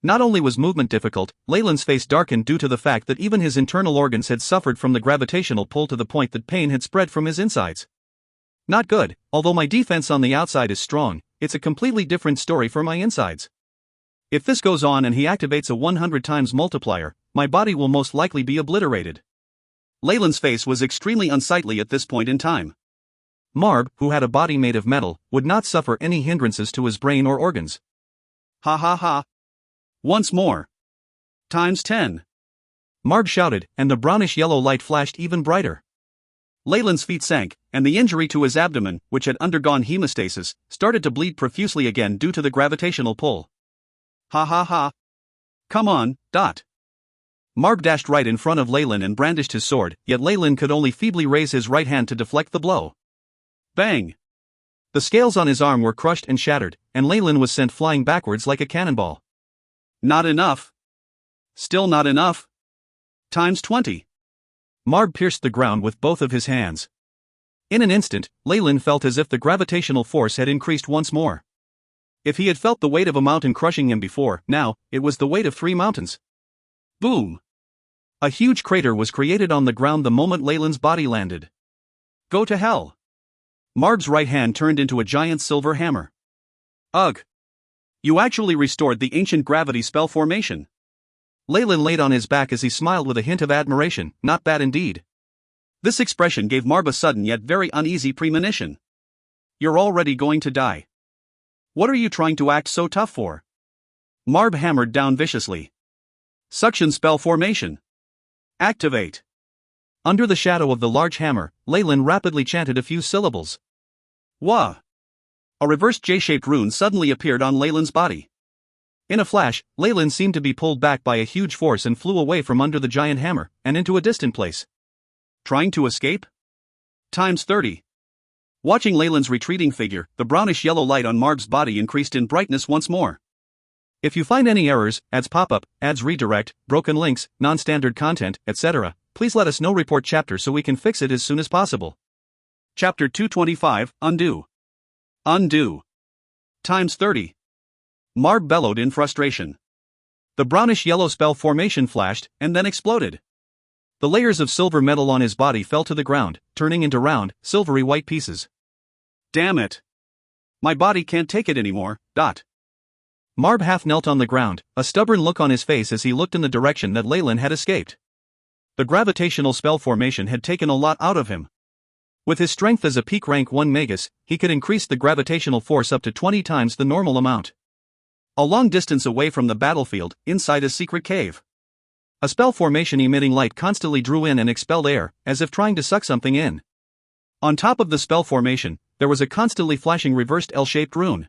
Speaker 1: Not only was movement difficult, Leyland's face darkened due to the fact that even his internal organs had suffered from the gravitational pull to the point that pain had spread from his insides. Not good. Although my defense on the outside is strong, it's a completely different story for my insides. If this goes on and he activates a 100 times multiplier, my body will most likely be obliterated. Leyland's face was extremely unsightly at this point in time. Marb, who had a body made of metal, would not suffer any hindrances to his brain or organs. Ha ha ha. Once more. Times 10. Marb shouted, and the brownish-yellow light flashed even brighter. Leyland's feet sank, and the injury to his abdomen, which had undergone hemostasis, started to bleed profusely again due to the gravitational pull. Ha ha ha. Come on, Dot. Marb dashed right in front of Leyland and brandished his sword, yet Leyland could only feebly raise his right hand to deflect the blow. Bang! The scales on his arm were crushed and shattered, and Leyland was sent flying backwards like a cannonball. Not enough. Still not enough. Times 20. Marb pierced the ground with both of his hands. In an instant, Leyland felt as if the gravitational force had increased once more. If he had felt the weight of a mountain crushing him before, now, it was the weight of 3 mountains. Boom! A huge crater was created on the ground the moment Leyland's body landed. Go to hell! Marb's right hand turned into a giant silver hammer. Ugh! You actually restored the ancient gravity spell formation. Leyland laid on his back as he smiled with a hint of admiration. Not bad indeed. This expression gave Marb a sudden yet very uneasy premonition. You're already going to die. What are you trying to act so tough for? Marb hammered down viciously. Suction spell formation. Activate. Under the shadow of the large hammer, Leyland rapidly chanted a few syllables. Wah! A reversed J-shaped rune suddenly appeared on Leyland's body. In a flash, Leyland seemed to be pulled back by a huge force and flew away from under the giant hammer, and into a distant place. Trying to escape? Times 30. Watching Leyland's retreating figure, the brownish-yellow light on Marb's body increased in brightness once more. If you find any errors, ads pop up, ads redirect, broken links, non-standard content, etc., please let us know. Report chapter so we can fix it as soon as possible. Chapter 225, Undo. Undo. Times 30. Marb bellowed in frustration. The brownish-yellow spell formation flashed, and then exploded. The layers of silver metal on his body fell to the ground, turning into round, silvery white pieces. Damn it. My body can't take it anymore. Marb half knelt on the ground, a stubborn look on his face as he looked in the direction that Leyland had escaped. The gravitational spell formation had taken a lot out of him. With his strength as a peak rank 1 Magus, he could increase the gravitational force up to 20 times the normal amount. A long distance away from the battlefield, inside a secret cave. A spell formation emitting light constantly drew in and expelled air, as if trying to suck something in. On top of the spell formation, there was a constantly flashing reversed L-shaped rune.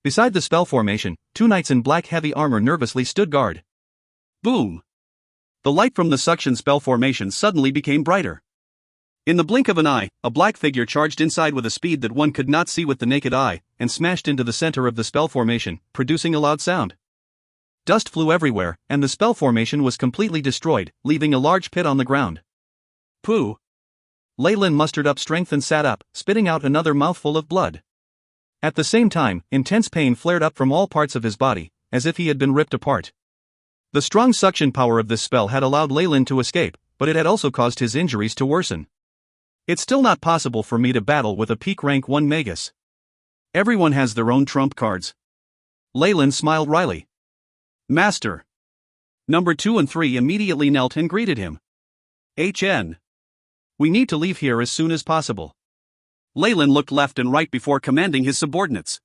Speaker 1: Beside the spell formation, 2 knights in black heavy armor nervously stood guard. Boom! The light from the suction spell formation suddenly became brighter. In the blink of an eye, a black figure charged inside with a speed that one could not see with the naked eye, and smashed into the center of the spell formation, producing a loud sound. Dust flew everywhere, and the spell formation was completely destroyed, leaving a large pit on the ground. Pooh! Leyland mustered up strength and sat up, spitting out another mouthful of blood. At the same time, intense pain flared up from all parts of his body, as if he had been ripped apart. The strong suction power of this spell had allowed Leyland to escape, but it had also caused his injuries to worsen. It's still not possible for me to battle with a peak rank 1 Magus. Everyone has their own trump cards. Leyland smiled wryly. Master. Number 2 and 3 immediately knelt and greeted him. HN. We need to leave here as soon as possible. Leyland looked left and right before commanding his subordinates.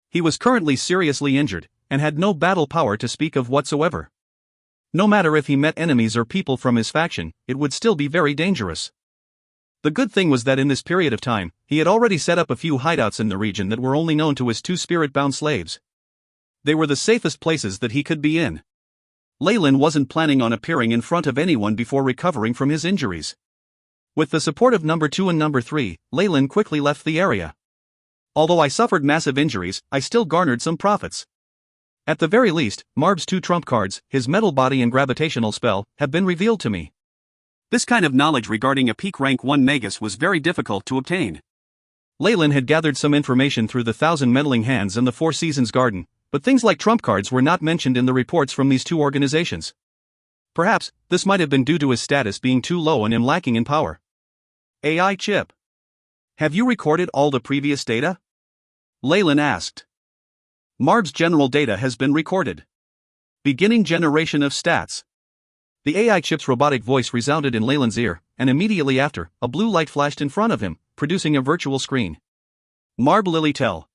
Speaker 1: He was currently seriously injured, and had no battle power to speak of whatsoever. No matter if he met enemies or people from his faction, it would still be very dangerous. The good thing was that in this period of time, he had already set up a few hideouts in the region that were only known to his two spirit-bound slaves. They were the safest places that he could be in. Leyland wasn't planning on appearing in front of anyone before recovering from his injuries. With the support of number 2 and number 3, Leyland quickly left the area. Although I suffered massive injuries, I still garnered some profits. At the very least, Marb's 2 trump cards, his metal body and gravitational spell, have been revealed to me. This kind of knowledge regarding a peak rank 1 Magus was very difficult to obtain. Leyland had gathered some information through the 1,000 meddling hands and the Four Seasons Garden, but things like trump cards were not mentioned in the reports from these two organizations. Perhaps, this might have been due to his status being too low and him lacking in power. AI chip. Have you recorded all the previous data? Leyland asked. Marb's general data has been recorded. Beginning generation of stats. The AI chip's robotic voice resounded in Leyland's ear, and immediately after, a blue light flashed in front of him, producing a virtual screen. Marb Lilytel.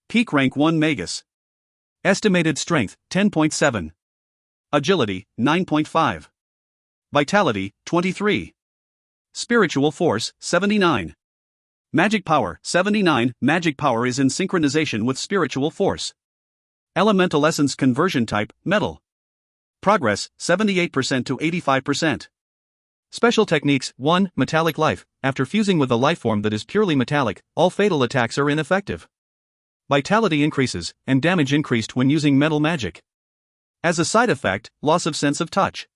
Speaker 1: Peak rank 1 Magus. Estimated strength, 10.7. Agility, 9.5. Vitality, 23. Spiritual force, 79. Magic power, 79. Magic power is in synchronization with spiritual force. Elemental essence conversion type, metal. Progress, 78% to 85%. Special techniques, 1. Metallic life. After fusing with a lifeform that is purely metallic, all fatal attacks are ineffective. Vitality increases, and damage increased when using metal magic. As a side effect, loss of sense of touch.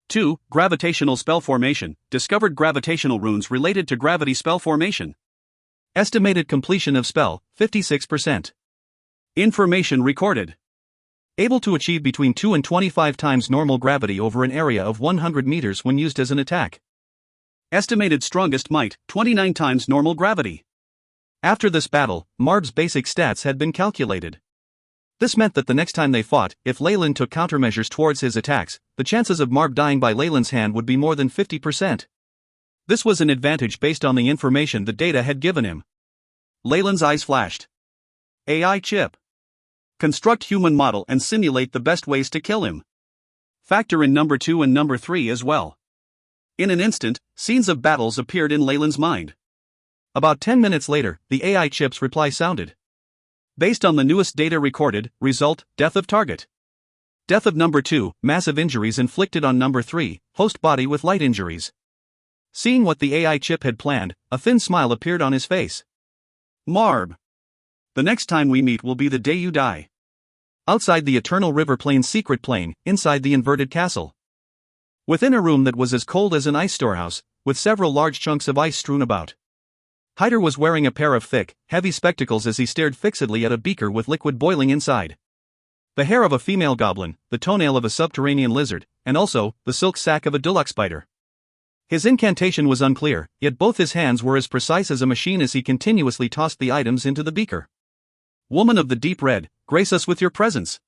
Speaker 1: 2. Gravitational spell formation. Discovered gravitational runes related to gravity spell formation. Estimated completion of spell, 56%. Information recorded. Able to achieve between 2 and 25 times normal gravity over an area of 100 meters when used as an attack. Estimated strongest might, 29 times normal gravity. After this battle, Marb's basic stats had been calculated. This meant that the next time they fought, if Leyland took countermeasures towards his attacks, the chances of Marb dying by Leyland's hand would be more than 50%. This was an advantage based on the information the data had given him. Leyland's eyes flashed. AI chip. Construct human model and simulate the best ways to kill him. Factor in number 2 and number 3 as well. In an instant, scenes of battles appeared in Leyland's mind. About 10 minutes later, the AI chip's reply sounded. Based on the newest data recorded, result, death of target. Death of number 2, massive injuries inflicted on number 3, host body with light injuries. Seeing what the AI chip had planned, a thin smile appeared on his face. Marb. The next time we meet will be the day you die. Outside the Eternal River Plain's secret plane, inside the inverted castle. Within a room that was as cold as an ice storehouse, with several large chunks of ice strewn about. Hyder was wearing a pair of thick, heavy spectacles as he stared fixedly at a beaker with liquid boiling inside. The hair of a female goblin, the toenail of a subterranean lizard, and also, the silk sack of a deluxe spider. His incantation was unclear, yet both his hands were as precise as a machine as he continuously tossed the items into the beaker. Woman of the deep red, grace us with your presence.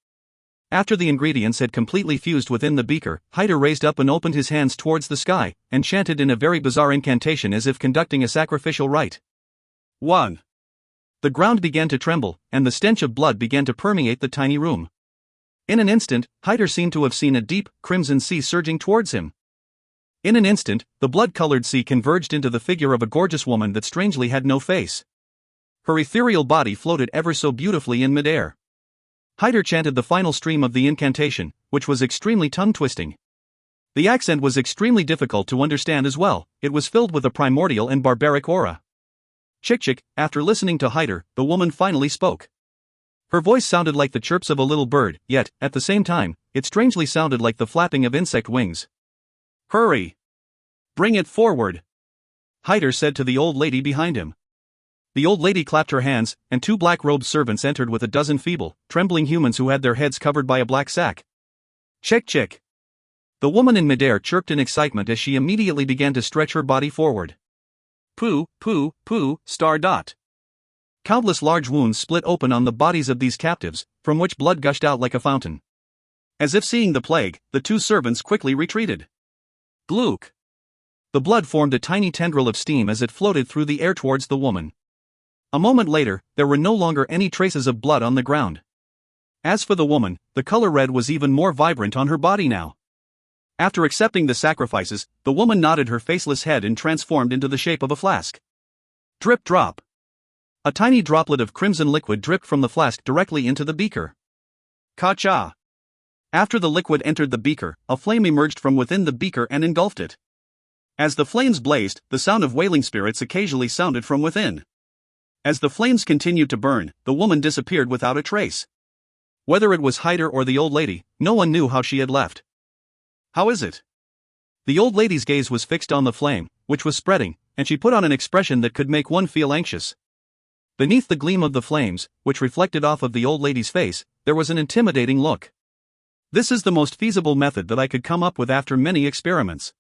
Speaker 1: After the ingredients had completely fused within the beaker, Hyder raised up and opened his hands towards the sky, and chanted in a very bizarre incantation as if conducting a sacrificial rite. 1. The ground began to tremble, and the stench of blood began to permeate the tiny room. In an instant, Hyder seemed to have seen a deep, crimson sea surging towards him. In an instant, the blood-colored sea converged into the figure of a gorgeous woman that strangely had no face. Her ethereal body floated ever so beautifully in midair. Hyder chanted the final stream of the incantation, which was extremely tongue-twisting. The accent was extremely difficult to understand as well, it was filled with a primordial and barbaric aura. Chick-chick, after listening to Hyder, the woman finally spoke. Her voice sounded like the chirps of a little bird, yet, at the same time, it strangely sounded like the flapping of insect wings. Hurry! Bring it forward! Hyder said to the old lady behind him. The old lady clapped her hands, and 2 black-robed servants entered with a dozen feeble, trembling humans who had their heads covered by a black sack. Chick-chick! The woman in midair chirped in excitement as she immediately began to stretch her body forward. Poo, poo, poo, star dot. Countless large wounds split open on the bodies of these captives, from which blood gushed out like a fountain. As if seeing the plague, the 2 servants quickly retreated. Glook! The blood formed a tiny tendril of steam as it floated through the air towards the woman. A moment later, there were no longer any traces of blood on the ground. As for the woman, the color red was even more vibrant on her body now. After accepting the sacrifices, the woman nodded her faceless head and transformed into the shape of a flask. Drip drop. A tiny droplet of crimson liquid dripped from the flask directly into the beaker. Ka-cha! After the liquid entered the beaker, a flame emerged from within the beaker and engulfed it. As the flames blazed, the sound of wailing spirits occasionally sounded from within. As the flames continued to burn, the woman disappeared without a trace. Whether it was Hyder or the old lady, no one knew how she had left. How is it? The old lady's gaze was fixed on the flame, which was spreading, and she put on an expression that could make one feel anxious. Beneath the gleam of the flames, which reflected off of the old lady's face, there was an intimidating look. This is the most feasible method that I could come up with after many experiments.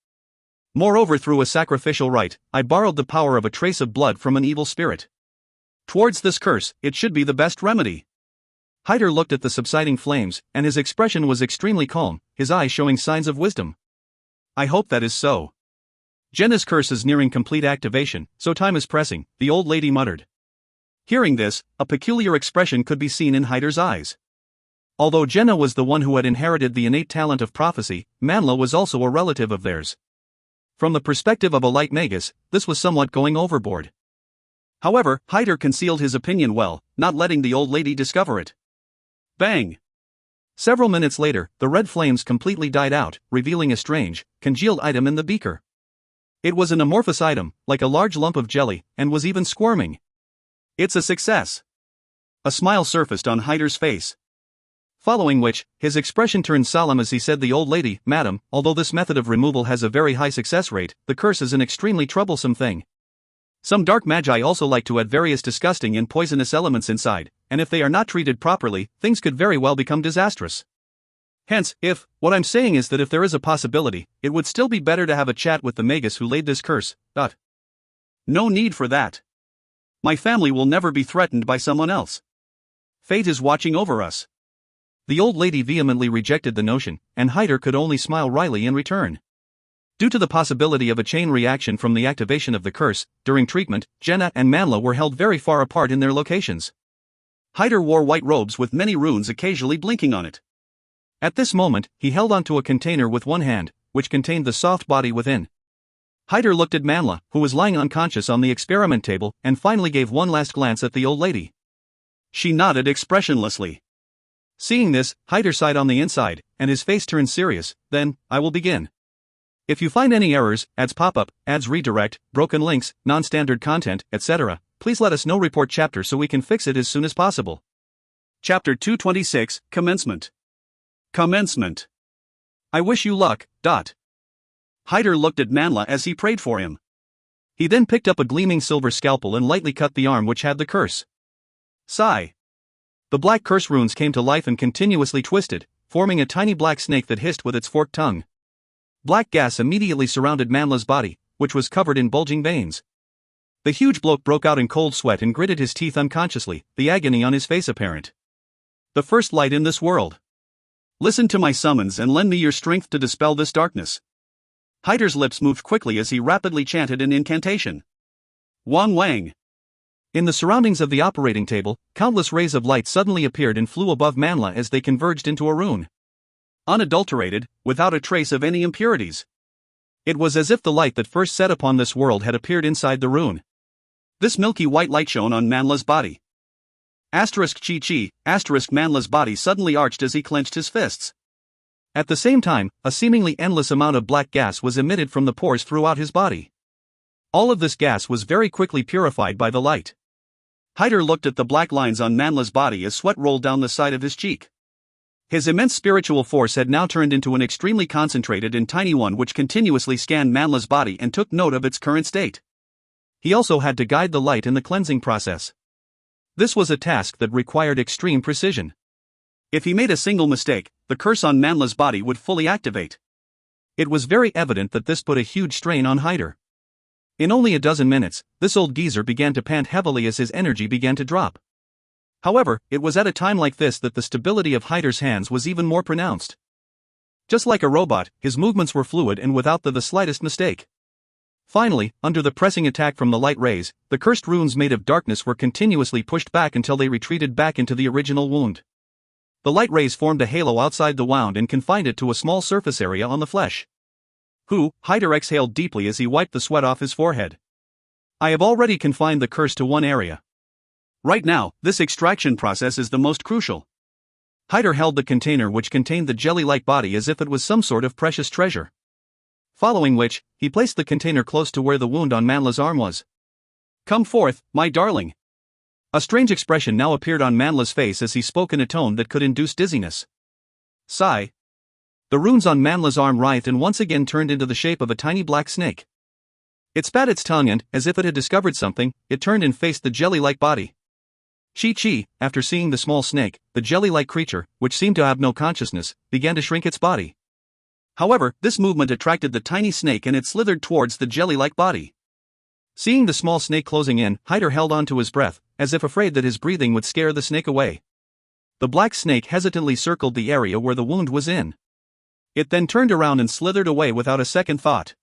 Speaker 1: Moreover, through a sacrificial rite, I borrowed the power of a trace of blood from an evil spirit. Towards this curse, it should be the best remedy. Hyder looked at the subsiding flames, and his expression was extremely calm, his eyes showing signs of wisdom. I hope that is so. Jenna's curse is nearing complete activation, so time is pressing, the old lady muttered. Hearing this, a peculiar expression could be seen in Hyder's eyes. Although Jenna was the one who had inherited the innate talent of prophecy, Manla was also a relative of theirs. From the perspective of a light magus, this was somewhat going overboard. However, Hyder concealed his opinion well, not letting the old lady discover it. Bang! Several minutes later, the red flames completely died out, revealing a strange, congealed item in the beaker. It was an amorphous item, like a large lump of jelly, and was even squirming. It's a success! A smile surfaced on Hyder's face. Following which, his expression turned solemn as he said, "The old lady, madam, although this method of removal has a very high success rate, the curse is an extremely troublesome thing. Some dark magi also like to add various disgusting and poisonous elements inside, and if they are not treated properly, things could very well become disastrous. Hence, what I'm saying is that if there is a possibility, it would still be better to have a chat with the magus who laid this curse. No need for that. My family will never be threatened by someone else. Fate is watching over us." The old lady vehemently rejected the notion, and Hyder could only smile wryly in return. Due to the possibility of a chain reaction from the activation of the curse, during treatment, Jenna and Manla were held very far apart in their locations. Hyder wore white robes with many runes occasionally blinking on it. At this moment, he held onto a container with one hand, which contained the soft body within. Hyder looked at Manla, who was lying unconscious on the experiment table, and finally gave one last glance at the old lady. She nodded expressionlessly. Seeing this, Hyder sighed on the inside, and his face turned serious. "Then, I will begin. If you find any errors, ads pop up, ads redirect, broken links, non-standard content, etc., please let us know. Report chapter so we can fix it as soon as possible." Chapter 226, Commencement. Commencement. I wish you luck. Hyder looked at Manla as he prayed for him. He then picked up a gleaming silver scalpel and lightly cut the arm which had the curse. Sigh. The black curse runes came to life and continuously twisted, forming a tiny black snake that hissed with its forked tongue. Black gas immediately surrounded Manla's body, which was covered in bulging veins. The huge bloke broke out in cold sweat and gritted his teeth unconsciously, the agony on his face apparent. The first light in this world. Listen to my summons and lend me your strength to dispel this darkness. Hyder's lips moved quickly as he rapidly chanted an incantation. Wang Wang. In the surroundings of the operating table, countless rays of light suddenly appeared and flew above Manla as they converged into a rune. Unadulterated, without a trace of any impurities. It was as if the light that first set upon this world had appeared inside the rune. This milky white light shone on Manla's body. Chi, Manla's body suddenly arched as he clenched his fists. At the same time, a seemingly endless amount of black gas was emitted from the pores throughout his body. All of this gas was very quickly purified by the light. Hyder looked at the black lines on Manla's body as sweat rolled down the side of his cheek. His immense spiritual force had now turned into an extremely concentrated and tiny one which continuously scanned Manla's body and took note of its current state. He also had to guide the light in the cleansing process. This was a task that required extreme precision. If he made a single mistake, the curse on Manla's body would fully activate. It was very evident that this put a huge strain on Hyder. In only a dozen minutes, this old geezer began to pant heavily as his energy began to drop. However, it was at a time like this that the stability of Hyder's hands was even more pronounced. Just like a robot, his movements were fluid and without the slightest mistake. Finally, under the pressing attack from the light rays, the cursed runes made of darkness were continuously pushed back until they retreated back into the original wound. The light rays formed a halo outside the wound and confined it to a small surface area on the flesh. Hyder exhaled deeply as he wiped the sweat off his forehead. I have already confined the curse to one area. Right now, this extraction process is the most crucial. Hyder held the container which contained the jelly-like body as if it was some sort of precious treasure. Following which, he placed the container close to where the wound on Manla's arm was. Come forth, my darling. A strange expression now appeared on Manla's face as he spoke in a tone that could induce dizziness. Sigh. The runes on Manla's arm writhed and once again turned into the shape of a tiny black snake. It spat its tongue and, as if it had discovered something, it turned and faced the jelly-like body. Chi, after seeing the small snake, the jelly-like creature, which seemed to have no consciousness, began to shrink its body. However, this movement attracted the tiny snake and it slithered towards the jelly-like body. Seeing the small snake closing in, Hyder held on to his breath, as if afraid that his breathing would scare the snake away. The black snake hesitantly circled the area where the wound was in. It then turned around and slithered away without a second thought.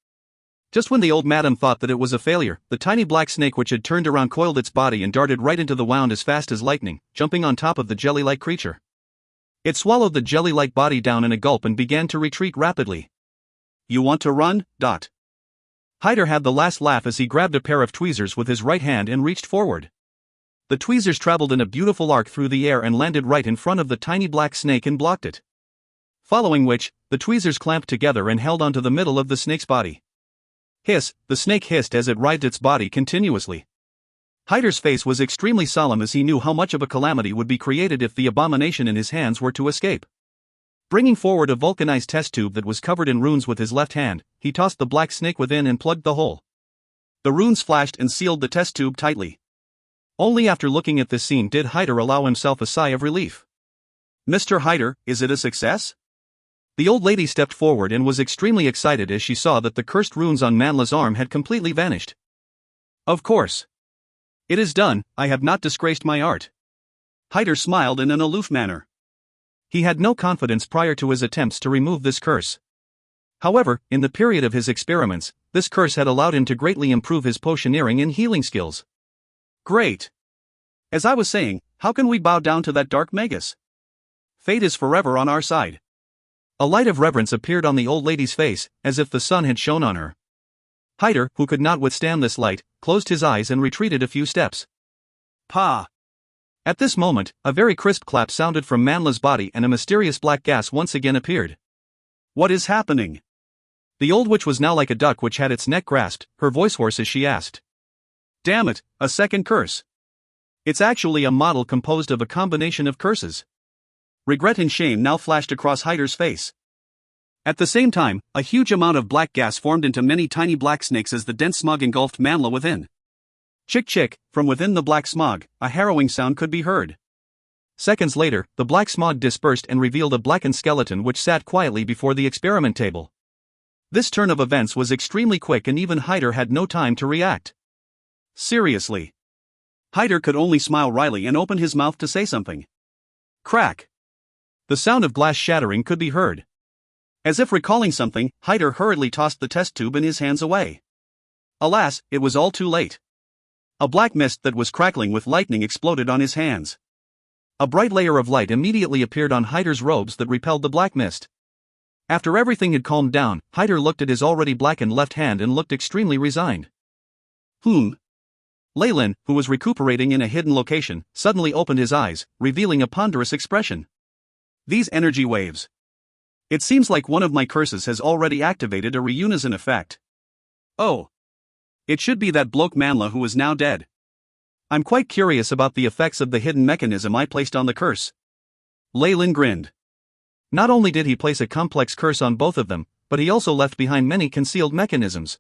Speaker 1: Just when the old madam thought that it was a failure, the tiny black snake which had turned around coiled its body and darted right into the wound as fast as lightning, jumping on top of the jelly-like creature. It swallowed the jelly-like body down in a gulp and began to retreat rapidly. You want to run? Hyder had the last laugh as he grabbed a pair of tweezers with his right hand and reached forward. The tweezers traveled in a beautiful arc through the air and landed right in front of the tiny black snake and blocked it. Following which, the tweezers clamped together and held onto the middle of the snake's body. Hiss, the snake hissed as it writhed its body continuously. Hyder's face was extremely solemn as he knew how much of a calamity would be created if the abomination in his hands were to escape. Bringing forward a vulcanized test tube that was covered in runes with his left hand, he tossed the black snake within and plugged the hole. The runes flashed and sealed the test tube tightly. Only after looking at this scene did Hyder allow himself a sigh of relief. Mr. Hyder, is it a success? The old lady stepped forward and was extremely excited as she saw that the cursed runes on Manla's arm had completely vanished. Of course. It is done, I have not disgraced my art. Hyder smiled in an aloof manner. He had no confidence prior to his attempts to remove this curse. However, in the period of his experiments, this curse had allowed him to greatly improve his potioneering and healing skills. Great! As I was saying, how can we bow down to that dark magus? Fate is forever on our side. A light of reverence appeared on the old lady's face, as if the sun had shone on her. Hyder, who could not withstand this light, closed his eyes and retreated a few steps. Pa! At this moment, a very crisp clap sounded from Manla's body and a mysterious black gas once again appeared. What is happening? The old witch was now like a duck which had its neck grasped, her voice hoarse as she asked. Damn it, a second curse. It's actually a model composed of a combination of curses. Regret and shame now flashed across Hyder's face. At the same time, a huge amount of black gas formed into many tiny black snakes as the dense smog engulfed Manla within. Chick chick, from within the black smog, a harrowing sound could be heard. Seconds later, the black smog dispersed and revealed a blackened skeleton which sat quietly before the experiment table. This turn of events was extremely quick and even Hyder had no time to react. Seriously. Hyder could only smile wryly and open his mouth to say something. Crack. The sound of glass shattering could be heard. As if recalling something, Hyder hurriedly tossed the test tube in his hands away. Alas, it was all too late. A black mist that was crackling with lightning exploded on his hands. A bright layer of light immediately appeared on Hyder's robes that repelled the black mist. After everything had calmed down, Hyder looked at his already blackened left hand and looked extremely resigned. Lyle, who was recuperating in a hidden location, suddenly opened his eyes, revealing a ponderous expression. These energy waves. It seems like one of my curses has already activated a reunison effect. Oh. It should be that bloke Manla who is now dead. I'm quite curious about the effects of the hidden mechanism I placed on the curse. Lyle grinned. Not only did he place a complex curse on both of them, but he also left behind many concealed mechanisms.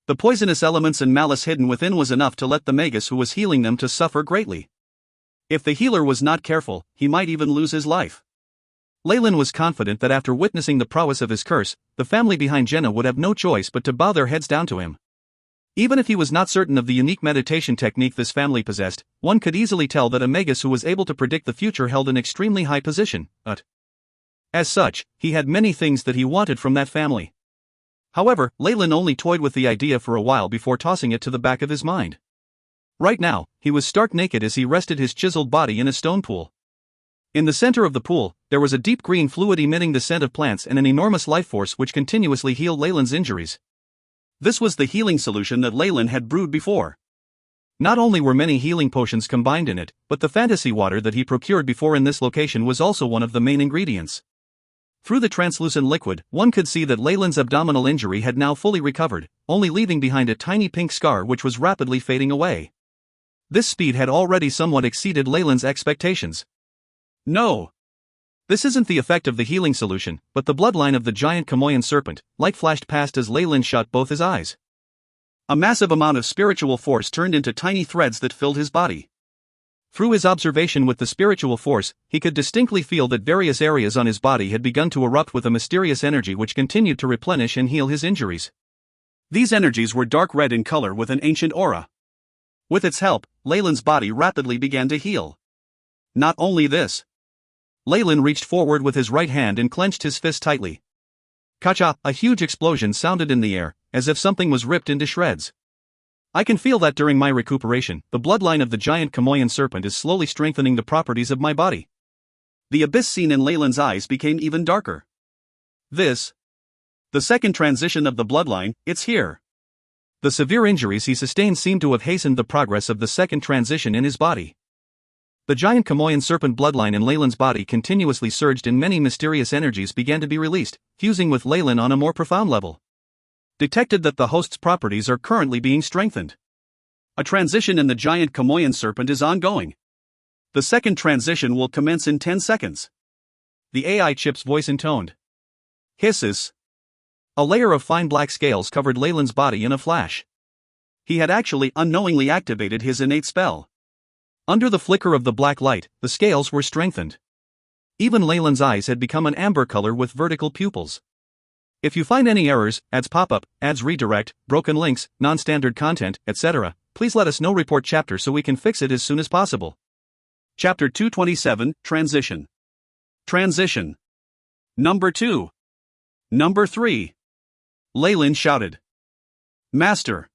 Speaker 1: The poisonous elements and malice hidden within was enough to let the magus who was healing them to suffer greatly. If the healer was not careful, he might even lose his life. Lyle was confident that after witnessing the prowess of his curse, the family behind Jenna would have no choice but to bow their heads down to him. Even if he was not certain of the unique meditation technique this family possessed, one could easily tell that a magus who was able to predict the future held an extremely high position, as such, he had many things that he wanted from that family. However, Leyland only toyed with the idea for a while before tossing it to the back of his mind. Right now, he was stark naked as he rested his chiseled body in a stone pool. In the center of the pool, there was a deep green fluid emitting the scent of plants and an enormous life force which continuously healed Leyland's injuries. This was the healing solution that Leyland had brewed before. Not only were many healing potions combined in it, but the fantasy water that he procured before in this location was also one of the main ingredients. Through the translucent liquid, one could see that Leyland's abdominal injury had now fully recovered, only leaving behind a tiny pink scar which was rapidly fading away. This speed had already somewhat exceeded Leyland's expectations. No! This isn't the effect of the healing solution, but the bloodline of the giant Kamoyan serpent. Light flashed past as Leyland shut both his eyes. A massive amount of spiritual force turned into tiny threads that filled his body. Through his observation with the spiritual force, he could distinctly feel that various areas on his body had begun to erupt with a mysterious energy which continued to replenish and heal his injuries. These energies were dark red in color with an ancient aura. With its help, Leyland's body rapidly began to heal. Not only this. Leyland reached forward with his right hand and clenched his fist tightly. Kacha! A huge explosion sounded in the air, as if something was ripped into shreds. I can feel that during my recuperation, the bloodline of the giant Kamoyan serpent is slowly strengthening the properties of my body. The abyss seen in Leyland's eyes became even darker. The second transition of the bloodline, it's here. The severe injuries he sustained seemed to have hastened the progress of the second transition in his body. The giant Kamoyan serpent bloodline in Leyland's body continuously surged and many mysterious energies began to be released, fusing with Leyland on a more profound level. Detected that the host's properties are currently being strengthened. A transition in the giant Kamoyan serpent is ongoing. The second transition will commence in 10 seconds. The AI chip's voice intoned. Hisses. A layer of fine black scales covered Leyland's body in a flash. He had actually unknowingly activated his innate spell. Under the flicker of the black light, the scales were strengthened. Even Leyland's eyes had become an amber color with vertical pupils. If you find any errors, ads pop-up, ads redirect, broken links, non-standard content, etc., please let us know. Report chapter so we can fix it as soon as possible. Chapter 227, Transition. Transition. Number 2. Number 3. Leyland shouted. Master.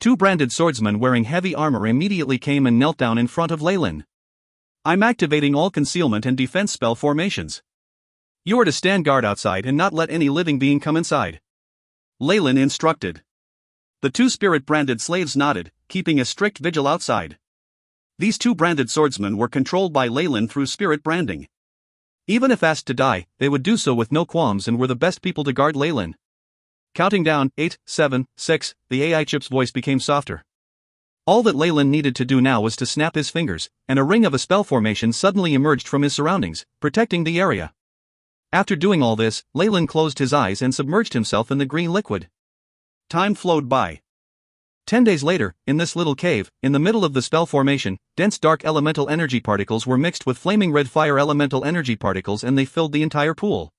Speaker 1: 2 branded swordsmen wearing heavy armor immediately came and knelt down in front of Leyland. I'm activating all concealment and defense spell formations. You are to stand guard outside and not let any living being come inside. Leyland instructed. The 2 spirit-branded slaves nodded, keeping a strict vigil outside. These 2 branded swordsmen were controlled by Leyland through spirit branding. Even if asked to die, they would do so with no qualms and were the best people to guard Leyland. Counting down, 8, 7, 6, the AI chip's voice became softer. All that Leyland needed to do now was to snap his fingers, and a ring of a spell formation suddenly emerged from his surroundings, protecting the area. After doing all this, Leyland closed his eyes and submerged himself in the green liquid. Time flowed by. 10 days later, in this little cave, in the middle of the spell formation, dense dark elemental energy particles were mixed with flaming red fire elemental energy particles and they filled the entire pool.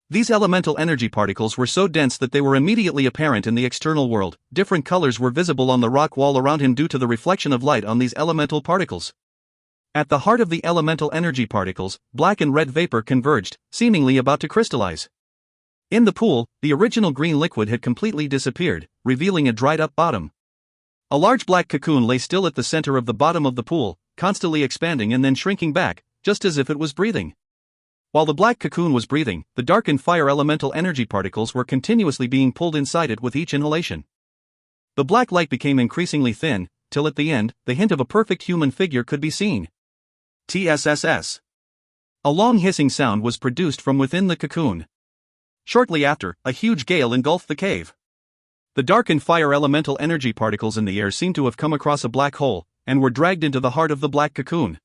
Speaker 1: These elemental energy particles were so dense that they were immediately apparent in the external world. Different colors were visible on the rock wall around him due to the reflection of light on these elemental particles. At the heart of the elemental energy particles, black and red vapor converged, seemingly about to crystallize. In the pool, the original green liquid had completely disappeared, revealing a dried-up bottom. A large black cocoon lay still at the center of the bottom of the pool, constantly expanding and then shrinking back, just as if it was breathing. While the black cocoon was breathing, the darkened fire elemental energy particles were continuously being pulled inside it with each inhalation. The black light became increasingly thin, till at the end, the hint of a perfect human figure could be seen. TSSS. A long hissing sound was produced from within the cocoon. Shortly after, a huge gale engulfed the cave. The darkened fire elemental energy particles in the air seemed to have come across a black hole, and were dragged into the heart of the black cocoon.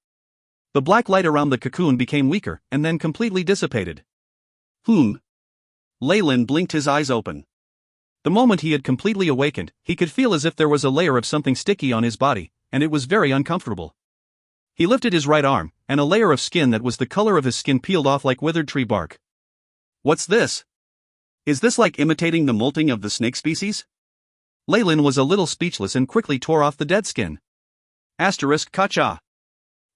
Speaker 1: The black light around the cocoon became weaker, and then completely dissipated. Leyland blinked his eyes open. The moment he had completely awakened, he could feel as if there was a layer of something sticky on his body, and it was very uncomfortable. He lifted his right arm, and a layer of skin that was the color of his skin peeled off like withered tree bark. What's this? Is this like imitating the molting of the snake species? Leyland was a little speechless and quickly tore off the dead skin. Kacha.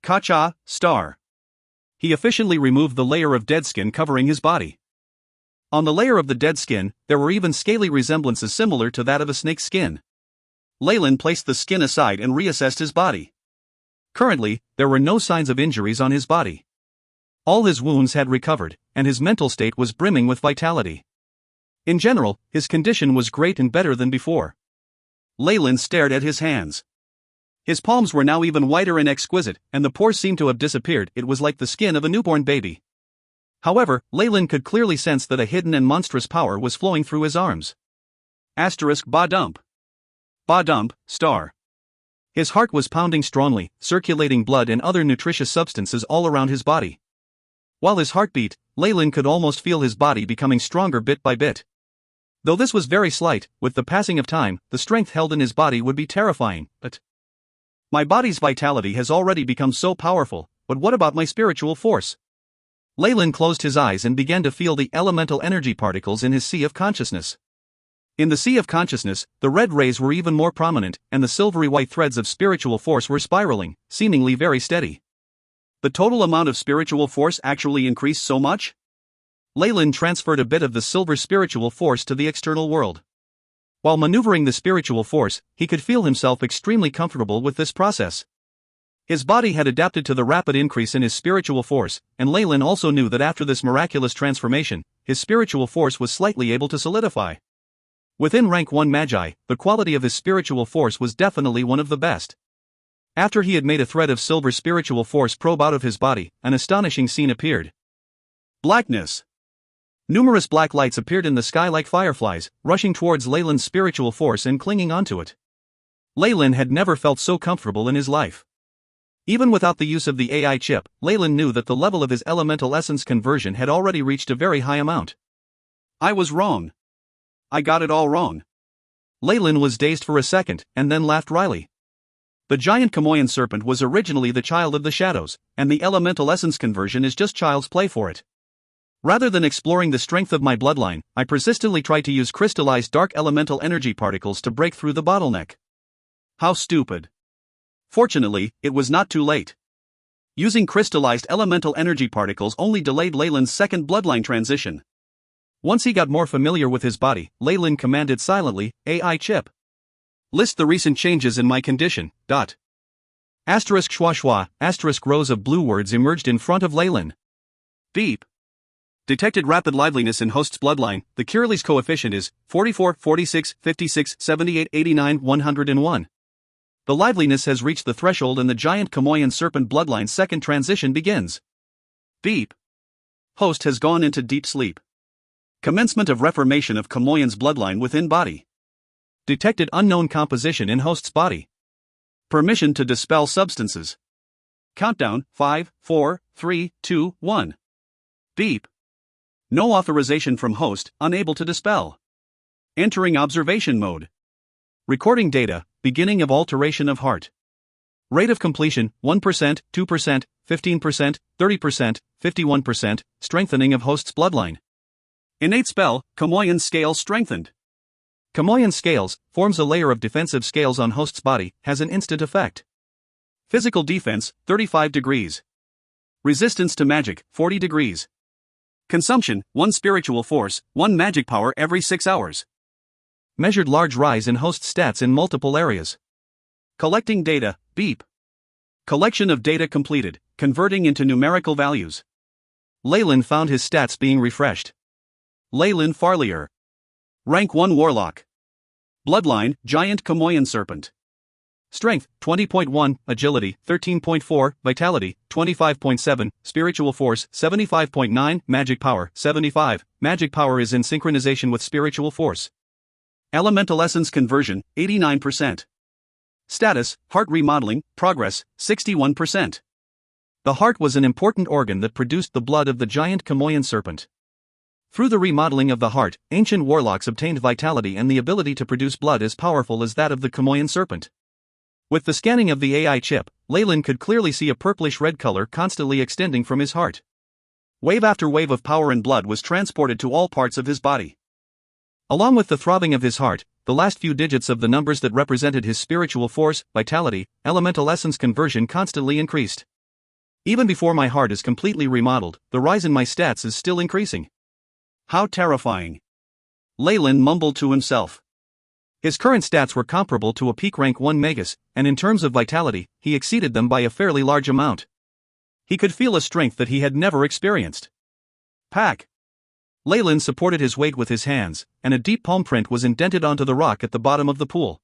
Speaker 1: Kacha, star. He efficiently removed the layer of dead skin covering his body. On the layer of the dead skin, there were even scaly resemblances similar to that of a snake's skin. Leyland placed the skin aside and reassessed his body. Currently, there were no signs of injuries on his body. All his wounds had recovered, and his mental state was brimming with vitality. In general, his condition was great and better than before. Leyland stared at his hands. His palms were now even whiter and exquisite, and the pores seemed to have disappeared. It was like the skin of a newborn baby. However, Leyland could clearly sense that a hidden and monstrous power was flowing through his arms. Ba-dump. Ba-dump, star. His heart was pounding strongly, circulating blood and other nutritious substances all around his body. While his heart beat, Leyland could almost feel his body becoming stronger bit by bit. Though this was very slight, with the passing of time, the strength held in his body would be terrifying. But my body's vitality has already become so powerful, but what about my spiritual force? Leyland closed his eyes and began to feel the elemental energy particles in his sea of consciousness. In the sea of consciousness, the red rays were even more prominent, and the silvery white threads of spiritual force were spiraling, seemingly very steady. The total amount of spiritual force actually increased so much? Leyland transferred a bit of the silver spiritual force to the external world. While maneuvering the spiritual force, he could feel himself extremely comfortable with this process. His body had adapted to the rapid increase in his spiritual force, and Leyland also knew that after this miraculous transformation, his spiritual force was slightly able to solidify. Within rank 1 Magi, the quality of his spiritual force was definitely one of the best. After he had made a thread of silver spiritual force probe out of his body, an astonishing scene appeared. Blackness. Numerous black lights appeared in the sky like fireflies, rushing towards Leyland's spiritual force and clinging onto it. Leyland had never felt so comfortable in his life. Even without the use of the AI chip, Leyland knew that the level of his elemental essence conversion had already reached a very high amount. I was wrong. I got it all wrong. Leyland was dazed for a second, and then laughed wryly. The giant Chamoyan serpent was originally the child of the shadows, and the elemental essence conversion is just child's play for it. Rather than exploring the strength of my bloodline, I persistently tried to use crystallized dark elemental energy particles to break through the bottleneck. How stupid. Fortunately, it was not too late. Using crystallized elemental energy particles only delayed Leyland's second bloodline transition. Once he got more familiar with his body, Leyland commanded silently, AI chip. List the recent changes in my condition. Asterisk schwa schwa, asterisk rows of blue words emerged in front of Leyland. Beep. Detected rapid liveliness in host's bloodline. The Curly's coefficient is 44, 46, 56, 78, 89, 101. The liveliness has reached the threshold and the giant Chamoyan serpent bloodline's second transition begins. Beep. Host has gone into deep sleep. Commencement of reformation of Chamoyan's bloodline within body. Detected unknown composition in host's body. Permission to dispel substances. Countdown, 5, 4, 3, 2, 1. Beep. No authorization from host, unable to dispel. Entering observation mode. Recording data, beginning of alteration of heart. Rate of completion, 1%, 2%, 15%, 30%, 51%, strengthening of host's bloodline. Innate spell, Chamoyan scale strengthened. Chamoyan scales, forms a layer of defensive scales on host's body, has an instant effect. Physical defense, 35 degrees. Resistance to magic, 40 degrees. Consumption, 1 spiritual force, 1 magic power every 6 hours. Measured large rise in host stats in multiple areas. Collecting data, beep. Collection of data completed, converting into numerical values. Leyland found his stats being refreshed. Leyland Farlier. Rank 1 Warlock. Bloodline, Giant Chamoyan Serpent. Strength, 20.1, Agility, 13.4, Vitality, 25.7, Spiritual Force, 75.9, Magic Power, 75, Magic Power is in synchronization with Spiritual Force. Elemental Essence Conversion, 89%. Status, Heart Remodeling, Progress, 61%. The heart was an important organ that produced the blood of the giant Chamoyan serpent. Through the remodeling of the heart, ancient warlocks obtained vitality and the ability to produce blood as powerful as that of the Chamoyan serpent. With the scanning of the AI chip, Leyland could clearly see a purplish-red color constantly extending from his heart. Wave after wave of power and blood was transported to all parts of his body. Along with the throbbing of his heart, the last few digits of the numbers that represented his spiritual force, vitality, elemental essence conversion constantly increased. Even before my heart is completely remodeled, the rise in my stats is still increasing. How terrifying. Leyland mumbled to himself. His current stats were comparable to a peak rank 1 Magus, and in terms of vitality, he exceeded them by a fairly large amount. He could feel a strength that he had never experienced. Pack. Leyland supported his weight with his hands, and a deep palm print was indented onto the rock at the bottom of the pool.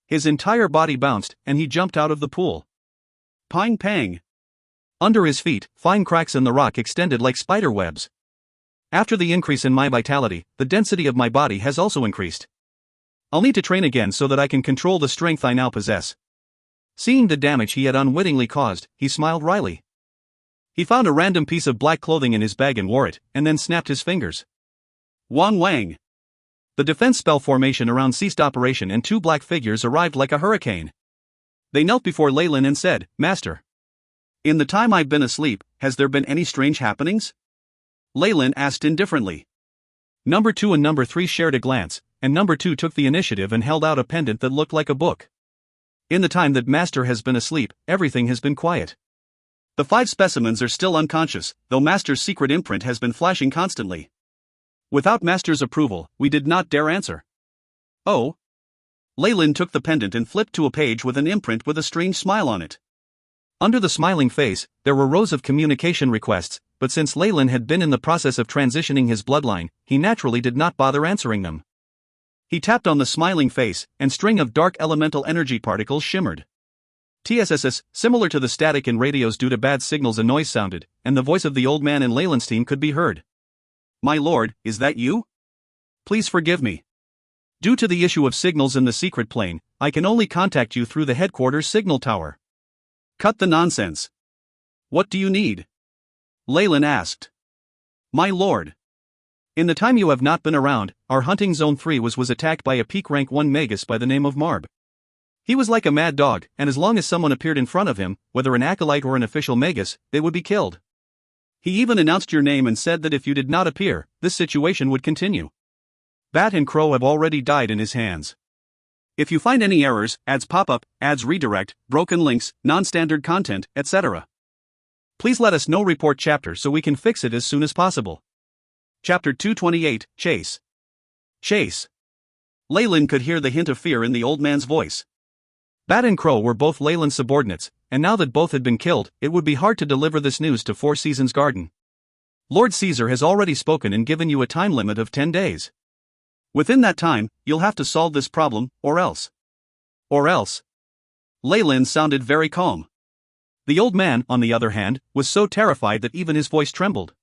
Speaker 1: His entire body bounced, and he jumped out of the pool. Ping pang. Under his feet, fine cracks in the rock extended like spider webs. After the increase in my vitality, the density of my body has also increased. I'll need to train again so that I can control the strength I now possess. Seeing the damage he had unwittingly caused, he smiled wryly. He found a random piece of black clothing in his bag and wore it, and then snapped his fingers. Wang Wang. The defense spell formation around ceased operation and 2 black figures arrived like a hurricane. They knelt before Leyland and said, "Master. In the time I've been asleep, has there been any strange happenings?" Leyland asked indifferently. Number 2 and Number 3 shared a glance, and Number 2 took the initiative and held out a pendant that looked like a book. In the time that Master has been asleep, everything has been quiet. The 5 specimens are still unconscious, though Master's secret imprint has been flashing constantly. Without Master's approval, we did not dare answer. Oh. Leyland took the pendant and flipped to a page with an imprint with a strange smile on it. Under the smiling face, there were rows of communication requests, but since Leyland had been in the process of transitioning his bloodline, he naturally did not bother answering them. He tapped on the smiling face, and string of dark elemental energy particles shimmered. TSSS, similar to the static in radios due to bad signals, a noise sounded, and the voice of the old man in Leyland's team could be heard. "My lord, is that you? Please forgive me. Due to the issue of signals in the secret plane, I can only contact you through the headquarters signal tower." "Cut the nonsense. What do you need?" Leyland asked. "My lord. In the time you have not been around, our hunting zone 3 was attacked by a peak rank 1 Magus by the name of Marb. He was like a mad dog, and as long as someone appeared in front of him, whether an acolyte or an official Magus, they would be killed. He even announced your name and said that if you did not appear, this situation would continue. Bat and Crow have already died in his hands. If you find any errors, ads pop up, ads redirect, broken links, non-standard content, etc., please let us know. Report chapter so we can fix it as soon as possible." Chapter 228, Chase. Chase. Leyland could hear the hint of fear in the old man's voice. Bat and Crow were both Leyland's subordinates, and now that both had been killed, it would be hard to deliver this news to Four Seasons Garden. Lord Caesar has already spoken and given you a time limit of 10 days. Within that time, you'll have to solve this problem, or else. Or else. Leyland sounded very calm. The old man, on the other hand, was so terrified that even his voice trembled.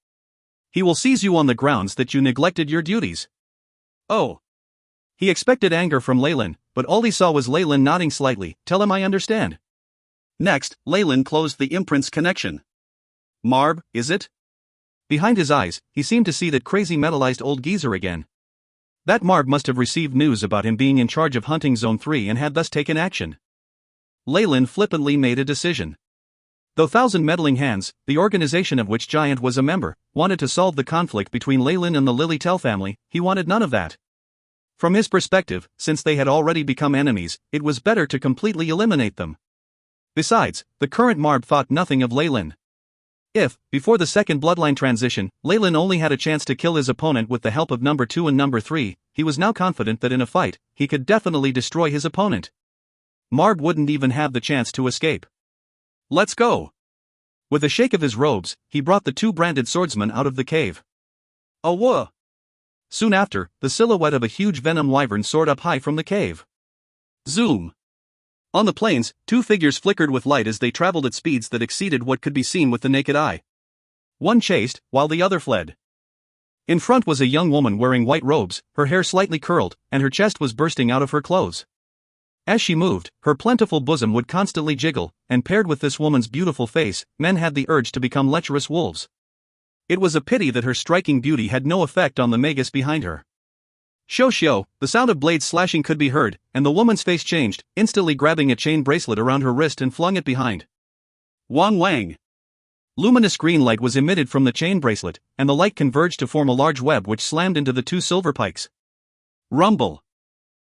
Speaker 1: "He will seize you on the grounds that you neglected your duties." Oh. He expected anger from Leyland, but all he saw was Leyland nodding slightly. "Tell him I understand." Next, Leyland closed the imprint's connection. "Marb, is it?" Behind his eyes, he seemed to see that crazy metallized old geezer again. That Marb must have received news about him being in charge of Hunting Zone 3 and had thus taken action. Leyland flippantly made a decision. Though Thousand Meddling Hands, the organization of which Giant was a member, wanted to solve the conflict between Leyland and the Lily-Tell family, he wanted none of that. From his perspective, since they had already become enemies, it was better to completely eliminate them. Besides, the current Marb thought nothing of Leyland. If, before the second bloodline transition, Leyland only had a chance to kill his opponent with the help of Number 2 and Number 3, he was now confident that in a fight, he could definitely destroy his opponent. Marb wouldn't even have the chance to escape. "Let's go." With a shake of his robes, he brought the 2 branded swordsmen out of the cave. "Awah!" Soon after, the silhouette of a huge venom wyvern soared up high from the cave. Zoom. On the plains, 2 figures flickered with light as they traveled at speeds that exceeded what could be seen with the naked eye. One chased, while the other fled. In front was a young woman wearing white robes, her hair slightly curled, and her chest was bursting out of her clothes. As she moved, her plentiful bosom would constantly jiggle, and paired with this woman's beautiful face, men had the urge to become lecherous wolves. It was a pity that her striking beauty had no effect on the Magus behind her. Shio, the sound of blades slashing could be heard, and the woman's face changed, instantly grabbing a chain bracelet around her wrist and flung it behind. Wang Wang. Luminous green light was emitted from the chain bracelet, and the light converged to form a large web which slammed into the 2 silver pikes. Rumble.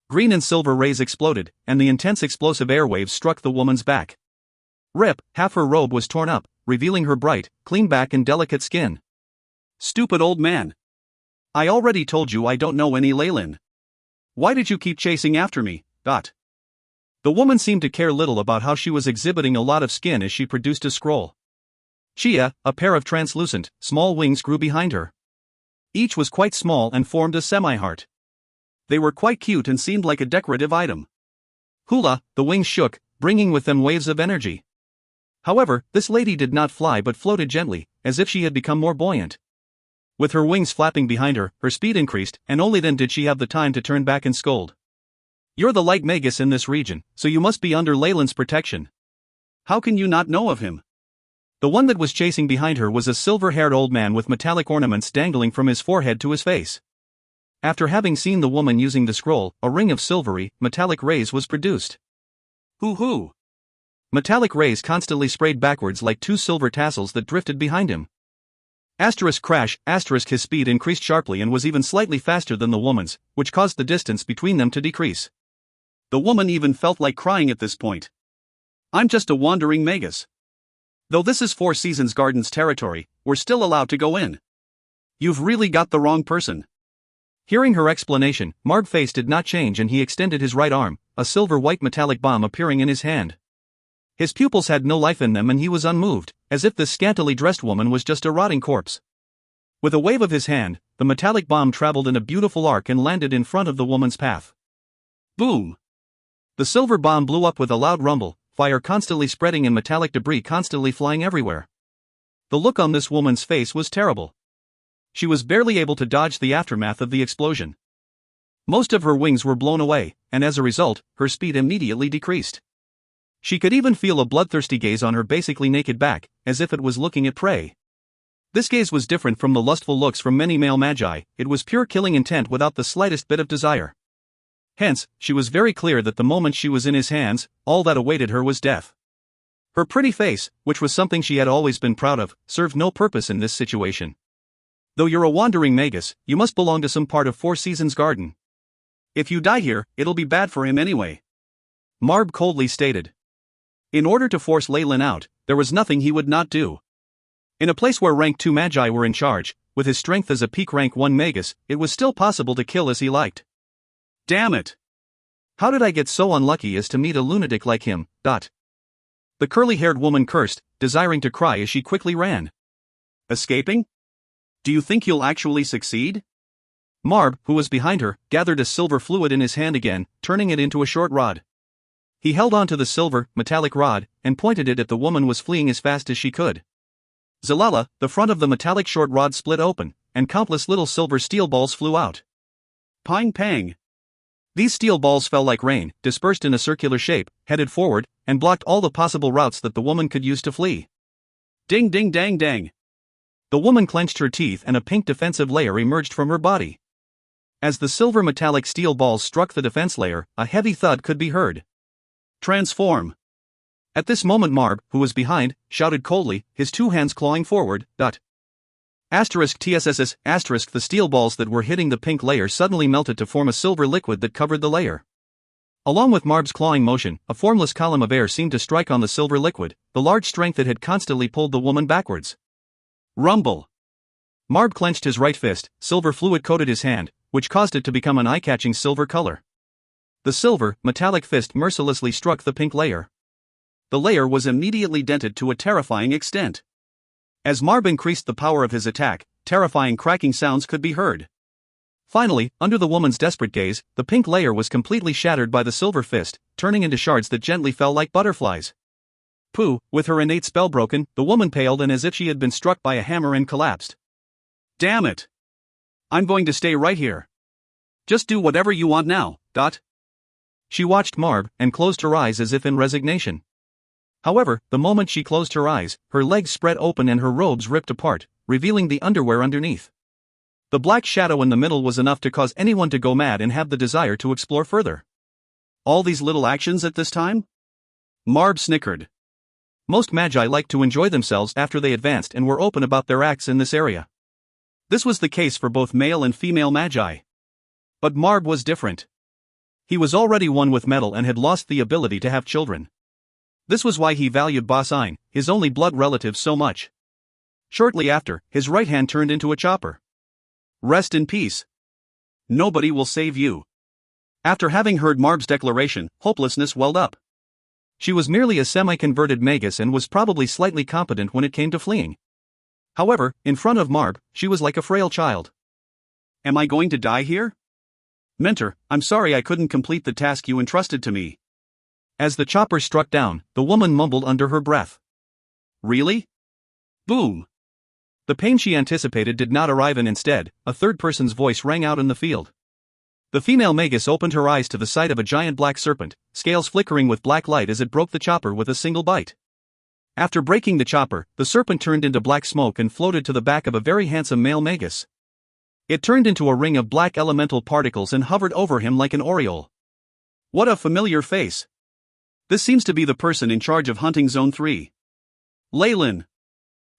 Speaker 1: Green and silver rays exploded, and the intense explosive airwaves struck the woman's back. Rip, half her robe was torn up, revealing her bright, clean back and delicate skin. "Stupid old man. I already told you I don't know any Leyland. Why did you keep chasing after me? The woman seemed to care little about how she was exhibiting a lot of skin as she produced a scroll. Chia, a pair of translucent, small wings grew behind her. Each was quite small and formed a semi-heart. They were quite cute and seemed like a decorative item. Hula, the wings shook, bringing with them waves of energy. However, this lady did not fly but floated gently, as if she had become more buoyant. With her wings flapping behind her, her speed increased, and only then did she have the time to turn back and scold. You're the light magus in this region, so you must be under Leyland's protection. How can you not know of him? The one that was chasing behind her was a silver-haired old man with metallic ornaments dangling from his forehead to his face. After having seen the woman using the scroll, a ring of silvery, metallic rays was produced. Hoo-hoo! Metallic rays constantly sprayed backwards like two silver tassels that drifted behind him. Asterisk crash, asterisk his speed increased sharply and was even slightly faster than the woman's, which caused the distance between them to decrease. The woman even felt like crying at this point. I'm just a wandering magus. Though this is Four Seasons Gardens territory, we're still allowed to go in. You've really got the wrong person. Hearing her explanation, Marb's face did not change and he extended his right arm, a silver-white metallic bomb appearing in his hand. His pupils had no life in them and he was unmoved, as if this scantily dressed woman was just a rotting corpse. With a wave of his hand, the metallic bomb traveled in a beautiful arc and landed in front of the woman's path. Boom! The silver bomb blew up with a loud rumble, fire constantly spreading and metallic debris constantly flying everywhere. The look on this woman's face was terrible. She was barely able to dodge the aftermath of the explosion. Most of her wings were blown away, and as a result, her speed immediately decreased. She could even feel a bloodthirsty gaze on her basically naked back, as if it was looking at prey. This gaze was different from the lustful looks from many male magi, it was pure killing intent without the slightest bit of desire. Hence, she was very clear that the moment she was in his hands, all that awaited her was death. Her pretty face, which was something she had always been proud of, served no purpose in this situation. Though you're a wandering magus, you must belong to some part of Four Seasons Garden. If you die here, it'll be bad for him anyway. Marb coldly stated. In order to force Leyland out, there was nothing he would not do. In a place where rank 2 magi were in charge, with his strength as a peak rank 1 magus, it was still possible to kill as he liked. Damn it! How did I get so unlucky as to meet a lunatic like him? The curly-haired woman cursed, desiring to cry as she quickly ran. Escaping? Do you think you'll actually succeed? Marb, who was behind her, gathered a silver fluid in his hand again, turning it into a short rod. He held on to the silver, metallic rod, and pointed it at the woman was fleeing as fast as she could. Zalala, the front of the metallic short rod split open, and countless little silver steel balls flew out. Pang pang! These steel balls fell like rain, dispersed in a circular shape, headed forward, and blocked all the possible routes that the woman could use to flee. Ding ding dang dang! The woman clenched her teeth and a pink defensive layer emerged from her body. As the silver metallic steel balls struck the defense layer, a heavy thud could be heard. Transform! At this moment Marb, who was behind, shouted coldly, his two hands clawing forward. Asterisk TSSS, asterisk the steel balls that were hitting the pink layer suddenly melted to form a silver liquid that covered the layer. Along with Marb's clawing motion, a formless column of air seemed to strike on the silver liquid, the large strength that had constantly pulled the woman backwards. Rumble! Marb clenched his right fist, silver fluid coated his hand, which caused it to become an eye-catching silver color. The silver, metallic fist mercilessly struck the pink layer. The layer was immediately dented to a terrifying extent. As Marb increased the power of his attack, terrifying cracking sounds could be heard. Finally, under the woman's desperate gaze, the pink layer was completely shattered by the silver fist, turning into shards that gently fell like butterflies. Pooh, with her innate spell broken, the woman paled and as if she had been struck by a hammer and collapsed. Damn it! I'm going to stay right here. Just do whatever you want now. She watched Marb and closed her eyes as if in resignation. However, the moment she closed her eyes, her legs spread open and her robes ripped apart, revealing the underwear underneath. The black shadow in the middle was enough to cause anyone to go mad and have the desire to explore further. All these little actions at this time? Marb snickered. Most magi liked to enjoy themselves after they advanced and were open about their acts in this area. This was the case for both male and female magi. But Marb was different. He was already one with metal and had lost the ability to have children. This was why he valued Bossine, his only blood relative, so much. Shortly after, his right hand turned into a chopper. Rest in peace. Nobody will save you. After having heard Marb's declaration, hopelessness welled up. She was merely a semi-converted magus and was probably slightly competent when it came to fleeing. However, in front of Marb, she was like a frail child. Am I going to die here? Mentor, I'm sorry I couldn't complete the task you entrusted to me. As the chopper struck down, the woman mumbled under her breath. Really? Boom. The pain she anticipated did not arrive, and instead, a third person's voice rang out in the field. The female magus opened her eyes to the sight of a giant black serpent, scales flickering with black light as it broke the chopper with a single bite. After breaking the chopper, the serpent turned into black smoke and floated to the back of a very handsome male magus. It turned into a ring of black elemental particles and hovered over him like an aureole. What a familiar face! This seems to be the person in charge of hunting Zone 3. Leyland.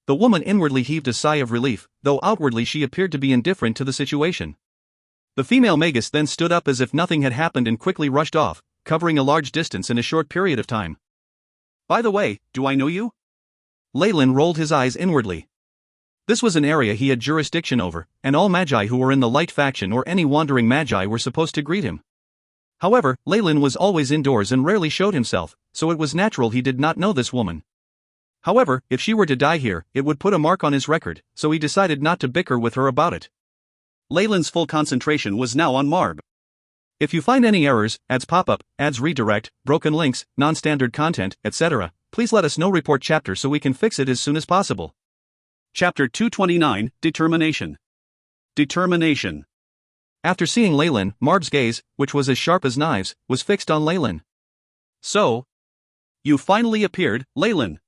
Speaker 1: The woman inwardly heaved a sigh of relief, though outwardly she appeared to be indifferent to the situation. The female magus then stood up as if nothing had happened and quickly rushed off, covering a large distance in a short period of time. By the way, do I know you? Leyland rolled his eyes inwardly. This was an area he had jurisdiction over, and all magi who were in the light faction or any wandering magi were supposed to greet him. However, Leyland was always indoors and rarely showed himself, so it was natural he did not know this woman. However, if she were to die here, it would put a mark on his record, so he decided not to bicker with her about it. Leyland's full concentration was now on Marb. If you find any errors, ads pop up, ads redirect, broken links, non-standard content, etc., please let us know. Report chapter so we can fix it as soon as possible. Chapter 229, Determination. Determination. After seeing Leyland, Marb's gaze, which was as sharp as knives, was fixed on Leyland. So? You finally appeared, Leyland.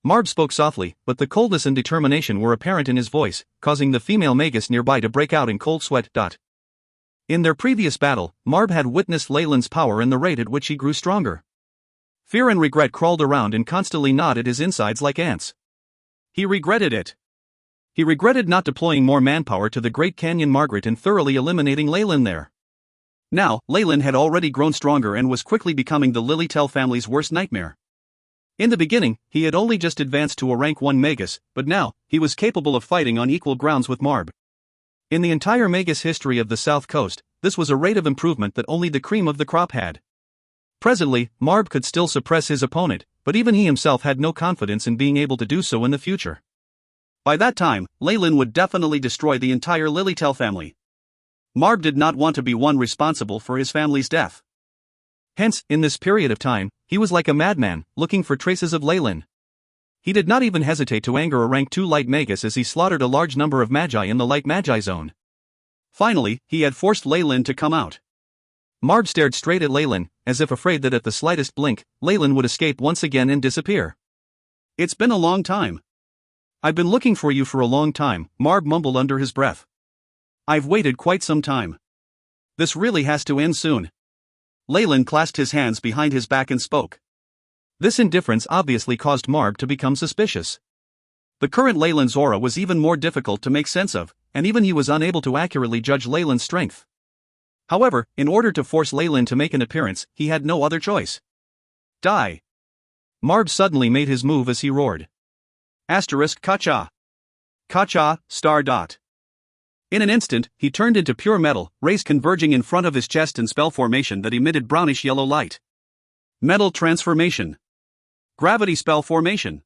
Speaker 1: Marb spoke softly, but the coldness and determination were apparent in his voice, causing the female magus nearby to break out in cold sweat. In their previous battle, Marb had witnessed Leyland's power and the rate at which he grew stronger. Fear and regret crawled around and constantly gnawed at his insides like ants. He regretted it. He regretted not deploying more manpower to the Great Canyon Margaret and thoroughly eliminating Leyland there. Now, Leyland had already grown stronger and was quickly becoming the Lilytell family's worst nightmare. In the beginning, he had only just advanced to a rank 1 magus, but now, he was capable of fighting on equal grounds with Marb. In the entire magus history of the South Coast, this was a rate of improvement that only the cream of the crop had. Presently, Marb could still suppress his opponent, but even he himself had no confidence in being able to do so in the future. By that time, Leyland would definitely destroy the entire Lilytell family. Marb did not want to be one responsible for his family's death. Hence, in this period of time, he was like a madman, looking for traces of Leyland. He did not even hesitate to anger a rank 2 light magus as he slaughtered a large number of magi in the light magi zone. Finally, he had forced Leyland to come out. Marb stared straight at Leyland, as if afraid that at the slightest blink, Leyland would escape once again and disappear. It's been a long time. I've been looking for you for a long time, Marb mumbled under his breath. I've waited quite some time. This really has to end soon. Leyland clasped his hands behind his back and spoke. This indifference obviously caused Marb to become suspicious. The current Leyland's aura was even more difficult to make sense of, and even he was unable to accurately judge Leyland's strength. However, in order to force Leyland to make an appearance, he had no other choice. Die! Marb suddenly made his move as he roared. Asterisk Kacha. Kacha, star dot. In an instant, he turned into pure metal, rays converging in front of his chest in spell formation that emitted brownish-yellow light. Metal transformation. Gravity spell formation.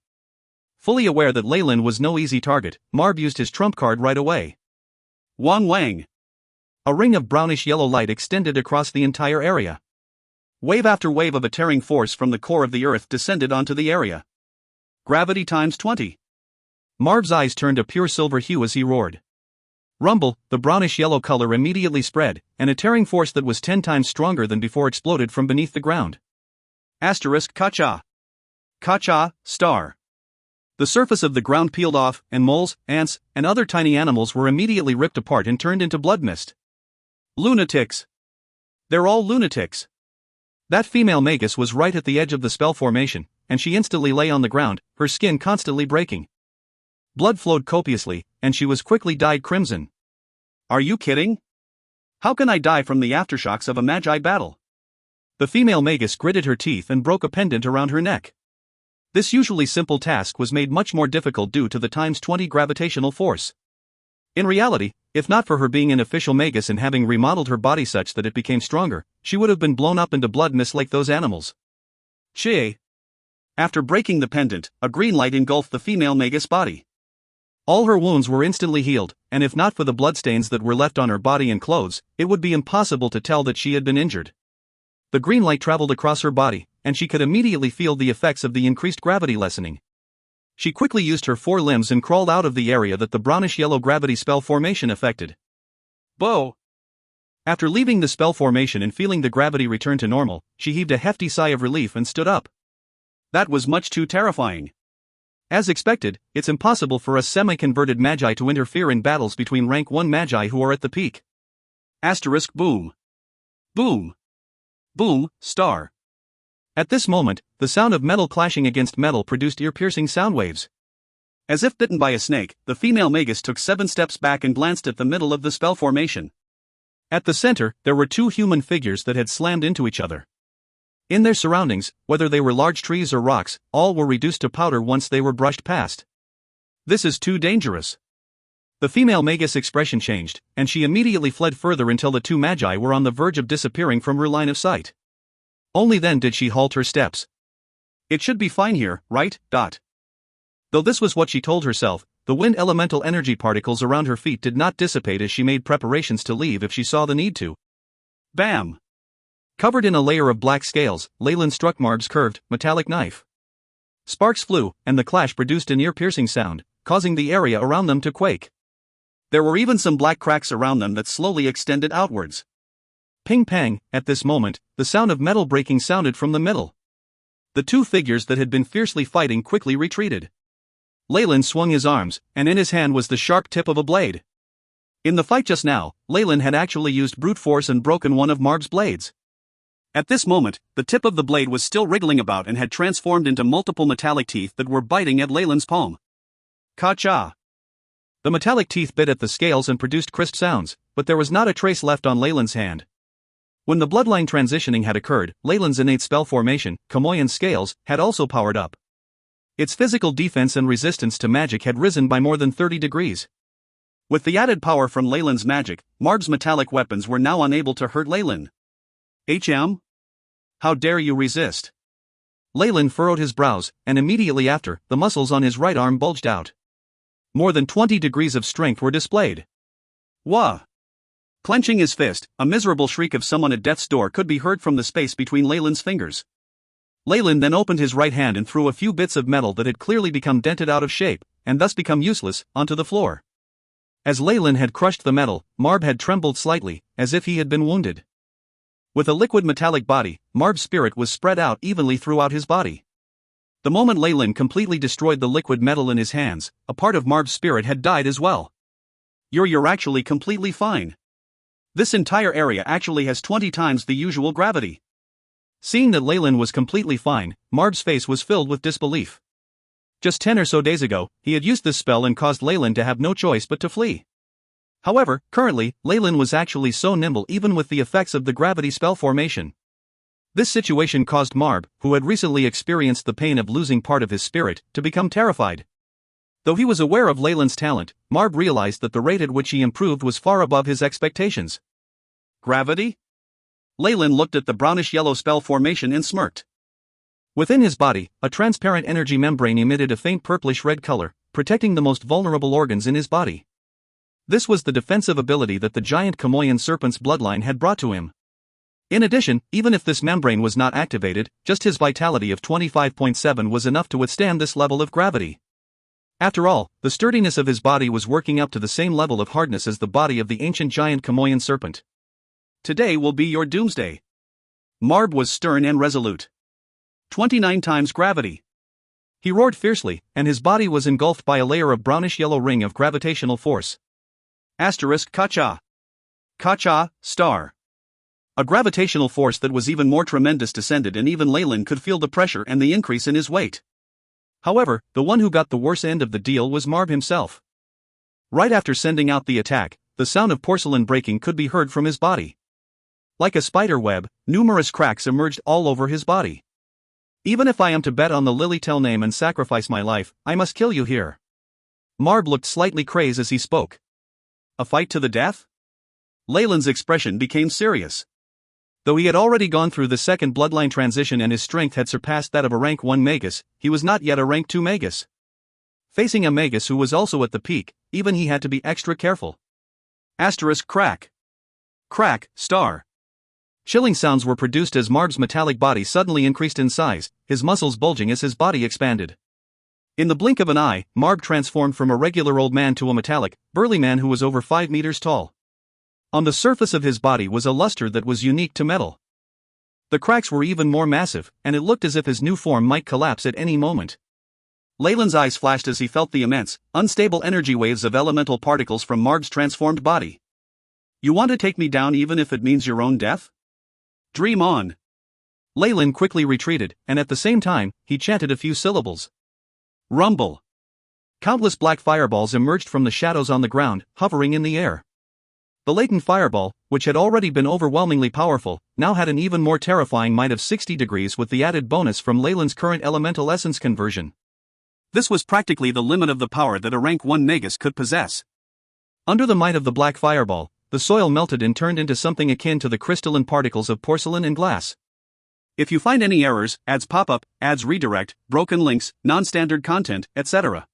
Speaker 1: Fully aware that Leyland was no easy target, Marb used his trump card right away. Wang Wang. A ring of brownish-yellow light extended across the entire area. Wave after wave of a tearing force from the core of the earth descended onto the area. Gravity times 20. Marb's eyes turned a pure silver hue as he roared. Rumble, the brownish-yellow color immediately spread, and a tearing force that was 10 times stronger than before exploded from beneath the ground. Asterisk Kacha. Kacha, star. The surface of the ground peeled off, and moles, ants, and other tiny animals were immediately ripped apart and turned into blood mist. Lunatics. They're all lunatics. That female magus was right at the edge of the spell formation, and she instantly lay on the ground, her skin constantly breaking. Blood flowed copiously, and she was quickly dyed crimson. Are you kidding? How can I die from the aftershocks of a magi battle? The female magus gritted her teeth and broke a pendant around her neck. This usually simple task was made much more difficult due to the times 20 gravitational force. In reality, if not for her being an official magus and having remodeled her body such that it became stronger, she would have been blown up into blood mist like those animals. Chie. After breaking the pendant, a green light engulfed the female magus body. All her wounds were instantly healed, and if not for the bloodstains that were left on her body and clothes, it would be impossible to tell that she had been injured. The green light traveled across her body, and she could immediately feel the effects of the increased gravity lessening. She quickly used her 4 limbs and crawled out of the area that the brownish-yellow gravity spell formation affected. Bo! After leaving the spell formation and feeling the gravity return to normal, she heaved a hefty sigh of relief and stood up. That was much too terrifying. As expected, it's impossible for a semi-converted magi to interfere in battles between rank 1 magi who are at the peak. Asterisk boom. Boom. Boom, star. At this moment, the sound of metal clashing against metal produced ear-piercing sound waves. As if bitten by a snake, the female magus took 7 steps back and glanced at the middle of the spell formation. At the center, there were 2 human figures that had slammed into each other. In their surroundings, whether they were large trees or rocks, all were reduced to powder once they were brushed past. This is too dangerous. The female magus' expression changed, and she immediately fled further until the 2 magi were on the verge of disappearing from her line of sight. Only then did she halt her steps. It should be fine here, right? Though this was what she told herself, the wind elemental energy particles around her feet did not dissipate as she made preparations to leave if she saw the need to. Bam! Covered in a layer of black scales, Leyland struck Marb's curved, metallic knife. Sparks flew, and the clash produced an ear-piercing sound, causing the area around them to quake. There were even some black cracks around them that slowly extended outwards. Ping-pang, at this moment, the sound of metal breaking sounded from the middle. The 2 figures that had been fiercely fighting quickly retreated. Leyland swung his arms, and in his hand was the sharp tip of a blade. In the fight just now, Leyland had actually used brute force and broken one of Marb's blades. At this moment, the tip of the blade was still wriggling about and had transformed into multiple metallic teeth that were biting at Leyland's palm. Ka-cha! The metallic teeth bit at the scales and produced crisp sounds, but there was not a trace left on Leyland's hand. When the bloodline transitioning had occurred, Leyland's innate spell formation, Kamoyan's scales, had also powered up. Its physical defense and resistance to magic had risen by more than 30 degrees. With the added power from Leyland's magic, Marb's metallic weapons were now unable to hurt Leyland. How dare you resist? Leyland furrowed his brows, and immediately after, the muscles on his right arm bulged out. More than 20 degrees of strength were displayed. Wah! Clenching his fist, a miserable shriek of someone at death's door could be heard from the space between Leyland's fingers. Leyland then opened his right hand and threw a few bits of metal that had clearly become dented out of shape, and thus become useless, onto the floor. As Leyland had crushed the metal, Marb had trembled slightly, as if he had been wounded. With a liquid metallic body, Marb's spirit was spread out evenly throughout his body. The moment Leyland completely destroyed the liquid metal in his hands, a part of Marb's spirit had died as well. You're actually completely fine. This entire area actually has 20 times the usual gravity. Seeing that Leyland was completely fine, Marb's face was filled with disbelief. Just 10 or so days ago, he had used this spell and caused Leyland to have no choice but to flee. However, currently, Leyland was actually so nimble even with the effects of the gravity spell formation. This situation caused Marb, who had recently experienced the pain of losing part of his spirit, to become terrified. Though he was aware of Leyland's talent, Marb realized that the rate at which he improved was far above his expectations. Gravity? Leyland looked at the brownish-yellow spell formation and smirked. Within his body, a transparent energy membrane emitted a faint purplish-red color, protecting the most vulnerable organs in his body. This was the defensive ability that the giant Kamoyan serpent's bloodline had brought to him. In addition, even if this membrane was not activated, just his vitality of 25.7 was enough to withstand this level of gravity. After all, the sturdiness of his body was working up to the same level of hardness as the body of the ancient giant Kamoyan serpent. Today will be your doomsday. Marb was stern and resolute. 29 times gravity. He roared fiercely, and his body was engulfed by a layer of brownish-yellow ring of gravitational force. Asterisk Ka-cha. Ka-cha, star. A gravitational force that was even more tremendous descended, and even Leyland could feel the pressure and the increase in his weight. However, the one who got the worst end of the deal was Marb himself. Right after sending out the attack, the sound of porcelain breaking could be heard from his body. Like a spider web, numerous cracks emerged all over his body. Even if I am to bet on the Lily-Tell name and sacrifice my life, I must kill you here. Marb looked slightly crazed as he spoke. A fight to the death? Leyland's expression became serious. Though he had already gone through the second bloodline transition and his strength had surpassed that of a rank 1 Magus, he was not yet a rank 2 Magus. Facing a Magus who was also at the peak, even he had to be extra careful. Asterisk crack. Crack, star. Chilling sounds were produced as Marb's metallic body suddenly increased in size, his muscles bulging as his body expanded. In the blink of an eye, Marb transformed from a regular old man to a metallic, burly man who was over 5 meters tall. On the surface of his body was a luster that was unique to metal. The cracks were even more massive, and it looked as if his new form might collapse at any moment. Leyland's eyes flashed as he felt the immense, unstable energy waves of elemental particles from Marb's transformed body. You want to take me down even if it means your own death? Dream on. Leyland quickly retreated, and at the same time, he chanted a few syllables. Rumble. Countless black fireballs emerged from the shadows on the ground, hovering in the air. The latent fireball, which had already been overwhelmingly powerful, now had an even more terrifying might of 60 degrees with the added bonus from Leyland's current elemental essence conversion. This was practically the limit of the power that a rank 1 Magus could possess. Under the might of the black fireball, the soil melted and turned into something akin to the crystalline particles of porcelain and glass. If you find any errors, ads pop up, ads redirect, broken links, non-standard content, etc.,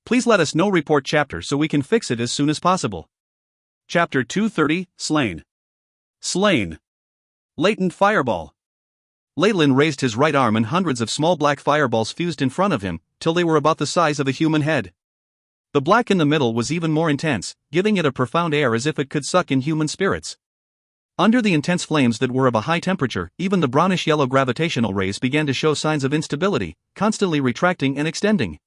Speaker 1: please let us know. Report chapter so we can fix it as soon as possible. Chapter 230, Slain. Slain. Latent fireball. Leyland raised his right arm and hundreds of small black fireballs fused in front of him, till they were about the size of a human head. The black in the middle was even more intense, giving it a profound air as if it could suck in human spirits. Under the intense flames that were of a high temperature, even the brownish-yellow gravitational rays began to show signs of instability, constantly retracting and extending.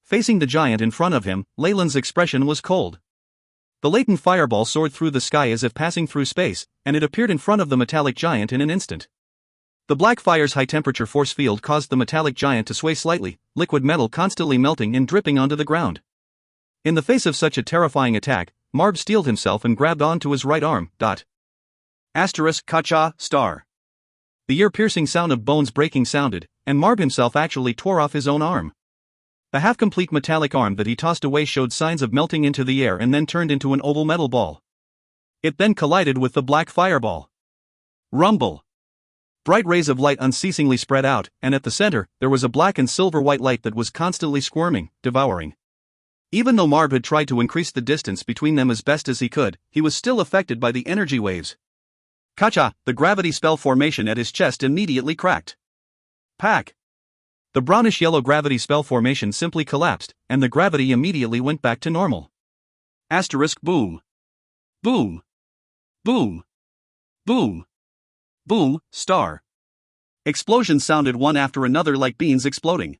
Speaker 1: Facing the giant in front of him, Leyland's expression was cold. The latent fireball soared through the sky as if passing through space, and it appeared in front of the metallic giant in an instant. The black fire's high-temperature force field caused the metallic giant to sway slightly, liquid metal constantly melting and dripping onto the ground. In the face of such a terrifying attack, Marb steeled himself and grabbed onto his right arm. Asterisk Kacha, star. The ear-piercing sound of bones breaking sounded, and Marb himself actually tore off his own arm. The half-complete metallic arm that he tossed away showed signs of melting into the air and then turned into an oval metal ball. It then collided with the black fireball. Rumble. Bright rays of light unceasingly spread out, and at the center, there was a black and silver-white light that was constantly squirming, devouring. Even though Marb had tried to increase the distance between them as best as he could, he was still affected by the energy waves. Kacha, the gravity spell formation at his chest immediately cracked. Pack. The brownish-yellow gravity spell formation simply collapsed, and the gravity immediately went back to normal. Asterisk boom. Boom. Boom. Boom. Boom, star. Explosions sounded one after another like beans exploding.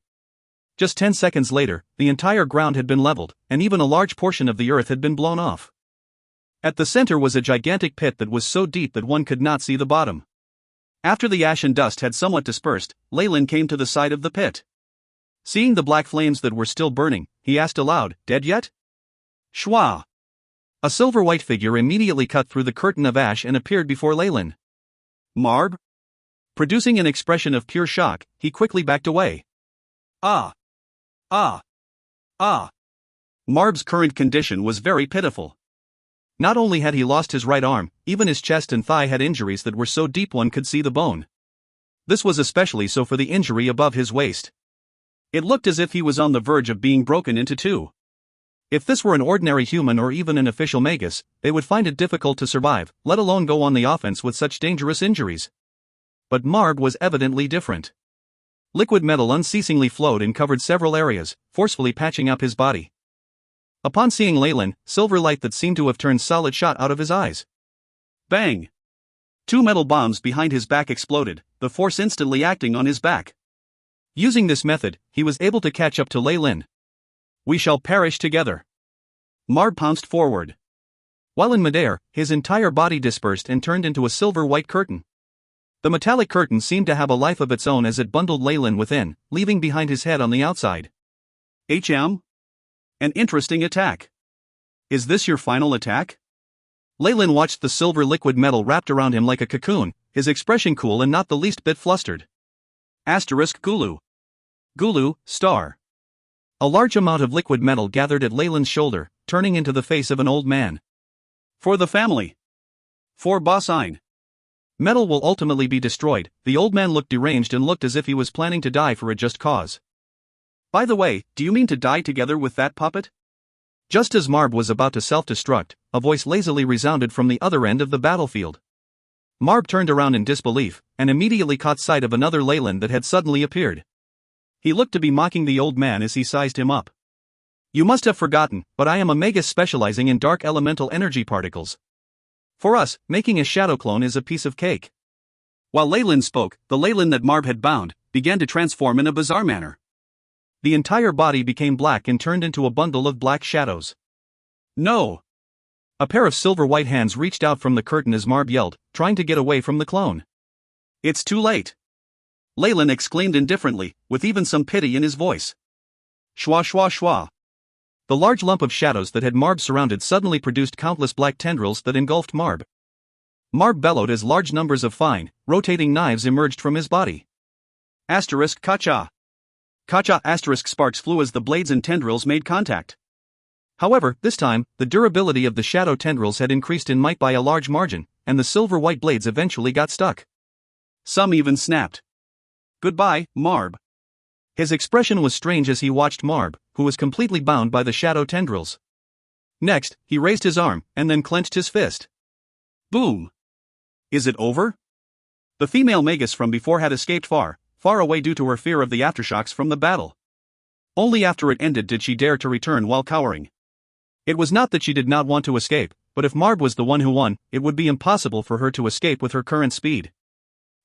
Speaker 1: Just 10 seconds later, the entire ground had been leveled, and even a large portion of the earth had been blown off. At the center was a gigantic pit that was so deep that one could not see the bottom. After the ash and dust had somewhat dispersed, Leyland came to the side of the pit. Seeing the black flames that were still burning, he asked aloud, "Dead yet?" Shwa! A silver-white figure immediately cut through the curtain of ash and appeared before Leyland. Marb? Producing an expression of pure shock, he quickly backed away. Ah! Ah! Ah! Marb's current condition was very pitiful. Not only had he lost his right arm, even his chest and thigh had injuries that were so deep one could see the bone. This was especially so for the injury above his waist. It looked as if he was on the verge of being broken into two. If this were an ordinary human or even an official Magus, they would find it difficult to survive, let alone go on the offense with such dangerous injuries. But Marb was evidently different. Liquid metal unceasingly flowed and covered several areas, forcefully patching up his body. Upon seeing Leyland, silver light that seemed to have turned solid shot out of his eyes. Bang! 2 metal bombs behind his back exploded, the force instantly acting on his back. Using this method, he was able to catch up to Leyland. We shall perish together. Marb pounced forward. While in midair, his entire body dispersed and turned into a silver-white curtain. The metallic curtain seemed to have a life of its own as it bundled Leyland within, leaving behind his head on the outside. An interesting attack. Is this your final attack? Leyland watched the silver liquid metal wrapped around him like a cocoon, his expression cool and not the least bit flustered. Asterisk Gulu. Gulu, star. A large amount of liquid metal gathered at Leyland's shoulder, turning into the face of an old man. For the family. For Bossine. Metal will ultimately be destroyed. The old man looked deranged and looked as if he was planning to die for a just cause. By the way, do you mean to die together with that puppet? Just as Marb was about to self-destruct, a voice lazily resounded from the other end of the battlefield. Marb turned around in disbelief, and immediately caught sight of another Leyland that had suddenly appeared. He looked to be mocking the old man as he sized him up. You must have forgotten, but I am a magus specializing in dark elemental energy particles. For us, making a shadow clone is a piece of cake. While Leyland spoke, the Leyland that Marb had bound began to transform in a bizarre manner. The entire body became black and turned into a bundle of black shadows. No! A pair of silver-white hands reached out from the curtain as Marb yelled, trying to get away from the clone. It's too late! Leyland exclaimed indifferently, with even some pity in his voice. Schwa schwa schwa. The large lump of shadows that had Marb surrounded suddenly produced countless black tendrils that engulfed Marb. Marb bellowed as large numbers of fine, rotating knives emerged from his body. Asterisk kacha. Kacha asterisk sparks flew as the blades and tendrils made contact. However, this time, the durability of the shadow tendrils had increased in might by a large margin, and the silver-white blades eventually got stuck. Some even snapped. Goodbye, Marb. His expression was strange as he watched Marb, who was completely bound by the shadow tendrils. Next, he raised his arm, and then clenched his fist. Boom! Is it over? The female magus from before had escaped far away due to her fear of the aftershocks from the battle. Only after it ended did she dare to return while cowering. It was not that she did not want to escape, but if Marb was the one who won, it would be impossible for her to escape with her current speed.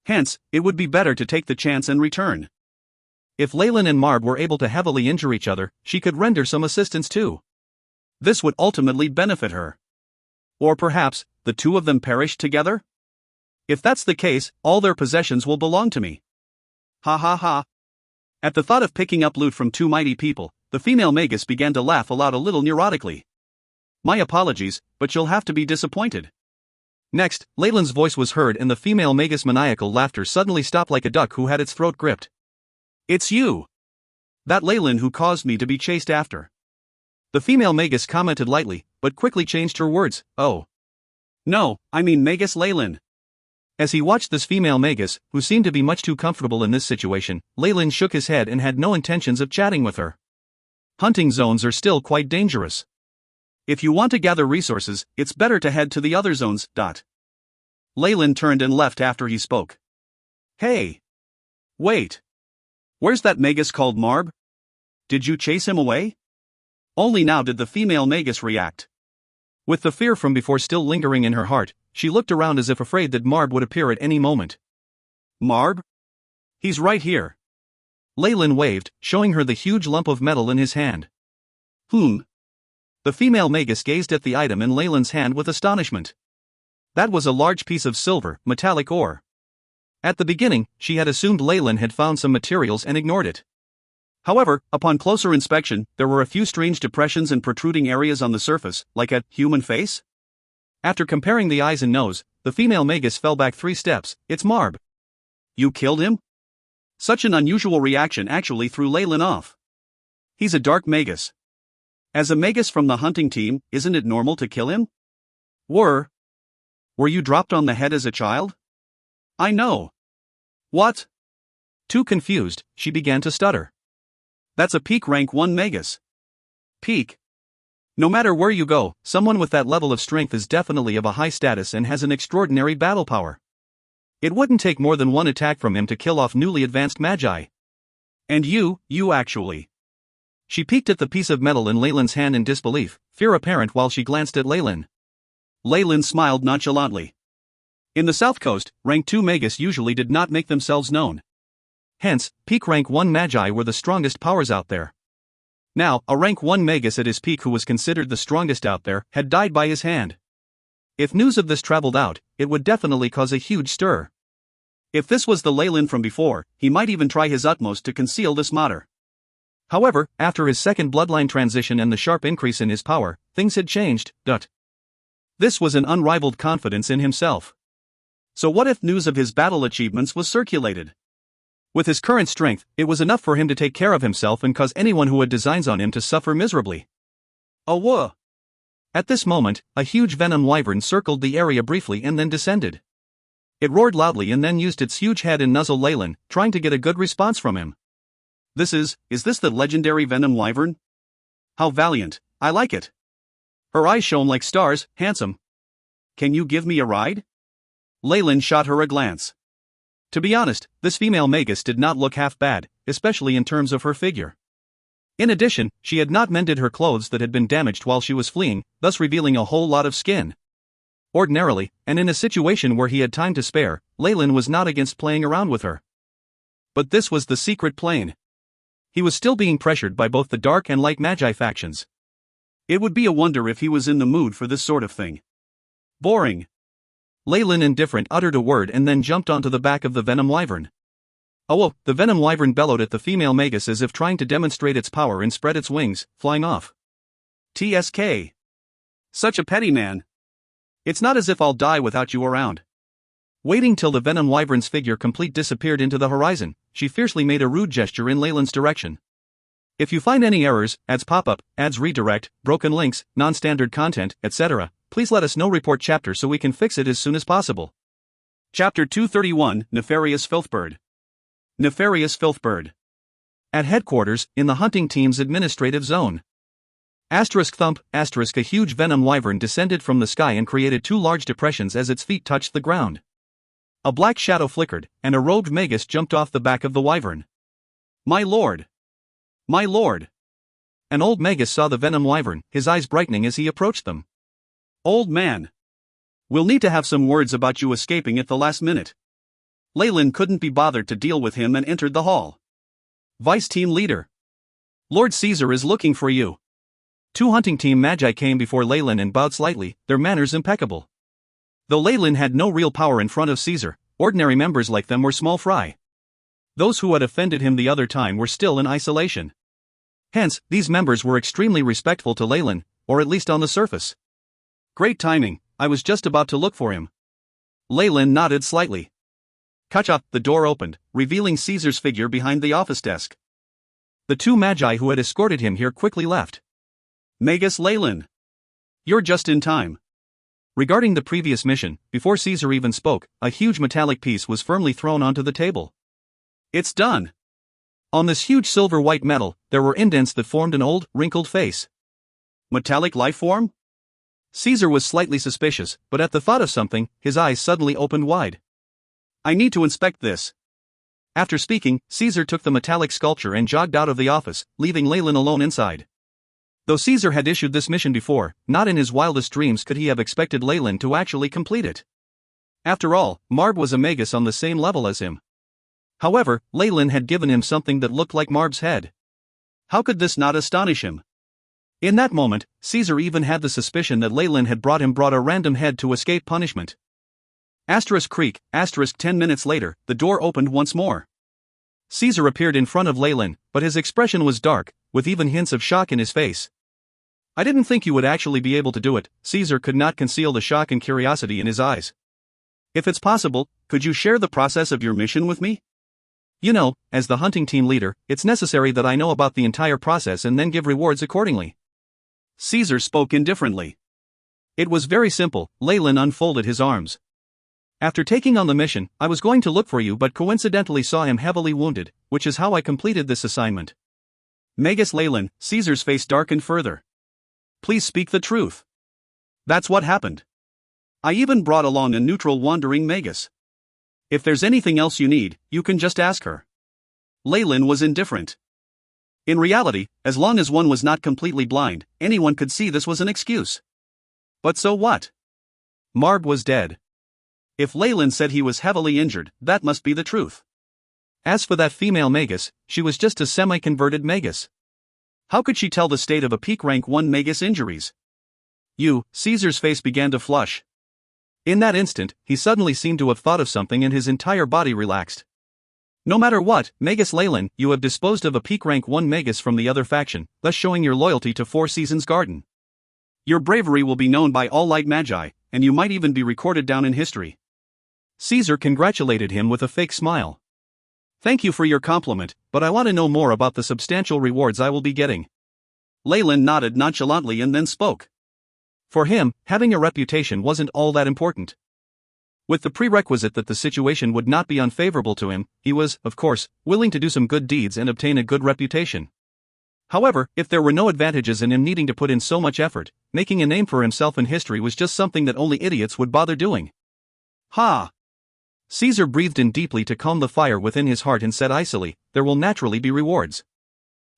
Speaker 1: Hence, it would be better to take the chance and return. If Leyland and Marb were able to heavily injure each other, she could render some assistance too. This would ultimately benefit her. Or perhaps, the two of them perished together? If that's the case, all their possessions will belong to me. Ha ha ha. At the thought of picking up loot from two mighty people, the female magus began to laugh aloud a little neurotically. My apologies, but you'll have to be disappointed. Next, Leyland's voice was heard and the female magus' maniacal laughter suddenly stopped like a duck who had its throat gripped. It's you! That Leyland who caused me to be chased after. The female magus commented lightly, but quickly changed her words, oh. No, I mean Magus Leyland. As he watched this female magus, who seemed to be much too comfortable in this situation, Leyland shook his head and had no intentions of chatting with her. Hunting zones are still quite dangerous. If you want to gather resources, it's better to head to the other zones. Leyland turned and left after he spoke. Hey! Wait! Where's that magus called Marb? Did you chase him away? Only now did the female magus react. With the fear from before still lingering in her heart, she looked around as if afraid that Marb would appear at any moment. Marb? He's right here. Leyland waved, showing her the huge lump of metal in his hand. The female magus gazed at the item in Leyland's hand with astonishment. That was a large piece of silver, metallic ore. At the beginning, she had assumed Leyland had found some materials and ignored it. However, upon closer inspection, there were a few strange depressions and protruding areas on the surface, like a human face. After comparing the eyes and nose, the female magus fell back 3 steps. It's Marb. You killed him? Such an unusual reaction actually threw Leyland off. He's a dark magus. As a magus from the hunting team, isn't it normal to kill him? Were you dropped on the head as a child? I know. What? Too confused, she began to stutter. That's a peak rank 1 magus. Peak? No matter where you go, someone with that level of strength is definitely of a high status and has an extraordinary battle power. It wouldn't take more than one attack from him to kill off newly advanced magi. And you actually. She peeked at the piece of metal in Leyland's hand in disbelief, fear apparent while she glanced at Leyland. Leyland smiled nonchalantly. In the South Coast, rank 2 magus usually did not make themselves known. Hence, peak rank 1 magi were the strongest powers out there. Now, a rank 1 magus at his peak who was considered the strongest out there had died by his hand. If news of this traveled out, it would definitely cause a huge stir. If this was the Leyland from before, he might even try his utmost to conceal this matter. However, after his second bloodline transition and the sharp increase in his power, things had changed. This was an unrivaled confidence in himself. So what if news of his battle achievements was circulated? With his current strength, it was enough for him to take care of himself and cause anyone who had designs on him to suffer miserably. At this moment, a huge venom wyvern circled the area briefly and then descended. It roared loudly and then used its huge head and nuzzle Leyland, trying to get a good response from him. Is this the legendary venom wyvern? How valiant, I like it. Her eyes shone like stars, handsome. Can you give me a ride? Leyland shot her a glance. To be honest, this female magus did not look half bad, especially in terms of her figure. In addition, she had not mended her clothes that had been damaged while she was fleeing, thus revealing a whole lot of skin. Ordinarily, and in a situation where he had time to spare, Leyland was not against playing around with her. But this was the secret plane. He was still being pressured by both the dark and light magi factions. It would be a wonder if he was in the mood for this sort of thing. Boring. Leyland, indifferent, uttered a word and then jumped onto the back of the venom wyvern. Oh, the venom wyvern bellowed at the female magus as if trying to demonstrate its power and spread its wings, flying off. TSK. Such a petty man. It's not as if I'll die without you around. Waiting till the venom wyvern's figure complete disappeared into the horizon, she fiercely made a rude gesture in Leyland's direction. If you find any errors, ads pop up, ads redirect, broken links, non-standard content, etc., please let us know. Report chapter so we can fix it as soon as possible. Chapter 231, Nefarious Filthbird. Nefarious Filthbird. At headquarters, in the hunting team's administrative zone. Thump, a huge venom wyvern descended from the sky and created two large depressions as its feet touched the ground. A black shadow flickered, and a robed magus jumped off the back of the wyvern. My lord! My lord! An old magus saw the venom wyvern, his eyes brightening as he approached them. Old man! We'll need to have some words about you escaping at the last minute. Leyland couldn't be bothered to deal with him and entered the hall. Vice Team Leader. Lord Caesar is looking for you. Two hunting team magi came before Leyland and bowed slightly, their manners impeccable. Though Leyland had no real power in front of Caesar, ordinary members like them were small fry. Those who had offended him the other time were still in isolation. Hence, these members were extremely respectful to Leyland, or at least on the surface. Great timing, I was just about to look for him. Leyland nodded slightly. Kacha, the door opened, revealing Caesar's figure behind the office desk. The two magi who had escorted him here quickly left. Magus Leyland. You're just in time. Regarding the previous mission, before Caesar even spoke, a huge metallic piece was firmly thrown onto the table. It's done. On this huge silver-white metal, there were indents that formed an old, wrinkled face. Metallic life form? Caesar was slightly suspicious, but at the thought of something, his eyes suddenly opened wide. I need to inspect this. After speaking, Caesar took the metallic sculpture and jogged out of the office, leaving Leyland alone inside. Though Caesar had issued this mission before, not in his wildest dreams could he have expected Leyland to actually complete it. After all, Marb was a magus on the same level as him. However, Leyland had given him something that looked like Marb's head. How could this not astonish him? In that moment, Caesar even had the suspicion that Leyland had brought a random head to escape punishment. Creak, 10 minutes later, the door opened once more. Caesar appeared in front of Leyland, but his expression was dark, with even hints of shock in his face. I didn't think you would actually be able to do it. Caesar could not conceal the shock and curiosity in his eyes. If it's possible, could you share the process of your mission with me? You know, as the hunting team leader, it's necessary that I know about the entire process and then give rewards accordingly. Caesar spoke indifferently. It was very simple. Leyland unfolded his arms. After taking on the mission, I was going to look for you but coincidentally saw him heavily wounded, which is how I completed this assignment. Magus Leyland, Caesar's face darkened further. Please speak the truth. That's what happened. I even brought along a neutral wandering magus. If there's anything else you need, you can just ask her. Leyland was indifferent. In reality, as long as one was not completely blind, anyone could see this was an excuse. But so what? Marb was dead. If Leyland said he was heavily injured, that must be the truth. As for that female magus, she was just a semi-converted magus. How could she tell the state of a peak rank 1 magus injuries? Caesar's face began to flush. In that instant, he suddenly seemed to have thought of something and his entire body relaxed. No matter what, Magus Leyland, you have disposed of a peak rank 1 magus from the other faction, thus showing your loyalty to Four Seasons Garden. Your bravery will be known by all light magi, and you might even be recorded down in history. Caesar congratulated him with a fake smile. Thank you for your compliment, but I want to know more about the substantial rewards I will be getting. Leyland nodded nonchalantly and then spoke. For him, having a reputation wasn't all that important. With the prerequisite that the situation would not be unfavorable to him, he was, of course, willing to do some good deeds and obtain a good reputation. However, if there were no advantages in him needing to put in so much effort, making a name for himself in history was just something that only idiots would bother doing. Ha! Caesar breathed in deeply to calm the fire within his heart and said icily, "There will naturally be rewards.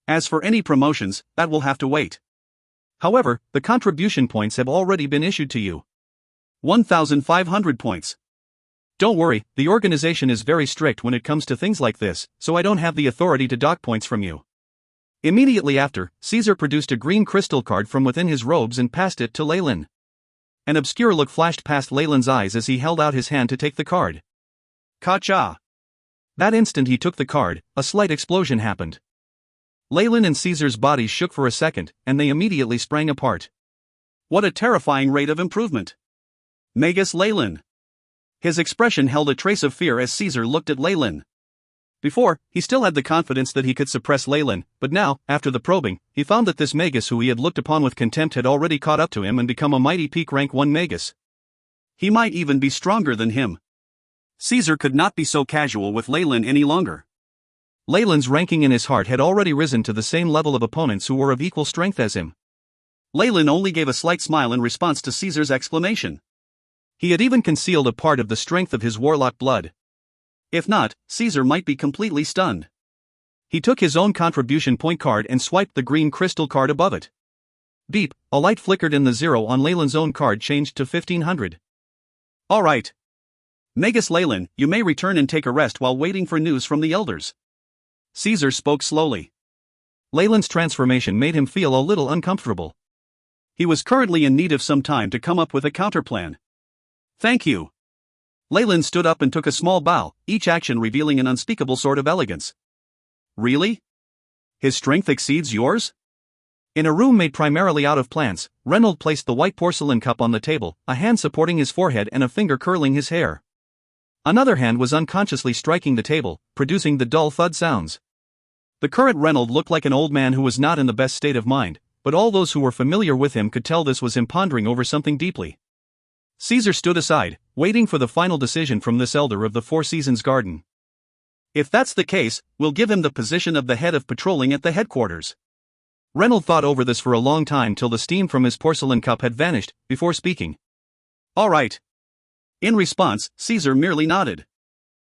Speaker 1: As for any promotions, that will have to wait. However, the contribution points have already been issued to you. 1,500 points. Don't worry, the organization is very strict when it comes to things like this, so I don't have the authority to dock points from you." Immediately after, Caesar produced a green crystal card from within his robes and passed it to Lyle. An obscure look flashed past Lalen's eyes as he held out his hand to take the card. Ka-cha! That instant he took the card, a slight explosion happened. Lyle and Caesar's bodies shook for a second, and they immediately sprang apart. What a terrifying rate of improvement! Magus Lyle. His expression held a trace of fear as Caesar looked at Lyle. Before, he still had the confidence that he could suppress Lyle, but now, after the probing, he found that this Magus who he had looked upon with contempt had already caught up to him and become a mighty peak rank 1 Magus. He might even be stronger than him. Caesar could not be so casual with Lyle any longer. Lalen's ranking in his heart had already risen to the same level of opponents who were of equal strength as him. Lyle only gave a slight smile in response to Caesar's exclamation. He had even concealed a part of the strength of his warlock blood. If not, Caesar might be completely stunned. He took his own contribution point card and swiped the green crystal card above it. Beep, a light flickered and the 0 on Lalen's own card changed to 1,500. All right. Magus Lyle, you may return and take a rest while waiting for news from the elders. Caesar spoke slowly. Lalen's transformation made him feel a little uncomfortable. He was currently in need of some time to come up with a counterplan. Thank you. Lyle stood up and took a small bow, each action revealing an unspeakable sort of elegance. Really? His strength exceeds yours? In a room made primarily out of plants, Reynolds placed the white porcelain cup on the table, a hand supporting his forehead and a finger curling his hair. Another hand was unconsciously striking the table, producing the dull thud sounds. The current Reynolds looked like an old man who was not in the best state of mind, but all those who were familiar with him could tell this was him pondering over something deeply. Caesar stood aside, waiting for the final decision from this elder of the Four Seasons Garden. If that's the case, we'll give him the position of the head of patrolling at the headquarters. Reynolds thought over this for a long time till the steam from his porcelain cup had vanished, before speaking. All right. In response, Caesar merely nodded.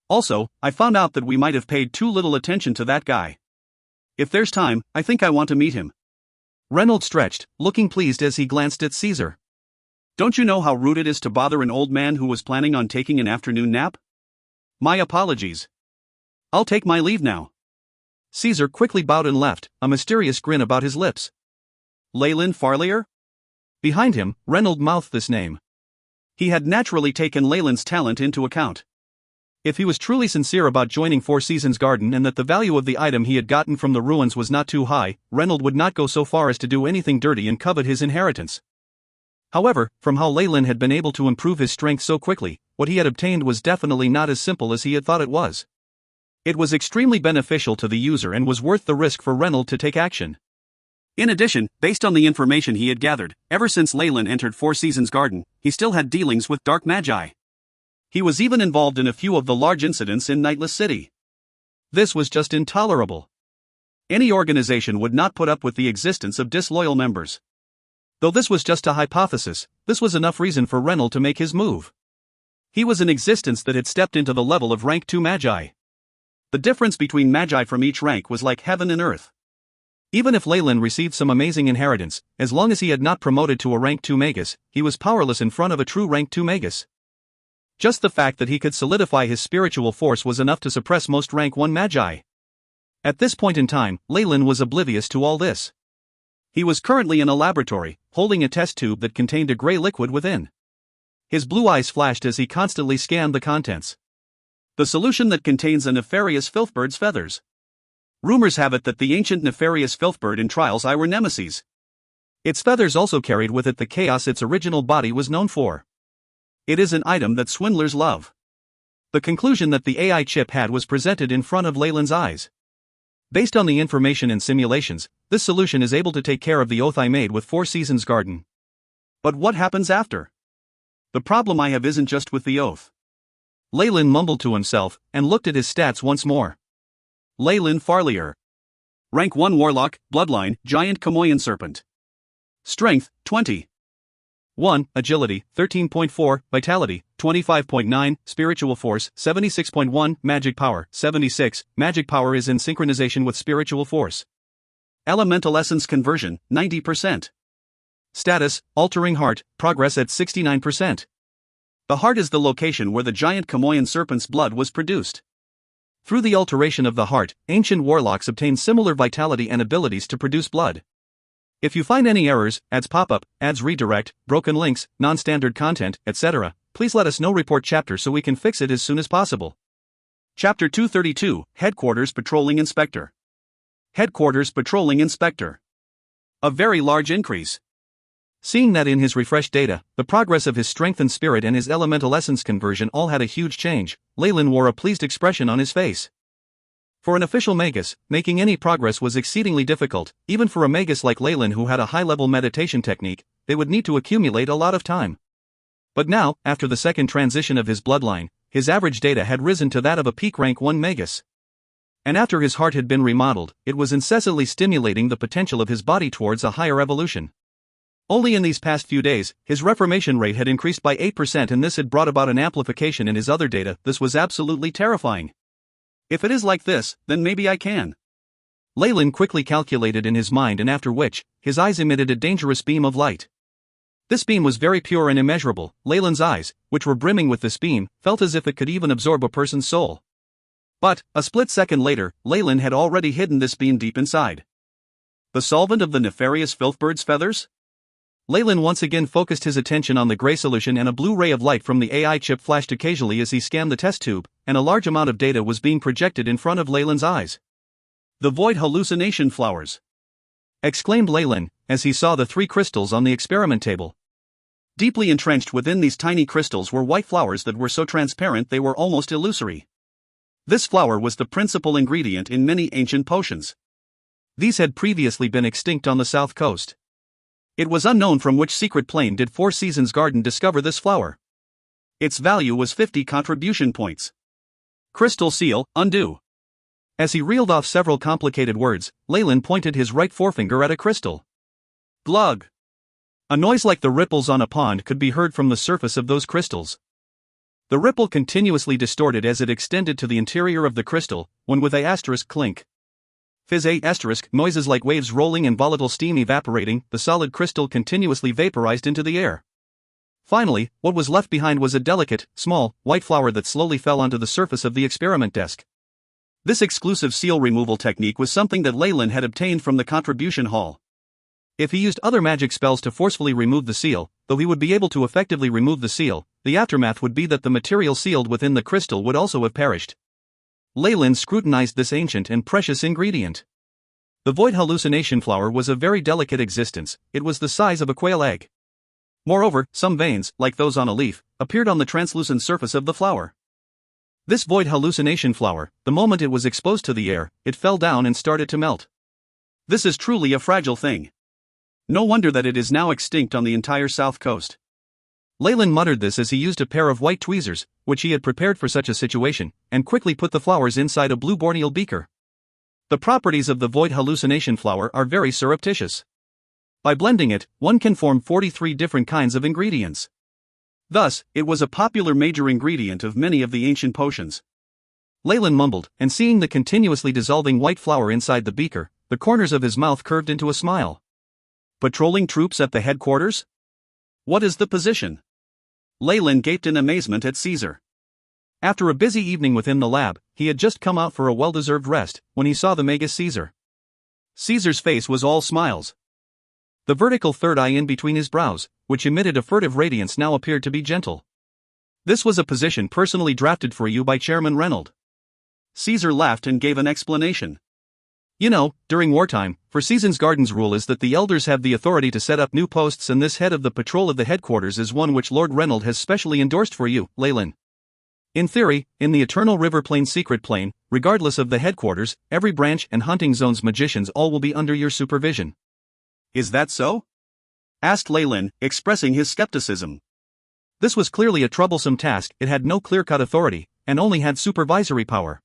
Speaker 1: Also, I found out that we might have paid too little attention to that guy. If there's time, I think I want to meet him. Reynolds stretched, looking pleased as he glanced at Caesar. Don't you know how rude it is to bother an old man who was planning on taking an afternoon nap? My apologies. I'll take my leave now. Caesar quickly bowed and left, a mysterious grin about his lips. Lyle Farlier? Behind him, Reynolds mouthed this name. He had naturally taken Lalen's talent into account. If he was truly sincere about joining Four Seasons Garden and that the value of the item he had gotten from the ruins was not too high, Reynolds would not go so far as to do anything dirty and covet his inheritance. However, from how Lyle had been able to improve his strength so quickly, what he had obtained was definitely not as simple as he had thought it was. It was extremely beneficial to the user and was worth the risk for Reynolds to take action. In addition, based on the information he had gathered, ever since Lyle entered Four Seasons Garden, he still had dealings with dark magi. He was even involved in a few of the large incidents in Nightless City. This was just intolerable. Any organization would not put up with the existence of disloyal members. Though this was just a hypothesis, this was enough reason for Reynolds to make his move. He was an existence that had stepped into the level of rank 2 magi. The difference between magi from each rank was like heaven and earth. Even if Lyle received some amazing inheritance, as long as he had not promoted to a rank 2 magus, he was powerless in front of a true rank 2 magus. Just the fact that he could solidify his spiritual force was enough to suppress most rank 1 magi. At this point in time, Lyle was oblivious to all this. He was currently in a laboratory, holding a test tube that contained a gray liquid within. His blue eyes flashed as he constantly scanned the contents. The solution that contains a nefarious filthbird's feathers. Rumors have it that the ancient nefarious filthbird in Trials I were nemesis. Its feathers also carried with it the chaos its original body was known for. It is an item that swindlers love. The conclusion that the AI chip had was presented in front of Lalen's eyes. Based on the information and simulations, this solution is able to take care of the oath I made with Four Seasons Garden. But what happens after? The problem I have isn't just with the oath. Leyland mumbled to himself, and looked at his stats once more. Leyland Farlier. Rank 1 Warlock, Bloodline, Giant Chamoyan Serpent. Strength, 20. 1. Agility, 13.4, Vitality, 25.9, Spiritual Force, 76.1, Magic Power, 76, Magic Power is in synchronization with Spiritual Force. Elemental Essence Conversion, 90%. Status, Altering Heart, progress at 69%. The heart is the location where the giant Chamoyan serpent's blood was produced. Through the alteration of the heart, ancient warlocks obtain similar vitality and abilities to produce blood. If you find any errors, ads pop up, ads redirect, broken links, non-standard content, etc., please let us know. Report chapter so we can fix it as soon as possible. Chapter 232, Headquarters Patrolling Inspector. Headquarters Patrolling Inspector. A very large increase. Seeing that in his refreshed data, the progress of his strength and spirit and his elemental essence conversion all had a huge change, Leyland wore a pleased expression on his face. For an official magus, making any progress was exceedingly difficult. Even for a magus like Leyland who had a high-level meditation technique, they would need to accumulate a lot of time. But now, after the second transition of his bloodline, his average data had risen to that of a peak rank 1 magus. And after his heart had been remodeled, it was incessantly stimulating the potential of his body towards a higher evolution. Only in these past few days, his reformation rate had increased by 8% and this had brought about an amplification in his other data. This was absolutely terrifying. If it is like this, then maybe I can. Leyland quickly calculated in his mind, and after which, his eyes emitted a dangerous beam of light. This beam was very pure and immeasurable. Leyland's eyes, which were brimming with this beam, felt as if it could even absorb a person's soul. But, a split second later, Leyland had already hidden this beam deep inside. The solvent of the nefarious filthbird's feathers? Leyland once again focused his attention on the gray solution, and a blue ray of light from the AI chip flashed occasionally as he scanned the test tube, and a large amount of data was being projected in front of Leyland's eyes. The void hallucination flowers! Exclaimed Leyland, as he saw the 3 crystals on the experiment table. Deeply entrenched within these tiny crystals were white flowers that were so transparent they were almost illusory. This flower was the principal ingredient in many ancient potions. These had previously been extinct on the south coast. It was unknown from which secret plane did Four Seasons Garden discover this flower. Its value was 50 contribution points. Crystal seal, undo. As he reeled off several complicated words, Leyland pointed his right forefinger at a crystal. Glug! A noise like the ripples on a pond could be heard from the surface of those crystals. The ripple continuously distorted as it extended to the interior of the crystal, when with a asterisk clink. Fizz a asterisk, noises like waves rolling and volatile steam evaporating, the solid crystal continuously vaporized into the air. Finally, what was left behind was a delicate, small, white flower that slowly fell onto the surface of the experiment desk. This exclusive seal removal technique was something that Leyland had obtained from the contribution hall. If he used other magic spells to forcefully remove the seal, though he would be able to effectively remove the seal, the aftermath would be that the material sealed within the crystal would also have perished. Leyland scrutinized this ancient and precious ingredient. The void hallucination flower was a very delicate existence. It was the size of a quail egg. Moreover, some veins, like those on a leaf, appeared on the translucent surface of the flower. This void hallucination flower, the moment it was exposed to the air, it fell down and started to melt. This is truly a fragile thing. No wonder that it is now extinct on the entire south coast. Leyland muttered this as he used a pair of white tweezers, which he had prepared for such a situation, and quickly put the flowers inside a blue borneal beaker. The properties of the void hallucination flower are very surreptitious. By blending it, one can form 43 different kinds of ingredients. Thus, it was a popular major ingredient of many of the ancient potions. Leyland mumbled, and seeing the continuously dissolving white flower inside the beaker, the corners of his mouth curved into a smile. Patrolling troops at the headquarters? What is the position? Leyland gaped in amazement at Caesar. After a busy evening within the lab, he had just come out for a well-deserved rest, when he saw the magus Caesar. Caesar's face was all smiles. The vertical third eye in between his brows, which emitted a furtive radiance, now appeared to be gentle. This was a position personally drafted for you by Chairman Reynolds. Caesar laughed and gave an explanation. You know, during wartime, Four Seasons Garden's rule is that the elders have the authority to set up new posts, and this head of the patrol of the headquarters is one which Lord Reynolds has specially endorsed for you, Leyland. In theory, in the Eternal River Plane secret plane, regardless of the headquarters, every branch and hunting zone's magicians all will be under your supervision. Is that so? asked Leyland, expressing his skepticism. This was clearly a troublesome task. It had no clear-cut authority, and only had supervisory power.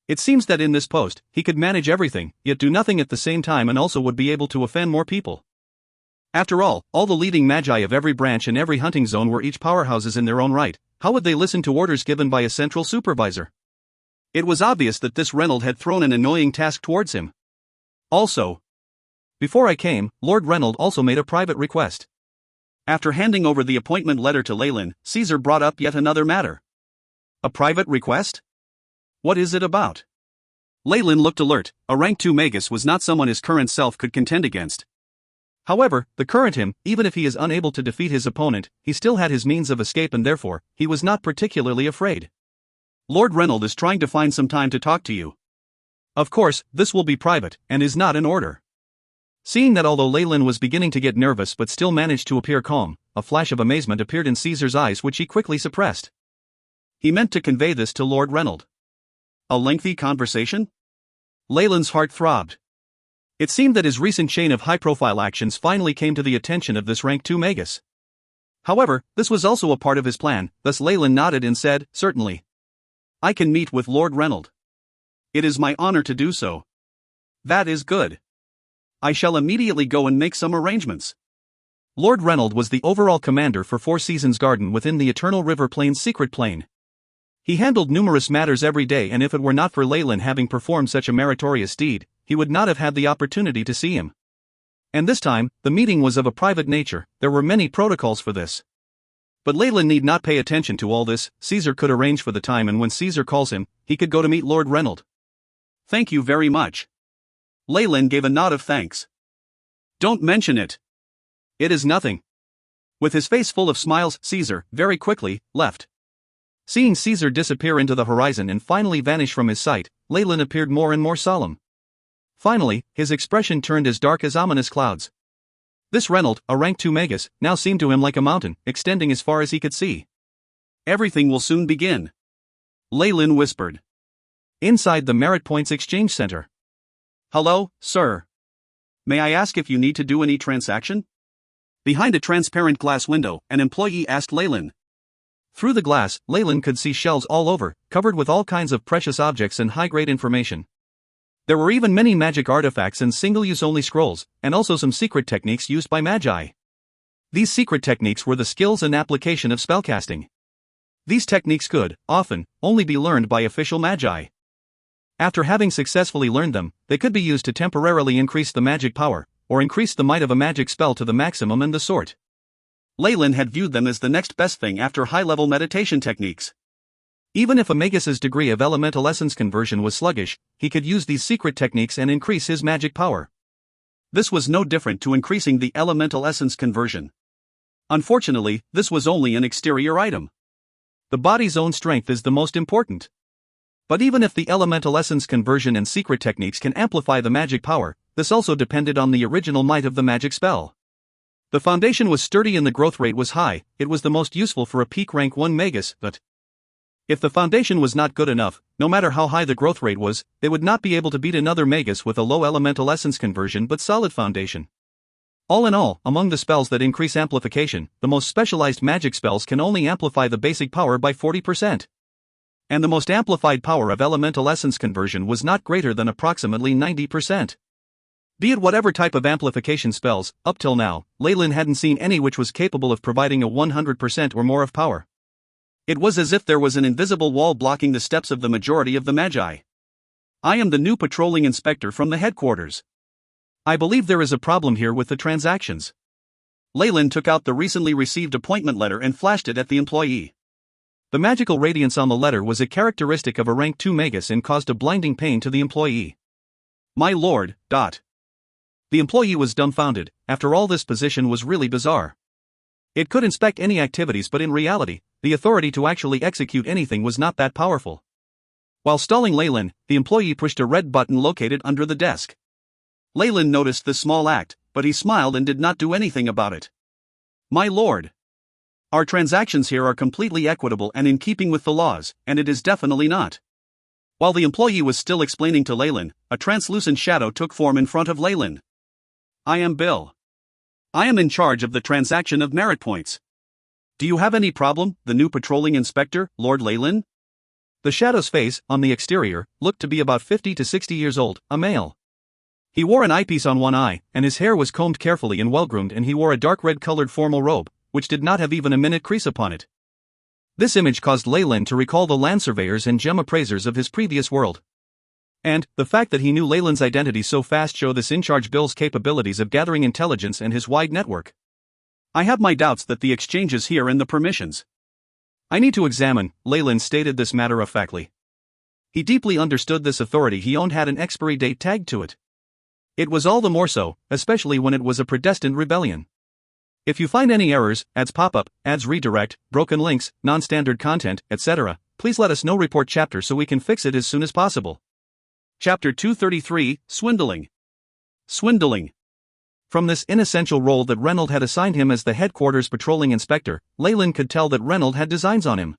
Speaker 1: It seems that in this post, he could manage everything, yet do nothing at the same time, and also would be able to offend more people. After all the leading magi of every branch and every hunting zone were each powerhouses in their own right. How would they listen to orders given by a central supervisor? It was obvious that this Reynolds had thrown an annoying task towards him. Also, before I came, Lord Reynolds also made a private request. After handing over the appointment letter to Leyland, Caesar brought up yet another matter. A private request? What is it about? Leyland looked alert. A rank 2 magus was not someone his current self could contend against. However, the current him, even if he is unable to defeat his opponent, he still had his means of escape, and therefore, he was not particularly afraid. Lord Reynolds is trying to find some time to talk to you. Of course, this will be private, and is not in order. Seeing that although Leyland was beginning to get nervous but still managed to appear calm, a flash of amazement appeared in Caesar's eyes which he quickly suppressed. He meant to convey this to Lord Reynolds. A lengthy conversation? Leyland's heart throbbed. It seemed that his recent chain of high-profile actions finally came to the attention of this rank 2 magus. However, this was also a part of his plan, thus Leyland nodded and said, "Certainly. I can meet with Lord Reynolds. It is my honor to do so." "That is good. I shall immediately go and make some arrangements." Lord Reynolds was the overall commander for Four Seasons Garden within the Eternal River Plain's secret plane. He handled numerous matters every day, and if it were not for Leyland having performed such a meritorious deed, he would not have had the opportunity to see him. And this time, the meeting was of a private nature. There were many protocols for this. But Leyland need not pay attention to all this. Caesar could arrange for the time, and when Caesar calls him, he could go to meet Lord Reynolds. "Thank you very much." Leyland gave a nod of thanks. "Don't mention it. It is nothing." With his face full of smiles, Caesar, very quickly, left. Seeing Caesar disappear into the horizon and finally vanish from his sight, Leyland appeared more and more solemn. Finally, his expression turned as dark as ominous clouds. This Reynolds, a rank 2 magus, now seemed to him like a mountain, extending as far as he could see. "Everything will soon begin," Leyland whispered. Inside the Merit Points Exchange Center. "Hello, sir. May I ask if you need to do any transaction?" Behind a transparent glass window, an employee asked Leyland. Through the glass, Leyland could see shelves all over, covered with all kinds of precious objects and high-grade information. There were even many magic artifacts and single-use-only scrolls, and also some secret techniques used by magi. These secret techniques were the skills and application of spellcasting. These techniques could, often, only be learned by official magi. After having successfully learned them, they could be used to temporarily increase the magic power, or increase the might of a magic spell to the maximum and the sort. Leyland had viewed them as the next best thing after high-level meditation techniques. Even if a magus's degree of elemental essence conversion was sluggish, he could use these secret techniques and increase his magic power. This was no different to increasing the elemental essence conversion. Unfortunately, this was only an exterior item. The body's own strength is the most important. But even if the elemental essence conversion and secret techniques can amplify the magic power, this also depended on the original might of the magic spell. The foundation was sturdy and the growth rate was high. It was the most useful for a peak rank 1 magus, but if the foundation was not good enough, no matter how high the growth rate was, they would not be able to beat another magus with a low elemental essence conversion but solid foundation. All in all, among the spells that increase amplification, the most specialized magic spells can only amplify the basic power by 40%. And the most amplified power of elemental essence conversion was not greater than approximately 90%. Be it whatever type of amplification spells, up till now, Leyland hadn't seen any which was capable of providing a 100% or more of power. It was as if there was an invisible wall blocking the steps of the majority of the magi. "I am the new patrolling inspector from the headquarters. I believe there is a problem here with the transactions." Leyland took out the recently received appointment letter and flashed it at the employee. The magical radiance on the letter was a characteristic of a rank 2 magus and caused a blinding pain to the employee. "My lord, ... The employee was dumbfounded. After all, this position was really bizarre. It could inspect any activities, but in reality, the authority to actually execute anything was not that powerful. While stalling Leyland, the employee pushed a red button located under the desk. Leyland noticed this small act, but he smiled and did not do anything about it. "My lord, our transactions here are completely equitable and in keeping with the laws, and it is definitely not." While the employee was still explaining to Leyland, a translucent shadow took form in front of Leyland. "I am Bill. I am in charge of the transaction of merit points. Do you have any problem, the new patrolling inspector, Lord Leyland? The shadow's face, on the exterior, looked to be about 50 to 60 years old, a male. He wore an eyepiece on one eye, and his hair was combed carefully and well-groomed, and he wore a dark red-colored formal robe, which did not have even a minute crease upon it. This image caused Leyland to recall the land surveyors and gem appraisers of his previous world. And, the fact that he knew Leyland's identity so fast showed this in-charge Bill's capabilities of gathering intelligence and his wide network. I have my doubts that the exchange is here and the permissions. I need to examine, Leyland stated this matter-of-factly. He deeply understood this authority he owned had an expiry date tagged to it. It was all the more so, especially when it was a predestined rebellion. If you find any errors, ads pop up, ads redirect, broken links, non-standard content, etc., please let us know. Report chapter so we can fix it as soon as possible. Chapter 233, Swindling. Swindling. From this inessential role that Reynolds had assigned him as the headquarters patrolling inspector, Leyland could tell that Reynolds had designs on him.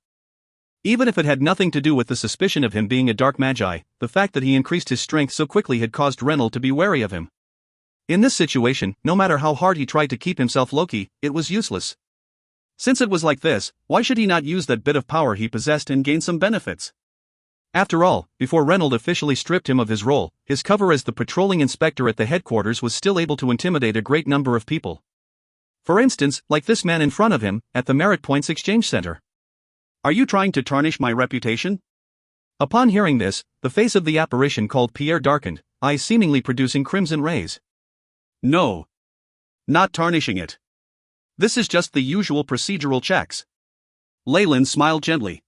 Speaker 1: Even if it had nothing to do with the suspicion of him being a dark magi, the fact that he increased his strength so quickly had caused Reynolds to be wary of him. In this situation, no matter how hard he tried to keep himself low-key, it was useless. Since it was like this, why should he not use that bit of power he possessed and gain some benefits? After all, before Reynolds officially stripped him of his role, his cover as the patrolling inspector at the headquarters was still able to intimidate a great number of people. For instance, like this man in front of him, at the Merit Points Exchange Center. Are you trying to tarnish my reputation? Upon hearing this, the face of the apparition called Pierre darkened, eyes seemingly producing crimson rays. No. Not tarnishing it. This is just the usual procedural checks. Leyland smiled gently.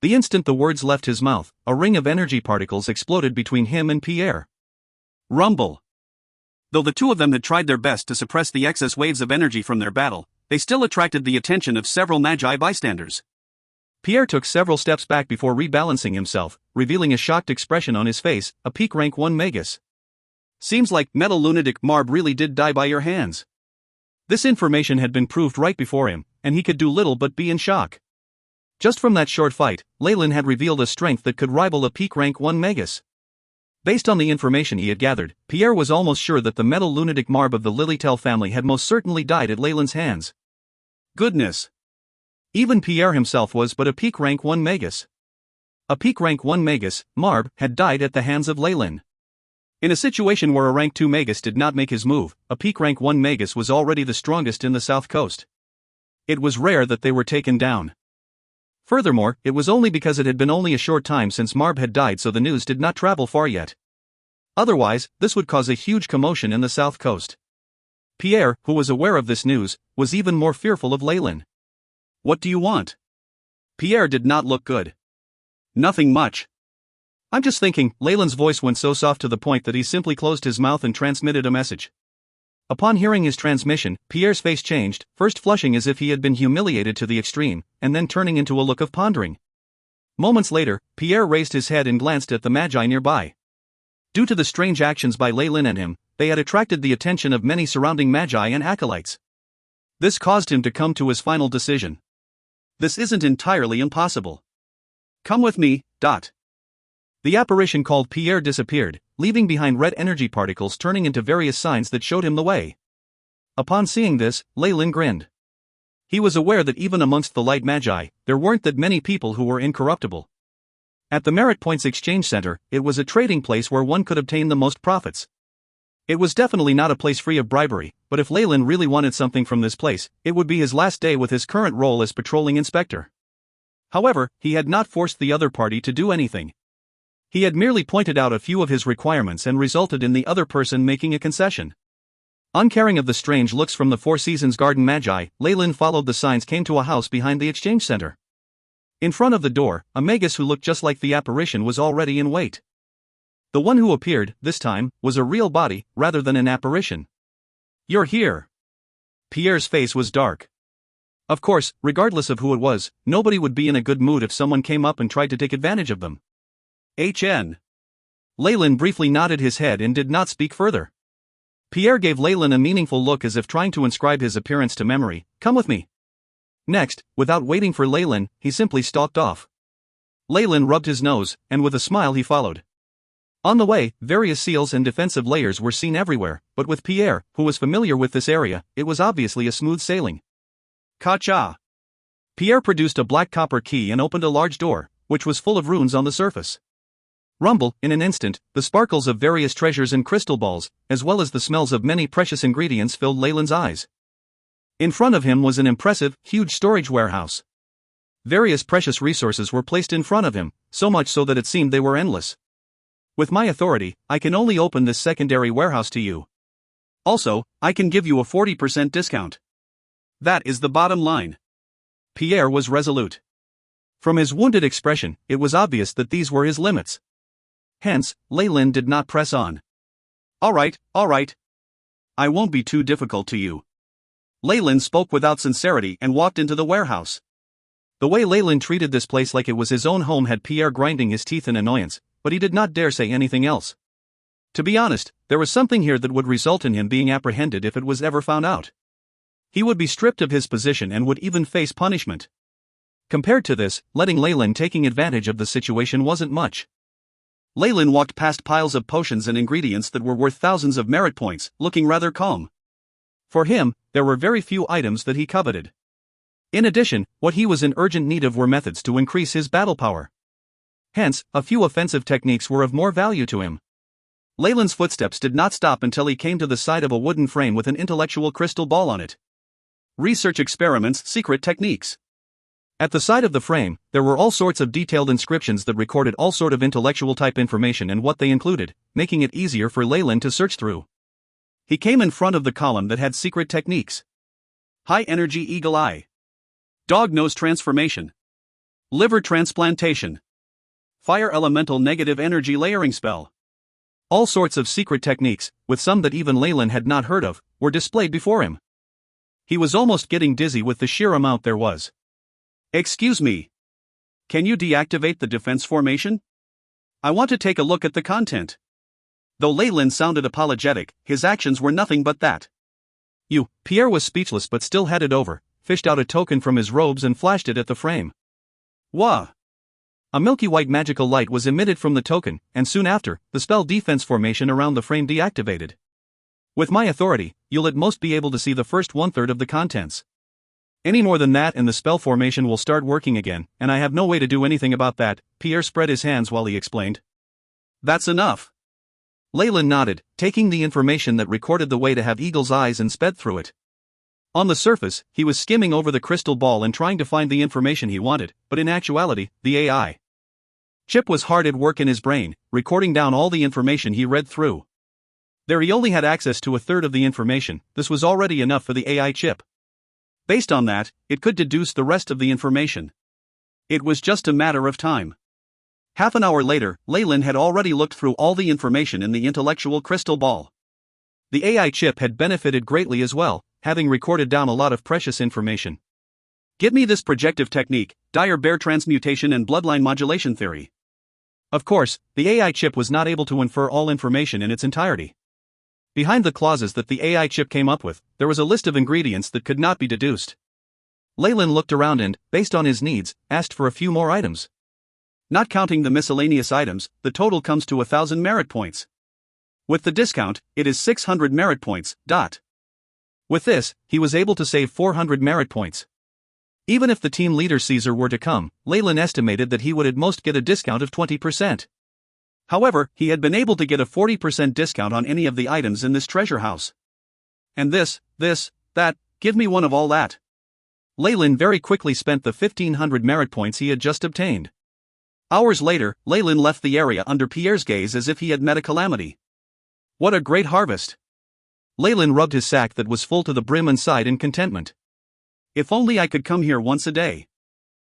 Speaker 1: The instant the words left his mouth, a ring of energy particles exploded between him and Pierre. Rumble. Though the two of them had tried their best to suppress the excess waves of energy from their battle, they still attracted the attention of several magi bystanders. Pierre took several steps back before rebalancing himself, revealing a shocked expression on his face, a peak rank 1 Magus. Seems like metal lunatic Marb really did die by your hands. This information had been proved right before him, and he could do little but be in shock. Just from that short fight, Leyland had revealed a strength that could rival a peak rank 1 Magus. Based on the information he had gathered, Pierre was almost sure that the metal lunatic Marb of the Lilytail family had most certainly died at Leyland's hands. Goodness! Even Pierre himself was but a peak rank 1 Magus. A peak rank 1 Magus, Marb, had died at the hands of Leyland. In a situation where a rank 2 Magus did not make his move, a peak rank 1 Magus was already the strongest in the South Coast. It was rare that they were taken down. Furthermore, it was only because it had been only a short time since Marb had died, so the news did not travel far yet. Otherwise, this would cause a huge commotion in the South Coast. Pierre, who was aware of this news, was even more fearful of Leyland. What do you want? Pierre did not look good. Nothing much. I'm just thinking. Leyland's voice went so soft to the point that he simply closed his mouth and transmitted a message. Upon hearing his transmission, Pierre's face changed, first flushing as if he had been humiliated to the extreme, and then turning into a look of pondering. Moments later, Pierre raised his head and glanced at the magi nearby. Due to the strange actions by Leyland and him, they had attracted the attention of many surrounding magi and acolytes. This caused him to come to his final decision. This isn't entirely impossible. Come with me. The apparition called Pierre disappeared, leaving behind red energy particles turning into various signs that showed him the way. Upon seeing this, Leyland grinned. He was aware that even amongst the light magi, there weren't that many people who were incorruptible. At the Merit Points Exchange Center, it was a trading place where one could obtain the most profits. It was definitely not a place free of bribery, but if Leyland really wanted something from this place, it would be his last day with his current role as patrolling inspector. However, he had not forced the other party to do anything. He had merely pointed out a few of his requirements and resulted in the other person making a concession. Uncaring of the strange looks from the Four Seasons Garden Magi, Leyland followed the signs came to a house behind the exchange center. In front of the door, a Magus who looked just like the apparition was already in wait. The one who appeared, this time, was a real body, rather than an apparition. You're here. Pierre's face was dark. Of course, regardless of who it was, nobody would be in a good mood if someone came up and tried to take advantage of them. HN. Leyland briefly nodded his head and did not speak further. Pierre gave Leyland a meaningful look as if trying to inscribe his appearance to memory. Come with me. Next, without waiting for Leyland, he simply stalked off. Leyland rubbed his nose, and with a smile he followed. On the way, various seals and defensive layers were seen everywhere, but with Pierre, who was familiar with this area, it was obviously a smooth sailing. Ka-cha! Pierre produced a black copper key and opened a large door, which was full of runes on the surface. Rumble, in an instant, the sparkles of various treasures and crystal balls, as well as the smells of many precious ingredients filled Leyland's eyes. In front of him was an impressive, huge storage warehouse. Various precious resources were placed in front of him, so much so that it seemed they were endless. With my authority, I can only open this secondary warehouse to you. Also, I can give you a 40% discount. That is the bottom line. Pierre was resolute. From his wounded expression, it was obvious that these were his limits. Hence, Leyland did not press on. All right. I won't be too difficult to you. Leyland spoke without sincerity and walked into the warehouse. The way Leyland treated this place like it was his own home had Pierre grinding his teeth in annoyance, but he did not dare say anything else. To be honest, there was something here that would result in him being apprehended if it was ever found out. He would be stripped of his position and would even face punishment. Compared to this, letting Leyland taking advantage of the situation wasn't much. Leyland walked past piles of potions and ingredients that were worth thousands of merit points, looking rather calm. For him, there were very few items that he coveted. In addition, what he was in urgent need of were methods to increase his battle power. Hence, a few offensive techniques were of more value to him. Leyland's footsteps did not stop until he came to the side of a wooden frame with an intellectual crystal ball on it. Research experiments, secret techniques. At the side of the frame, there were all sorts of detailed inscriptions that recorded all sort of intellectual type information and what they included, making it easier for Leyland to search through. He came in front of the column that had secret techniques. High energy eagle eye. Dog nose transformation. Liver transplantation. Fire elemental negative energy layering spell. All sorts of secret techniques, with some that even Leyland had not heard of, were displayed before him. He was almost getting dizzy with the sheer amount there was. Excuse me. Can you deactivate the defense formation? I want to take a look at the content. Though Leyland sounded apologetic, his actions were nothing but that. Pierre was speechless but still had it over, fished out a token from his robes and flashed it at the frame. Wah! A milky white magical light was emitted from the token, and soon after, the spell defense formation around the frame deactivated. With my authority, you'll at most be able to see the first 1/3 of the contents. Any more than that and the spell formation will start working again, and I have no way to do anything about that. Pierre spread his hands while he explained. That's enough. Leyland nodded, taking the information that recorded the way to have eagle's eyes and sped through it. On the surface, he was skimming over the crystal ball and trying to find the information he wanted, but in actuality, the AI chip was hard at work in his brain, recording down all the information he read through. There he only had access to 1/3 of the information. This was already enough for the AI chip. Based on that, it could deduce the rest of the information. It was just a matter of time. Half an hour later, Leyland had already looked through all the information in the intellectual crystal ball. The AI chip had benefited greatly as well, having recorded down a lot of precious information. Give me this projective technique, dire bear transmutation and bloodline modulation theory. Of course, the AI chip was not able to infer all information in its entirety. Behind the clauses that the AI chip came up with, there was a list of ingredients that could not be deduced. Leyland looked around and, based on his needs, asked for a few more items. Not counting the miscellaneous items, the total comes to 1,000 merit points. With the discount, it is 600 merit points. With this, he was able to save 400 merit points. Even if the team leader Caesar were to come, Leyland estimated that he would at most get a discount of 20%. However, he had been able to get a 40% discount on any of the items in this treasure house. And this, that, give me one of all that. Leyland very quickly spent the 1,500 merit points he had just obtained. Hours later, Leyland left the area under Pierre's gaze as if he had met a calamity. What a great harvest! Leyland rubbed his sack that was full to the brim and sighed in contentment. If only I could come here once a day.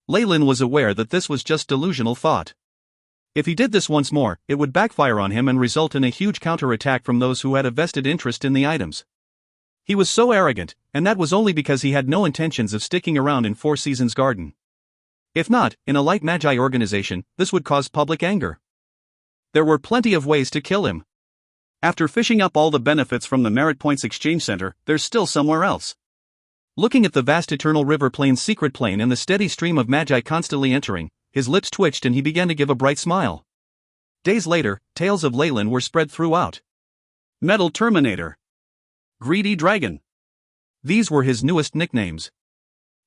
Speaker 1: Leyland was aware that this was just delusional thought. If he did this once more, it would backfire on him and result in a huge counterattack from those who had a vested interest in the items. He was so arrogant, and that was only because he had no intentions of sticking around in Four Seasons Garden. If not, in a light magi organization, this would cause public anger. There were plenty of ways to kill him. After fishing up all the benefits from the Merit Points Exchange Center, there's still somewhere else. Looking at the vast eternal river plane's secret plane and the steady stream of magi constantly entering, his lips twitched and he began to give a bright smile. Days later, tales of Leyland were spread throughout. Metal Terminator. Greedy Dragon. These were his newest nicknames.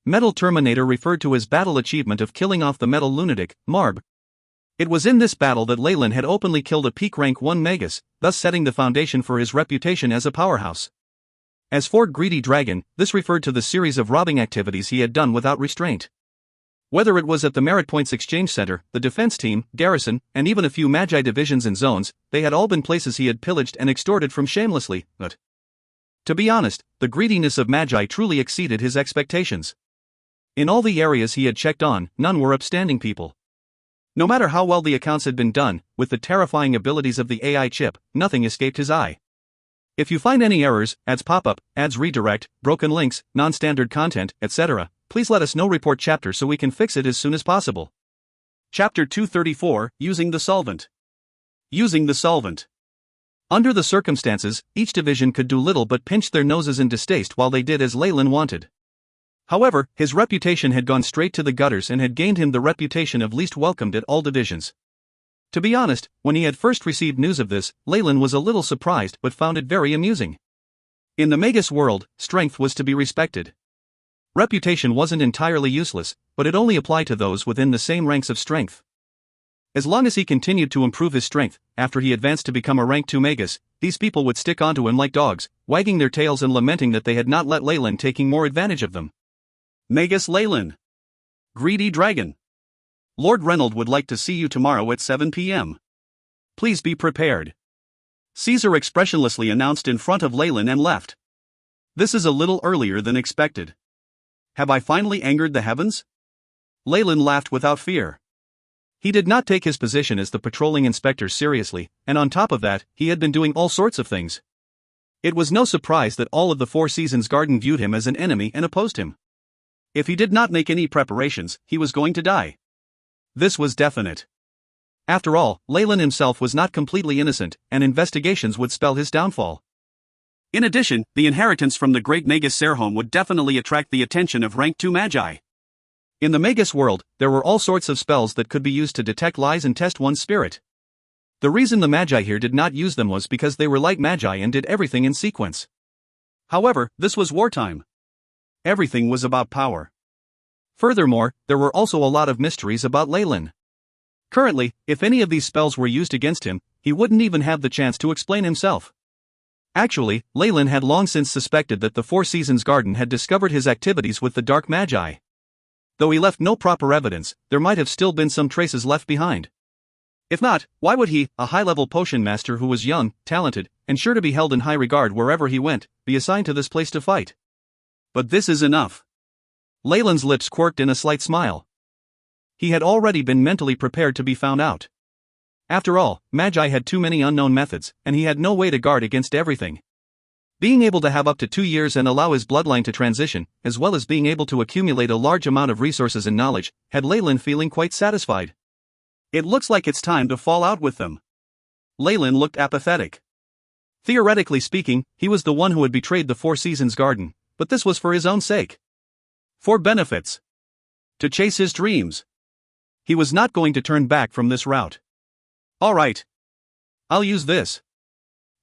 Speaker 1: Metal Terminator referred to his battle achievement of killing off the metal lunatic, Marb. It was in this battle that Leyland had openly killed a peak rank 1 Magus, thus setting the foundation for his reputation as a powerhouse. As for Greedy Dragon, this referred to the series of robbing activities he had done without restraint. Whether it was at the Merit Points Exchange Center, the defense team, garrison, and even a few Magi divisions and zones, they had all been places he had pillaged and extorted from shamelessly, but to be honest, the greediness of Magi truly exceeded his expectations. In all the areas he had checked on, none were upstanding people. No matter how well the accounts had been done, with the terrifying abilities of the AI chip, nothing escaped his eye. If you find any errors, ads pop up, ads redirect, broken links, non-standard content, etc., please let us know. Report chapter so we can fix it as soon as possible. Chapter 234, Using the Solvent. Using the Solvent. Under the circumstances, each division could do little but pinch their noses in distaste while they did as Leyland wanted. However, his reputation had gone straight to the gutters and had gained him the reputation of least welcomed at all divisions. To be honest, when he had first received news of this, Leyland was a little surprised but found it very amusing. In the Magus world, strength was to be respected. Reputation wasn't entirely useless, but it only applied to those within the same ranks of strength. As long as he continued to improve his strength, after he advanced to become a rank 2 Magus, these people would stick onto him like dogs, wagging their tails and lamenting that they had not let Leyland taking more advantage of them. Magus Leyland. Greedy Dragon. Lord Reynold would like to see you tomorrow at 7 p.m. Please be prepared. Caesar expressionlessly announced in front of Leyland and left. This is a little earlier than expected. Have I finally angered the heavens? Leyland laughed without fear. He did not take his position as the patrolling inspector seriously, and on top of that, he had been doing all sorts of things. It was no surprise that all of the Four Seasons Garden viewed him as an enemy and opposed him. If he did not make any preparations, he was going to die. This was definite. After all, Leyland himself was not completely innocent, and investigations would spell his downfall. In addition, the inheritance from the great Magus Serhom would definitely attract the attention of rank 2 Magi. In the Magus world, there were all sorts of spells that could be used to detect lies and test one's spirit. The reason the Magi here did not use them was because they were like Magi and did everything in sequence. However, this was wartime. Everything was about power. Furthermore, there were also a lot of mysteries about Leyland. Currently, if any of these spells were used against him, he wouldn't even have the chance to explain himself. Actually, Leyland had long since suspected that the Four Seasons Garden had discovered his activities with the Dark Magi. Though he left no proper evidence, there might have still been some traces left behind. If not, why would he, a high-level potion master who was young, talented, and sure to be held in high regard wherever he went, be assigned to this place to fight? But this is enough. Leyland's lips quirked in a slight smile. He had already been mentally prepared to be found out. After all, Magi had too many unknown methods, and he had no way to guard against everything. Being able to have up to 2 years and allow his bloodline to transition, as well as being able to accumulate a large amount of resources and knowledge, had Leyland feeling quite satisfied. It looks like it's time to fall out with them. Leyland looked apathetic. Theoretically speaking, he was the one who had betrayed the Four Seasons Garden, but this was for his own sake. For benefits. To chase his dreams. He was not going to turn back from this route. All right. I'll use this.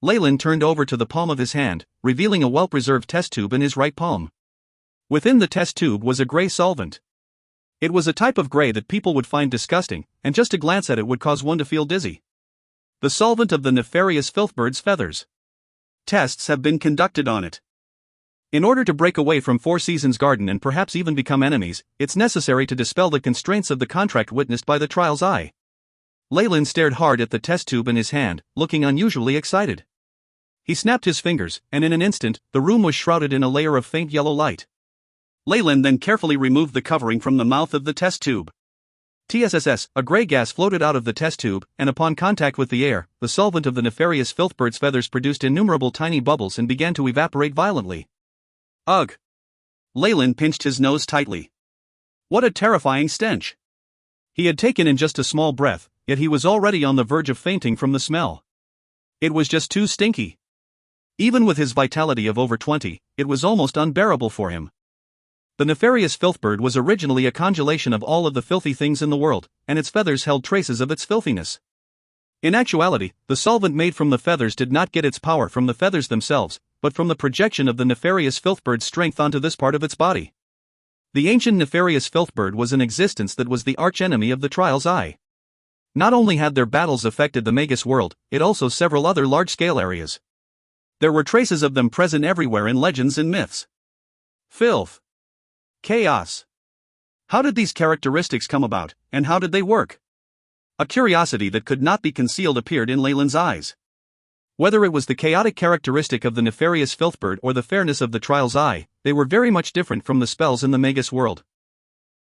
Speaker 1: Leyland turned over to the palm of his hand, revealing a well-preserved test tube in his right palm. Within the test tube was a gray solvent. It was a type of gray that people would find disgusting, and just to glance at it would cause one to feel dizzy. The solvent of the nefarious filthbird's feathers. Tests have been conducted on it. In order to break away from Four Seasons Garden and perhaps even become enemies, it's necessary to dispel the constraints of the contract witnessed by the trial's eye. Leyland stared hard at the test tube in his hand, looking unusually excited. He snapped his fingers, and in an instant, the room was shrouded in a layer of faint yellow light. Leyland then carefully removed the covering from the mouth of the test tube. TSSS, a gray gas floated out of the test tube, and upon contact with the air, the solvent of the nefarious filthbird's feathers produced innumerable tiny bubbles and began to evaporate violently. Ugh! Leyland pinched his nose tightly. What a terrifying stench! He had taken in just a small breath, yet he was already on the verge of fainting from the smell. It was just too stinky. Even with his vitality of over 20, it was almost unbearable for him. The nefarious filthbird was originally a congelation of all of the filthy things in the world, and its feathers held traces of its filthiness. In actuality, the solvent made from the feathers did not get its power from the feathers themselves, but from the projection of the nefarious filthbird's strength onto this part of its body. The ancient nefarious filthbird was an existence that was the archenemy of the Trial's Eye. Not only had their battles affected the Magus world, it also several other large-scale areas. There were traces of them present everywhere in legends and myths. Filth. Chaos. How did these characteristics come about, and how did they work? A curiosity that could not be concealed appeared in Leyland's eyes. Whether it was the chaotic characteristic of the nefarious filthbird or the fairness of the Trial's Eye, they were very much different from the spells in the Magus world.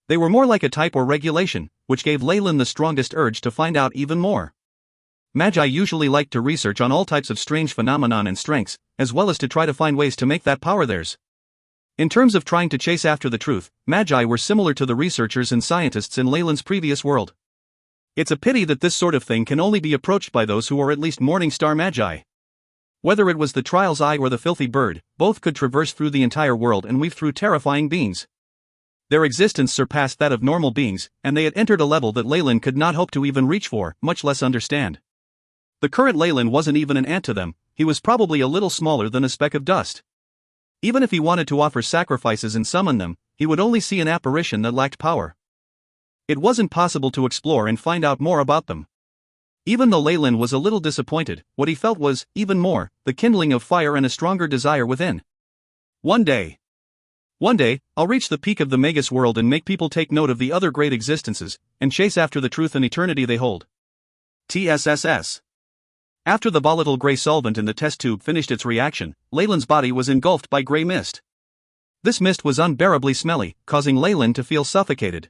Speaker 1: They were more like a type or regulation, which gave Leyland the strongest urge to find out even more. Magi usually liked to research on all types of strange phenomenon and strengths, as well as to try to find ways to make that power theirs. In terms of trying to chase after the truth, Magi were similar to the researchers and scientists in Leyland's previous world. It's a pity that this sort of thing can only be approached by those who are at least Morning Star Magi. Whether it was the Trial's Eye or the filthy bird, both could traverse through the entire world and weave through terrifying beings. Their existence surpassed that of normal beings, and they had entered a level that Leyland could not hope to even reach for, much less understand. The current Leyland wasn't even an ant to them, he was probably a little smaller than a speck of dust. Even if he wanted to offer sacrifices and summon them, he would only see an apparition that lacked power. It wasn't possible to explore and find out more about them. Even though Leyland was a little disappointed, what he felt was, even more, the kindling of fire and a stronger desire within. One day, I'll reach the peak of the Magus world and make people take note of the other great existences, and chase after the truth and eternity they hold. TSSS. After the volatile gray solvent in the test tube finished its reaction, Leyland's body was engulfed by gray mist. This mist was unbearably smelly, causing Leyland to feel suffocated.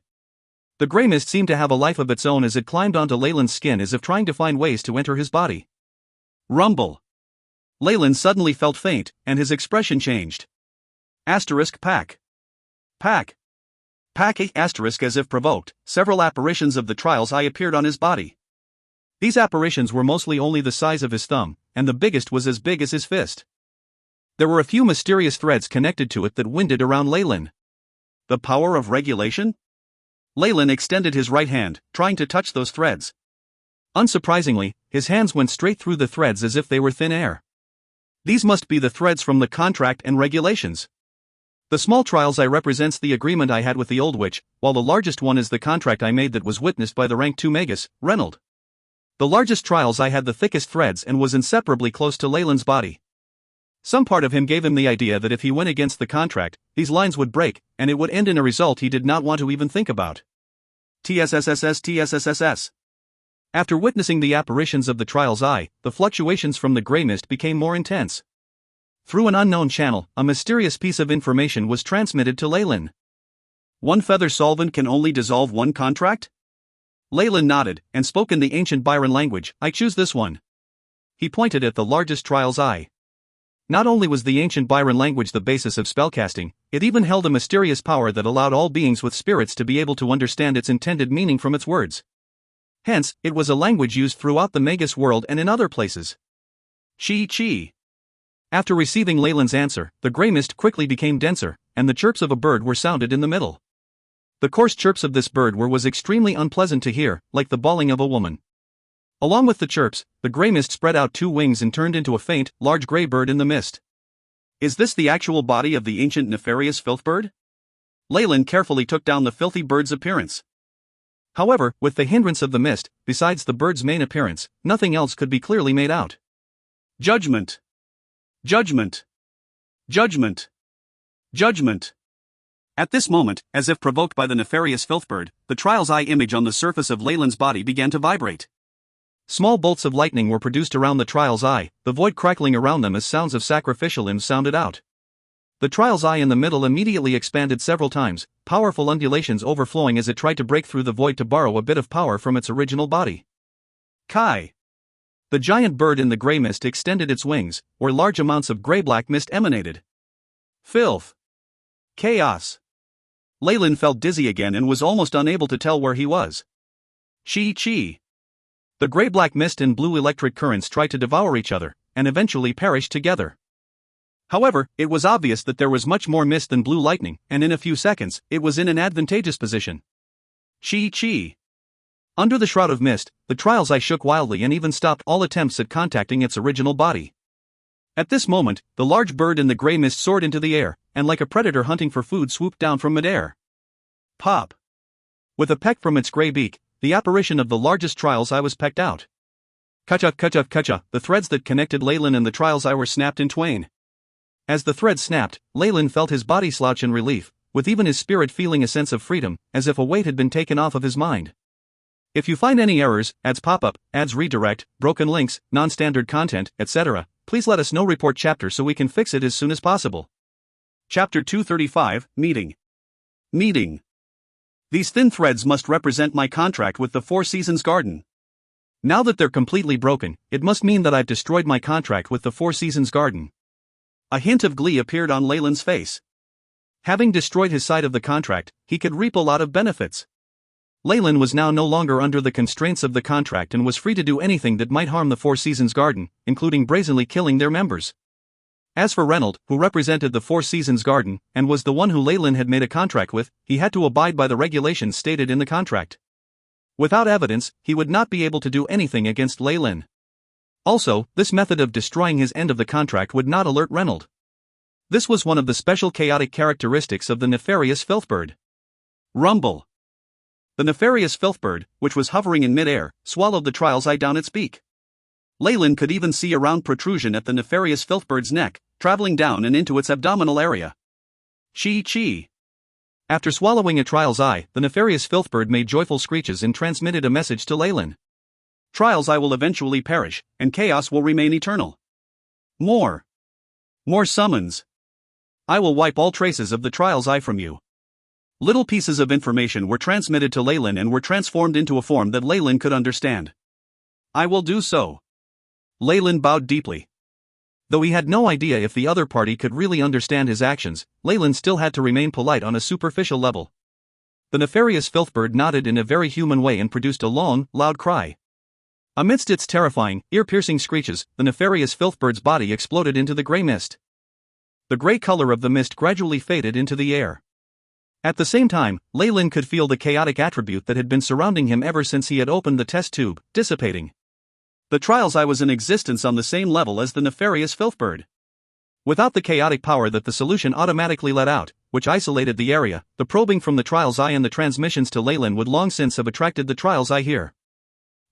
Speaker 1: The gray mist seemed to have a life of its own as it climbed onto Leyland's skin as if trying to find ways to enter his body. Rumble. Leyland suddenly felt faint, and his expression changed. Pack. As if provoked, several apparitions of the Trial's Eye appeared on his body. These apparitions were mostly only the size of his thumb, and the biggest was as big as his fist. There were a few mysterious threads connected to it that winded around Leyland. The power of regulation? Leyland extended his right hand, trying to touch those threads. Unsurprisingly, his hands went straight through the threads as if they were thin air. These must be the threads from the contract and regulations. The small Trial's Eye represents the agreement I had with the old witch, while the largest one is the contract I made that was witnessed by the rank 2 Magus, Reynold. The largest Trial's Eye had the thickest threads and was inseparably close to Leyland's body. Some part of him gave him the idea that if he went against the contract, these lines would break, and it would end in a result he did not want to even think about. TSSS. After witnessing the apparitions of the Trial's Eye, the fluctuations from the gray mist became more intense. Through an unknown channel, a mysterious piece of information was transmitted to Leyland. One feather solvent can only dissolve one contract? Leyland nodded, and spoke in the ancient Byron language, I choose this one. He pointed at the largest Trial's Eye. Not only was the ancient Byron language the basis of spellcasting, it even held a mysterious power that allowed all beings with spirits to be able to understand its intended meaning from its words. Hence, it was a language used throughout the Magus world and in other places. Chi. After receiving Leyland's answer, the gray mist quickly became denser, and the chirps of a bird were sounded in the middle. The coarse chirps of this bird was extremely unpleasant to hear, like the bawling of a woman. Along with the chirps, the gray mist spread out 2 wings and turned into a faint, large gray bird in the mist. Is this the actual body of the ancient nefarious filthbird? Leyland carefully took down the filthy bird's appearance. However, with the hindrance of the mist, besides the bird's main appearance, nothing else could be clearly made out. Judgment. At this moment, as if provoked by the nefarious filthbird, the Trial's Eye image on the surface of Leyland's body began to vibrate. Small bolts of lightning were produced around the Trial's Eye, the void crackling around them as sounds of sacrificial hymns sounded out. The Trial's Eye in the middle immediately expanded several times, powerful undulations overflowing as it tried to break through the void to borrow a bit of power from its original body. Kai. The giant bird in the gray mist extended its wings, where large amounts of gray-black mist emanated. Filth. Chaos. Leyland felt dizzy again and was almost unable to tell where he was. Chi. The gray-black mist and blue electric currents tried to devour each other, and eventually perished together. However, it was obvious that there was much more mist than blue lightning, and in a few seconds, it was in an advantageous position. Chi. Under the shroud of mist, the trial's eye shook wildly and even stopped all attempts at contacting its original body. At this moment, the large bird in the gray mist soared into the air, and like a predator hunting for food swooped down from midair. Pop! With a peck from its gray beak, the apparition of the largest trial's eye was pecked out. Kacha, kacha, kacha, the threads that connected Leyland and the trial's eye were snapped in twain. As the threads snapped, Leyland felt his body slouch in relief, with even his spirit feeling a sense of freedom, as if a weight had been taken off of his mind. If you find any errors, ads pop up, ads redirect, broken links, non-standard content, etc., please let us know. Report chapter so we can fix it as soon as possible. Chapter 235, Meeting. Meeting. These thin threads must represent my contract with the Four Seasons Garden. Now that they're completely broken, it must mean that I've destroyed my contract with the Four Seasons Garden. A hint of glee appeared on Leyland's face. Having destroyed his side of the contract, he could reap a lot of benefits. Leyland was now no longer under the constraints of the contract and was free to do anything that might harm the Four Seasons Garden, including brazenly killing their members. As for Reynold, who represented the Four Seasons Garden, and was the one who Leyland had made a contract with, he had to abide by the regulations stated in the contract. Without evidence, he would not be able to do anything against Leyland. Also, this method of destroying his end of the contract would not alert Reynold. This was one of the special chaotic characteristics of the nefarious filthbird. Rumble. The nefarious filthbird, which was hovering in midair, swallowed the trial's eye down its beak. Leyland could even see a round protrusion at the nefarious filthbird's neck, traveling down and into its abdominal area. Chee. After swallowing a trial's eye, the nefarious filthbird made joyful screeches and transmitted a message to Leyland. Trial's eye will eventually perish, and chaos will remain eternal. More summons. I will wipe all traces of the trial's eye from you. Little pieces of information were transmitted to Leyland and were transformed into a form that Leyland could understand. I will do so. Leyland bowed deeply. Though he had no idea if the other party could really understand his actions, Leyland still had to remain polite on a superficial level. The nefarious filthbird nodded in a very human way and produced a long, loud cry. Amidst its terrifying, ear-piercing screeches, the nefarious filthbird's body exploded into the gray mist. The gray color of the mist gradually faded into the air. At the same time, Leyland could feel the chaotic attribute that had been surrounding him ever since he had opened the test tube, dissipating. The trial's eye was in existence on the same level as the nefarious filthbird. Without the chaotic power that the solution automatically let out, which isolated the area, the probing from the trial's eye and the transmissions to Leyland would long since have attracted the trial's eye here.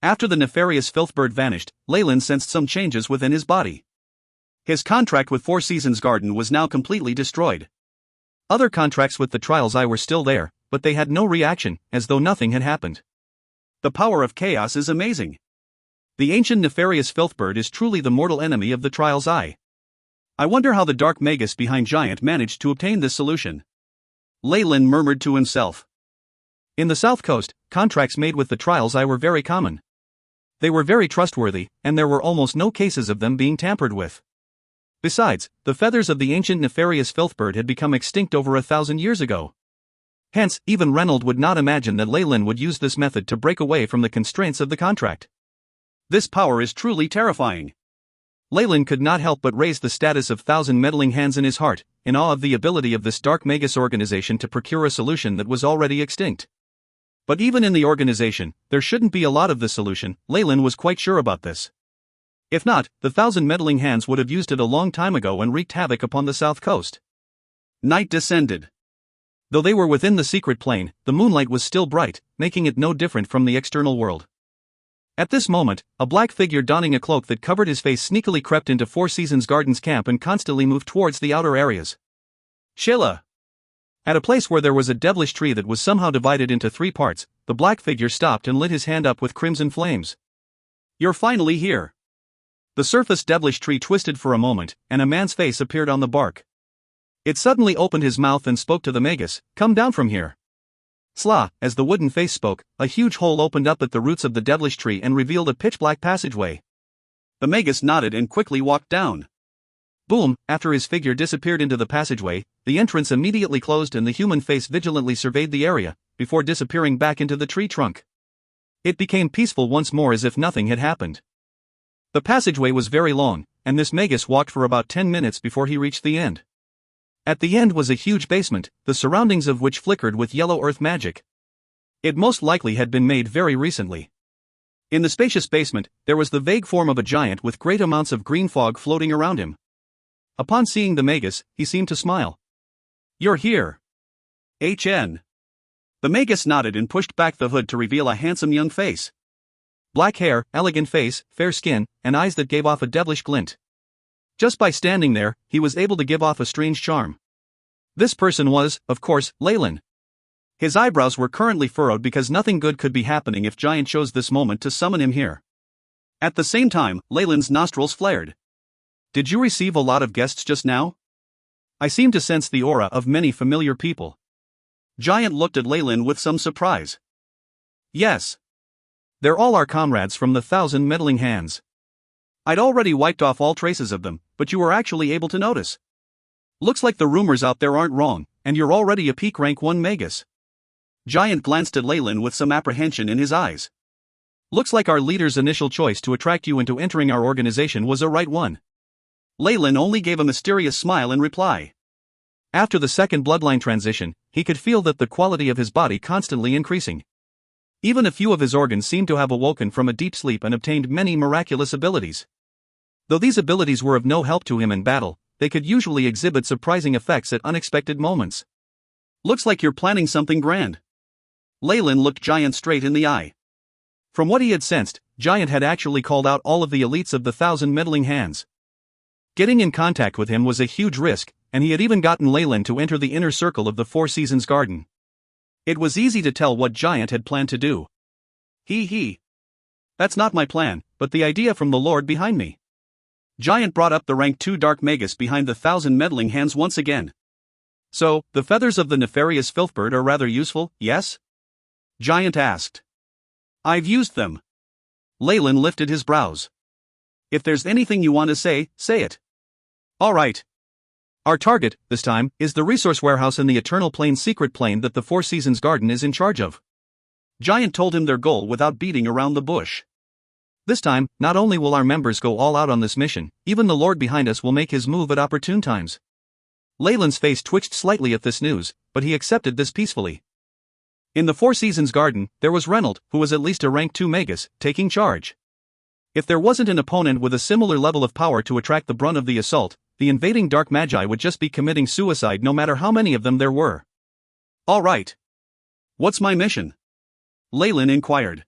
Speaker 1: After the nefarious filthbird vanished, Leyland sensed some changes within his body. His contract with Four Seasons Garden was now completely destroyed. Other contracts with the trial's eye were still there, but they had no reaction, as though nothing had happened. The power of chaos is amazing. The ancient nefarious filthbird is truly the mortal enemy of the trial's eye. I wonder how the dark magus behind Giant managed to obtain this solution. Leyland murmured to himself. In the South Coast, contracts made with the trial's eye were very common. They were very trustworthy, and there were almost no cases of them being tampered with. Besides, the feathers of the ancient nefarious filthbird had become extinct over 1,000 years ago. Hence, even Reynold would not imagine that Leyland would use this method to break away from the constraints of the contract. This power is truly terrifying. Leyland could not help but raise the status of 1,000 meddling hands in his heart, in awe of the ability of this dark magus organization to procure a solution that was already extinct. But even in the organization, there shouldn't be a lot of this solution. Leyland was quite sure about this. If not, the 1,000 meddling hands would have used it a long time ago and wreaked havoc upon the South Coast. Night descended. Though they were within the secret plane, the moonlight was still bright, making it no different from the external world. At this moment, a black figure donning a cloak that covered his face sneakily crept into Four Seasons Garden's camp and constantly moved towards the outer areas. Sheila! At a place where there was a devilish tree that was somehow divided into 3 parts, the black figure stopped and lit his hand up with crimson flames. You're finally here. The surface devilish tree twisted for a moment, and a man's face appeared on the bark. It suddenly opened his mouth and spoke to the magus, "Come down from here." Sla, as the wooden face spoke, a huge hole opened up at the roots of the devilish tree and revealed a pitch-black passageway. The magus nodded and quickly walked down. Boom, after his figure disappeared into the passageway, the entrance immediately closed and the human face vigilantly surveyed the area, before disappearing back into the tree trunk. It became peaceful once more as if nothing had happened. The passageway was very long, and this magus walked for about 10 minutes before he reached the end. At the end was a huge basement, the surroundings of which flickered with yellow earth magic. It most likely had been made very recently. In the spacious basement, there was the vague form of a giant with great amounts of green fog floating around him. Upon seeing the Magus, he seemed to smile. "You're here. HN." The Magus nodded and pushed back the hood to reveal a handsome young face. Black hair, elegant face, fair skin, and eyes that gave off a devilish glint. Just by standing there, he was able to give off a strange charm. This person was, of course, Leyland. His eyebrows were currently furrowed because nothing good could be happening if Giant chose this moment to summon him here. At the same time, Leyland's nostrils flared. "Did you receive a lot of guests just now? I seem to sense the aura of many familiar people." Giant looked at Leyland with some surprise. "Yes. They're all our comrades from the 1,000 Meddling Hands. I'd already wiped off all traces of them, but you were actually able to notice. Looks like the rumors out there aren't wrong, and you're already a peak rank 1 Magus." Giant glanced at Leyland with some apprehension in his eyes. "Looks like our leader's initial choice to attract you into entering our organization was a right one." Leyland only gave a mysterious smile in reply. After the second bloodline transition, he could feel that the quality of his body constantly increasing. Even a few of his organs seemed to have awoken from a deep sleep and obtained many miraculous abilities. Though these abilities were of no help to him in battle, they could usually exhibit surprising effects at unexpected moments. "Looks like you're planning something grand." Leyland looked Giant straight in the eye. From what he had sensed, Giant had actually called out all of the elites of the 1,000 Meddling Hands. Getting in contact with him was a huge risk, and he had even gotten Leyland to enter the inner circle of the Four Seasons Garden. It was easy to tell what Giant had planned to do. That's not my plan, but the idea from the Lord behind me." Giant brought up the rank 2 Dark Magus behind the 1,000 Meddling Hands once again. "So, the feathers of the nefarious Filthbird are rather useful, yes?" Giant asked. "I've used them." Leyland lifted his brows. "If there's anything you want to say, say it." "All right. Our target, this time, is the resource warehouse in the Eternal Plane secret plane that the Four Seasons Garden is in charge of." Giant told him their goal without beating around the bush. "This time, not only will our members go all out on this mission, even the Lord behind us will make his move at opportune times." Leyland's face twitched slightly at this news, but he accepted this peacefully. In the Four Seasons Garden, there was Reynold, who was at least a rank 2 Magus, taking charge. If there wasn't an opponent with a similar level of power to attract the brunt of the assault, the invading Dark Magi would just be committing suicide no matter how many of them there were. "All right. What's my mission?" Leyland inquired.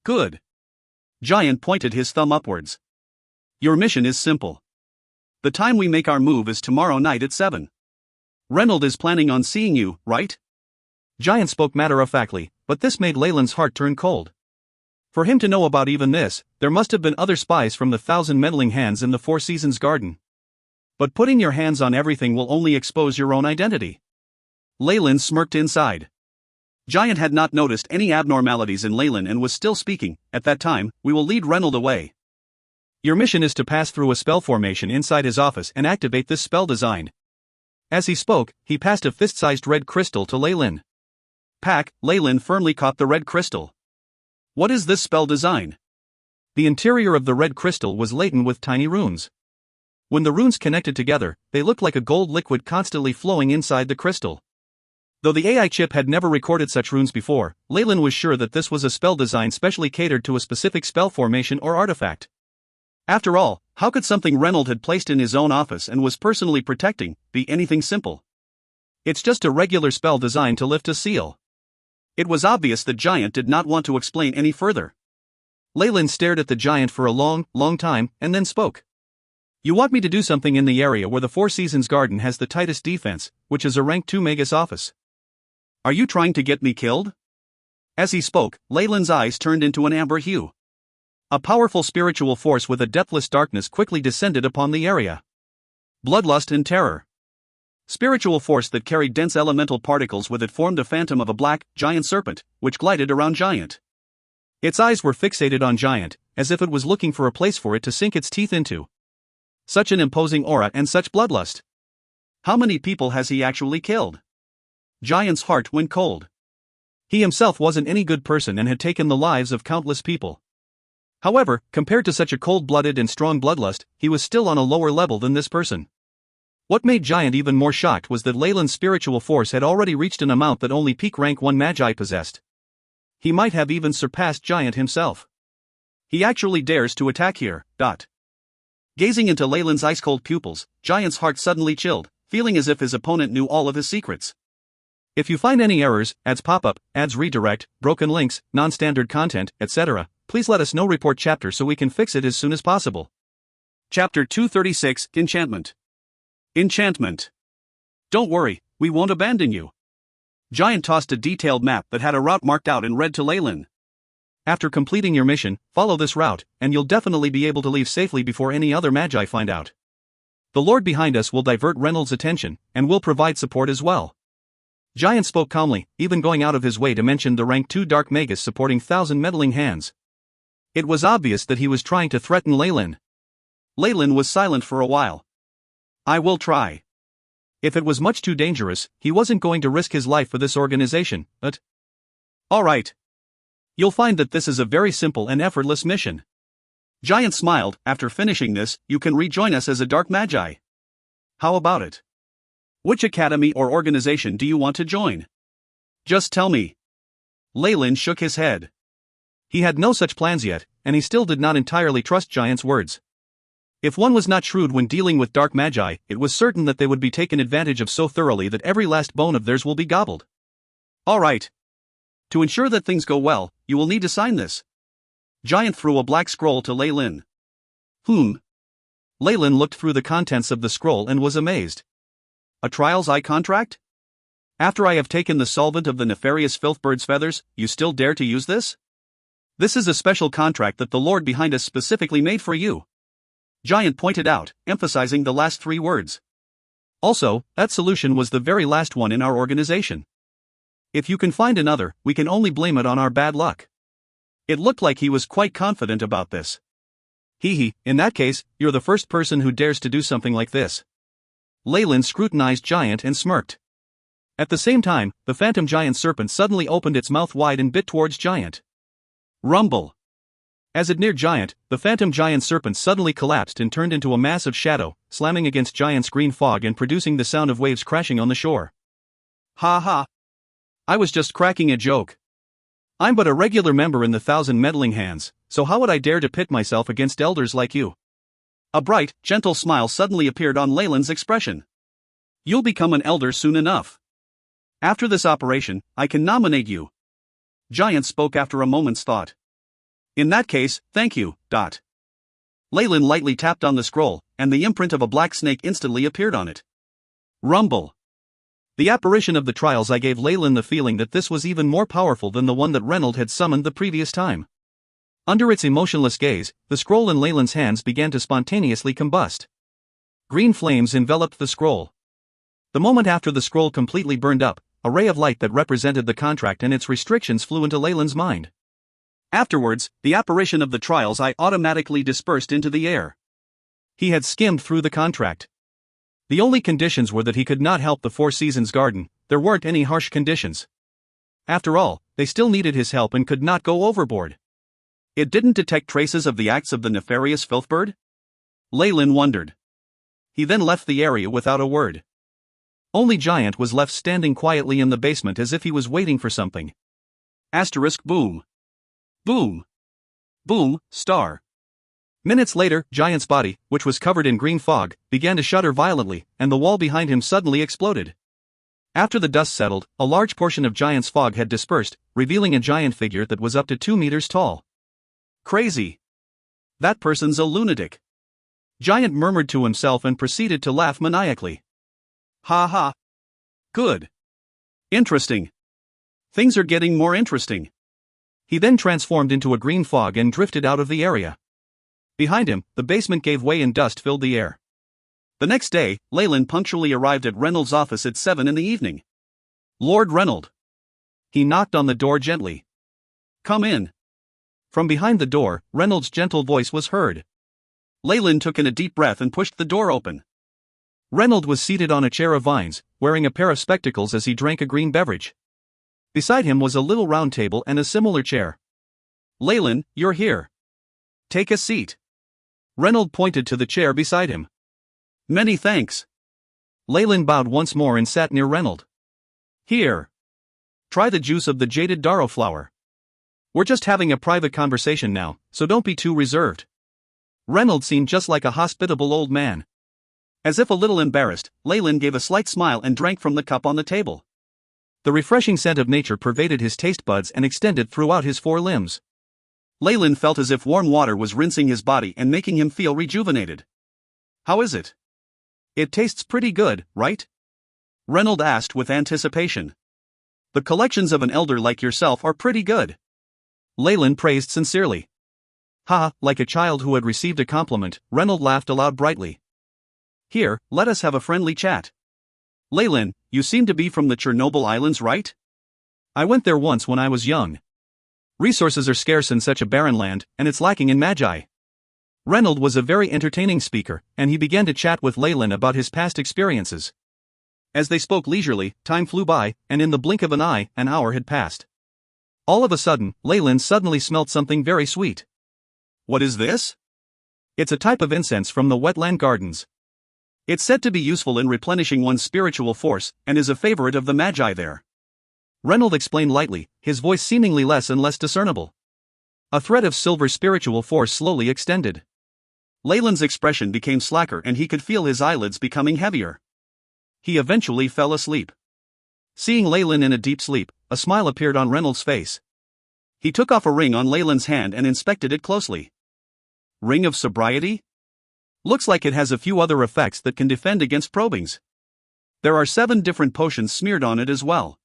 Speaker 1: "Good." Giant pointed his thumb upwards. "Your mission is simple. The time we make our move is tomorrow night at 7. Reynold is planning on seeing you, right?" Giant spoke matter-of-factly, but this made Leyland's heart turn cold. For him to know about even this, there must have been other spies from the 1,000 Meddling Hands in the Four Seasons Garden. "But putting your hands on everything will only expose your own identity." Leyland smirked inside. Giant had not noticed any abnormalities in Leyland and was still speaking. "At that time, we will lead Reynold away. Your mission is to pass through a spell formation inside his office and activate this spell design." As he spoke, he passed a fist-sized red crystal to Leyland. Leyland firmly caught the red crystal. "What is this spell design?" The interior of the red crystal was laden with tiny runes. When the runes connected together, they looked like a gold liquid constantly flowing inside the crystal. Though the AI chip had never recorded such runes before, Leyland was sure that this was a spell design specially catered to a specific spell formation or artifact. After all, how could something Reynold had placed in his own office and was personally protecting be anything simple? It's just a regular spell designed to lift a seal. It was obvious that Giant did not want to explain any further. Leyland stared at the Giant for a long time, and then spoke. "You want me to do something in the area where the Four Seasons Garden has the tightest defense, which is a rank 2 Magus office. Are you trying to get me killed?" As he spoke, Leyland's eyes turned into an amber hue. A powerful spiritual force with a depthless darkness quickly descended upon the area. Bloodlust and terror. Spiritual force that carried dense elemental particles with it formed a phantom of a black, giant serpent, which glided around Giant. Its eyes were fixated on Giant, as if it was looking for a place for it to sink its teeth into. Such an imposing aura and such bloodlust. How many people has he actually killed? Giant's heart went cold. He himself wasn't any good person and had taken the lives of countless people. However, compared to such a cold-blooded and strong bloodlust, he was still on a lower level than this person. What made Giant even more shocked was that Leyland's spiritual force had already reached an amount that only peak rank 1 Magi possessed. He might have even surpassed Giant himself. He actually dares to attack here. Gazing into Leyland's ice-cold pupils, Giant's heart suddenly chilled, feeling as if his opponent knew all of his secrets. If you find any errors, ads pop up, ads redirect, broken links, non-standard content, etc., please let us know. Report chapter so we can fix it as soon as possible. Chapter 236, Enchantment. Enchantment. Don't worry, we won't abandon you. Giant tossed a detailed map that had a route marked out in red to Leyland. After completing your mission, follow this route, and you'll definitely be able to leave safely before any other magi find out. The Lord behind us will divert Reynolds' attention, and will provide support as well. Giant spoke calmly, even going out of his way to mention the rank 2 Dark Magus supporting 1,000 meddling hands. It was obvious that he was trying to threaten Leyland. Leyland was silent for a while. I will try. If it was much too dangerous, he wasn't going to risk his life for this organization, but... Alright. You'll find that this is a very simple and effortless mission. Giant smiled. After finishing this, you can rejoin us as a Dark Magi. How about it? Which academy or organization do you want to join? Just tell me. Leyland shook his head. He had no such plans yet, and he still did not entirely trust Giant's words. If one was not shrewd when dealing with Dark Magi, it was certain that they would be taken advantage of so thoroughly that every last bone of theirs will be gobbled. Alright. To ensure that things go well, you will need to sign this. Giant threw a black scroll to Leyland. Leyland looked through the contents of the scroll and was amazed. A Trials I contract? After I have taken the solvent of the nefarious Filthbird's feathers, you still dare to use this? This is a special contract that the Lord behind us specifically made for you. Giant pointed out, emphasizing the last 3 words. Also, that solution was the very last one in our organization. If you can find another, we can only blame it on our bad luck. It looked like he was quite confident about this. In that case, you're the first person who dares to do something like this. Leyland scrutinized Giant and smirked. At the same time, the phantom giant serpent suddenly opened its mouth wide and bit towards Giant. Rumble. As it neared Giant, the phantom giant serpent suddenly collapsed and turned into a mass of shadow, slamming against Giant's green fog and producing the sound of waves crashing on the shore. Ha ha. I was just cracking a joke. I'm but a regular member in the 1,000 meddling hands, so how would I dare to pit myself against elders like you? A bright, gentle smile suddenly appeared on Leyland's expression. You'll become an elder soon enough. After this operation, I can nominate you. Giant spoke after a moment's thought. In that case, thank you. Leyland lightly tapped on the scroll, and the imprint of a black snake instantly appeared on it. Rumble. The apparition of the trials I gave Leyland the feeling that this was even more powerful than the one that Reynolds had summoned the previous time. Under its emotionless gaze, the scroll in Leyland's hands began to spontaneously combust. Green flames enveloped the scroll. The moment after the scroll completely burned up, a ray of light that represented the contract and its restrictions flew into Leyland's mind. Afterwards, the apparition of the trials I automatically dispersed into the air. He had skimmed through the contract. The only conditions were that he could not help the Four Seasons garden. There weren't any harsh conditions. After all, they still needed his help and could not go overboard. It didn't detect traces of the acts of the nefarious Filthbird? Leyland wondered. He then left the area without a word. Only Giant was left standing quietly in the basement as if he was waiting for something. Boom. Boom. Boom, star. Minutes later, Giant's body, which was covered in green fog, began to shudder violently, and the wall behind him suddenly exploded. After the dust settled, a large portion of Giant's fog had dispersed, revealing a giant figure that was up to 2 meters tall. Crazy. That person's a lunatic. Giant murmured to himself and proceeded to laugh maniacally. Ha ha. Good. Interesting. Things are getting more interesting. He then transformed into a green fog and drifted out of the area. Behind him, the basement gave way and dust filled the air. The next day, Leyland punctually arrived at Reynolds' office at 7 in the evening. Lord Reynolds. He knocked on the door gently. Come in. From behind the door, Reynolds' gentle voice was heard. Leyland took in a deep breath and pushed the door open. Reynolds was seated on a chair of vines, wearing a pair of spectacles as he drank a green beverage. Beside him was a little round table and a similar chair. Leyland, you're here. Take a seat. Reynolds pointed to the chair beside him. Many thanks. Leyland bowed once more and sat near Reynolds. Here. Try the juice of the jaded darrow flower. We're just having a private conversation now, so don't be too reserved. Reynolds seemed just like a hospitable old man. As if a little embarrassed, Leyland gave a slight smile and drank from the cup on the table. The refreshing scent of nature pervaded his taste buds and extended throughout his 4 limbs. Leyland felt as if warm water was rinsing his body and making him feel rejuvenated. How is it? It tastes pretty good, right? Reynolds asked with anticipation. The collections of an elder like yourself are pretty good. Leyland praised sincerely. Ha, like a child who had received a compliment, Reynolds laughed aloud brightly. Here, let us have a friendly chat. Leyland, you seem to be from the Chernobyl Islands, right? I went there once when I was young. Resources are scarce in such a barren land, and it's lacking in magi. Reynolds was a very entertaining speaker, and he began to chat with Leyland about his past experiences. As they spoke leisurely, time flew by, and in the blink of an eye, an hour had passed. All of a sudden, Leyland suddenly smelt something very sweet. What is this? It's a type of incense from the wetland gardens. It's said to be useful in replenishing one's spiritual force, and is a favorite of the Magi there. Reynolds explained lightly, his voice seemingly less and less discernible. A thread of silver spiritual force slowly extended. Leyland's expression became slacker and he could feel his eyelids becoming heavier. He eventually fell asleep. Seeing Leyland in a deep sleep, a smile appeared on Reynolds' face. He took off a ring on Leyland's hand and inspected it closely. Ring of sobriety? Looks like it has a few other effects that can defend against probings. There are 7 different potions smeared on it as well.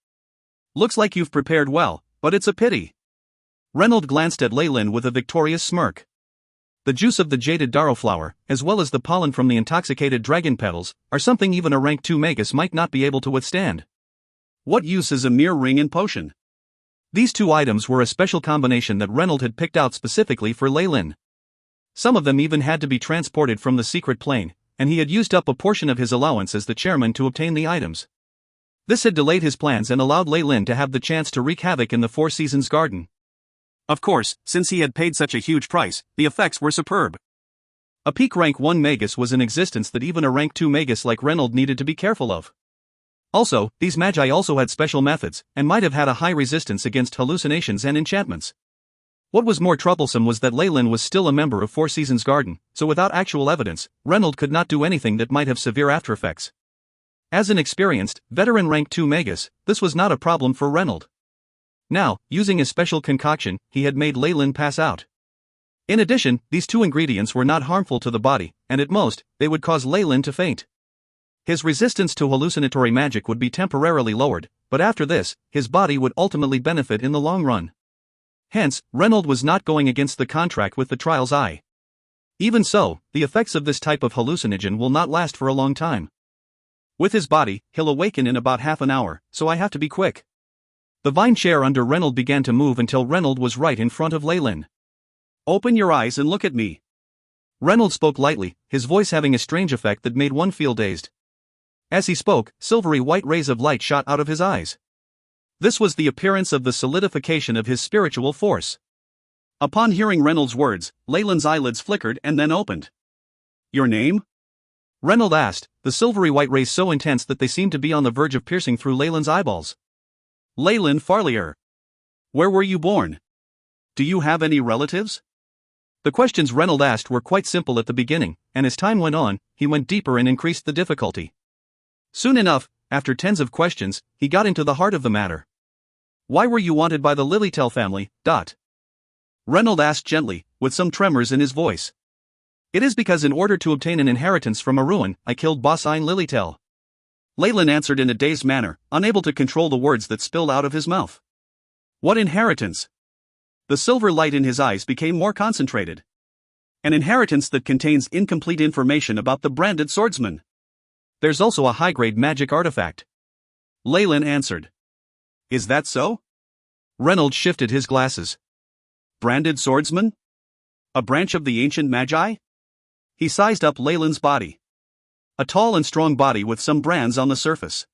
Speaker 1: Looks like you've prepared well, but it's a pity. Reynolds glanced at Leyland with a victorious smirk. The juice of the jaded darrow flower, as well as the pollen from the intoxicated dragon petals, are something even a rank 2 magus might not be able to withstand. What use is a mere ring and potion? These 2 items were a special combination that Reynolds had picked out specifically for Leyland. Some of them even had to be transported from the secret plane, and he had used up a portion of his allowance as the chairman to obtain the items. This had delayed his plans and allowed Leyland to have the chance to wreak havoc in the Four Seasons garden. Of course, since he had paid such a huge price, the effects were superb. A peak rank 1 magus was in existence that even a rank 2 magus like Reynolds needed to be careful of. Also, these magi also had special methods, and might have had a high resistance against hallucinations and enchantments. What was more troublesome was that Leyland was still a member of Four Seasons Garden, so without actual evidence, Reynolds could not do anything that might have severe aftereffects. As an experienced, veteran rank 2 magus, this was not a problem for Reynolds. Now, using a special concoction, he had made Leyland pass out. In addition, these 2 ingredients were not harmful to the body, and at most, they would cause Leyland to faint. His resistance to hallucinatory magic would be temporarily lowered, but after this, his body would ultimately benefit in the long run. Hence, Reynolds was not going against the contract with the trial's eye. Even so, the effects of this type of hallucinogen will not last for a long time. With his body, he'll awaken in about half an hour, so I have to be quick. The vine chair under Reynolds began to move until Reynolds was right in front of Leyland. Open your eyes and look at me. Reynolds spoke lightly, his voice having a strange effect that made one feel dazed. As he spoke, silvery white rays of light shot out of his eyes. This was the appearance of the solidification of his spiritual force. Upon hearing Reynolds' words, Leyland's eyelids flickered and then opened. Your name? Reynolds asked, the silvery white rays so intense that they seemed to be on the verge of piercing through Leyland's eyeballs. Leyland Farlier. Where were you born? Do you have any relatives? The questions Reynolds asked were quite simple at the beginning, and as time went on, he went deeper and increased the difficulty. Soon enough, after tens of questions, he got into the heart of the matter. Why were you wanted by the Lilytell family? Reynolds asked gently, with some tremors in his voice. It is because in order to obtain an inheritance from a ruin, I killed Bossine Lilytell. Leyland answered in a dazed manner, unable to control the words that spilled out of his mouth. What inheritance? The silver light in his eyes became more concentrated. An inheritance that contains incomplete information about the branded swordsman. There's also a high-grade magic artifact. Leyland answered. Is that so? Reynolds shifted his glasses. Branded swordsman? A branch of the ancient magi? He sized up Leyland's body. A tall and strong body with some brands on the surface.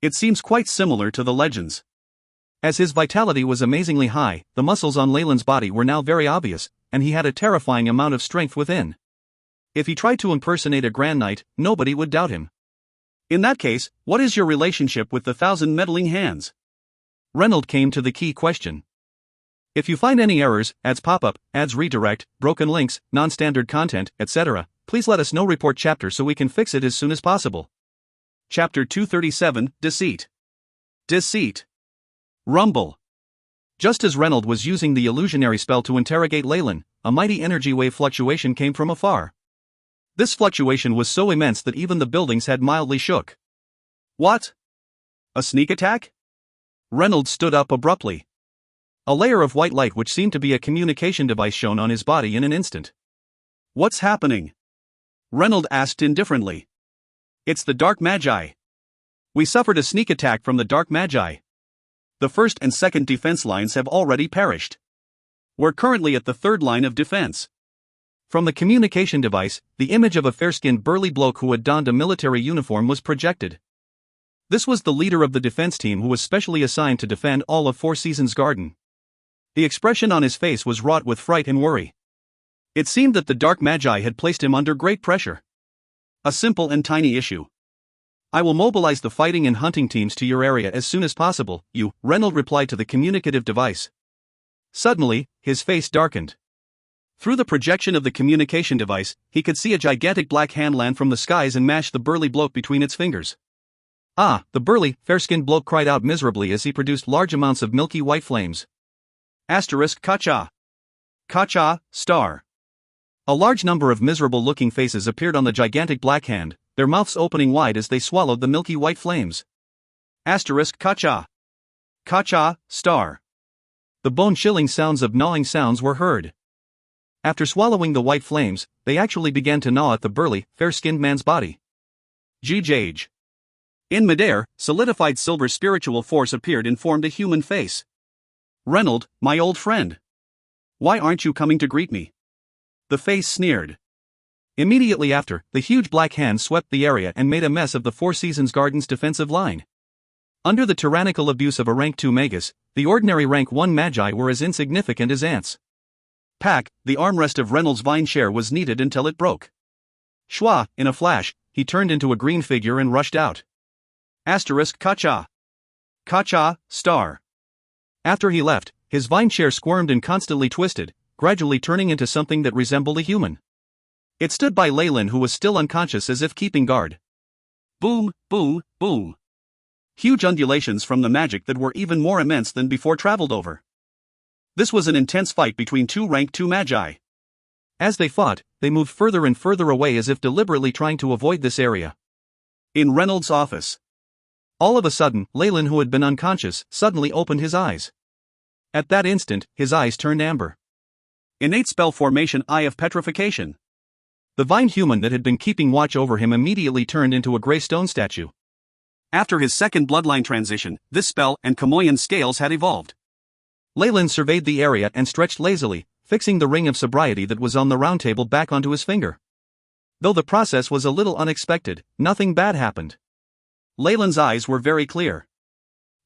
Speaker 1: It seems quite similar to the legends. As his vitality was amazingly high, the muscles on Leyland's body were now very obvious, and he had a terrifying amount of strength within. If he tried to impersonate a Grand Knight, nobody would doubt him. In that case, what is your relationship with the 1,000 meddling hands? Reynolds came to the key question. If you find any errors, ads pop-up, ads redirect, broken links, non-standard content, etc., please let us know. Report chapter so we can fix it as soon as possible. Chapter 237, Deceit. Deceit. Rumble. Just as Reynold was using the illusionary spell to interrogate Leyland, a mighty energy wave fluctuation came from afar. This fluctuation was so immense that even the buildings had mildly shook. What? A sneak attack? Reynold stood up abruptly. A layer of white light which seemed to be a communication device shone on his body in an instant. What's happening? Reynold asked indifferently. It's the Dark Magi. We suffered a sneak attack from the Dark Magi. The first and second defense lines have already perished. We're currently at the third line of defense. From the communication device, the image of a fair-skinned burly bloke who had donned a military uniform was projected. This was the leader of the defense team who was specially assigned to defend all of Four Seasons Garden. The expression on his face was wrought with fright and worry. It seemed that the Dark Magi had placed him under great pressure. A simple and tiny issue. I will mobilize the fighting and hunting teams to your area as soon as possible, Reynold replied to the communicative device. Suddenly, his face darkened. Through the projection of the communication device, he could see a gigantic black hand land from the skies and mash the burly bloke between its fingers. Ah, the burly, fair-skinned bloke cried out miserably as he produced large amounts of milky white flames. Kacha. Kacha, star. A large number of miserable-looking faces appeared on the gigantic black hand, their mouths opening wide as they swallowed the milky white flames. Kacha. Kacha, star. The bone-chilling sounds of gnawing sounds were heard. After swallowing the white flames, they actually began to gnaw at the burly, fair-skinned man's body. Jage. In midair, solidified silver spiritual force appeared and formed a human face. Reynold, my old friend. Why aren't you coming to greet me? The face sneered. Immediately after, the huge black hand swept the area and made a mess of the Four Seasons Garden's defensive line. Under the tyrannical abuse of a rank 2 magus, the ordinary rank 1 magi were as insignificant as ants. Pack, the armrest of Reynolds' vine share was needed until it broke. Schwa, in a flash, he turned into a green figure and rushed out. Kacha. Kacha, star. After he left, his vine share squirmed and constantly twisted, gradually turning into something that resembled a human. It stood by Leyland, who was still unconscious, as if keeping guard. Boom, boom, boom. Huge undulations from the magic that were even more immense than before traveled over. This was an intense fight between two rank 2 magi. As they fought, they moved further and further away as if deliberately trying to avoid this area. In Reynolds' office. All of a sudden, Leyland, who had been unconscious, suddenly opened his eyes. At that instant, his eyes turned amber. Innate spell formation, Eye of Petrification. The vine human that had been keeping watch over him immediately turned into a gray stone statue. After his second bloodline transition, this spell and Kamoyan scales had evolved. Leyland surveyed the area and stretched lazily, fixing the ring of sobriety that was on the round table back onto his finger. Though the process was a little unexpected, nothing bad happened. Leyland's eyes were very clear.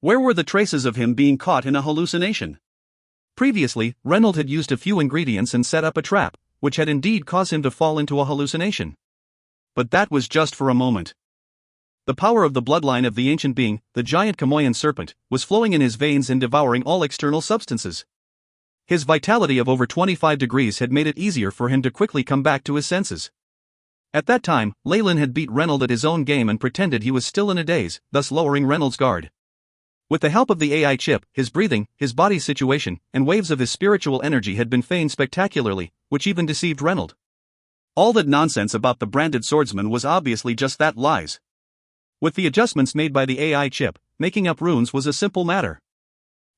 Speaker 1: Where were the traces of him being caught in a hallucination? Previously, Reynold had used a few ingredients and set up a trap, which had indeed caused him to fall into a hallucination. But that was just for a moment. The power of the bloodline of the ancient being, the giant Kamoyan serpent, was flowing in his veins and devouring all external substances. His vitality of over 25 degrees had made it easier for him to quickly come back to his senses. At that time, Leyland had beat Reynold at his own game and pretended he was still in a daze, thus lowering Reynolds' guard. With the help of the AI chip, his breathing, his body's situation, and waves of his spiritual energy had been feigned spectacularly, which even deceived Reynold. All that nonsense about the branded swordsman was obviously just that, lies. With the adjustments made by the AI chip, making up runes was a simple matter.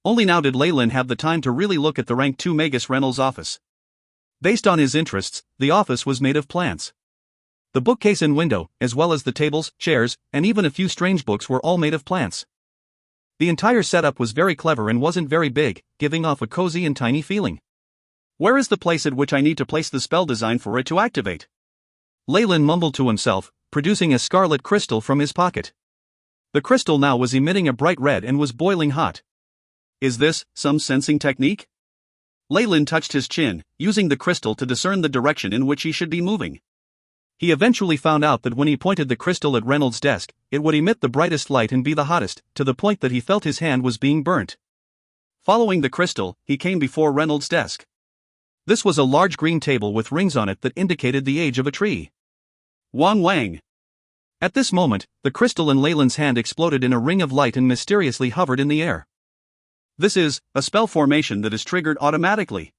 Speaker 1: Only now did Leyland have the time to really look at the rank 2 magus Reynolds' office. Based on his interests, the office was made of plants. The bookcase and window, as well as the tables, chairs, and even a few strange books were all made of plants. The entire setup was very clever and wasn't very big, giving off a cozy and tiny feeling. Where is the place at which I need to place the spell design for it to activate? Leyland mumbled to himself, producing a scarlet crystal from his pocket. The crystal now was emitting a bright red and was boiling hot. Is this some sensing technique? Leyland touched his chin, using the crystal to discern the direction in which he should be moving. He eventually found out that when he pointed the crystal at Reynolds' desk, it would emit the brightest light and be the hottest, to the point that he felt his hand was being burnt. Following the crystal, he came before Reynolds' desk. This was a large green table with rings on it that indicated the age of a tree. Wang Wang. At this moment, the crystal in Leyland's hand exploded in a ring of light and mysteriously hovered in the air. This is a spell formation that is triggered automatically.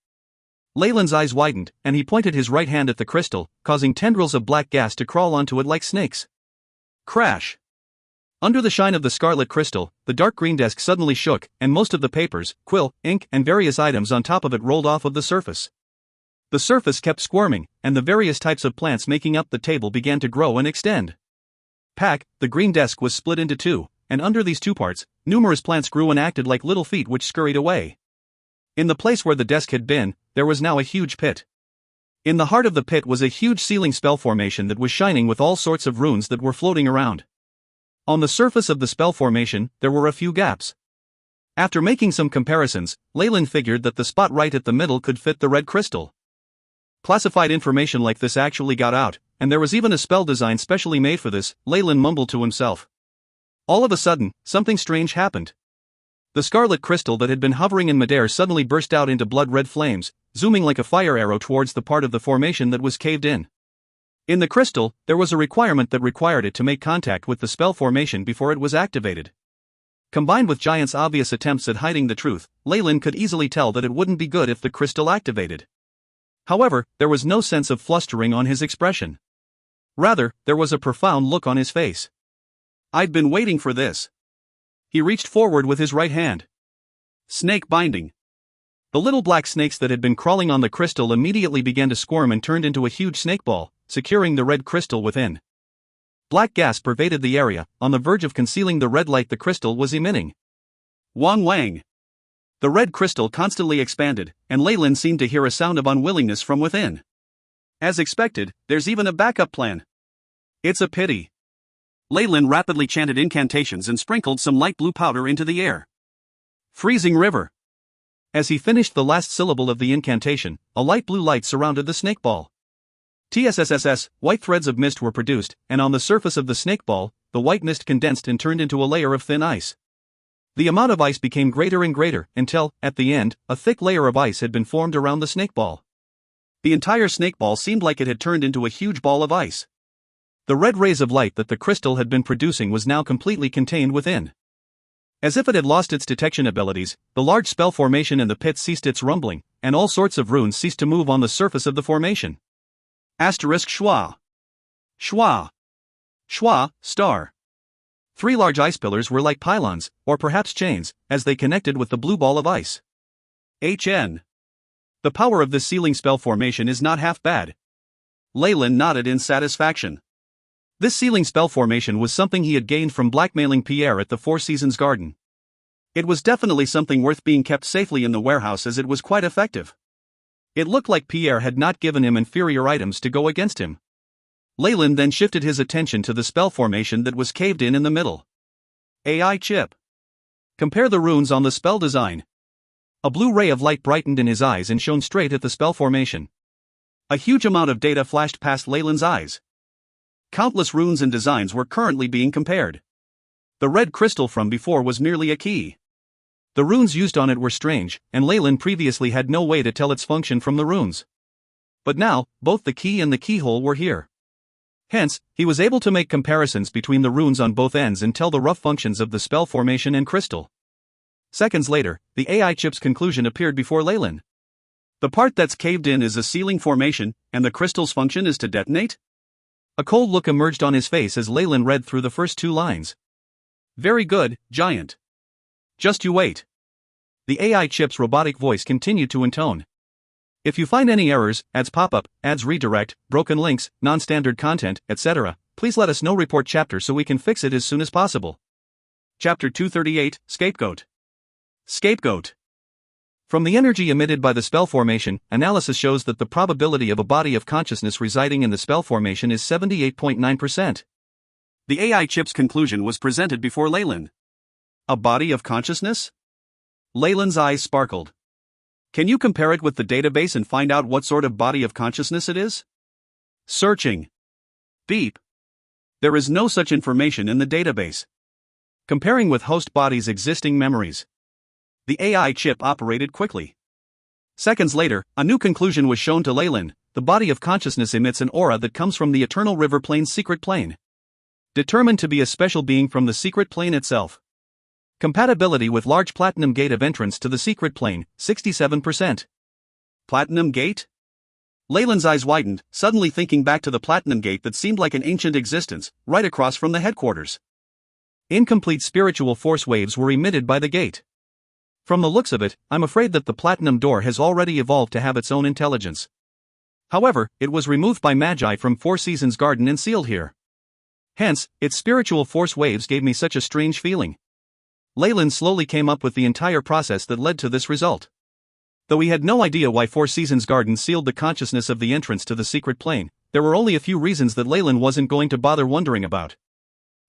Speaker 1: Leyland's eyes widened, and he pointed his right hand at the crystal, causing tendrils of black gas to crawl onto it like snakes. Crash! Under the shine of the scarlet crystal, the dark green desk suddenly shook, and most of the papers, quill, ink, and various items on top of it rolled off of the surface. The surface kept squirming, and the various types of plants making up the table began to grow and extend. The green desk was split into two, and under these two parts, numerous plants grew and acted like little feet which scurried away. In the place where the desk had been, there was now a huge pit. In the heart of the pit was a huge sealing spell formation that was shining with all sorts of runes that were floating around. On the surface of the spell formation, there were a few gaps. After making some comparisons, Leyland figured that the spot right at the middle could fit the red crystal. Classified information like this actually got out, and there was even a spell design specially made for this, Leyland mumbled to himself. All of a sudden, something strange happened. The scarlet crystal that had been hovering in midair suddenly burst out into blood-red flames, zooming like a fire arrow towards the part of the formation that was caved in. In the crystal, there was a requirement that required it to make contact with the spell formation before it was activated. Combined with Giant's obvious attempts at hiding the truth, Leyland could easily tell that it wouldn't be good if the crystal activated. However, there was no sense of flustering on his expression. Rather, there was a profound look on his face. I'd been waiting for this. He reached forward with his right hand. Snake binding. The little black snakes that had been crawling on the crystal immediately began to squirm and turned into a huge snake ball, securing the red crystal within. Black gas pervaded the area, on the verge of concealing the red light the crystal was emitting. Wang Wang. The red crystal constantly expanded, and Leyland seemed to hear a sound of unwillingness from within. As expected, there's even a backup plan. It's a pity. Leyland rapidly chanted incantations and sprinkled some light blue powder into the air. Freezing river. As he finished the last syllable of the incantation, a light blue light surrounded the snake ball. TSSSS, white threads of mist were produced, and on the surface of the snake ball, the white mist condensed and turned into a layer of thin ice. The amount of ice became greater and greater, until, at the end, a thick layer of ice had been formed around the snake ball. The entire snake ball seemed like it had turned into a huge ball of ice. The red rays of light that the crystal had been producing was now completely contained within. As if it had lost its detection abilities, the large spell formation in the pit ceased its rumbling, and all sorts of runes ceased to move on the surface of the formation. Schwa. Schwa. Schwa, star. 3 large ice pillars were like pylons, or perhaps chains, as they connected with the blue ball of ice. HN. The power of this sealing spell formation is not half bad. Leyland nodded in satisfaction. This sealing spell formation was something he had gained from blackmailing Pierre at the Four Seasons Garden. It was definitely something worth being kept safely in the warehouse as it was quite effective. It looked like Pierre had not given him inferior items to go against him. Leyland then shifted his attention to the spell formation that was caved in the middle. AI chip. Compare the runes on the spell design. A blue ray of light brightened in his eyes and shone straight at the spell formation. A huge amount of data flashed past Leyland's eyes. Countless runes and designs were currently being compared. The red crystal from before was merely a key. The runes used on it were strange, and Leyland previously had no way to tell its function from the runes. But now, both the key and the keyhole were here. Hence, he was able to make comparisons between the runes on both ends and tell the rough functions of the spell formation and crystal. Seconds later, the AI chip's conclusion appeared before Leyland. The part that's caved in is a sealing formation, and the crystal's function is to detonate? A cold look emerged on his face as Leyland read through the first 2 lines. Very good, Giant. Just you wait. The AI chip's robotic voice continued to intone. If you find any errors, ads pop-up, ads redirect, broken links, non-standard content, etc., please let us know. Report chapter so we can fix it as soon as possible. Chapter 238, Scapegoat. Scapegoat. From the energy emitted by the spell formation, analysis shows that the probability of a body of consciousness residing in the spell formation is 78.9%. The AI chip's conclusion was presented before Leyland. A body of consciousness? Leyland's eyes sparkled. Can you compare it with the database and find out what sort of body of consciousness it is? Searching. Beep. There is no such information in the database. Comparing with host body's existing memories. The AI chip operated quickly. Seconds later, a new conclusion was shown to Leyland: the body of consciousness emits an aura that comes from the Eternal River Plane's secret plane. Determined to be a special being from the secret plane itself. Compatibility with large platinum gate of entrance to the secret plane, 67%. Platinum gate? Leyland's eyes widened, suddenly thinking back to the platinum gate that seemed like an ancient existence, right across from the headquarters. Incomplete spiritual force waves were emitted by the gate. From the looks of it, I'm afraid that the platinum door has already evolved to have its own intelligence. However, it was removed by Magi from Four Seasons Garden and sealed here. Hence, its spiritual force waves gave me such a strange feeling. Leyland slowly came up with the entire process that led to this result. Though he had no idea why Four Seasons Garden sealed the consciousness of the entrance to the secret plane, there were only a few reasons that Leyland wasn't going to bother wondering about.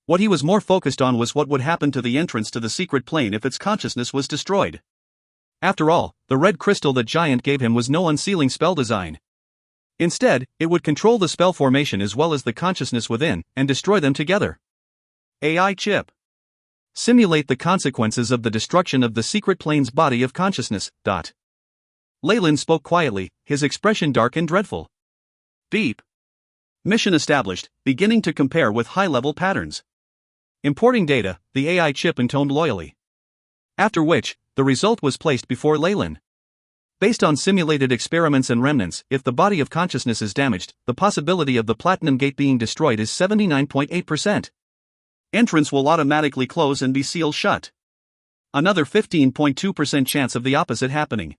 Speaker 1: What he was more focused on was what would happen to the entrance to the secret plane if its consciousness was destroyed. After all, the red crystal that Giant gave him was no unsealing spell design. Instead, it would control the spell formation as well as the consciousness within, and destroy them together. AI chip. Simulate the consequences of the destruction of the secret plane's body of consciousness. Leyland spoke quietly, his expression dark and dreadful. Beep. Mission established, beginning to compare with high-level patterns. Importing data, the AI chip intoned loyally. After which, the result was placed before Leyland. Based on simulated experiments and remnants, if the body of consciousness is damaged, the possibility of the platinum gate being destroyed is 79.8%. Entrance will automatically close and be sealed shut. Another 15.2% chance of the opposite happening.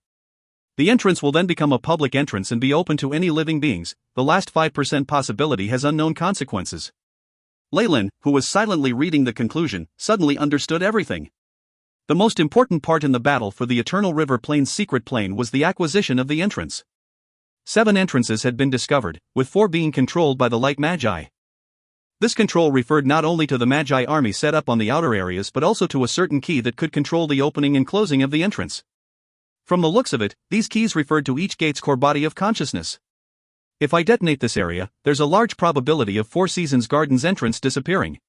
Speaker 1: The entrance will then become a public entrance and be open to any living beings. The last 5% possibility has unknown consequences. Leyland, who was silently reading the conclusion, suddenly understood everything. The most important part in the battle for the Eternal River Plane's secret plane was the acquisition of the entrance. 7 entrances had been discovered, with 4 being controlled by the Light Magi. This control referred not only to the Magi army set up on the outer areas but also to a certain key that could control the opening and closing of the entrance. From the looks of it, these keys referred to each gate's core body of consciousness. If I detonate this area, there's a large probability of Four Seasons Garden's entrance disappearing.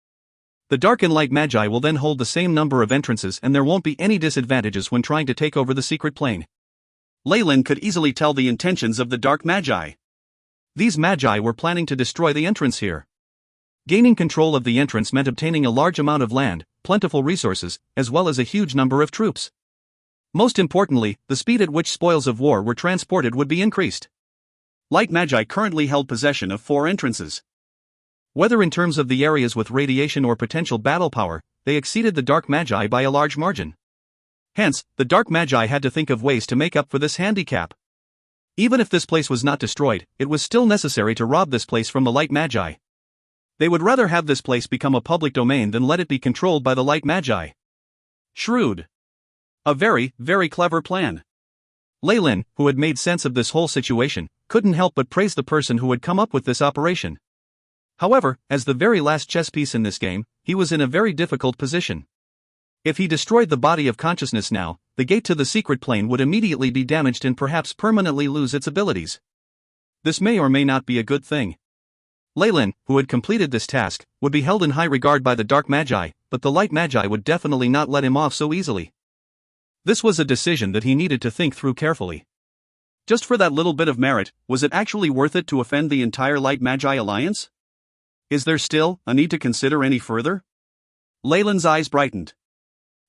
Speaker 1: The Dark and Light Magi will then hold the same number of entrances and there won't be any disadvantages when trying to take over the secret plane. Leyland could easily tell the intentions of the Dark Magi. These Magi were planning to destroy the entrance here. Gaining control of the entrance meant obtaining a large amount of land, plentiful resources, as well as a huge number of troops. Most importantly, the speed at which spoils of war were transported would be increased. Light Magi currently held possession of 4 entrances. Whether in terms of the areas with radiation or potential battle power, they exceeded the Dark Magi by a large margin. Hence, the Dark Magi had to think of ways to make up for this handicap. Even if this place was not destroyed, it was still necessary to rob this place from the Light Magi. They would rather have this place become a public domain than let it be controlled by the Light Magi. Shrewd. A very, very clever plan. Leyland, who had made sense of this whole situation, couldn't help but praise the person who had come up with this operation. However, as the very last chess piece in this game, he was in a very difficult position. If he destroyed the body of consciousness now, the gate to the secret plane would immediately be damaged and perhaps permanently lose its abilities. This may or may not be a good thing. Leyland, who had completed this task, would be held in high regard by the Dark Magi, but the Light Magi would definitely not let him off so easily. This was a decision that he needed to think through carefully. Just for that little bit of merit, was it actually worth it to offend the entire Light Magi alliance? Is there still a need to consider any further? Leyland's eyes brightened.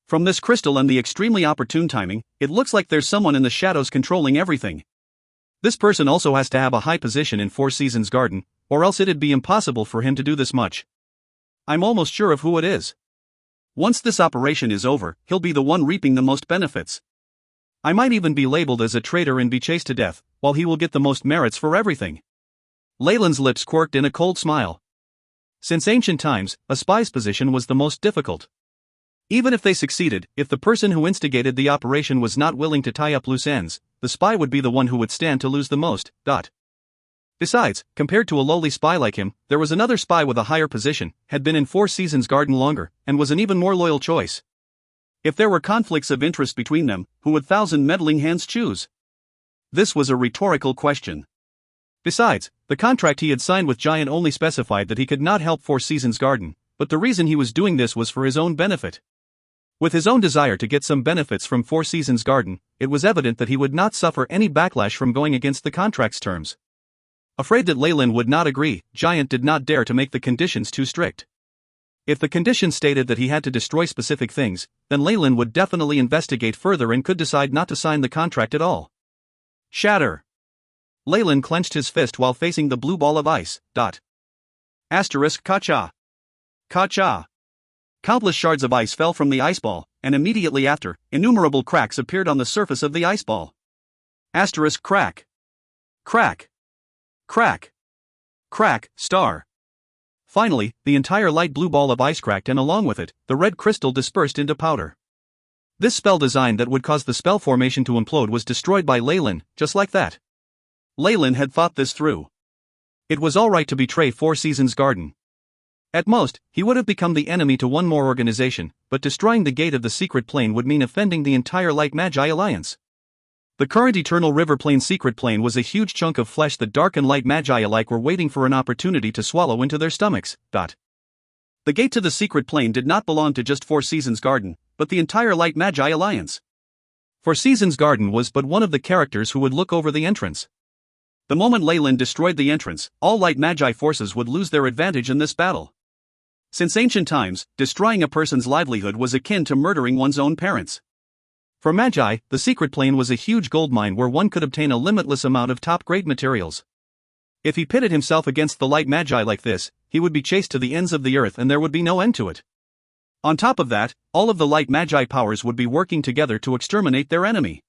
Speaker 1: From this crystal and the extremely opportune timing, it looks like there's someone in the shadows controlling everything. This person also has to have a high position in Four Seasons Garden, or else it'd be impossible for him to do this much. I'm almost sure of who it is. Once this operation is over, he'll be the one reaping the most benefits. I might even be labeled as a traitor and be chased to death, while he will get the most merits for everything. Leyland's lips quirked in a cold smile. Since ancient times, a spy's position was the most difficult. Even if they succeeded, if the person who instigated the operation was not willing to tie up loose ends, the spy would be the one who would stand to lose the most. Besides, compared to a lowly spy like him, there was another spy with a higher position, had been in Four Seasons Garden longer, and was an even more loyal choice. If there were conflicts of interest between them, who would 1,000 meddling hands choose? This was a rhetorical question. Besides, the contract he had signed with Giant only specified that he could not help Four Seasons Garden, but the reason he was doing this was for his own benefit. With his own desire to get some benefits from Four Seasons Garden, it was evident that he would not suffer any backlash from going against the contract's terms. Afraid that Leyland would not agree, Giant did not dare to make the conditions too strict. If the conditions stated that he had to destroy specific things, then Leyland would definitely investigate further and could decide not to sign the contract at all. Shatter. Leyland clenched his fist while facing the blue ball of ice. Asterisk Ka-cha. Ka-cha. Countless shards of ice fell from the ice ball, and immediately after, innumerable cracks appeared on the surface of the ice ball. Asterisk crack. Crack. Crack. Crack, star. Finally, the entire light blue ball of ice cracked, and along with it, the red crystal dispersed into powder. This spell design that would cause the spell formation to implode was destroyed by Leyland, just like that. Leyland had thought this through. It was alright to betray Four Seasons Garden. At most, he would have become the enemy to one more organization, but destroying the gate of the secret plane would mean offending the entire Light Magi Alliance. The current Eternal River Plane secret plane was a huge chunk of flesh that Dark and Light Magi alike were waiting for an opportunity to swallow into their stomachs. The gate to the secret plane did not belong to just Four Seasons Garden, but the entire Light Magi Alliance. Four Seasons Garden was but one of the characters who would look over the entrance. The moment Leyland destroyed the entrance, all Light Magi forces would lose their advantage in this battle. Since ancient times, destroying a person's livelihood was akin to murdering one's own parents. For Magi, the secret plane was a huge gold mine where one could obtain a limitless amount of top-grade materials. If he pitted himself against the Light Magi like this, he would be chased to the ends of the earth and there would be no end to it. On top of that, all of the Light Magi powers would be working together to exterminate their enemy.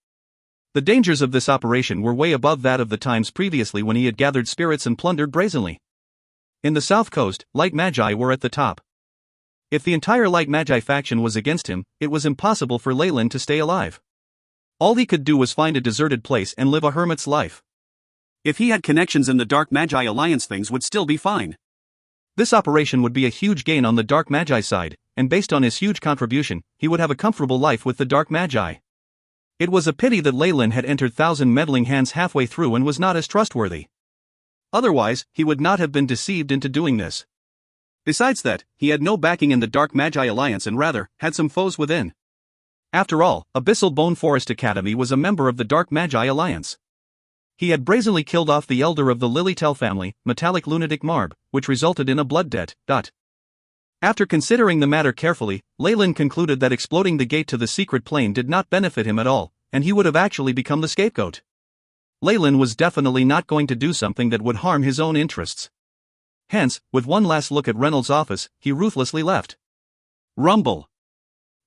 Speaker 1: The dangers of this operation were way above that of the times previously when he had gathered spirits and plundered brazenly. In the South Coast, Light Magi were at the top. If the entire Light Magi faction was against him, it was impossible for Leyland to stay alive. All he could do was find a deserted place and live a hermit's life. If he had connections in the Dark Magi Alliance, things would still be fine. This operation would be a huge gain on the Dark Magi side, and based on his huge contribution, he would have a comfortable life with the Dark Magi. It was a pity that Leyland had entered Thousand Meddling Hands halfway through and was not as trustworthy. Otherwise, he would not have been deceived into doing this. Besides that, he had no backing in the Dark Magi Alliance and rather, had some foes within. After all, Abyssal Bone Forest Academy was a member of the Dark Magi Alliance. He had brazenly killed off the elder of the Lilytail family, Metallic Lunatic Marb, which resulted in a blood debt. After considering the matter carefully, Leyland concluded that exploding the gate to the secret plane did not benefit him at all, and he would have actually become the scapegoat. Leyland was definitely not going to do something that would harm his own interests. Hence, with one last look at Reynolds' office, he ruthlessly left. Rumble.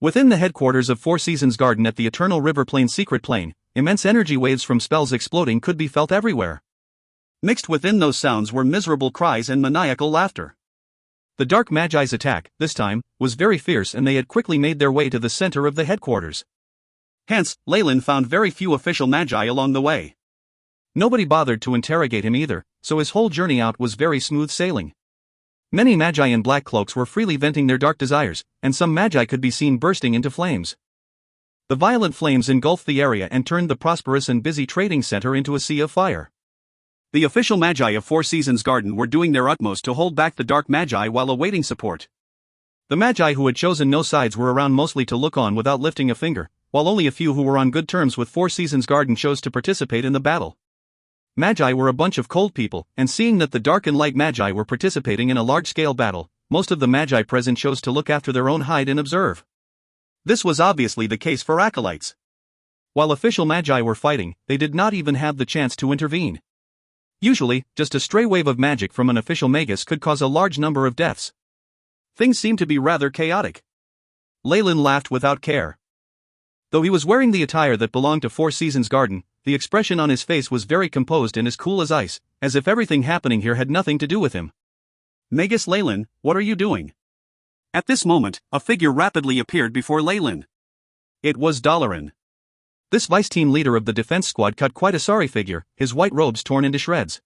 Speaker 1: Within the headquarters of Four Seasons Garden at the Eternal River Plane secret plane, immense energy waves from spells exploding could be felt everywhere. Mixed within those sounds were miserable cries and maniacal laughter. The Dark Magi's attack, this time, was very fierce and they had quickly made their way to the center of the headquarters. Hence, Leyland found very few official Magi along the way. Nobody bothered to interrogate him either, so his whole journey out was very smooth sailing. Many Magi in black cloaks were freely venting their dark desires, and some Magi could be seen bursting into flames. The violent flames engulfed the area and turned the prosperous and busy trading center into a sea of fire. The official Magi of Four Seasons Garden were doing their utmost to hold back the Dark Magi while awaiting support. The Magi who had chosen no sides were around mostly to look on without lifting a finger, while only a few who were on good terms with Four Seasons Garden chose to participate in the battle. Magi were a bunch of cold people, and seeing that the Dark and Light Magi were participating in a large-scale battle, most of the Magi present chose to look after their own hide and observe. This was obviously the case for acolytes. While official Magi were fighting, they did not even have the chance to intervene. Usually, just a stray wave of magic from an official magus could cause a large number of deaths. Things seemed to be rather chaotic. Leyland laughed without care. Though he was wearing the attire that belonged to Four Seasons Garden, the expression on his face was very composed and as cool as ice, as if everything happening here had nothing to do with him. Magus Leyland, what are you doing? At this moment, a figure rapidly appeared before Leyland. It was Dalaran. This vice team leader of the defense squad cut quite a sorry figure, his white robes torn into shreds.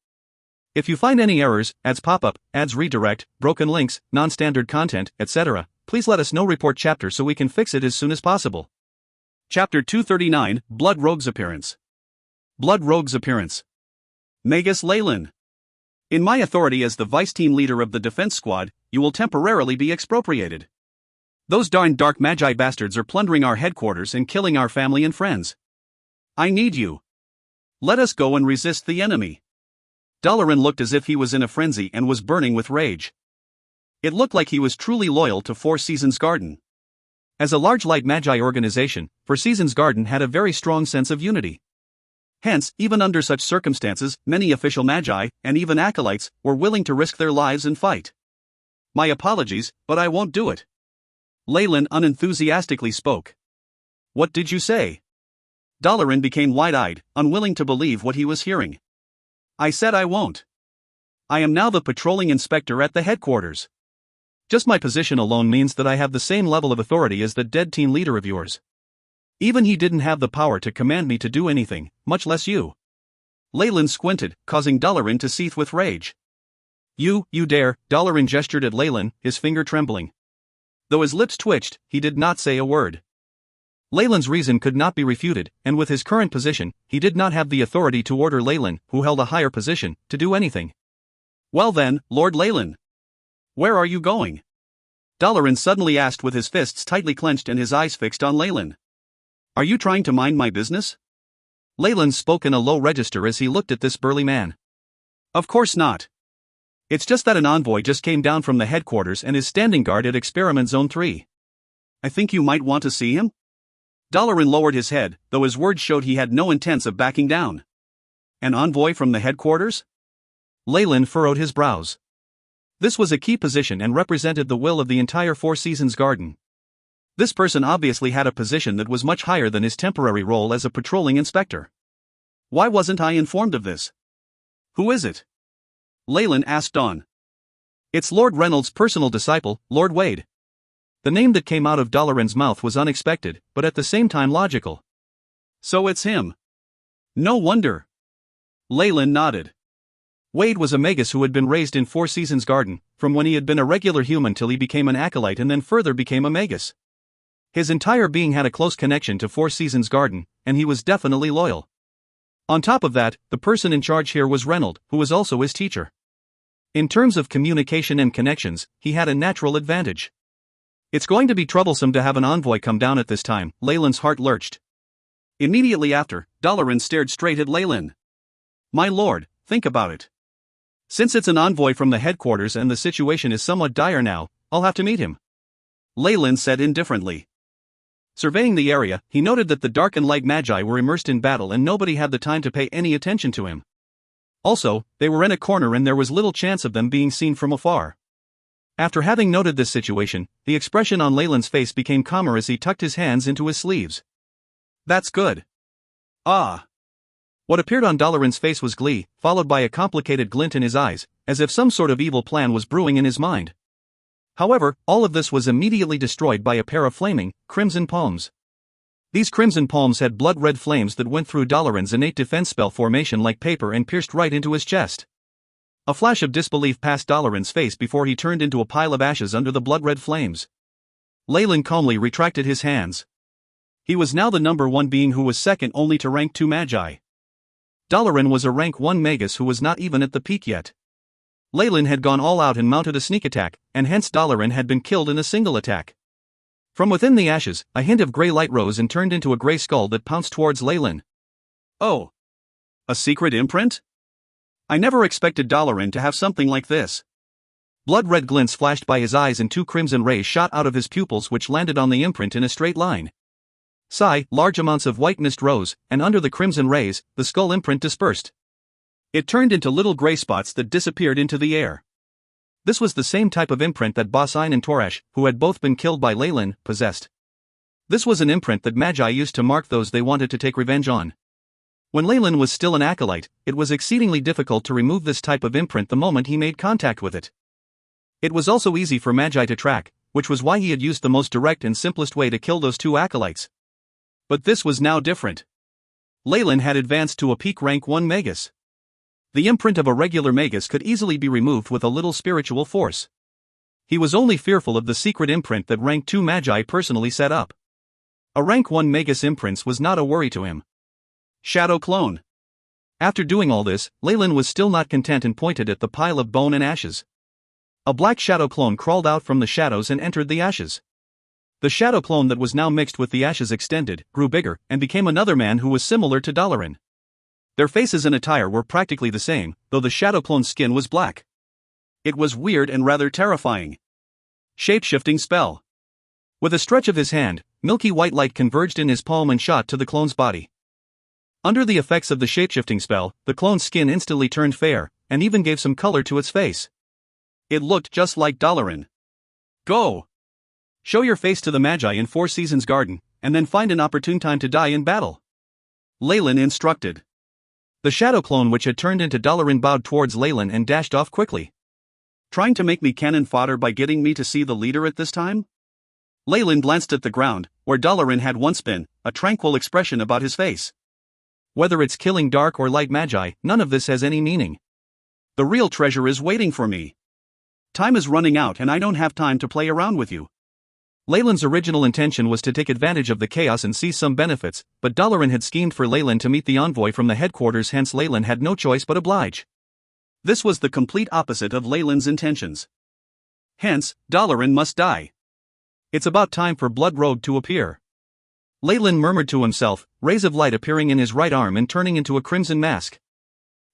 Speaker 1: If you find any errors, ads pop up, ads redirect, broken links, non-standard content, etc., please let us know. Report chapter so we can fix it as soon as possible. Chapter 239, Blood Rogue's Appearance. Blood Rogue's Appearance. Magus Leyland. In my authority as the vice team leader of the defense squad, you will temporarily be expropriated. Those darn dark magi bastards are plundering our headquarters and killing our family and friends. I need you. Let us go and resist the enemy. Dalaran looked as if he was in a frenzy and was burning with rage. It looked like he was truly loyal to Four Seasons Garden. As a large light magi organization, Four Seasons Garden had a very strong sense of unity. Hence, even under such circumstances, many official magi, and even acolytes, were willing to risk their lives and fight. My apologies, but I won't do it. Leyland unenthusiastically spoke. What did you say? Dalaran became wide-eyed, unwilling to believe what he was hearing. I said I won't. I am now the patrolling inspector at the headquarters. Just my position alone means that I have the same level of authority as the dead teen leader of yours. Even he didn't have the power to command me to do anything, much less you. Leyland squinted, causing Dalaran to seethe with rage. You dare, Dalaran gestured at Leyland, his finger trembling. Though his lips twitched, he did not say a word. Leyland's reason could not be refuted, and with his current position, he did not have the authority to order Leyland, who held a higher position, to do anything. Well then, Lord Leyland. Where are you going? Dalaran suddenly asked with his fists tightly clenched and his eyes fixed on Leyland. Are you trying to mind my business? Leyland spoke in a low register as he looked at this burly man. Of course not. It's just that an envoy just came down from the headquarters and is standing guard at Experiment Zone 3. I think you might want to see him? Dalaran lowered his head, though his words showed he had no intents of backing down. An envoy from the headquarters? Leyland furrowed his brows. This was a key position and represented the will of the entire Four Seasons Garden. This person obviously had a position that was much higher than his temporary role as a patrolling inspector. Why wasn't I informed of this? Who is it? Leyland asked on. It's Lord Reynolds' personal disciple, Lord Wade. The name that came out of Dalaran's mouth was unexpected, but at the same time logical. So it's him. No wonder. Leyland nodded. Wade was a magus who had been raised in Four Seasons Garden, from when he had been a regular human till he became an acolyte and then further became a magus. His entire being had a close connection to Four Seasons Garden, and he was definitely loyal. On top of that, the person in charge here was Reynolds, who was also his teacher. In terms of communication and connections, he had a natural advantage. It's going to be troublesome to have an envoy come down at this time, Leyland's heart lurched. Immediately after, Dalaran stared straight at Leyland. My lord, think about it. Since it's an envoy from the headquarters and the situation is somewhat dire now, I'll have to meet him. Leyland said indifferently. Surveying the area, he noted that the dark and light magi were immersed in battle and nobody had the time to pay any attention to him. Also, they were in a corner and there was little chance of them being seen from afar. After having noted this situation, the expression on Leyland's face became calmer as he tucked his hands into his sleeves. That's good. Ah. What appeared on Dalaran's face was glee, followed by a complicated glint in his eyes, as if some sort of evil plan was brewing in his mind. However, all of this was immediately destroyed by a pair of flaming, crimson palms. These crimson palms had blood-red flames that went through Dalaran's innate defense spell formation like paper and pierced right into his chest. A flash of disbelief passed Dalaran's face before he turned into a pile of ashes under the blood-red flames. Leyland calmly retracted his hands. He was now the number one being who was second only to rank 2 magi. Dalaran was a rank 1 magus who was not even at the peak yet. Leyland had gone all out and mounted a sneak attack, and hence Dalaran had been killed in a single attack. From within the ashes, a hint of grey light rose and turned into a grey skull that pounced towards Leyland. Oh! A secret imprint? I never expected Dalaran to have something like this. Blood-red glints flashed by his eyes and 2 crimson rays shot out of his pupils which landed on the imprint in a straight line. Large amounts of white mist rose, and under the crimson rays, the skull imprint dispersed. It turned into little grey spots that disappeared into the air. This was the same type of imprint that Bosine and Torash, who had both been killed by Leyland, possessed. This was an imprint that magi used to mark those they wanted to take revenge on. When Leyland was still an acolyte, it was exceedingly difficult to remove this type of imprint the moment he made contact with it. It was also easy for magi to track, which was why he had used the most direct and simplest way to kill those 2 acolytes. But this was now different. Leyland had advanced to a peak rank 1 magus. The imprint of a regular magus could easily be removed with a little spiritual force. He was only fearful of the secret imprint that rank 2 magi personally set up. A rank 1 magus imprint was not a worry to him. Shadow clone. After doing all this, Leyland was still not content and pointed at the pile of bone and ashes. A black shadow clone crawled out from the shadows and entered the ashes. The shadow clone that was now mixed with the ashes extended, grew bigger, and became another man who was similar to Dalaran. Their faces and attire were practically the same, though the shadow clone's skin was black. It was weird and rather terrifying. Shape-shifting spell. With a stretch of his hand, milky white light converged in his palm and shot to the clone's body. Under the effects of the shape-shifting spell, the clone's skin instantly turned fair, and even gave some color to its face. It looked just like Dalaran. Go! Show your face to the Magi in Four Seasons Garden, and then find an opportune time to die in battle. Leyland instructed. The shadow clone which had turned into Dalaran bowed towards Leyland and dashed off quickly. Trying to make me cannon fodder by getting me to see the leader at this time? Leyland glanced at the ground, where Dalaran had once been, a tranquil expression about his face. Whether it's killing dark or light Magi, none of this has any meaning. The real treasure is waiting for me. Time is running out and I don't have time to play around with you. Leyland's original intention was to take advantage of the chaos and seize some benefits, but Dalaran had schemed for Leyland to meet the envoy from the headquarters, hence Leyland had no choice but oblige. This was the complete opposite of Leyland's intentions. Hence, Dalaran must die. It's about time for Blood Rogue to appear. Leyland murmured to himself, rays of light appearing in his right arm and turning into a crimson mask.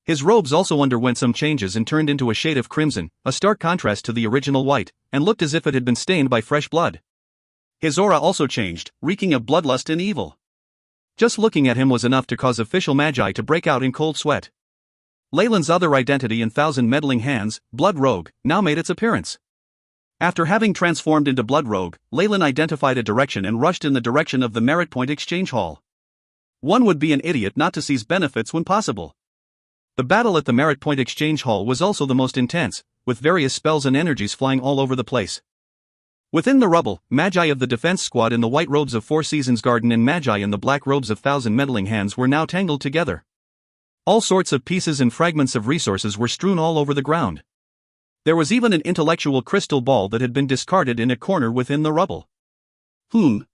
Speaker 1: His robes also underwent some changes and turned into a shade of crimson, a stark contrast to the original white, and looked as if it had been stained by fresh blood. His aura also changed, reeking of bloodlust and evil. Just looking at him was enough to cause official Magi to break out in cold sweat. Leyland's other identity in Thousand Meddling Hands, Blood Rogue, now made its appearance. After having transformed into Blood Rogue, Leyland identified a direction and rushed in the direction of the Merit Point Exchange Hall. One would be an idiot not to seize benefits when possible. The battle at the Merit Point Exchange Hall was also the most intense, with various spells and energies flying all over the place. Within the rubble, Magi of the defense squad in the white robes of Four Seasons Garden and Magi in the black robes of Thousand Meddling Hands were now tangled together. All sorts of pieces and fragments of resources were strewn all over the ground. There was even an intellectual crystal ball that had been discarded in a corner within the rubble. From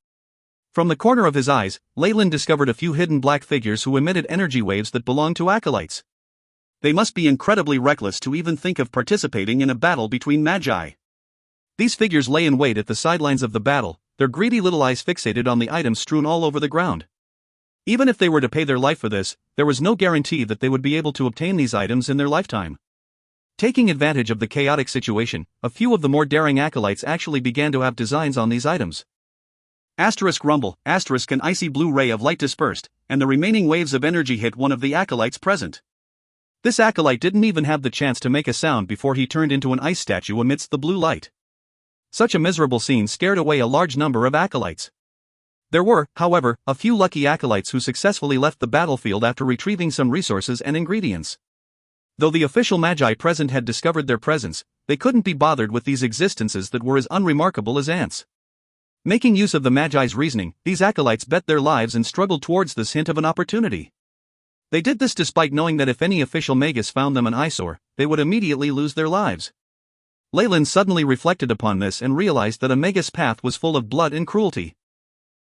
Speaker 1: the corner of his eyes, Leyland discovered a few hidden black figures who emitted energy waves that belonged to acolytes. They must be incredibly reckless to even think of participating in a battle between Magi. These figures lay in wait at the sidelines of the battle, their greedy little eyes fixated on the items strewn all over the ground. Even if they were to pay their life for this, there was no guarantee that they would be able to obtain these items in their lifetime. Taking advantage of the chaotic situation, a few of the more daring acolytes actually began to have designs on these items. Asterisk rumble, asterisk an icy blue ray of light dispersed, and the remaining waves of energy hit one of the acolytes present. This acolyte didn't even have the chance to make a sound before he turned into an ice statue amidst the blue light. Such a miserable scene scared away a large number of acolytes. There were, however, a few lucky acolytes who successfully left the battlefield after retrieving some resources and ingredients. Though the official Magi present had discovered their presence, they couldn't be bothered with these existences that were as unremarkable as ants. Making use of the Magi's reasoning, these acolytes bet their lives and struggled towards this hint of an opportunity. They did this despite knowing that if any official Magus found them an eyesore, they would immediately lose their lives. Leyland suddenly reflected upon this and realized that a Magus path was full of blood and cruelty.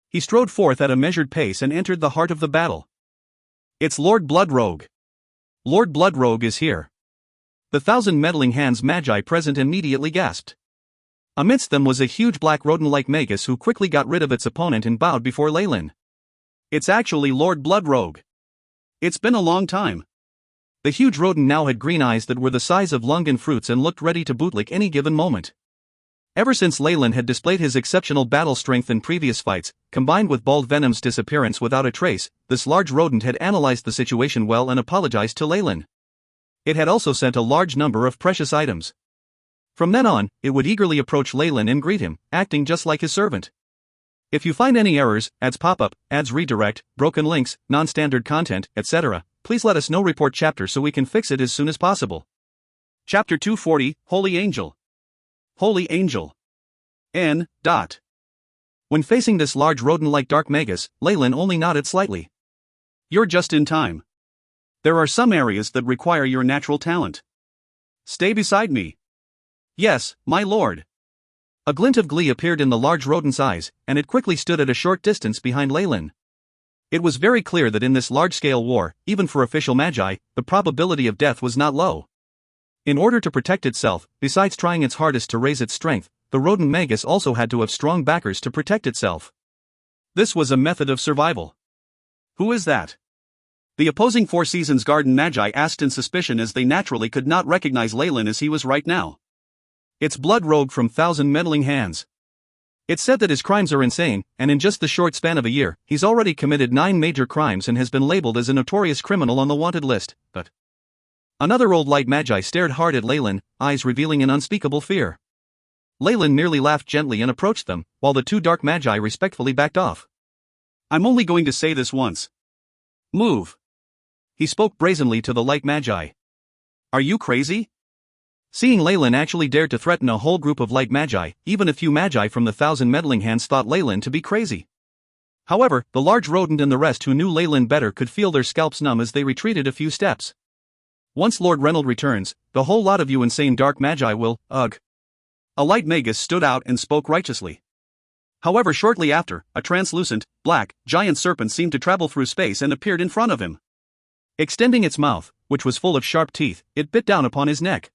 Speaker 1: He strode forth at a measured pace and entered the heart of the battle. It's Lord Blood Rogue. Lord Blood Rogue is here. The Thousand Meddling Hands Magi present immediately gasped. Amidst them was a huge black rodent-like Magus who quickly got rid of its opponent and bowed before Leyland. It's actually Lord Blood Rogue. It's been a long time. The huge rodent now had green eyes that were the size of Lungan fruits and looked ready to bootlick any given moment. Ever since Leyland had displayed his exceptional battle strength in previous fights, combined with Bald Venom's disappearance without a trace, this large rodent had analyzed the situation well and apologized to Leyland. It had also sent a large number of precious items. From then on, it would eagerly approach Leyland and greet him, acting just like his servant. If you find any errors, ads pop up, ads redirect, broken links, non-standard content, etc., please let us know. Report chapter so we can fix it as soon as possible. Chapter 240, Holy Angel. Holy Angel. N. When facing this large rodent-like dark Magus, Leyland only nodded slightly. You're just in time. There are some areas that require your natural talent. Stay beside me. Yes, my lord. A glint of glee appeared in the large rodent's eyes, and it quickly stood at a short distance behind Leyland. It was very clear that in this large-scale war, even for official Magi, the probability of death was not low. In order to protect itself, besides trying its hardest to raise its strength, the rodent magus also had to have strong backers to protect itself. This was a method of survival. Who is that? The opposing Four Seasons Garden Magi asked in suspicion, as they naturally could not recognize Leyland as he was right now. It's Blood Rogue from Thousand Meddling Hands. It's said that his crimes are insane, and in just the short span of a year, he's already committed 9 major crimes and has been labeled as a notorious criminal on the wanted list. But another old light magi stared hard at Leyland, eyes revealing an unspeakable fear. Leyland merely laughed gently and approached them, while the 2 dark magi respectfully backed off. I'm only going to say this once. Move. He spoke brazenly to the light magi. Are you crazy? Seeing Leyland actually dared to threaten a whole group of light magi, even a few magi from the Thousand Meddling Hands thought Leyland to be crazy. However, the large rodent and the rest who knew Leyland better could feel their scalps numb as they retreated a few steps. Once Lord Reynold returns, the whole lot of you insane dark magi will, ugh. A light magus stood out and spoke righteously. However, shortly after, a translucent, black, giant serpent seemed to travel through space and appeared in front of him. Extending its mouth, which was full of sharp teeth, it bit down upon his neck.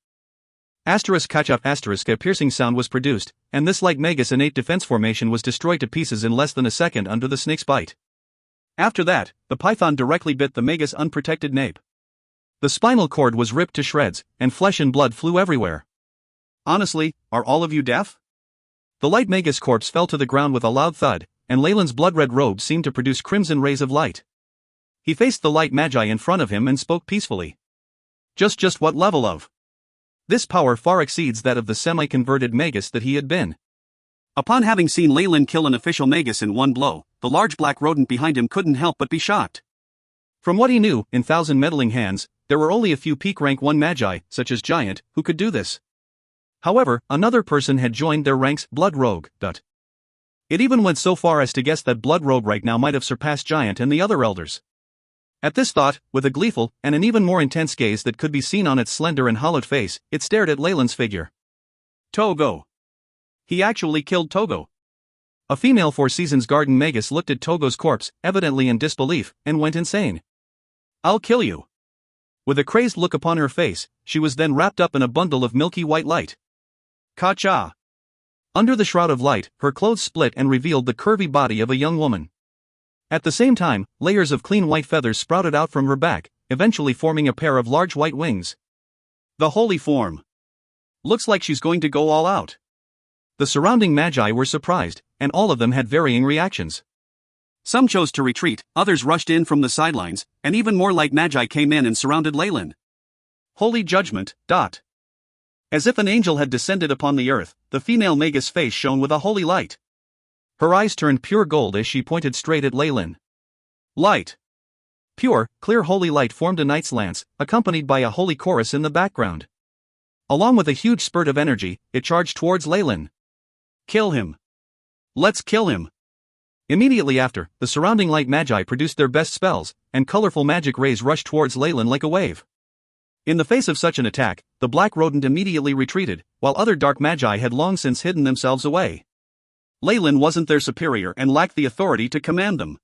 Speaker 1: ****, a piercing sound was produced, and this light magus innate defense formation was destroyed to pieces in less than a second under the snake's bite. After that, the python directly bit the magus' unprotected nape. The spinal cord was ripped to shreds, and flesh and blood flew everywhere. Honestly, are all of you deaf? The light magus corpse fell to the ground with a loud thud, and Leyland's blood-red robe seemed to produce crimson rays of light. He faced the light magi in front of him and spoke peacefully. Just what level of? This power far exceeds that of the semi-converted magus that he had been. Upon having seen Leyland kill an official magus in one blow, the large black rodent behind him couldn't help but be shocked. From what he knew, in Thousand Meddling Hands, there were only a few peak rank 1 magi, such as Giant, who could do this. However, another person had joined their ranks, Blood Rogue. It even went so far as to guess that Blood Rogue right now might have surpassed Giant and the other elders. At this thought, with a gleeful and an even more intense gaze that could be seen on its slender and hollowed face, it stared at Leyland's figure. Togo. He actually killed Togo. A female Four Seasons Garden magus looked at Togo's corpse, evidently in disbelief, and went insane. I'll kill you. With a crazed look upon her face, she was then wrapped up in a bundle of milky white light. Ka-cha. Under the shroud of light, her clothes split and revealed the curvy body of a young woman. At the same time, layers of clean white feathers sprouted out from her back, eventually forming a pair of large white wings. The holy form. Looks like she's going to go all out. The surrounding magi were surprised, and all of them had varying reactions. Some chose to retreat, others rushed in from the sidelines, and even more light magi came in and surrounded Leyland. Holy judgment. As if an angel had descended upon the earth, the female magus' face shone with a holy light. Her eyes turned pure gold as she pointed straight at Leyland. Light. Pure, clear holy light formed a knight's lance, accompanied by a holy chorus in the background. Along with a huge spurt of energy, it charged towards Leyland. Kill him. Let's kill him. Immediately after, the surrounding light magi produced their best spells, and colorful magic rays rushed towards Leyland like a wave. In the face of such an attack, the black rodent immediately retreated, while other dark magi had long since hidden themselves away. Leyland wasn't their superior and lacked the authority to command them.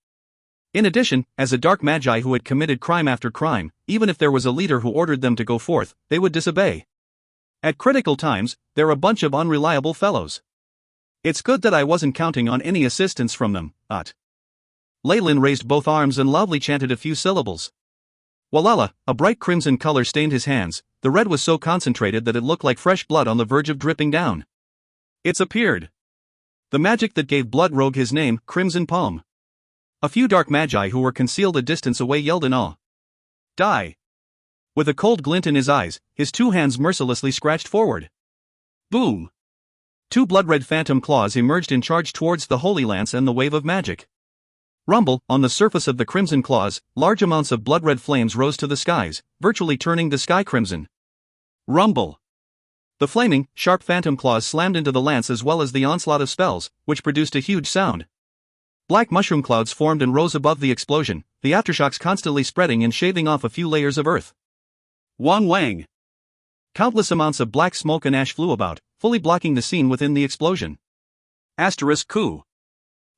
Speaker 1: In addition, as a dark magi who had committed crime after crime, even if there was a leader who ordered them to go forth, they would disobey. At critical times, they're a bunch of unreliable fellows. It's good that I wasn't counting on any assistance from them, Leyland raised both arms and loudly chanted a few syllables. Walala, a bright crimson color stained his hands, the red was so concentrated that it looked like fresh blood on the verge of dripping down. It's appeared. The magic that gave Blood Rogue his name, Crimson Palm. A few dark magi who were concealed a distance away yelled in awe. Die. With a cold glint in his eyes, his 2 hands mercilessly scratched forward. Boom. 2 blood-red phantom claws emerged and charged towards the holy lance and the wave of magic. Rumble, on the surface of the crimson claws, large amounts of blood-red flames rose to the skies, virtually turning the sky crimson. Rumble. The flaming, sharp phantom claws slammed into the lance as well as the onslaught of spells, which produced a huge sound. Black mushroom clouds formed and rose above the explosion, the aftershocks constantly spreading and shaving off a few layers of earth. Wang Wang. Countless amounts of black smoke and ash flew about, fully blocking the scene within the explosion.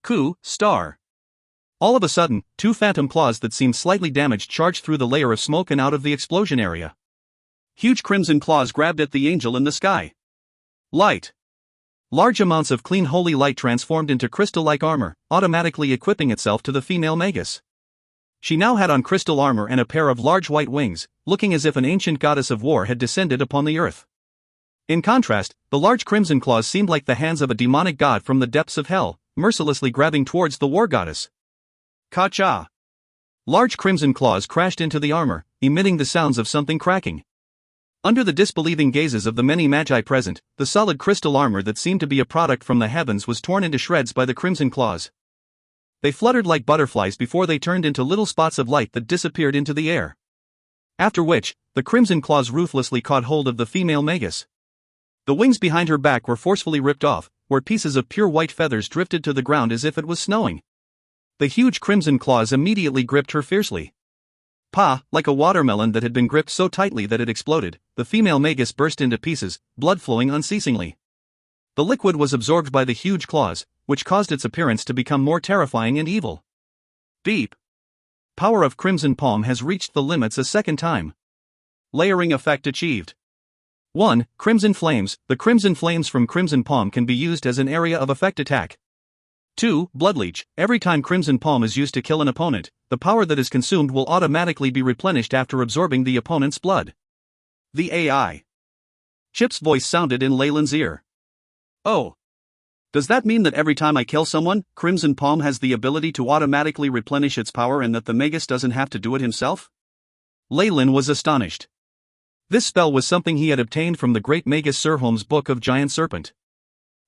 Speaker 1: Coup. Star. All of a sudden, 2 phantom claws that seemed slightly damaged charged through the layer of smoke and out of the explosion area. Huge crimson claws grabbed at the angel in the sky. Light. Large amounts of clean holy light transformed into crystal-like armor, automatically equipping itself to the female magus. She now had on crystal armor and a pair of large white wings, looking as if an ancient goddess of war had descended upon the earth. In contrast, the large crimson claws seemed like the hands of a demonic god from the depths of hell, mercilessly grabbing towards the war goddess. Ka-cha! Large crimson claws crashed into the armor, emitting the sounds of something cracking. Under the disbelieving gazes of the many magi present, the solid crystal armor that seemed to be a product from the heavens was torn into shreds by the crimson claws. They fluttered like butterflies before they turned into little spots of light that disappeared into the air. After which, the crimson claws ruthlessly caught hold of the female magus. The wings behind her back were forcefully ripped off, where pieces of pure white feathers drifted to the ground as if it was snowing. The huge crimson claws immediately gripped her fiercely. Like a watermelon that had been gripped so tightly that it exploded, the female magus burst into pieces, blood flowing unceasingly. The liquid was absorbed by the huge claws, which caused its appearance to become more terrifying and evil. Beep! Power of Crimson Palm has reached the limits a second time. Layering effect achieved. 1. Crimson Flames. The Crimson Flames from Crimson Palm can be used as an area of effect attack. 2. Blood Leech. Every time Crimson Palm is used to kill an opponent, the power that is consumed will automatically be replenished after absorbing the opponent's blood. The AI. Chip's voice sounded in Leyland's ear. Oh. Does that mean that every time I kill someone, Crimson Palm has the ability to automatically replenish its power and that the magus doesn't have to do it himself? Leyland was astonished. This spell was something he had obtained from the great Magus Serholm's Book of Giant Serpent.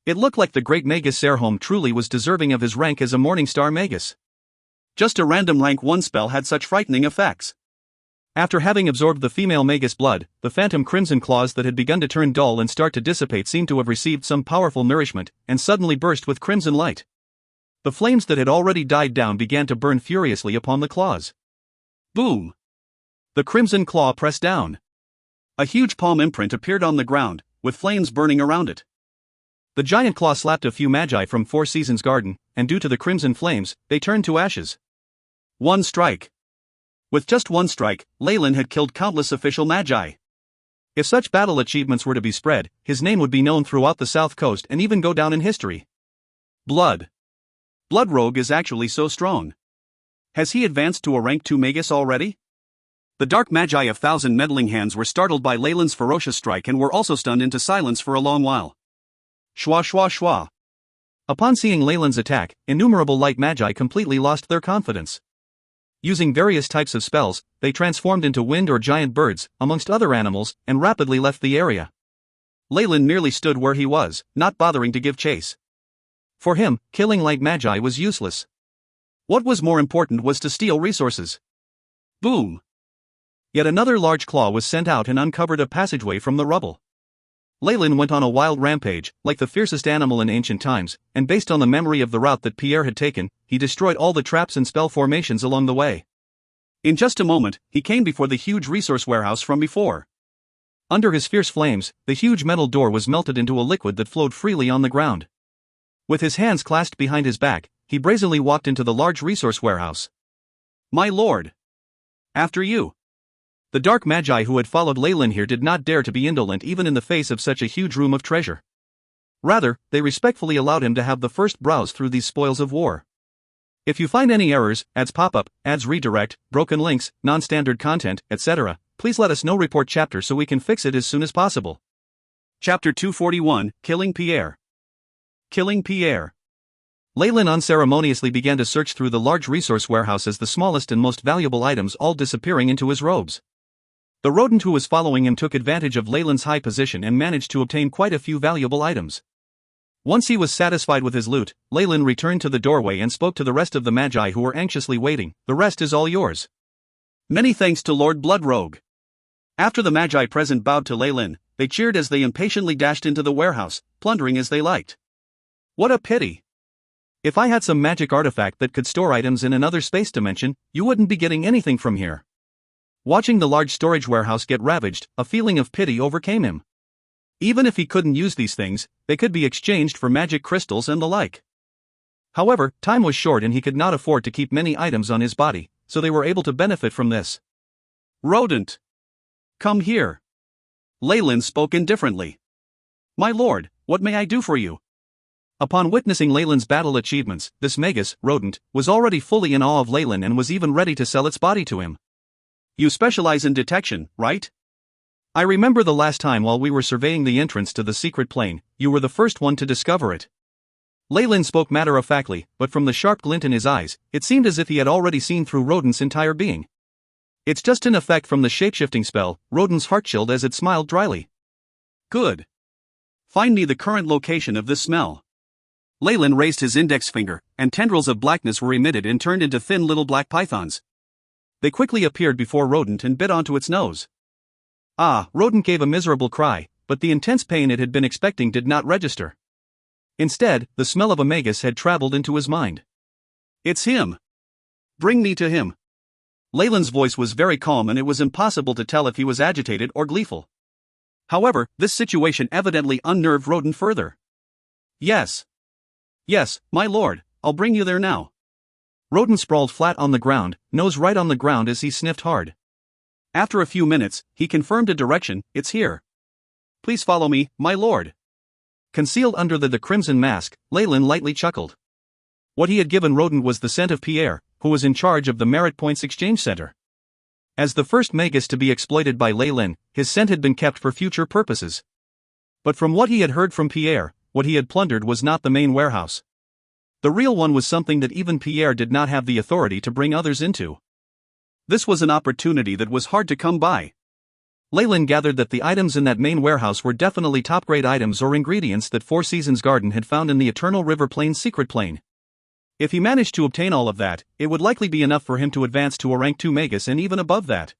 Speaker 1: It looked like the great Magus Serholm truly was deserving of his rank as a Morningstar Magus. Just a random rank 1 spell had such frightening effects. After having absorbed the female magus blood, the phantom crimson claws that had begun to turn dull and start to dissipate seemed to have received some powerful nourishment, and suddenly burst with crimson light. The flames that had already died down began to burn furiously upon the claws. Boom! The crimson claw pressed down. A huge palm imprint appeared on the ground, with flames burning around it. The giant claw slapped a few magi from Four Seasons Garden, and due to the crimson flames, they turned to ashes. 1 strike. With just 1 strike, Leyland had killed countless official magi. If such battle achievements were to be spread, his name would be known throughout the South Coast and even go down in history. Blood Rogue is actually so strong. Has he advanced to a rank 2 magus already? The dark magi of 1,000 meddling hands were startled by Leyland's ferocious strike and were also stunned into silence for a long while. Shwa shwa shwa. Upon seeing Leyland's attack, innumerable light magi completely lost their confidence. Using various types of spells, they transformed into wind or giant birds, amongst other animals, and rapidly left the area. Leyland merely stood where he was, not bothering to give chase. For him, killing light magi was useless. What was more important was to steal resources. Boom! Yet another large claw was sent out and uncovered a passageway from the rubble. Leyland went on a wild rampage, like the fiercest animal in ancient times, and based on the memory of the route that Pierre had taken, he destroyed all the traps and spell formations along the way. In just a moment, he came before the huge resource warehouse from before. Under his fierce flames, the huge metal door was melted into a liquid that flowed freely on the ground. With his hands clasped behind his back, he brazenly walked into the large resource warehouse. My lord! After you! The dark magi who had followed Leyland here did not dare to be indolent even in the face of such a huge room of treasure. Rather, they respectfully allowed him to have the first browse through these spoils of war. If you find any errors, ads pop up, ads redirect, broken links, non-standard content, etc., please let us know. Report chapter so we can fix it as soon as possible. Chapter 241, Killing Pierre. Killing Pierre. Leyland unceremoniously began to search through the large resource warehouse as the smallest and most valuable items all disappearing into his robes. The rodent who was following him took advantage of Leyland's high position and managed to obtain quite a few valuable items. Once he was satisfied with his loot, Leyland returned to the doorway and spoke to the rest of the magi who were anxiously waiting. The rest is all yours. Many thanks to Lord Bloodrogue. After the magi present bowed to Leyland, they cheered as they impatiently dashed into the warehouse, plundering as they liked. What a pity! If I had some magic artifact that could store items in another space dimension, you wouldn't be getting anything from here. Watching the large storage warehouse get ravaged, a feeling of pity overcame him. Even if he couldn't use these things, they could be exchanged for magic crystals and the like. However, time was short and he could not afford to keep many items on his body, so they were able to benefit from this. Rodent! Come here. Leyland spoke indifferently. My lord, what may I do for you? Upon witnessing Leyland's battle achievements, this Magus, rodent, was already fully in awe of Leyland and was even ready to sell its body to him. You specialize in detection, right? I remember the last time while we were surveying the entrance to the secret plane, you were the first one to discover it. Leyland spoke matter-of-factly, but from the sharp glint in his eyes, it seemed as if he had already seen through Rodent's entire being. It's just an effect from the shape-shifting spell, Rodent's heart chilled as it smiled dryly. Good. Find me the current location of this smell. Leyland raised his index finger, and tendrils of blackness were emitted and turned into thin little black pythons. They quickly appeared before Rodent and bit onto its nose. Ah, Rodent gave a miserable cry, but the intense pain it had been expecting did not register. Instead, the smell of a Magus had traveled into his mind. It's him. Bring me to him. Leyland's voice was very calm and it was impossible to tell if he was agitated or gleeful. However, this situation evidently unnerved Rodent further. Yes. Yes, my lord, I'll bring you there now. Rodent sprawled flat on the ground, nose right on the ground as he sniffed hard. After a few minutes, he confirmed a direction, it's here. Please follow me, my lord. Concealed under the crimson mask, Leyland lightly chuckled. What he had given Rodent was the scent of Pierre, who was in charge of the Merit Points Exchange Center. As the first Magus to be exploited by Leyland, his scent had been kept for future purposes. But from what he had heard from Pierre, what he had plundered was not the main warehouse. The real one was something that even Pierre did not have the authority to bring others into. This was an opportunity that was hard to come by. Leyland gathered that the items in that main warehouse were definitely top-grade items or ingredients that Four Seasons Garden had found in the Eternal River Plains secret plane. If he managed to obtain all of that, it would likely be enough for him to advance to a rank 2 Magus and even above that.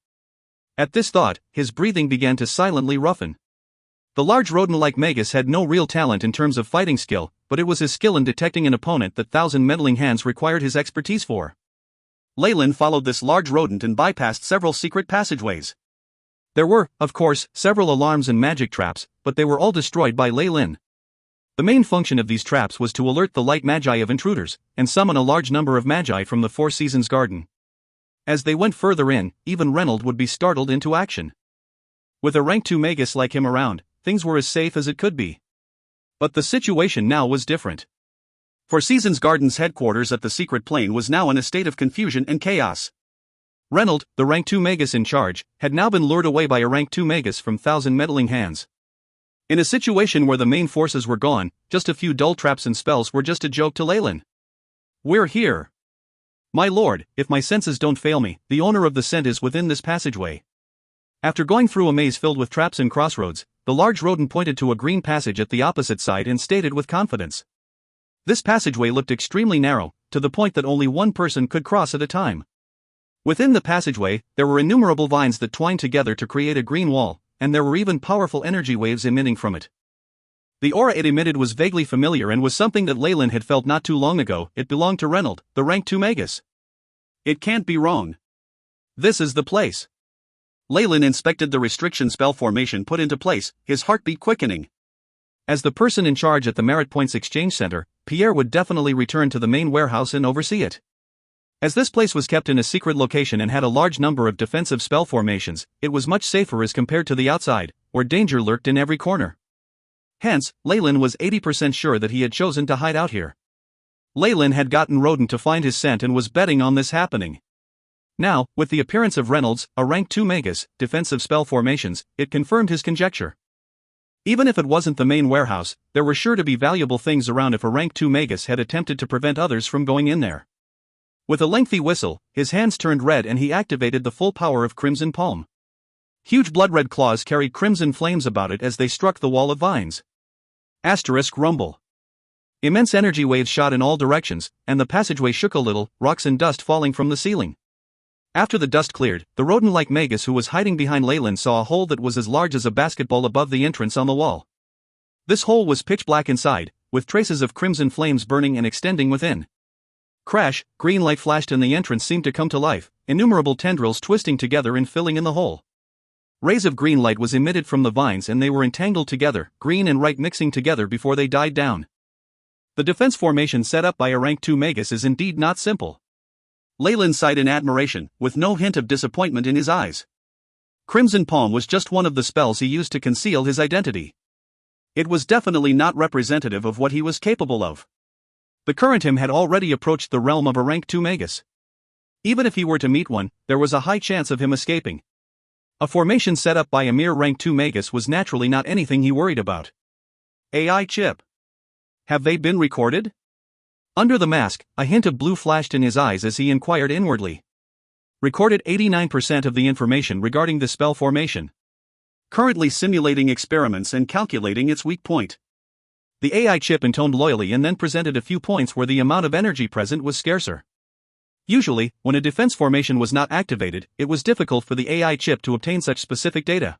Speaker 1: At this thought, his breathing began to silently roughen. The large rodent-like Magus had no real talent in terms of fighting skill, but it was his skill in detecting an opponent that thousand meddling hands required his expertise for. Leyland followed this large rodent and bypassed several secret passageways. There were, of course, several alarms and magic traps, but they were all destroyed by Leyland. The main function of these traps was to alert the light magi of intruders, and summon a large number of magi from the Four Seasons Garden. As they went further in, even Reynold would be startled into action. With a rank 2 Magus like him around, things were as safe as it could be. But the situation now was different. Four Seasons Garden's headquarters at the secret plane was now in a state of confusion and chaos. Reynold, the rank 2 Magus in charge, had now been lured away by a rank 2 Magus from thousand meddling hands. In a situation where the main forces were gone, just a few dull traps and spells were just a joke to Leyland. We're here. My lord, if my senses don't fail me, the owner of the scent is within this passageway. After going through a maze filled with traps and crossroads, the large rodent pointed to a green passage at the opposite side and stated with confidence. This passageway looked extremely narrow, to the point that only one person could cross at a time. Within the passageway, there were innumerable vines that twined together to create a green wall, and there were even powerful energy waves emitting from it. The aura it emitted was vaguely familiar and was something that Leyland had felt not too long ago. It belonged to Reynold, the rank 2 Magus. It can't be wrong. This is the place. Leyland inspected the restriction spell formation put into place, his heartbeat quickening. As the person in charge at the Merit Points Exchange Center, Pierre would definitely return to the main warehouse and oversee it. As this place was kept in a secret location and had a large number of defensive spell formations, it was much safer as compared to the outside, where danger lurked in every corner. Hence, Leyland was 80% sure that he had chosen to hide out here. Leyland had gotten Rodent to find his scent and was betting on this happening. Now, with the appearance of Reynolds, a rank 2 Magus, defensive spell formations, it confirmed his conjecture. Even if it wasn't the main warehouse, there were sure to be valuable things around if a rank 2 Magus had attempted to prevent others from going in there. With a lengthy whistle, his hands turned red and he activated the full power of Crimson Palm. Huge blood-red claws carried crimson flames about it as they struck the wall of vines. Asterisk rumble. Immense energy waves shot in all directions, and the passageway shook a little, rocks and dust falling from the ceiling. After the dust cleared, the rodent-like Magus who was hiding behind Leyland saw a hole that was as large as a basketball above the entrance on the wall. This hole was pitch black inside, with traces of crimson flames burning and extending within. Crash, green light flashed and the entrance seemed to come to life, innumerable tendrils twisting together and filling in the hole. Rays of green light was emitted from the vines and they were entangled together, green and right mixing together before they died down. The defense formation set up by a rank 2 Magus is indeed not simple. Leyland sighed in admiration, with no hint of disappointment in his eyes. Crimson Palm was just one of the spells he used to conceal his identity. It was definitely not representative of what he was capable of. The current him had already approached the realm of a rank 2 Magus. Even if he were to meet one, there was a high chance of him escaping. A formation set up by a mere rank 2 Magus was naturally not anything he worried about. AI chip. Have they been recorded? Under the mask, a hint of blue flashed in his eyes as he inquired inwardly. Recorded 89% of the information regarding the spell formation. Currently simulating experiments and calculating its weak point. The AI chip intoned loyally and then presented a few points where the amount of energy present was scarcer. Usually, when a defense formation was not activated, it was difficult for the AI chip to obtain such specific data.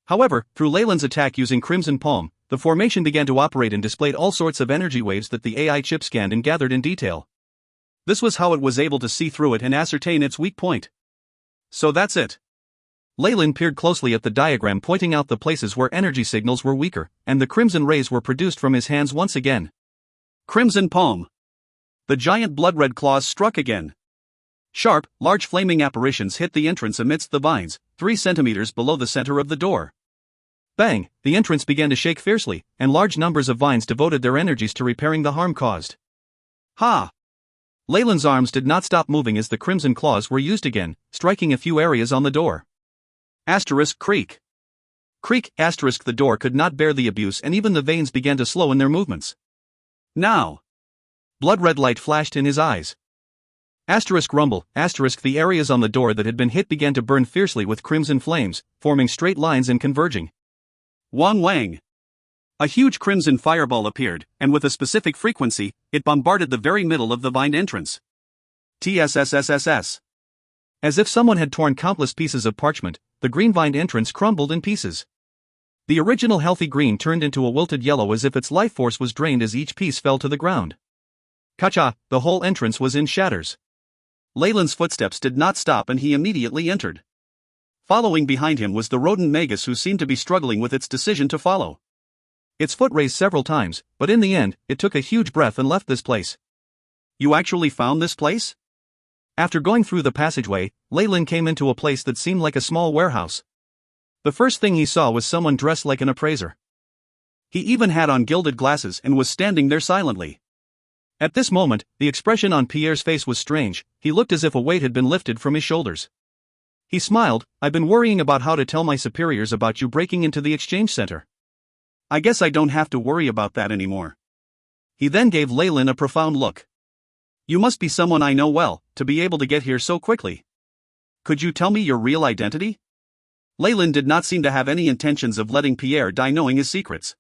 Speaker 1: However, through Leyland's attack using Crimson Palm, the formation began to operate and displayed all sorts of energy waves that the AI chip scanned and gathered in detail. This was how it was able to see through it and ascertain its weak point. So that's it. Leyland peered closely at the diagram, pointing out the places where energy signals were weaker, and the crimson rays were produced from his hands once again. Crimson Palm. The giant blood-red claws struck again. Sharp, large flaming apparitions hit the entrance amidst the vines, 3 centimeters below the center of the door. Bang! The entrance began to shake fiercely, and large numbers of vines devoted their energies to repairing the harm caused. Ha! Leyland's arms did not stop moving as the crimson claws were used again, striking a few areas on the door. Asterisk creak. Creak, asterisk the door could not bear the abuse and even the veins began to slow in their movements. Now! Blood-red light flashed in his eyes. Asterisk rumble, asterisk the areas on the door that had been hit began to burn fiercely with crimson flames, forming straight lines and converging. Wang Wang! A huge crimson fireball appeared, and with a specific frequency, it bombarded the very middle of the vine entrance. TSSSSS. As if someone had torn countless pieces of parchment, the green vine entrance crumbled in pieces. The original healthy green turned into a wilted yellow as if its life force was drained as each piece fell to the ground. Kacha, the whole entrance was in shatters. Leyland's footsteps did not stop and he immediately entered. Following behind him was the rodent Magus, who seemed to be struggling with its decision to follow. Its foot raised several times, but in the end, it took a huge breath and left this place. You actually found this place? After going through the passageway, Leyland came into a place that seemed like a small warehouse. The first thing he saw was someone dressed like an appraiser. He even had on gilded glasses and was standing there silently. At this moment, the expression on Pierre's face was strange. He looked as if a weight had been lifted from his shoulders. He smiled. I've been worrying about how to tell my superiors about you breaking into the exchange center. I guess I don't have to worry about that anymore. He then gave Leyland a profound look. You must be someone I know well, to be able to get here so quickly. Could you tell me your real identity? Leyland did not seem to have any intentions of letting Pierre die knowing his secrets.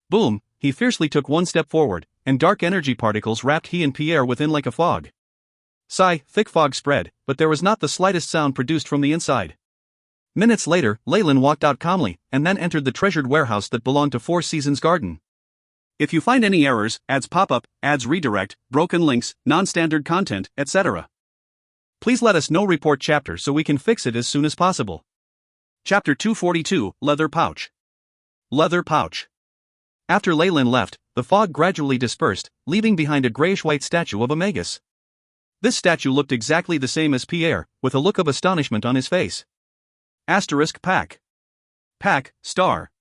Speaker 1: Boom, he fiercely took one step forward, and dark energy particles wrapped he and Pierre within like a fog. Sigh, thick fog spread, but there was not the slightest sound produced from the inside. Minutes later, Leyland walked out calmly, and then entered the treasured warehouse that belonged to Four Seasons Garden. If you find any errors, ads pop up, ads redirect, broken links, non-standard content, etc., please let us know. Report chapter so we can fix it as soon as possible. Chapter 242, Leather Pouch. Leather Pouch. After Leyland left, the fog gradually dispersed, leaving behind a grayish-white statue of a Magus. This statue looked exactly the same as Pierre, with a look of astonishment on his face. Asterisk pack. Pack, star.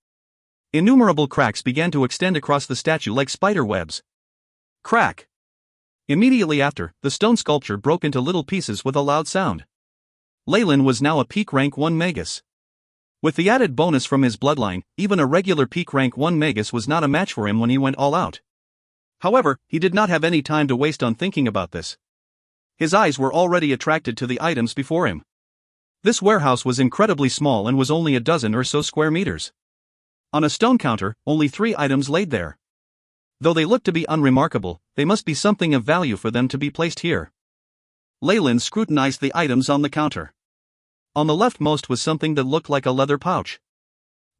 Speaker 1: Innumerable cracks began to extend across the statue like spider webs. Crack. Immediately after, the stone sculpture broke into little pieces with a loud sound. Leyland was now a peak rank 1 Magus. With the added bonus from his bloodline, even a regular peak rank 1 Magus was not a match for him when he went all out. However, he did not have any time to waste on thinking about this. His eyes were already attracted to the items before him. This warehouse was incredibly small and was only a dozen or so square meters. On a stone counter, only 3 items laid there. Though they looked to be unremarkable, they must be something of value for them to be placed here. Leyland scrutinized the items on the counter. On the leftmost was something that looked like a leather pouch.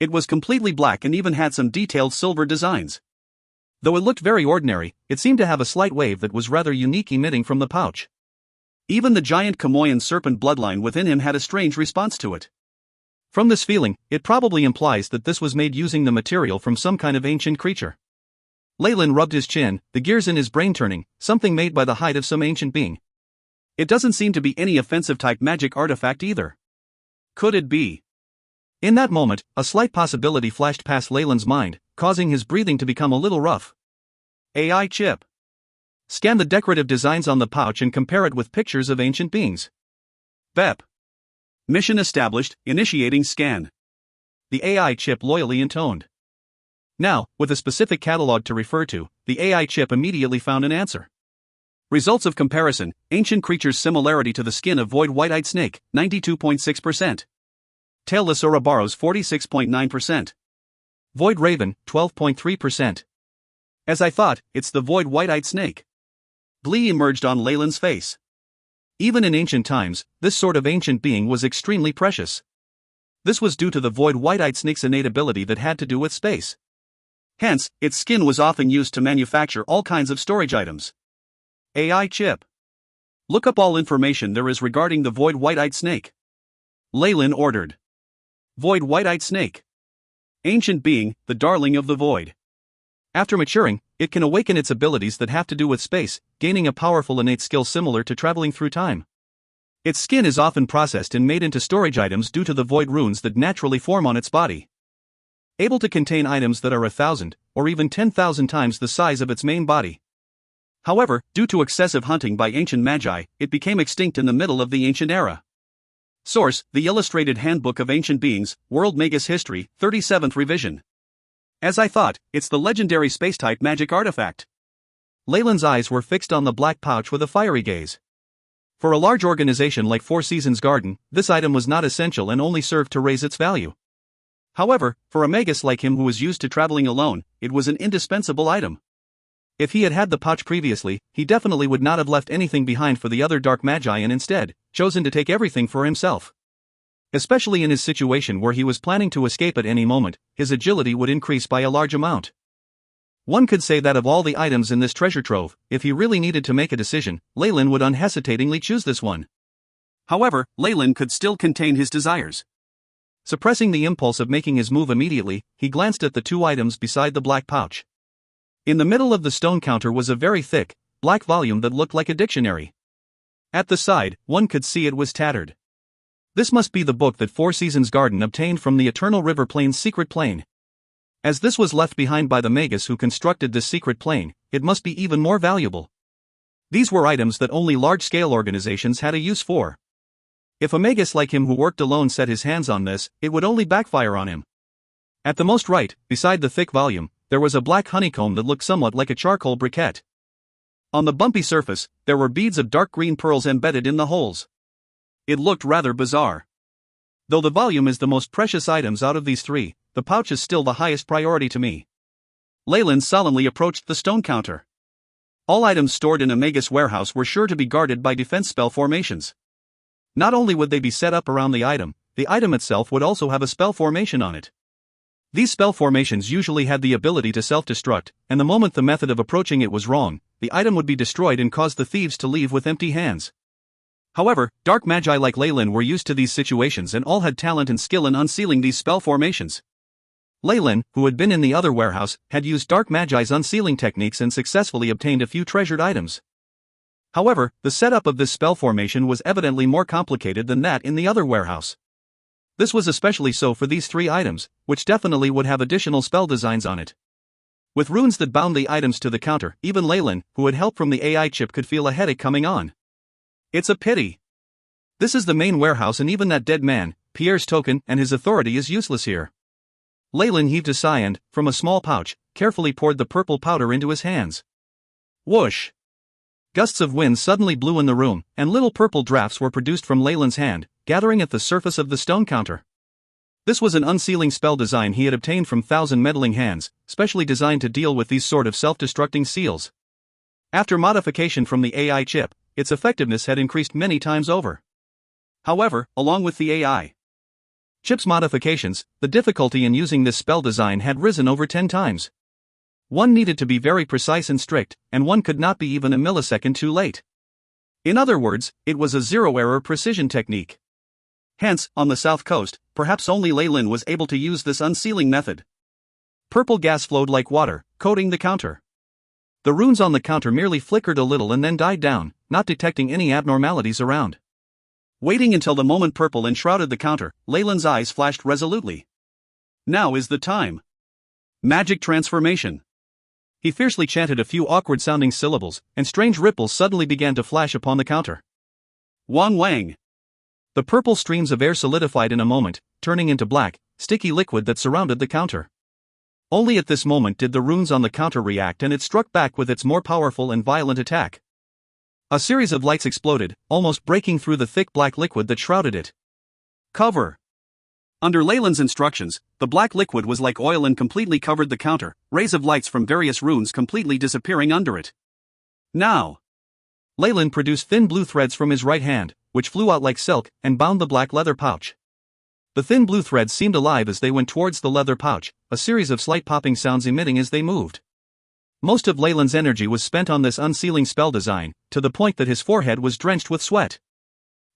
Speaker 1: It was completely black and even had some detailed silver designs. Though it looked very ordinary, it seemed to have a slight wave that was rather unique emitting from the pouch. Even the giant Kamoyan serpent bloodline within him had a strange response to it. From this feeling, it probably implies that this was made using the material from some kind of ancient creature. Leyland rubbed his chin, the gears in his brain turning, something made by the hide of some ancient being. It doesn't seem to be any offensive type magic artifact either. Could it be? In that moment, a slight possibility flashed past Leyland's mind, causing his breathing to become a little rough. AI chip. Scan the decorative designs on the pouch and compare it with pictures of ancient beings. BEP. Mission established, initiating scan. The AI chip loyally intoned. Now, with a specific catalog to refer to, the AI chip immediately found an answer. Results of comparison: ancient creatures' similarity to the skin of void white-eyed snake, 92.6%. Tailless Ouroboros, 46.9%. Void raven, 12.3%. As I thought, it's the void white-eyed snake. Glee emerged on Leyland's face. Even in ancient times, this sort of ancient being was extremely precious. This was due to the void white-eyed snake's innate ability that had to do with space. Hence, its skin was often used to manufacture all kinds of storage items. AI chip. Look up all information there is regarding the void white-eyed snake. Leyland ordered. Void white-eyed snake. Ancient being, the darling of the void. After maturing, it can awaken its abilities that have to do with space, gaining a powerful innate skill similar to traveling through time. Its skin is often processed and made into storage items due to the void runes that naturally form on its body. Able to contain items that are 1,000, or even 10,000 times the size of its main body. However, due to excessive hunting by ancient magi, it became extinct in the middle of the ancient era. Source: The Illustrated Handbook of Ancient Beings, World Magus History, 37th revision. As I thought, it's the legendary space-type magic artifact. Leyland's eyes were fixed on the black pouch with a fiery gaze. For a large organization like Four Seasons Garden, this item was not essential and only served to raise its value. However, for a magus like him who was used to traveling alone, it was an indispensable item. If he had had the pouch previously, he definitely would not have left anything behind for the other dark magi and instead, chosen to take everything for himself. Especially in his situation where he was planning to escape at any moment, his agility would increase by a large amount. One could say that of all the items in this treasure trove, if he really needed to make a decision, Leyland would unhesitatingly choose this one. However, Leyland could still contain his desires. Suppressing the impulse of making his move immediately, he glanced at the two items beside the black pouch. In the middle of the stone counter was a very thick, black volume that looked like a dictionary. At the side, one could see it was tattered. This must be the book that Four Seasons Garden obtained from the Eternal River Plane's secret plane. As this was left behind by the magus who constructed this secret plane, it must be even more valuable. These were items that only large-scale organizations had a use for. If a magus like him who worked alone set his hands on this, it would only backfire on him. At the most right, beside the thick volume, there was a black honeycomb that looked somewhat like a charcoal briquette. On the bumpy surface, there were beads of dark green pearls embedded in the holes. It looked rather bizarre. Though the volume is the most precious items out of these three, the pouch is still the highest priority to me. Leyland solemnly approached the stone counter. All items stored in a magus warehouse were sure to be guarded by defense spell formations. Not only would they be set up around the item itself would also have a spell formation on it. These spell formations usually had the ability to self-destruct, and the moment the method of approaching it was wrong, the item would be destroyed and cause the thieves to leave with empty hands. However, dark magi like Leyland were used to these situations and all had talent and skill in unsealing these spell formations. Leyland, who had been in the other warehouse, had used dark magi's unsealing techniques and successfully obtained a few treasured items. However, the setup of this spell formation was evidently more complicated than that in the other warehouse. This was especially so for these three items, which definitely would have additional spell designs on it. With runes that bound the items to the counter, even Leyland, who had help from the AI chip, could feel a headache coming on. It's a pity. This is the main warehouse and even that dead man, Pierre's token and his authority is useless here. Leyland heaved a sigh and, from a small pouch, carefully poured the purple powder into his hands. Whoosh! Gusts of wind suddenly blew in the room, and little purple drafts were produced from Leyland's hand, gathering at the surface of the stone counter. This was an unsealing spell design he had obtained from 1,000 meddling hands, specially designed to deal with these sort of self-destructing seals. After modification from the AI chip, its effectiveness had increased many times over. However, along with the AI chip's modifications, the difficulty in using this spell design had risen over 10 times. One needed to be very precise and strict, and one could not be even a millisecond too late. In other words, it was a zero-error precision technique. Hence, on the south coast, perhaps only Leyland was able to use this unsealing method. Purple gas flowed like water, coating the counter. The runes on the counter merely flickered a little and then died down, not detecting any abnormalities around. Waiting until the moment purple enshrouded the counter, Leyland's eyes flashed resolutely. Now is the time. Magic transformation. He fiercely chanted a few awkward-sounding syllables, and strange ripples suddenly began to flash upon the counter. Wang Wang. The purple streams of air solidified in a moment, turning into black, sticky liquid that surrounded the counter. Only at this moment did the runes on the counter react, and it struck back with its more powerful and violent attack. A series of lights exploded, almost breaking through the thick black liquid that shrouded it. Cover. Under Leyland's instructions, the black liquid was like oil and completely covered the counter, rays of lights from various runes completely disappearing under it. Now. Leyland produced thin blue threads from his right hand, which flew out like silk, and bound the black leather pouch. The thin blue threads seemed alive as they went towards the leather pouch, a series of slight popping sounds emitting as they moved. Most of Leyland's energy was spent on this unsealing spell design, to the point that his forehead was drenched with sweat.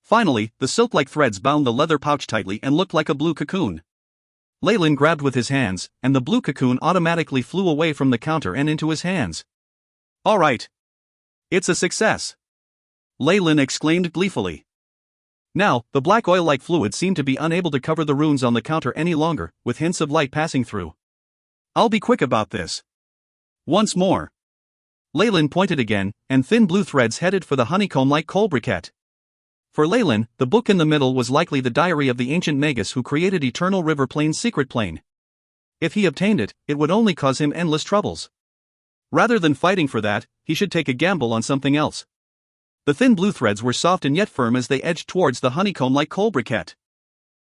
Speaker 1: Finally, the silk-like threads bound the leather pouch tightly and looked like a blue cocoon. Leyland grabbed with his hands, and the blue cocoon automatically flew away from the counter and into his hands. All right. It's a success. Leyland exclaimed gleefully. Now, the black oil-like fluid seemed to be unable to cover the runes on the counter any longer, with hints of light passing through. I'll be quick about this. Once more. Leyland pointed again, and thin blue threads headed for the honeycomb-like coal briquette. For Leyland, the book in the middle was likely the diary of the ancient magus who created Eternal River Plain's secret plane. If he obtained it, it would only cause him endless troubles. Rather than fighting for that, he should take a gamble on something else. The thin blue threads were soft and yet firm as they edged towards the honeycomb-like coal briquette.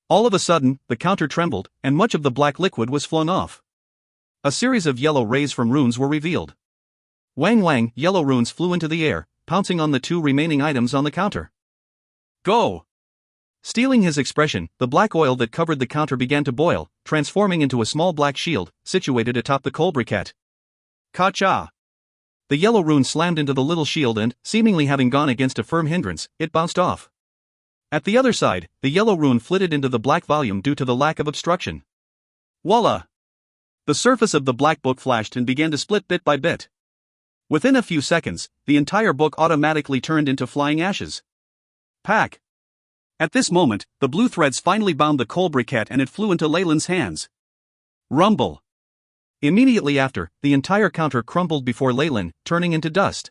Speaker 1: All of a sudden, the counter trembled, and much of the black liquid was flung off. A series of yellow rays from runes were revealed. Wang Wang, yellow runes flew into the air, pouncing on the two remaining items on the counter. Go! Stealing his expression, the black oil that covered the counter began to boil, transforming into a small black shield, situated atop the coal briquette. Ka-cha! The yellow rune slammed into the little shield and, seemingly having gone against a firm hindrance, it bounced off. At the other side, the yellow rune flitted into the black volume due to the lack of obstruction. Voila! The surface of the black book flashed and began to split bit by bit. Within a few seconds, the entire book automatically turned into flying ashes. Pack! At this moment, the blue threads finally bound the coal briquette and it flew into Leyland's hands. Rumble! Immediately after, the entire counter crumbled before Leyland, turning into dust.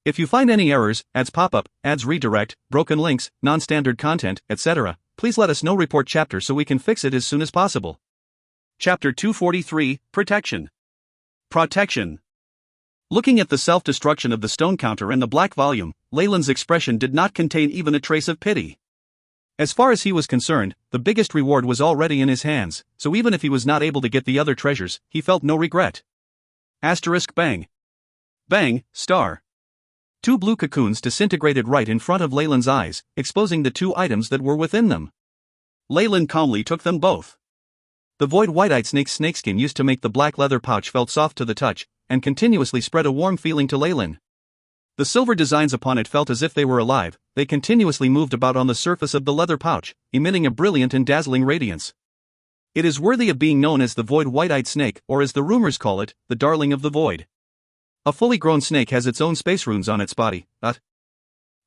Speaker 1: If you find any errors, ads pop-up, ads redirect, broken links, non-standard content, etc., please let us know. Report chapter so we can fix it as soon as possible. Chapter 243, Protection. Protection. Looking at the self-destruction of the stone counter and the black volume, Leyland's expression did not contain even a trace of pity. As far as he was concerned, the biggest reward was already in his hands, so even if he was not able to get the other treasures, he felt no regret. Asterisk bang. Bang, star. Two blue cocoons disintegrated right in front of Leyland's eyes, exposing the two items that were within them. Leyland calmly took them both. The void white-eyed snake's snakeskin used to make the black leather pouch felt soft to the touch, and continuously spread a warm feeling to Leyland. The silver designs upon it felt as if they were alive, they continuously moved about on the surface of the leather pouch, emitting a brilliant and dazzling radiance. It is worthy of being known as the void white-eyed snake, or as the rumors call it, the darling of the void. A fully grown snake has its own space runes on its body,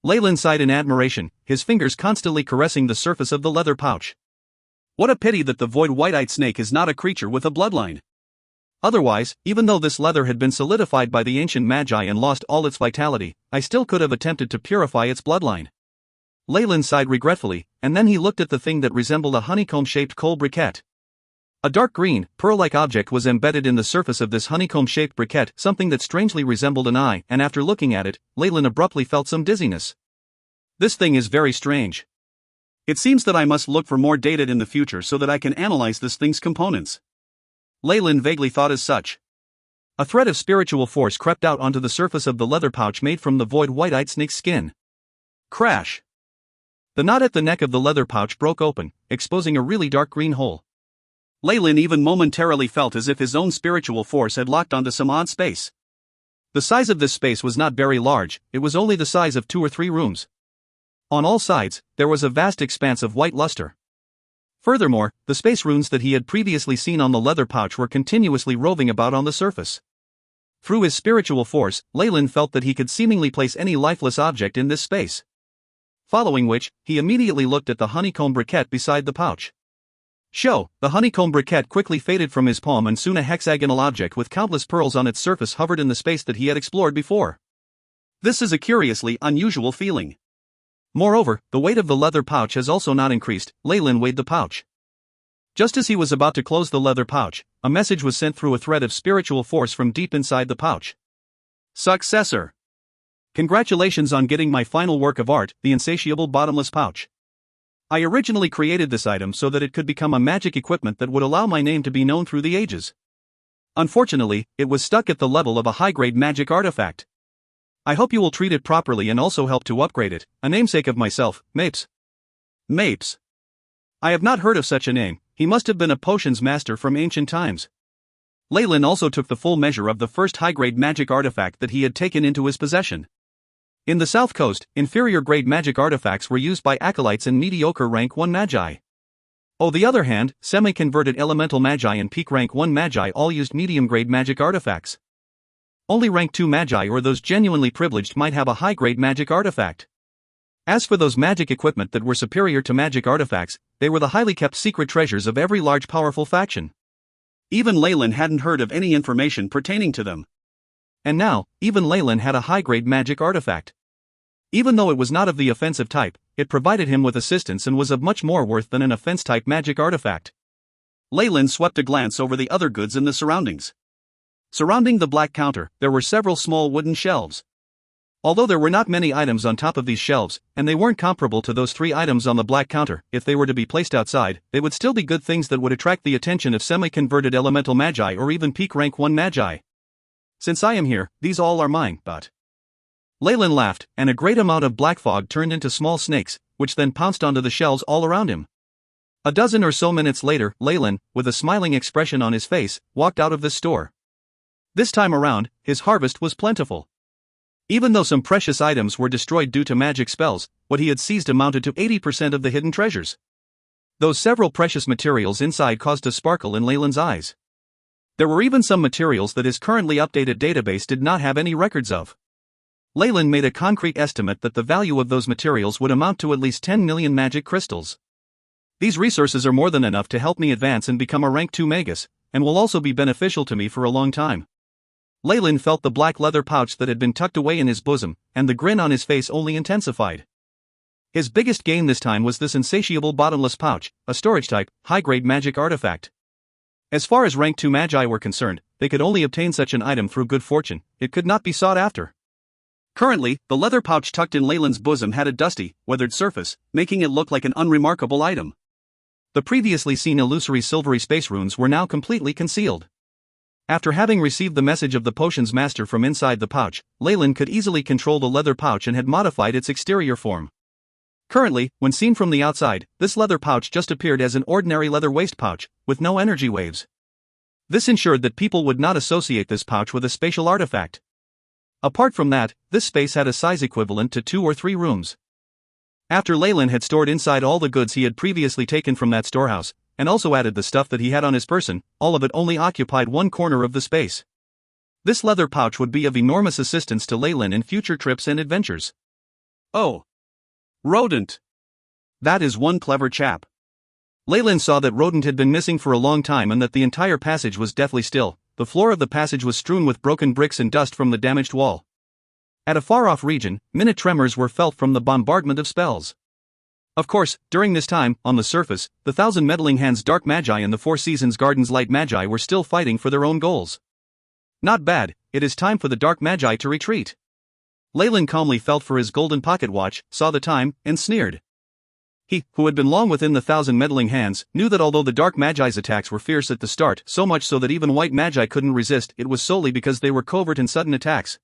Speaker 1: Leyland sighed in admiration, his fingers constantly caressing the surface of the leather pouch. What a pity that the void white-eyed snake is not a creature with a bloodline. Otherwise, even though this leather had been solidified by the ancient magi and lost all its vitality, I still could have attempted to purify its bloodline. Leyland sighed regretfully, and then he looked at the thing that resembled a honeycomb-shaped coal briquette. A dark green, pearl-like object was embedded in the surface of this honeycomb-shaped briquette, something that strangely resembled an eye, and after looking at it, Leyland abruptly felt some dizziness. This thing is very strange. It seems that I must look for more data in the future so that I can analyze this thing's components. Leyland vaguely thought as such. A thread of spiritual force crept out onto the surface of the leather pouch made from the void white-eyed snake's skin. Crash! The knot at the neck of the leather pouch broke open, exposing a really dark green hole. Leyland even momentarily felt as if his own spiritual force had locked onto some odd space. The size of this space was not very large, it was only the size of 2 or 3 rooms. On all sides, there was a vast expanse of white luster. Furthermore, the space runes that he had previously seen on the leather pouch were continuously roving about on the surface. Through his spiritual force, Leyland felt that he could seemingly place any lifeless object in this space. Following which, he immediately looked at the honeycomb briquette beside the pouch. Show, the honeycomb briquette quickly faded from his palm and soon a hexagonal object with countless pearls on its surface hovered in the space that he had explored before. This is a curiously unusual feeling. Moreover, the weight of the leather pouch has also not increased. Leyland weighed the pouch. Just as he was about to close the leather pouch, a message was sent through a thread of spiritual force from deep inside the pouch. Successor! Congratulations on getting my final work of art, the insatiable bottomless pouch. I originally created this item so that it could become a magic equipment that would allow my name to be known through the ages. Unfortunately, it was stuck at the level of a high-grade magic artifact. I hope you will treat it properly and also help to upgrade it, a namesake of myself, Mapes. Mapes. I have not heard of such a name. He must have been a potions master from ancient times. Leyland also took the full measure of the first high-grade magic artifact that he had taken into his possession. In the South Coast, inferior-grade magic artifacts were used by acolytes and mediocre rank 1 magi. On the other hand, semi-converted elemental magi and peak rank 1 magi all used medium-grade magic artifacts. Only rank 2 magi or those genuinely privileged might have a high-grade magic artifact. As for those magic equipment that were superior to magic artifacts, they were the highly kept secret treasures of every large powerful faction. Even Leyland hadn't heard of any information pertaining to them. And now, even Leyland had a high-grade magic artifact. Even though it was not of the offensive type, it provided him with assistance and was of much more worth than an offense-type magic artifact. Leyland swept a glance over the other goods in the surroundings. Surrounding the black counter, there were several small wooden shelves. Although there were not many items on top of these shelves, and they weren't comparable to those 3 items on the black counter, if they were to be placed outside, they would still be good things that would attract the attention of semi-converted elemental magi or even peak rank 1 magi. Since I am here, these all are mine, but... Leyland laughed, and a great amount of black fog turned into small snakes, which then pounced onto the shelves all around him. A dozen or so minutes later, Leyland, with a smiling expression on his face, walked out of the store. This time around, his harvest was plentiful. Even though some precious items were destroyed due to magic spells, what he had seized amounted to 80% of the hidden treasures. Those several precious materials inside caused a sparkle in Leyland's eyes. There were even some materials that his currently updated database did not have any records of. Leyland made a concrete estimate that the value of those materials would amount to at least 10 million magic crystals. These resources are more than enough to help me advance and become a rank 2 magus, and will also be beneficial to me for a long time. Leyland felt the black leather pouch that had been tucked away in his bosom, and the grin on his face only intensified. His biggest gain this time was this insatiable bottomless pouch, a storage-type, high-grade magic artifact. As far as rank 2 magi were concerned, they could only obtain such an item through good fortune. It could not be sought after. Currently, the leather pouch tucked in Leyland's bosom had a dusty, weathered surface, making it look like an unremarkable item. The previously seen illusory silvery space runes were now completely concealed. After having received the message of the potions master from inside the pouch, Leyland could easily control the leather pouch and had modified its exterior form. Currently, when seen from the outside, this leather pouch just appeared as an ordinary leather waist pouch, with no energy waves. This ensured that people would not associate this pouch with a spatial artifact. Apart from that, this space had a size equivalent to 2 or 3 rooms. After Leyland had stored inside all the goods he had previously taken from that storehouse, and also added the stuff that he had on his person, all of it only occupied one corner of the space. This leather pouch would be of enormous assistance to Leyland in future trips and adventures. Oh! Rodent! That is one clever chap. Leyland saw that Rodent had been missing for a long time and that the entire passage was deathly still. The floor of the passage was strewn with broken bricks and dust from the damaged wall. At a far-off region, minute tremors were felt from the bombardment of spells. Of course, during this time, on the surface, the Thousand Meddling Hands Dark Magi and the Four Seasons Gardens Light Magi were still fighting for their own goals. Not bad, it is time for the Dark Magi to retreat. Leyland calmly felt for his golden pocket watch, saw the time, and sneered. He, who had been long within the Thousand Meddling Hands, knew that although the Dark Magi's attacks were fierce at the start, so much so that even White Magi couldn't resist, it was solely because they were covert and sudden attacks.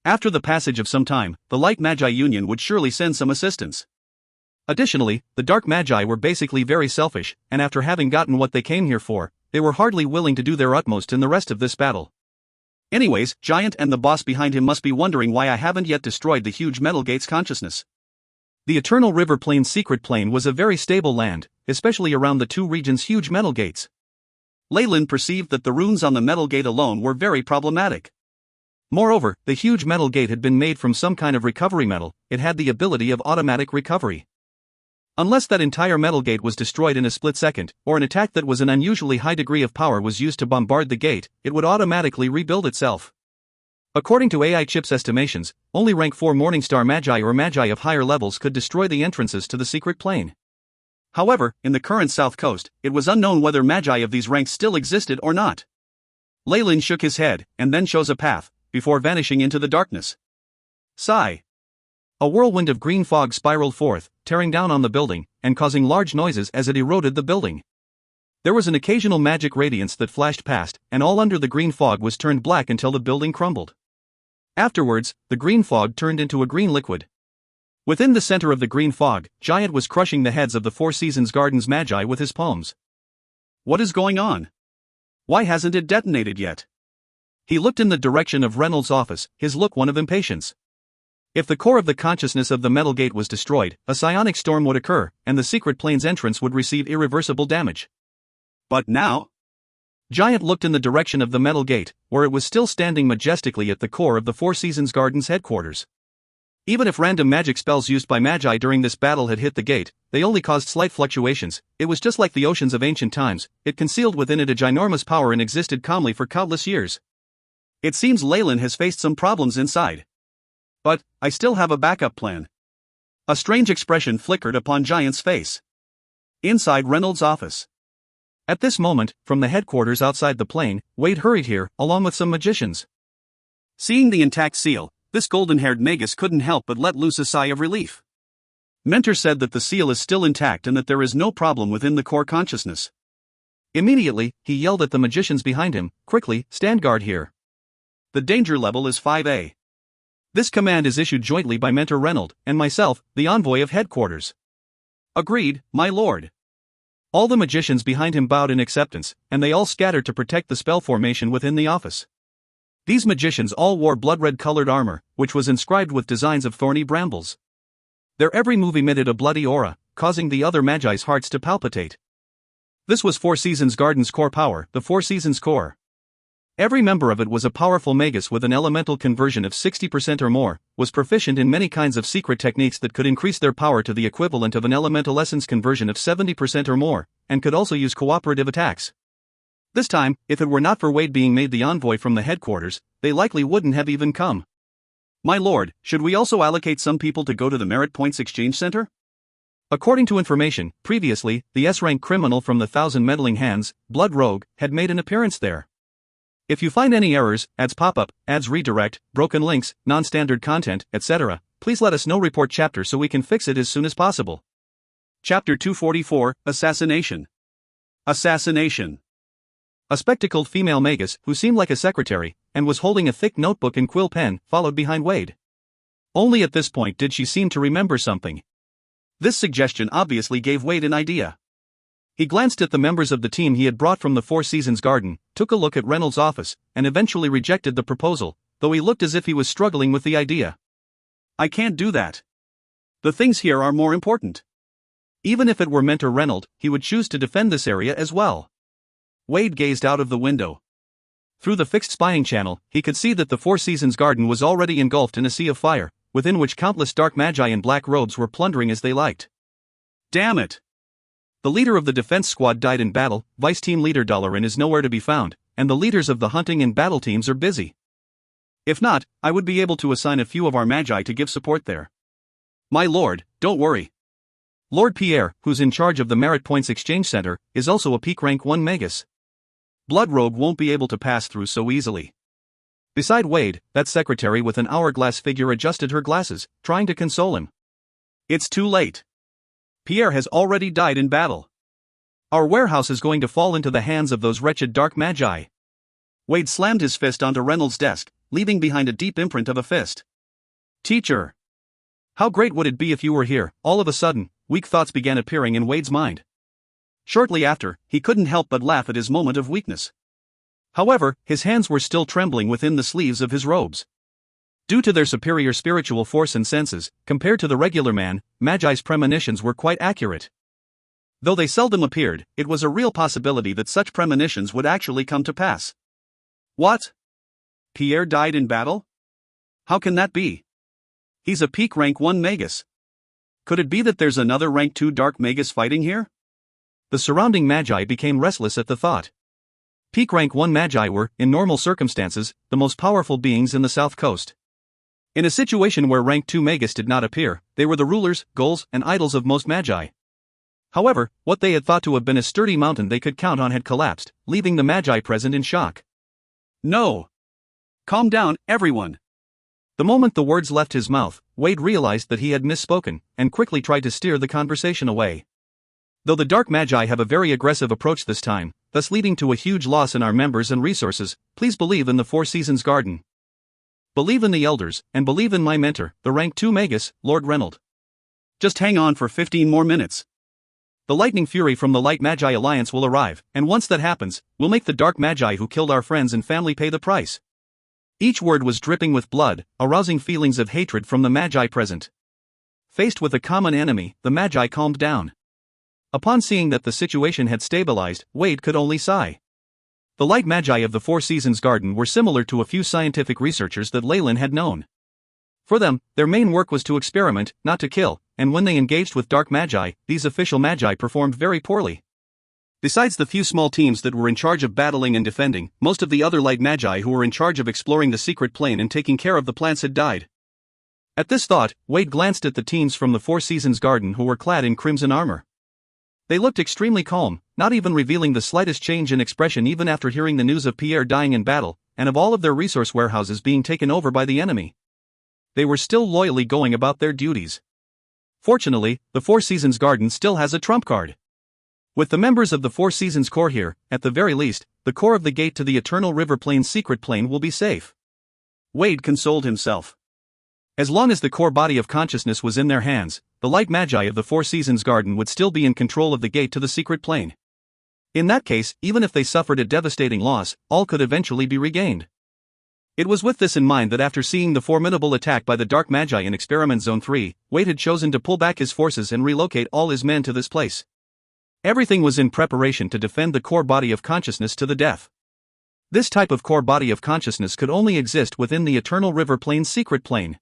Speaker 1: After the passage of some time, the Light Magi Union would surely send some assistance. Additionally, the Dark Magi were basically very selfish, and after having gotten what they came here for, they were hardly willing to do their utmost in the rest of this battle. Anyways, Giant and the boss behind him must be wondering why I haven't yet destroyed the huge Metal Gate's consciousness. The Eternal River Plain's secret plane was a very stable land, especially around the 2 regions' huge metal gates. Leyland perceived that the runes on the metal gate alone were very problematic. Moreover, the huge metal gate had been made from some kind of recovery metal. It had the ability of automatic recovery. Unless that entire metal gate was destroyed in a split second, or an attack that was an unusually high degree of power was used to bombard the gate, it would automatically rebuild itself. According to AI Chip's estimations, only rank 4 Morningstar Magi or Magi of higher levels could destroy the entrances to the secret plane. However, in the current South Coast, it was unknown whether Magi of these ranks still existed or not. Leyland shook his head, and then chose a path, before vanishing into the darkness. Sigh. A whirlwind of green fog spiraled forth, tearing down on the building, and causing large noises as it eroded the building. There was an occasional magic radiance that flashed past, and all under the green fog was turned black until the building crumbled. Afterwards, the green fog turned into a green liquid. Within the center of the green fog, Giant was crushing the heads of the Four Seasons Gardens Magi with his palms. What is going on? Why hasn't it detonated yet? He looked in the direction of Reynolds' office, his look one of impatience. If the core of the consciousness of the metal gate was destroyed, a psionic storm would occur, and the secret plane's entrance would receive irreversible damage. But now? Giant looked in the direction of the metal gate, where it was still standing majestically at the core of the Four Seasons Gardens headquarters. Even if random magic spells used by Magi during this battle had hit the gate, they only caused slight fluctuations. It was just like the oceans of ancient times, it concealed within it a ginormous power and existed calmly for countless years. It seems Leyland has faced some problems inside. But, I still have a backup plan. A strange expression flickered upon Giant's face. Inside Reynolds' office. At this moment, from the headquarters outside the plane, Wade hurried here, along with some magicians. Seeing the intact seal, this golden-haired magus couldn't help but let loose a sigh of relief. Mentor said that the seal is still intact and that there is no problem within the core consciousness. Immediately, he yelled at the magicians behind him, "Quickly, stand guard here. The danger level is 5A. This command is issued jointly by Mentor Reynolds and myself, the envoy of headquarters." "Agreed, my lord." All the magicians behind him bowed in acceptance, and they all scattered to protect the spell formation within the office. These magicians all wore blood-red-colored armor, which was inscribed with designs of thorny brambles. Their every move emitted a bloody aura, causing the other Magi's hearts to palpitate. This was Four Seasons Gardens' core power, the Four Seasons Core. Every member of it was a powerful magus with an elemental conversion of 60% or more, was proficient in many kinds of secret techniques that could increase their power to the equivalent of an elemental essence conversion of 70% or more, and could also use cooperative attacks. This time, if it were not for Wade being made the envoy from the headquarters, they likely wouldn't have even come. "My lord, should we also allocate some people to go to the Merit Points Exchange Center?" According to information, previously, the S-rank criminal from the Thousand Meddling Hands, Blood Rogue, had made an appearance there. If you find any errors, ads pop-up, ads redirect, broken links, non-standard content, etc., please let us know. Report chapter so we can fix it as soon as possible. Chapter 244, Assassination. Assassination. A spectacled female magus, who seemed like a secretary, and was holding a thick notebook and quill pen, followed behind Wade. Only at this point did she seem to remember something. This suggestion obviously gave Wade an idea. He glanced at the members of the team he had brought from the Four Seasons Garden, took a look at Reynolds' office, and eventually rejected the proposal, though he looked as if he was struggling with the idea. "I can't do that. The things here are more important." Even if it were Mentor Reynolds, he would choose to defend this area as well. Wade gazed out of the window. Through the fixed spying channel, he could see that the Four Seasons Garden was already engulfed in a sea of fire, within which countless dark magi in black robes were plundering as they liked. Damn it! The leader of the defense squad died in battle, Vice Team Leader Dalaran is nowhere to be found, and the leaders of the hunting and battle teams are busy. If not, I would be able to assign a few of our magi to give support there. My lord, don't worry. Lord Pierre, who's in charge of the Merit Points Exchange Center, is also a peak rank 1 magus. Blood Rogue won't be able to pass through so easily. Beside Wade, that secretary with an hourglass figure adjusted her glasses, trying to console him. It's too late. Pierre has already died in battle. Our warehouse is going to fall into the hands of those wretched dark magi. Wade slammed his fist onto Reynolds' desk, leaving behind a deep imprint of a fist. Teacher! How great would it be if you were here? All of a sudden, weak thoughts began appearing in Wade's mind. Shortly after, he couldn't help but laugh at his moment of weakness. However, his hands were still trembling within the sleeves of his robes. Due to their superior spiritual force and senses, compared to the regular man, Magi's premonitions were quite accurate. Though they seldom appeared, it was a real possibility that such premonitions would actually come to pass. What? Pierre died in battle? How can that be? He's a peak rank 1 magus. Could it be that there's another rank 2 Dark Magus fighting here? The surrounding Magi became restless at the thought. Peak rank 1 Magi were, in normal circumstances, the most powerful beings in the South Coast. In a situation where rank 2 Magus did not appear, they were the rulers, goals, and idols of most Magi. However, what they had thought to have been a sturdy mountain they could count on had collapsed, leaving the Magi present in shock. No! Calm down, everyone! The moment the words left his mouth, Wade realized that he had misspoken, and quickly tried to steer the conversation away. Though the Dark Magi have a very aggressive approach this time, thus leading to a huge loss in our members and resources, please believe in the Four Seasons Garden. Believe in the elders, and believe in my mentor, the rank 2 Magus, Lord Reynold. Just hang on for 15 more minutes. The lightning fury from the Light Magi Alliance will arrive, and once that happens, we'll make the Dark Magi who killed our friends and family pay the price. Each word was dripping with blood, arousing feelings of hatred from the Magi present. Faced with a common enemy, the Magi calmed down. Upon seeing that the situation had stabilized, Wade could only sigh. The Light Magi of the Four Seasons Garden were similar to a few scientific researchers that Leyland had known. For them, their main work was to experiment, not to kill, and when they engaged with Dark Magi, these official Magi performed very poorly. Besides the few small teams that were in charge of battling and defending, most of the other Light Magi who were in charge of exploring the secret plane and taking care of the plants had died. At this thought, Wade glanced at the teams from the Four Seasons Garden who were clad in crimson armor. They looked extremely calm, not even revealing the slightest change in expression even after hearing the news of Pierre dying in battle, and of all of their resource warehouses being taken over by the enemy. They were still loyally going about their duties. Fortunately, the Four Seasons Garden still has a trump card. With the members of the Four Seasons Corps here, at the very least, the core of the gate to the Eternal River Plain's secret plane will be safe. Wade consoled himself. As long as the core body of consciousness was in their hands, the Light Magi of the Four Seasons Garden would still be in control of the gate to the secret plane. In that case, even if they suffered a devastating loss, all could eventually be regained. It was with this in mind that after seeing the formidable attack by the Dark Magi in Experiment Zone 3, Wade had chosen to pull back his forces and relocate all his men to this place. Everything was in preparation to defend the core body of consciousness to the death. This type of core body of consciousness could only exist within the Eternal River Plain's secret plane.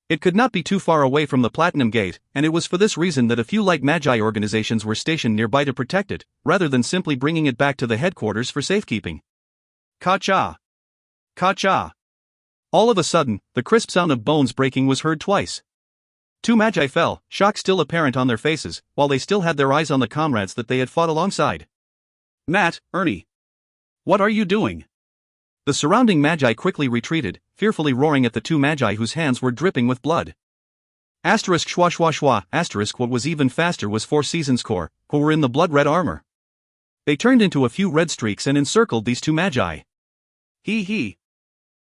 Speaker 1: It could not be too far away from the Platinum Gate, and it was for this reason that a few Light Magi organizations were stationed nearby to protect it, rather than simply bringing it back to the headquarters for safekeeping. Ka-cha! Ka-cha! All of a sudden, the crisp sound of bones breaking was heard twice. 2 Magi fell, shock still apparent on their faces, while they still had their eyes on the comrades that they had fought alongside. Matt, Ernie. What are you doing? The surrounding Magi quickly retreated, fearfully roaring at the 2 Magi whose hands were dripping with blood. Asterisk schwa schwa schwa, asterisk what was even faster was Four Seasons Corps, who were in the blood-red armor. They turned into a few red streaks and encircled these 2 Magi. Hee.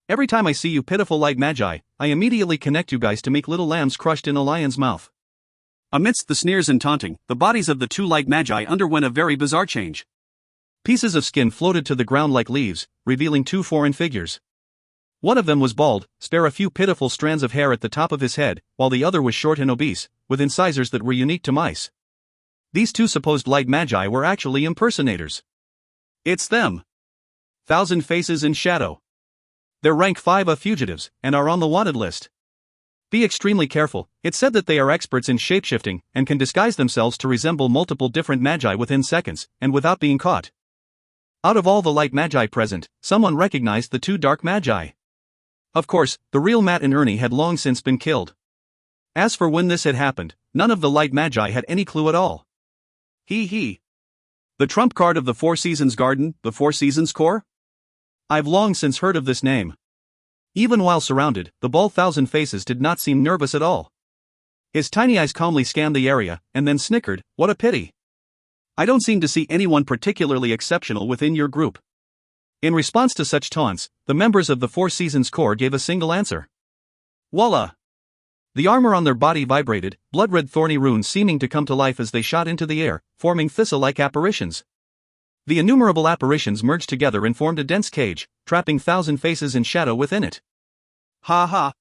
Speaker 1: Every time I see you pitiful Light Magi, I immediately connect you guys to make little lambs crushed in a lion's mouth. Amidst the sneers and taunting, the bodies of the 2 Light Magi underwent a very bizarre change. Pieces of skin floated to the ground like leaves, revealing 2 foreign figures. One of them was bald, spare a few pitiful strands of hair at the top of his head, while the other was short and obese, with incisors that were unique to mice. These 2 supposed Light Magi were actually impersonators. It's them. 1,000 Faces in Shadow. They're rank 5 of fugitives, and are on the wanted list. Be extremely careful. It's said that they are experts in shapeshifting, and can disguise themselves to resemble multiple different Magi within seconds, and without being caught. Out of all the Light Magi present, someone recognized the 2 Dark Magi. Of course, the real Matt and Ernie had long since been killed. As for when this had happened, none of the Light Magi had any clue at all. Hee. The trump card of the Four Seasons Garden, the Four Seasons Corps? I've long since heard of this name. Even while surrounded, the bald 1,000 Faces did not seem nervous at all. His tiny eyes calmly scanned the area, and then snickered, "What a pity. I don't seem to see anyone particularly exceptional within your group." In response to such taunts, the members of the Four Seasons Corps gave a single answer. Voila! The armor on their body vibrated, blood-red thorny runes seeming to come to life as they shot into the air, forming thistle-like apparitions. The innumerable apparitions merged together and formed a dense cage, trapping 1,000 Faces in shadow within it. Ha.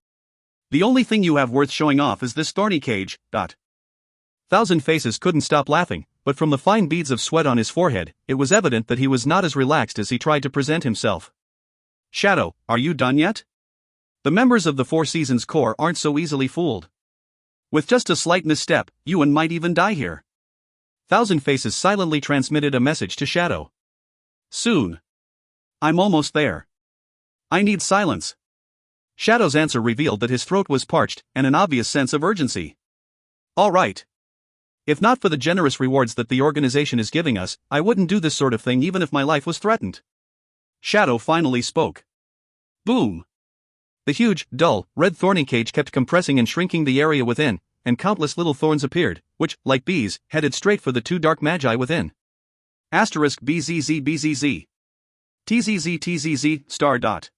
Speaker 1: The only thing you have worth showing off is this thorny cage, ... 1,000 Faces couldn't stop laughing, but from the fine beads of sweat on his forehead, it was evident that he was not as relaxed as he tried to present himself. Shadow, are you done yet? The members of the Four Seasons Corps aren't so easily fooled. With just a slight misstep, you might even die here. Thousand Faces silently transmitted a message to Shadow. Soon. I'm almost there. I need silence. Shadow's answer revealed that his throat was parched, and an obvious sense of urgency. All right. If not for the generous rewards that the organization is giving us, I wouldn't do this sort of thing even if my life was threatened. Shadow finally spoke. Boom. The huge, dull, red thorny cage kept compressing and shrinking the area within, and countless little thorns appeared, which, like bees, headed straight for the two dark magi within. *BZZ TZZ star dot.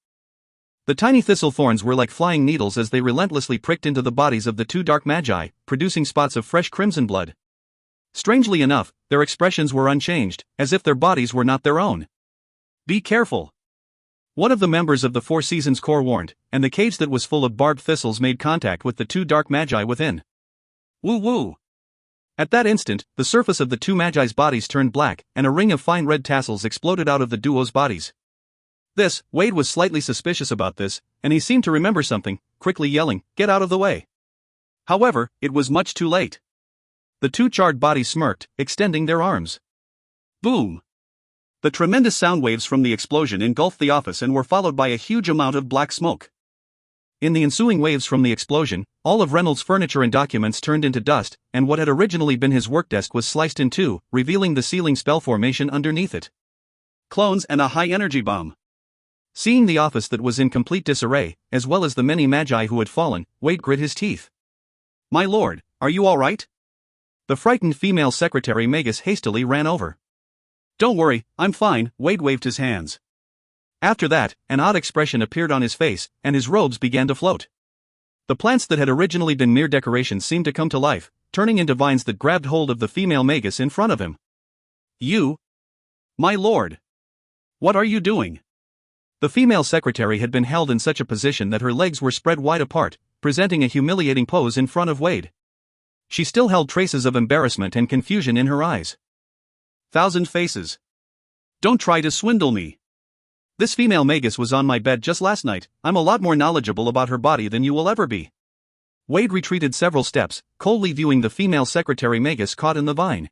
Speaker 1: The tiny thistle thorns were like flying needles as they relentlessly pricked into the bodies of the two dark magi, producing spots of fresh crimson blood. Strangely enough, their expressions were unchanged, as if their bodies were not their own. Be careful. One of the members of the Four Seasons Corps warned, and the cage that was full of barbed thistles made contact with the two dark magi within. Woo woo! At that instant, the surface of the two magi's bodies turned black, and a ring of fine red tassels exploded out of the duo's bodies. Wade was slightly suspicious about this, and he seemed to remember something, quickly yelling, "Get out of the way!" However, it was much too late. The two charred bodies smirked, extending their arms. Boom! The tremendous sound waves from the explosion engulfed the office and were followed by a huge amount of black smoke. In the ensuing waves from the explosion, all of Reynolds' furniture and documents turned into dust, and what had originally been his work desk was sliced in two, revealing the ceiling spell formation underneath it. Clones and a high-energy bomb. Seeing the office that was in complete disarray, as well as the many magi who had fallen, Wade grit his teeth. My lord, are you all right? The frightened female secretary Magus hastily ran over. Don't worry, I'm fine, Wade waved his hands. After that, an odd expression appeared on his face, and his robes began to float. The plants that had originally been mere decorations seemed to come to life, turning into vines that grabbed hold of the female Magus in front of him. You? My lord! What are you doing? The female secretary had been held in such a position that her legs were spread wide apart, presenting a humiliating pose in front of Wade. She still held traces of embarrassment and confusion in her eyes. Thousand Faces. Don't try to swindle me. This female Magus was on my bed just last night. I'm a lot more knowledgeable about her body than you will ever be. Wade retreated several steps, coldly viewing the female secretary Magus caught in the vine.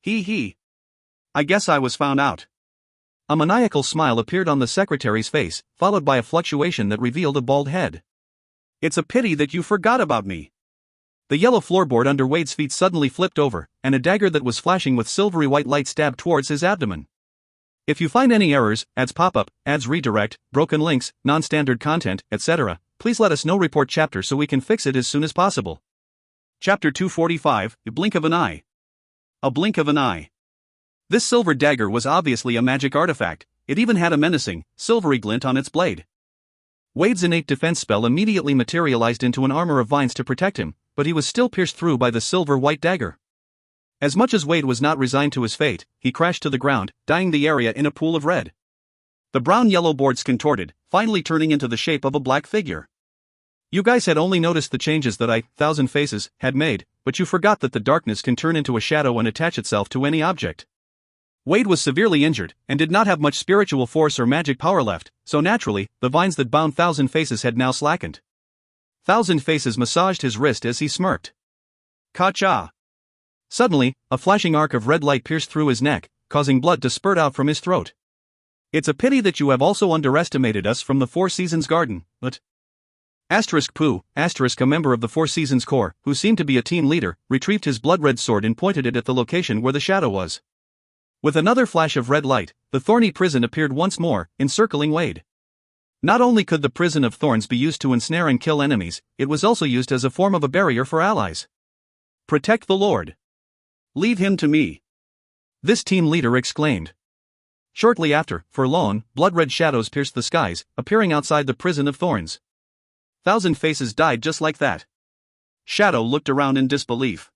Speaker 1: He. I guess I was found out. A maniacal smile appeared on the secretary's face, followed by a fluctuation that revealed a bald head. It's a pity that you forgot about me. The yellow floorboard under Wade's feet suddenly flipped over, and a dagger that was flashing with silvery white light stabbed towards his abdomen. If you find any errors, ads pop up, ads redirect, broken links, non-standard content, etc., please let us know. Report chapter so we can fix it as soon as possible. Chapter 245, A Blink of an Eye. A blink of an eye. This silver dagger was obviously a magic artifact. It even had a menacing, silvery glint on its blade. Wade's innate defense spell immediately materialized into an armor of vines to protect him, but he was still pierced through by the silver white dagger. As much as Wade was not resigned to his fate, he crashed to the ground, dyeing the area in a pool of red. The brown-yellow boards contorted, finally turning into the shape of a black figure. You guys had only noticed the changes that Thousand Faces, had made, but you forgot that the darkness can turn into a shadow and attach itself to any object. Wade was severely injured, and did not have much spiritual force or magic power left, so naturally, the vines that bound Thousand Faces had now slackened. Thousand Faces massaged his wrist as he smirked. Ka-cha! Suddenly, a flashing arc of red light pierced through his neck, causing blood to spurt out from his throat. It's a pity that you have also underestimated us from the Four Seasons Garden, but... Pooh, a member of the Four Seasons Corps, who seemed to be a team leader, retrieved his blood-red sword and pointed it at the location where the shadow was. With another flash of red light, the thorny prison appeared once more, encircling Wade. Not only could the prison of thorns be used to ensnare and kill enemies, it was also used as a form of a barrier for allies. Protect the Lord. Leave him to me. This team leader exclaimed. Shortly after, forlorn, blood-red shadows pierced the skies, appearing outside the prison of thorns. Thousand Faces died just like that. Shadow looked around in disbelief.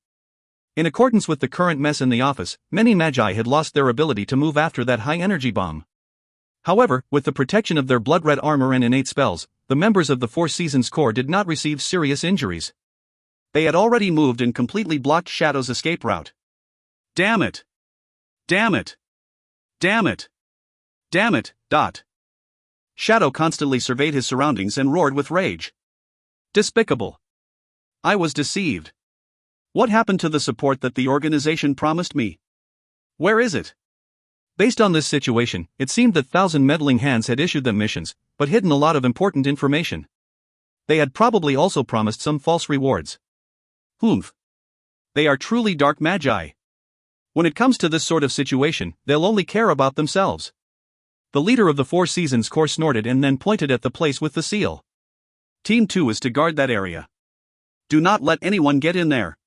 Speaker 1: In accordance with the current mess in the office, many magi had lost their ability to move after that high-energy bomb. However, with the protection of their blood-red armor and innate spells, the members of the Four Seasons Corps did not receive serious injuries. They had already moved and completely blocked Shadow's escape route. Damn it! Damn it! Damn it! Damn it! Shadow constantly surveyed his surroundings and roared with rage. Despicable! I was deceived. What happened to the support that the organization promised me? Where is it? Based on this situation, it seemed that 1,000 meddling hands had issued them missions, but hidden a lot of important information. They had probably also promised some false rewards. Humph. They are truly dark magi. When it comes to this sort of situation, they'll only care about themselves. The leader of the Four Seasons Corps snorted and then pointed at the place with the seal. Team 2 is to guard that area. Do not let anyone get in there.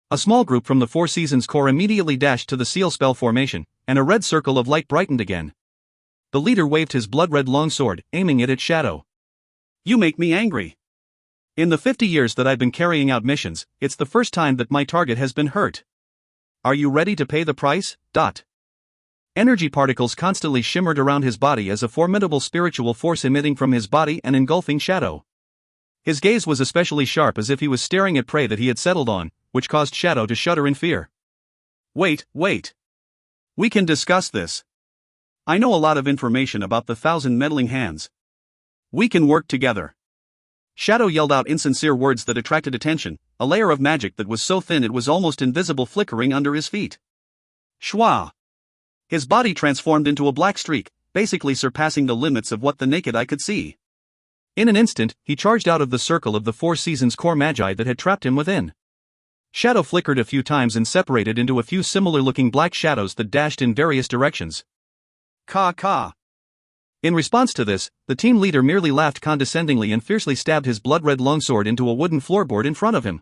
Speaker 1: A small group from the Four Seasons Corps immediately dashed to the seal spell formation, and a red circle of light brightened again. The leader waved his blood-red longsword, aiming it at Shadow. You make me angry. In the 50 years that I've been carrying out missions, it's the first time that my target has been hurt. Are you ready to pay the price? Energy particles constantly shimmered around his body as a formidable spiritual force emitting from his body and engulfing Shadow. His gaze was especially sharp, as if he was staring at prey that he had settled on, which caused Shadow to shudder in fear. Wait. We can discuss this. I know a lot of information about the 1,000 meddling hands. We can work together. Shadow yelled out insincere words that attracted attention, a layer of magic that was so thin it was almost invisible flickering under his feet. Shwa! His body transformed into a black streak, basically surpassing the limits of what the naked eye could see. In an instant, he charged out of the circle of the Four Seasons Corps magi that had trapped him within. Shadow flickered a few times and separated into a few similar-looking black shadows that dashed in various directions. Ka. In response to this, the team leader merely laughed condescendingly and fiercely stabbed his blood-red longsword into a wooden floorboard in front of him.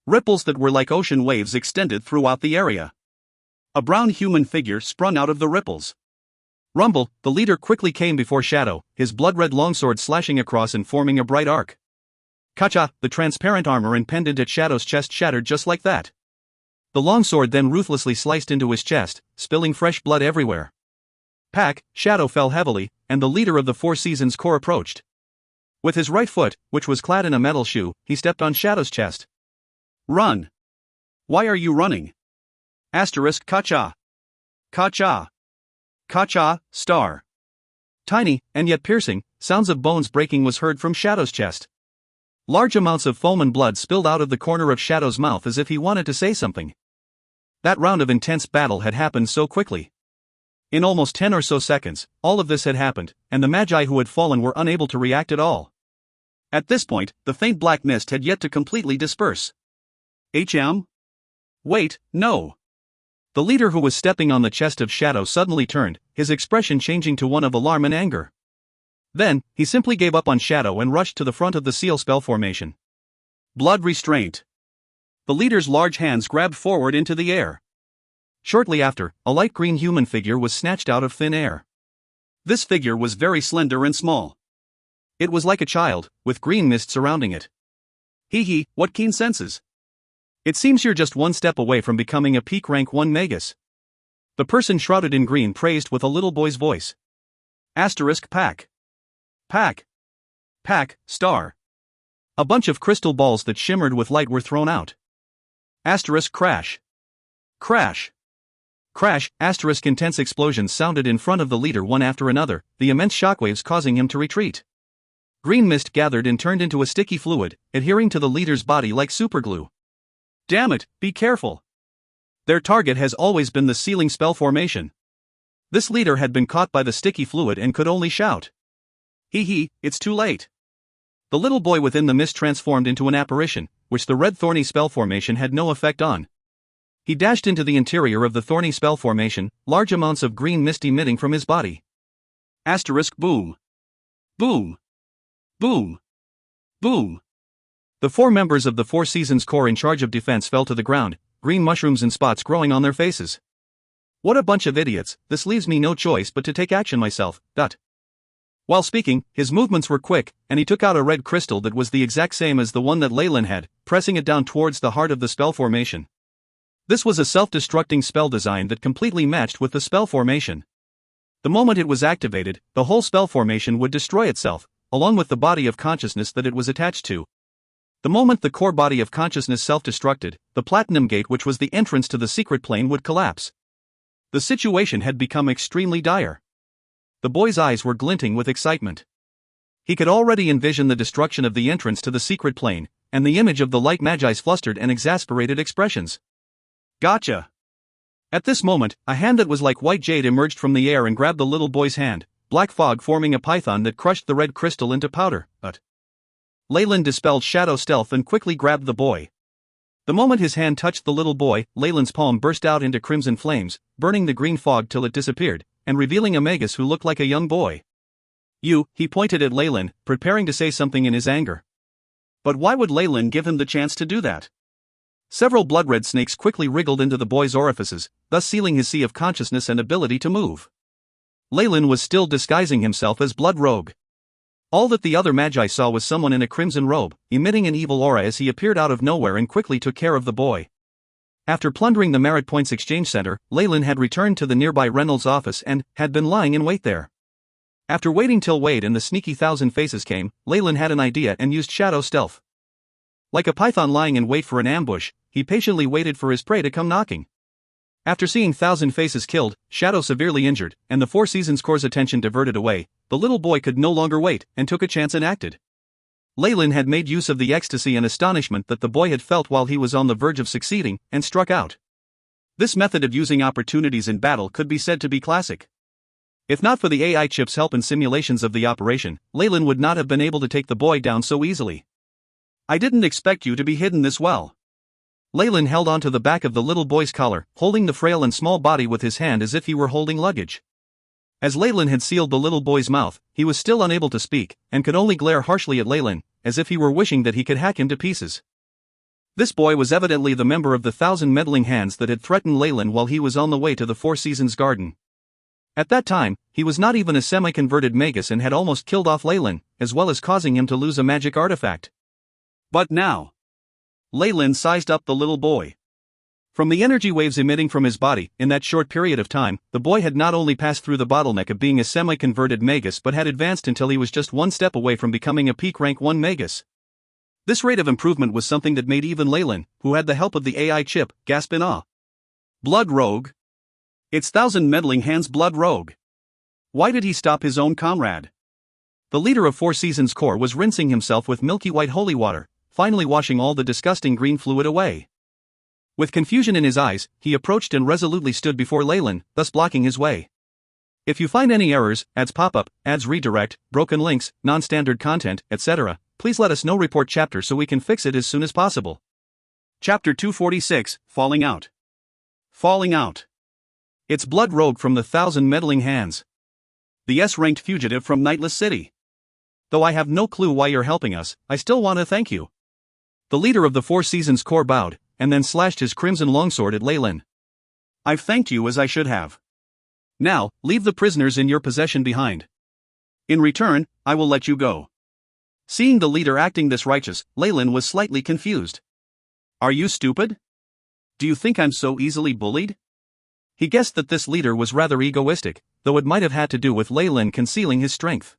Speaker 1: Ripples that were like ocean waves extended throughout the area. A brown human figure sprung out of the ripples. Rumble, the leader, quickly came before Shadow, his blood-red longsword slashing across and forming a bright arc. Kacha, the transparent armor and pendant at Shadow's chest shattered just like that. The longsword then ruthlessly sliced into his chest, spilling fresh blood everywhere. Pack, Shadow fell heavily, and the leader of the Four Seasons Corps approached. With his right foot, which was clad in a metal shoe, he stepped on Shadow's chest. Run! Why are you running? Kacha. Kacha, star. Tiny, and yet piercing, sounds of bones breaking was heard from Shadow's chest. Large amounts of foam and blood spilled out of the corner of Shadow's mouth as if he wanted to say something. That round of intense battle had happened so quickly. In almost 10 or so seconds, all of this had happened, and the magi who had fallen were unable to react at all. At this point, the faint black mist had yet to completely disperse. Wait, no. The leader who was stepping on the chest of Shadow suddenly turned, his expression changing to one of alarm and anger. Then, he simply gave up on Shadow and rushed to the front of the seal spell formation. Blood restraint. The leader's large hands grabbed forward into the air. Shortly after, a light green human figure was snatched out of thin air. This figure was very slender and small. It was like a child, with green mist surrounding it. Hee, what keen senses. It seems you're just one step away from becoming a peak rank 1 Magus. The person shrouded in green praised with a little boy's voice. Pack, star. A bunch of crystal balls that shimmered with light were thrown out. Crash. Intense explosions sounded in front of the leader one after another, the immense shockwaves causing him to retreat. Green mist gathered and turned into a sticky fluid, adhering to the leader's body like superglue. Damn it, be careful. Their target has always been the sealing spell formation. This leader had been caught by the sticky fluid and could only shout. It's too late. The little boy within the mist transformed into an apparition, which the red thorny spell formation had no effect on. He dashed into the interior of the thorny spell formation, large amounts of green mist emitting from his body. Boom. Boom. Boom. Boom. The 4 members of the Four Seasons Corps in charge of defense fell to the ground, green mushrooms and spots growing on their faces. What a bunch of idiots, this leaves me no choice but to take action myself. While speaking, his movements were quick, and he took out a red crystal that was the exact same as the one that Lyle had, pressing it down towards the heart of the spell formation. This was a self-destructing spell design that completely matched with the spell formation. The moment it was activated, the whole spell formation would destroy itself, along with the body of consciousness that it was attached to. The moment the core body of consciousness self-destructed, the Platinum Gate, which was the entrance to the secret plane, would collapse. The situation had become extremely dire. The boy's eyes were glinting with excitement. He could already envision the destruction of the entrance to the secret plane, and the image of the light magi's flustered and exasperated expressions. Gotcha! At this moment, a hand that was like white jade emerged from the air and grabbed the little boy's hand, black fog forming a python that crushed the red crystal into powder. Leyland dispelled shadow stealth and quickly grabbed the boy. The moment his hand touched the little boy, Leyland's palm burst out into crimson flames, burning the green fog till it disappeared, and revealing a Magus who looked like a young boy. He pointed at Leyland, preparing to say something in his anger. But why would Leyland give him the chance to do that? Several blood-red snakes quickly wriggled into the boy's orifices, thus sealing his sea of consciousness and ability to move. Leyland was still disguising himself as Blood Rogue. All that the other magi saw was someone in a crimson robe, emitting an evil aura as he appeared out of nowhere and quickly took care of the boy. After plundering the Merit Points Exchange Center, Leyland had returned to the nearby Reynolds office and had been lying in wait there. After waiting till Wade and the sneaky Thousand Faces came, Leyland had an idea and used shadow stealth. Like a python lying in wait for an ambush, he patiently waited for his prey to come knocking. After seeing Thousand Faces killed, Shadow severely injured, and the Four Seasons Corps' attention diverted away, the little boy could no longer wait and took a chance and acted. Leyland had made use of the ecstasy and astonishment that the boy had felt while he was on the verge of succeeding, and struck out. This method of using opportunities in battle could be said to be classic. If not for the AI chip's help in simulations of the operation, Leyland would not have been able to take the boy down so easily. I didn't expect you to be hidden this well. Leyland held onto the back of the little boy's collar, holding the frail and small body with his hand as if he were holding luggage. As Leyland had sealed the little boy's mouth, he was still unable to speak, and could only glare harshly at Leyland, as if he were wishing that he could hack him to pieces. This boy was evidently the member of the 1,000 meddling hands that had threatened Leyland while he was on the way to the Four Seasons Garden. At that time, he was not even a semi-converted Magus and had almost killed off Leyland, as well as causing him to lose a magic artifact. But now, Leyland sized up the little boy. From the energy waves emitting from his body, in that short period of time, the boy had not only passed through the bottleneck of being a semi-converted Magus but had advanced until he was just one step away from becoming a peak rank 1 Magus. This rate of improvement was something that made even Leyland, who had the help of the AI chip, gasp in awe. Blood Rogue? It's 1,000 meddling hands Blood Rogue. Why did he stop his own comrade? The leader of Four Seasons Corps was rinsing himself with milky white holy water, finally washing all the disgusting green fluid away. With confusion in his eyes, he approached and resolutely stood before Leyland, thus blocking his way. If you find any errors, ads pop-up, ads redirect, broken links, non-standard content, etc., please let us know. Report chapter so we can fix it as soon as possible. Chapter 246, Falling Out. Falling Out. It's Blood Rogue from the 1,000 meddling hands. The S-ranked fugitive from Nightless City. Though I have no clue why you're helping us, I still want to thank you. The leader of the Four Seasons Corps bowed, and then slashed his crimson longsword at Leyland. I've thanked you as I should have. Now, leave the prisoners in your possession behind. In return, I will let you go. Seeing the leader acting this righteous, Leyland was slightly confused. Are you stupid? Do you think I'm so easily bullied? He guessed that this leader was rather egoistic, though it might have had to do with Leyland concealing his strength.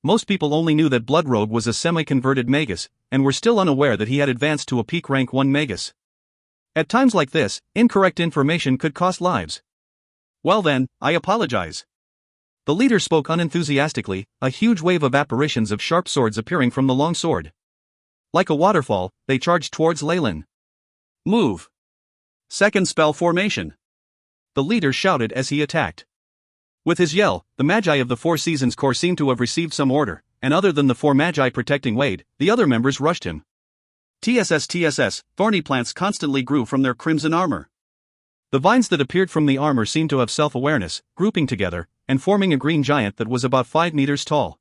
Speaker 1: Most people only knew that Blood Rogue was a semi-converted Magus, and were still unaware that he had advanced to a peak rank 1 Magus. At times like this, incorrect information could cost lives. Well then, I apologize. The leader spoke unenthusiastically, a huge wave of apparitions of sharp swords appearing from the long sword. Like a waterfall, they charged towards Leyland. Move. Second spell formation. The leader shouted as he attacked. With his yell, the Magi of the Four Seasons Corps seemed to have received some order, and other than the four Magi protecting Wade, the other members rushed him. TSS, thorny plants constantly grew from their crimson armor. The vines that appeared from the armor seemed to have self-awareness, grouping together, and forming a green giant that was about 5 meters tall.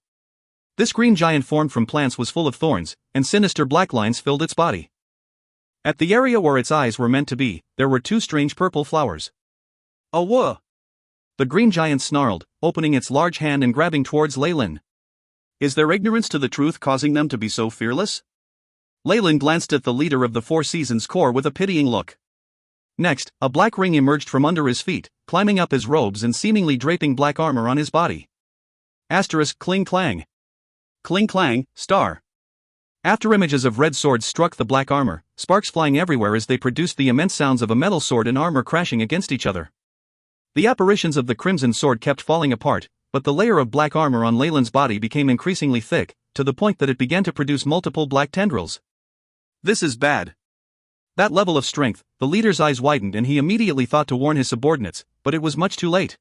Speaker 1: This green giant formed from plants was full of thorns, and sinister black lines filled its body. At the area where its eyes were meant to be, there were 2 strange purple flowers. Awah! The green giant snarled, opening its large hand and grabbing towards Leyland. Is their ignorance to the truth causing them to be so fearless? Leyland glanced at the leader of the Four Seasons Corps with a pitying look. Next, a black ring emerged from under his feet, climbing up his robes and seemingly draping black armor on his body. Asterisk cling clang. Cling clang, star. After images of red swords struck the black armor, sparks flying everywhere as they produced the immense sounds of a metal sword and armor crashing against each other. The apparitions of the crimson sword kept falling apart, but the layer of black armor on Leyland's body became increasingly thick, to the point that it began to produce multiple black tendrils. This is bad. That level of strength, the leader's eyes widened and he immediately thought to warn his subordinates, but it was much too late.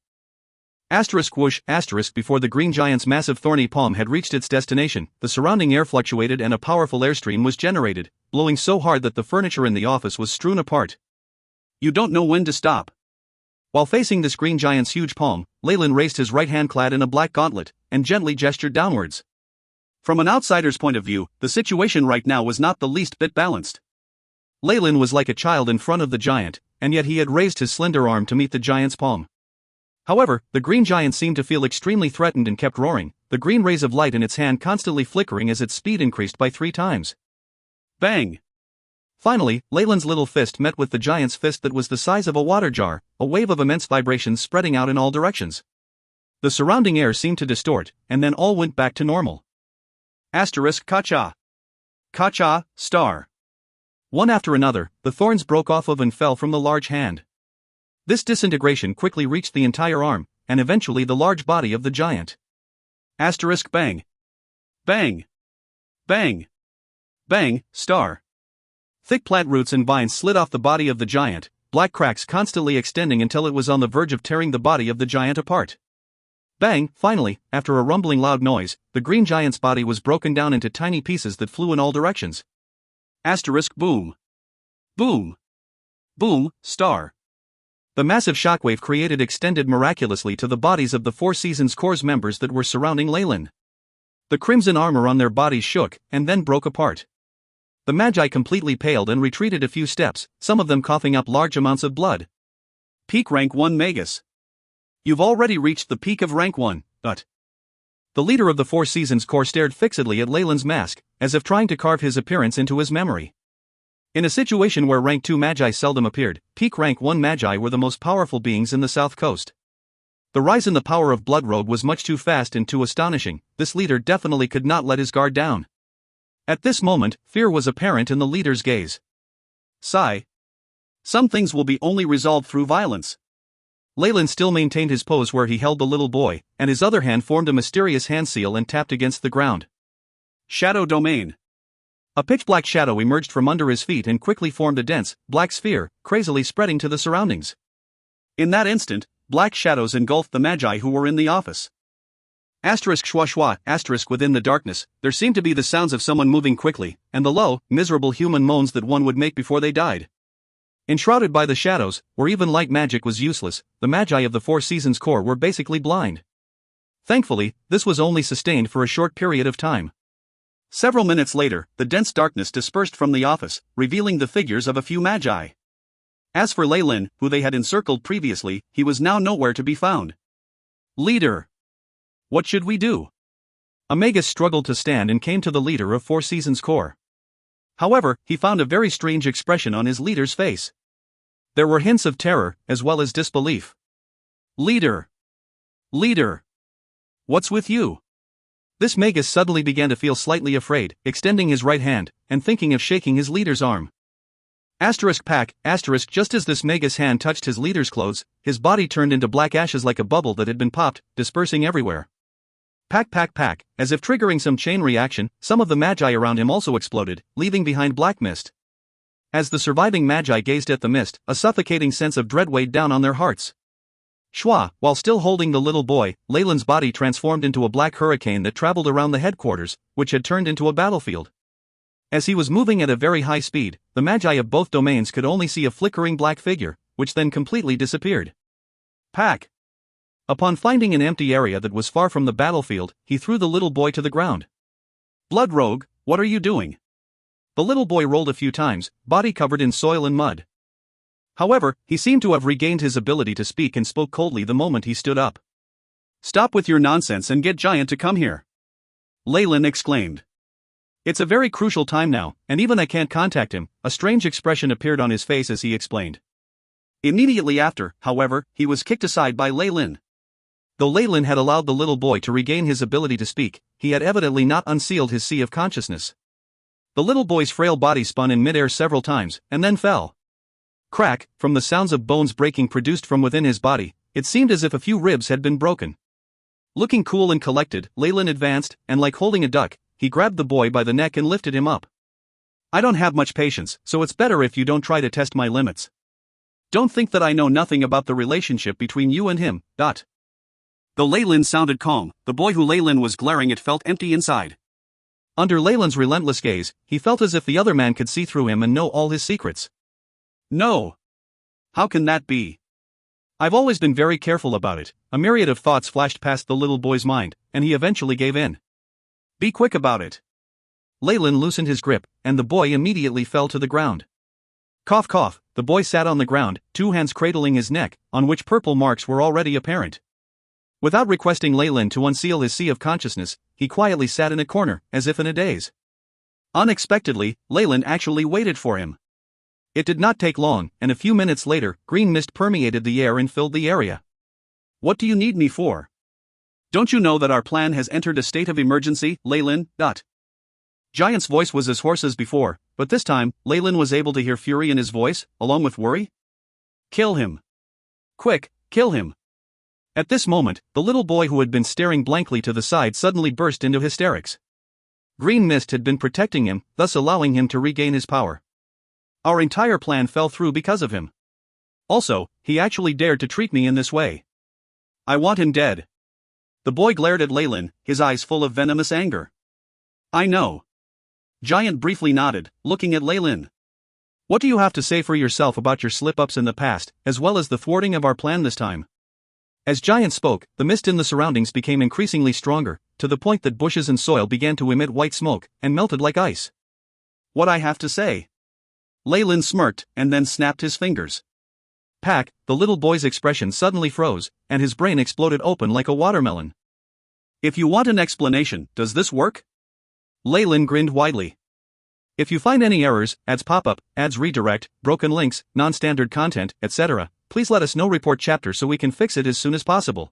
Speaker 1: Whoosh, before the green giant's massive thorny palm had reached its destination, the surrounding air fluctuated and a powerful airstream was generated, blowing so hard that the furniture in the office was strewn apart. You don't know when to stop. While facing this green giant's huge palm, Leyland raised his right hand clad in a black gauntlet, and gently gestured downwards. From an outsider's point of view, the situation right now was not the least bit balanced. Leyland was like a child in front of the giant, and yet he had raised his slender arm to meet the giant's palm. However, the green giant seemed to feel extremely threatened and kept roaring, the green rays of light in its hand constantly flickering as its speed increased by 3 times. Bang! Finally, Leyland's little fist met with the giant's fist that was the size of a water jar, a wave of immense vibrations spreading out in all directions. The surrounding air seemed to distort, and then all went back to normal. Kacha. Kacha, star. One after another, the thorns broke off of and fell from the large hand. This disintegration quickly reached the entire arm, and eventually the large body of the giant. Bang. Bang. Bang. Bang, star. Thick plant roots and vines slid off the body of the giant, black cracks constantly extending until it was on the verge of tearing the body of the giant apart. Bang, finally, after a rumbling loud noise, the green giant's body was broken down into tiny pieces that flew in all directions. Boom. Boom. Boom, star. The massive shockwave created extended miraculously to the bodies of the Four Seasons Corps members that were surrounding Leyland. The crimson armor on their bodies shook, and then broke apart. The Magi completely paled and retreated a few steps, some of them coughing up large amounts of blood. Peak Rank 1 Magus. You've already reached the peak of Rank 1, but... The leader of the Four Seasons Corps stared fixedly at Leyland's mask, as if trying to carve his appearance into his memory. In a situation where Rank 2 Magi seldom appeared, peak Rank 1 Magi were the most powerful beings in the South Coast. The rise in the power of Blood Road was much too fast and too astonishing, this leader definitely could not let his guard down. At this moment, fear was apparent in the leader's gaze. Sigh. Some things will be only resolved through violence. Leyland still maintained his pose where he held the little boy, and his other hand formed a mysterious hand seal and tapped against the ground. Shadow Domain. A pitch-black shadow emerged from under his feet and quickly formed a dense, black sphere, crazily spreading to the surroundings. In that instant, black shadows engulfed the Magi who were in the office. Schwa, within the darkness, there seemed to be the sounds of someone moving quickly, and the low, miserable human moans that one would make before they died. Enshrouded by the shadows, where even light magic was useless, the Magi of the Four Seasons Corps were basically blind. Thankfully, this was only sustained for a short period of time. Several minutes later, the dense darkness dispersed from the office, revealing the figures of a few Magi. As for Leyland, who they had encircled previously, he was now nowhere to be found. Leader. What should we do? Magus struggled to stand and came to the leader of Four Seasons Corps. However, he found a very strange expression on his leader's face. There were hints of terror, as well as disbelief. Leader. Leader. What's with you? This Magus suddenly began to feel slightly afraid, extending his right hand, and thinking of shaking his leader's arm. Just as this Magus hand touched his leader's clothes, his body turned into black ashes like a bubble that had been popped, dispersing everywhere. Pack, as if triggering some chain reaction, some of the Magi around him also exploded, leaving behind black mist. As the surviving Magi gazed at the mist, a suffocating sense of dread weighed down on their hearts. Schwa, while still holding the little boy, Leyland's body transformed into a black hurricane that traveled around the headquarters, which had turned into a battlefield. As he was moving at a very high speed, the Magi of both domains could only see a flickering black figure, which then completely disappeared. Pack. Upon finding an empty area that was far from the battlefield, he threw the little boy to the ground. Blood Rogue, what are you doing? The little boy rolled a few times, body covered in soil and mud. However, he seemed to have regained his ability to speak and spoke coldly the moment he stood up. Stop with your nonsense and get Giant to come here. Leyland exclaimed. It's a very crucial time now, and even I can't contact him. A strange expression appeared on his face as he explained. Immediately after, however, he was kicked aside by Leyland. Though Leyland had allowed the little boy to regain his ability to speak, he had evidently not unsealed his sea of consciousness. The little boy's frail body spun in midair several times, and then fell. Crack, from the sounds of bones breaking produced from within his body, it seemed as if a few ribs had been broken. Looking cool and collected, Leyland advanced, and like holding a duck, he grabbed the boy by the neck and lifted him up. I don't have much patience, so it's better if you don't try to test my limits. Don't think that I know nothing about the relationship between you and him. Though Leyland sounded calm, the boy who Leyland was glaring at felt empty inside. Under Leyland's relentless gaze, he felt as if the other man could see through him and know all his secrets. No. How can that be? I've always been very careful about it. A myriad of thoughts flashed past the little boy's mind, and he eventually gave in. Be quick about it. Leyland loosened his grip, and the boy immediately fell to the ground. Cough cough, the boy sat on the ground, 2 hands cradling his neck, on which purple marks were already apparent. Without requesting Leyland to unseal his sea of consciousness, he quietly sat in a corner, as if in a daze. Unexpectedly, Leyland actually waited for him. It did not take long, and a few minutes later, green mist permeated the air and filled the area. What do you need me for? Don't you know that our plan has entered a state of emergency, Leyland? Giant's voice was as hoarse as before, but this time, Leyland was able to hear fury in his voice, along with worry. Kill him. Quick, kill him. At this moment, the little boy who had been staring blankly to the side suddenly burst into hysterics. Green mist had been protecting him, thus allowing him to regain his power. Our entire plan fell through because of him. Also, he actually dared to treat me in this way. I want him dead. The boy glared at Leyland, his eyes full of venomous anger. I know. Giant briefly nodded, looking at Leyland. What do you have to say for yourself about your slip-ups in the past, as well as the thwarting of our plan this time? As Giant spoke, the mist in the surroundings became increasingly stronger, to the point that bushes and soil began to emit white smoke, and melted like ice. What I have to say? Leyland smirked, and then snapped his fingers. Pack, the little boy's expression suddenly froze, and his brain exploded open like a watermelon. If you want an explanation, does this work? Leyland grinned widely. If you find any errors, ads pop-up, ads redirect, broken links, non-standard content, etc., please let us know. Report chapter so we can fix it as soon as possible.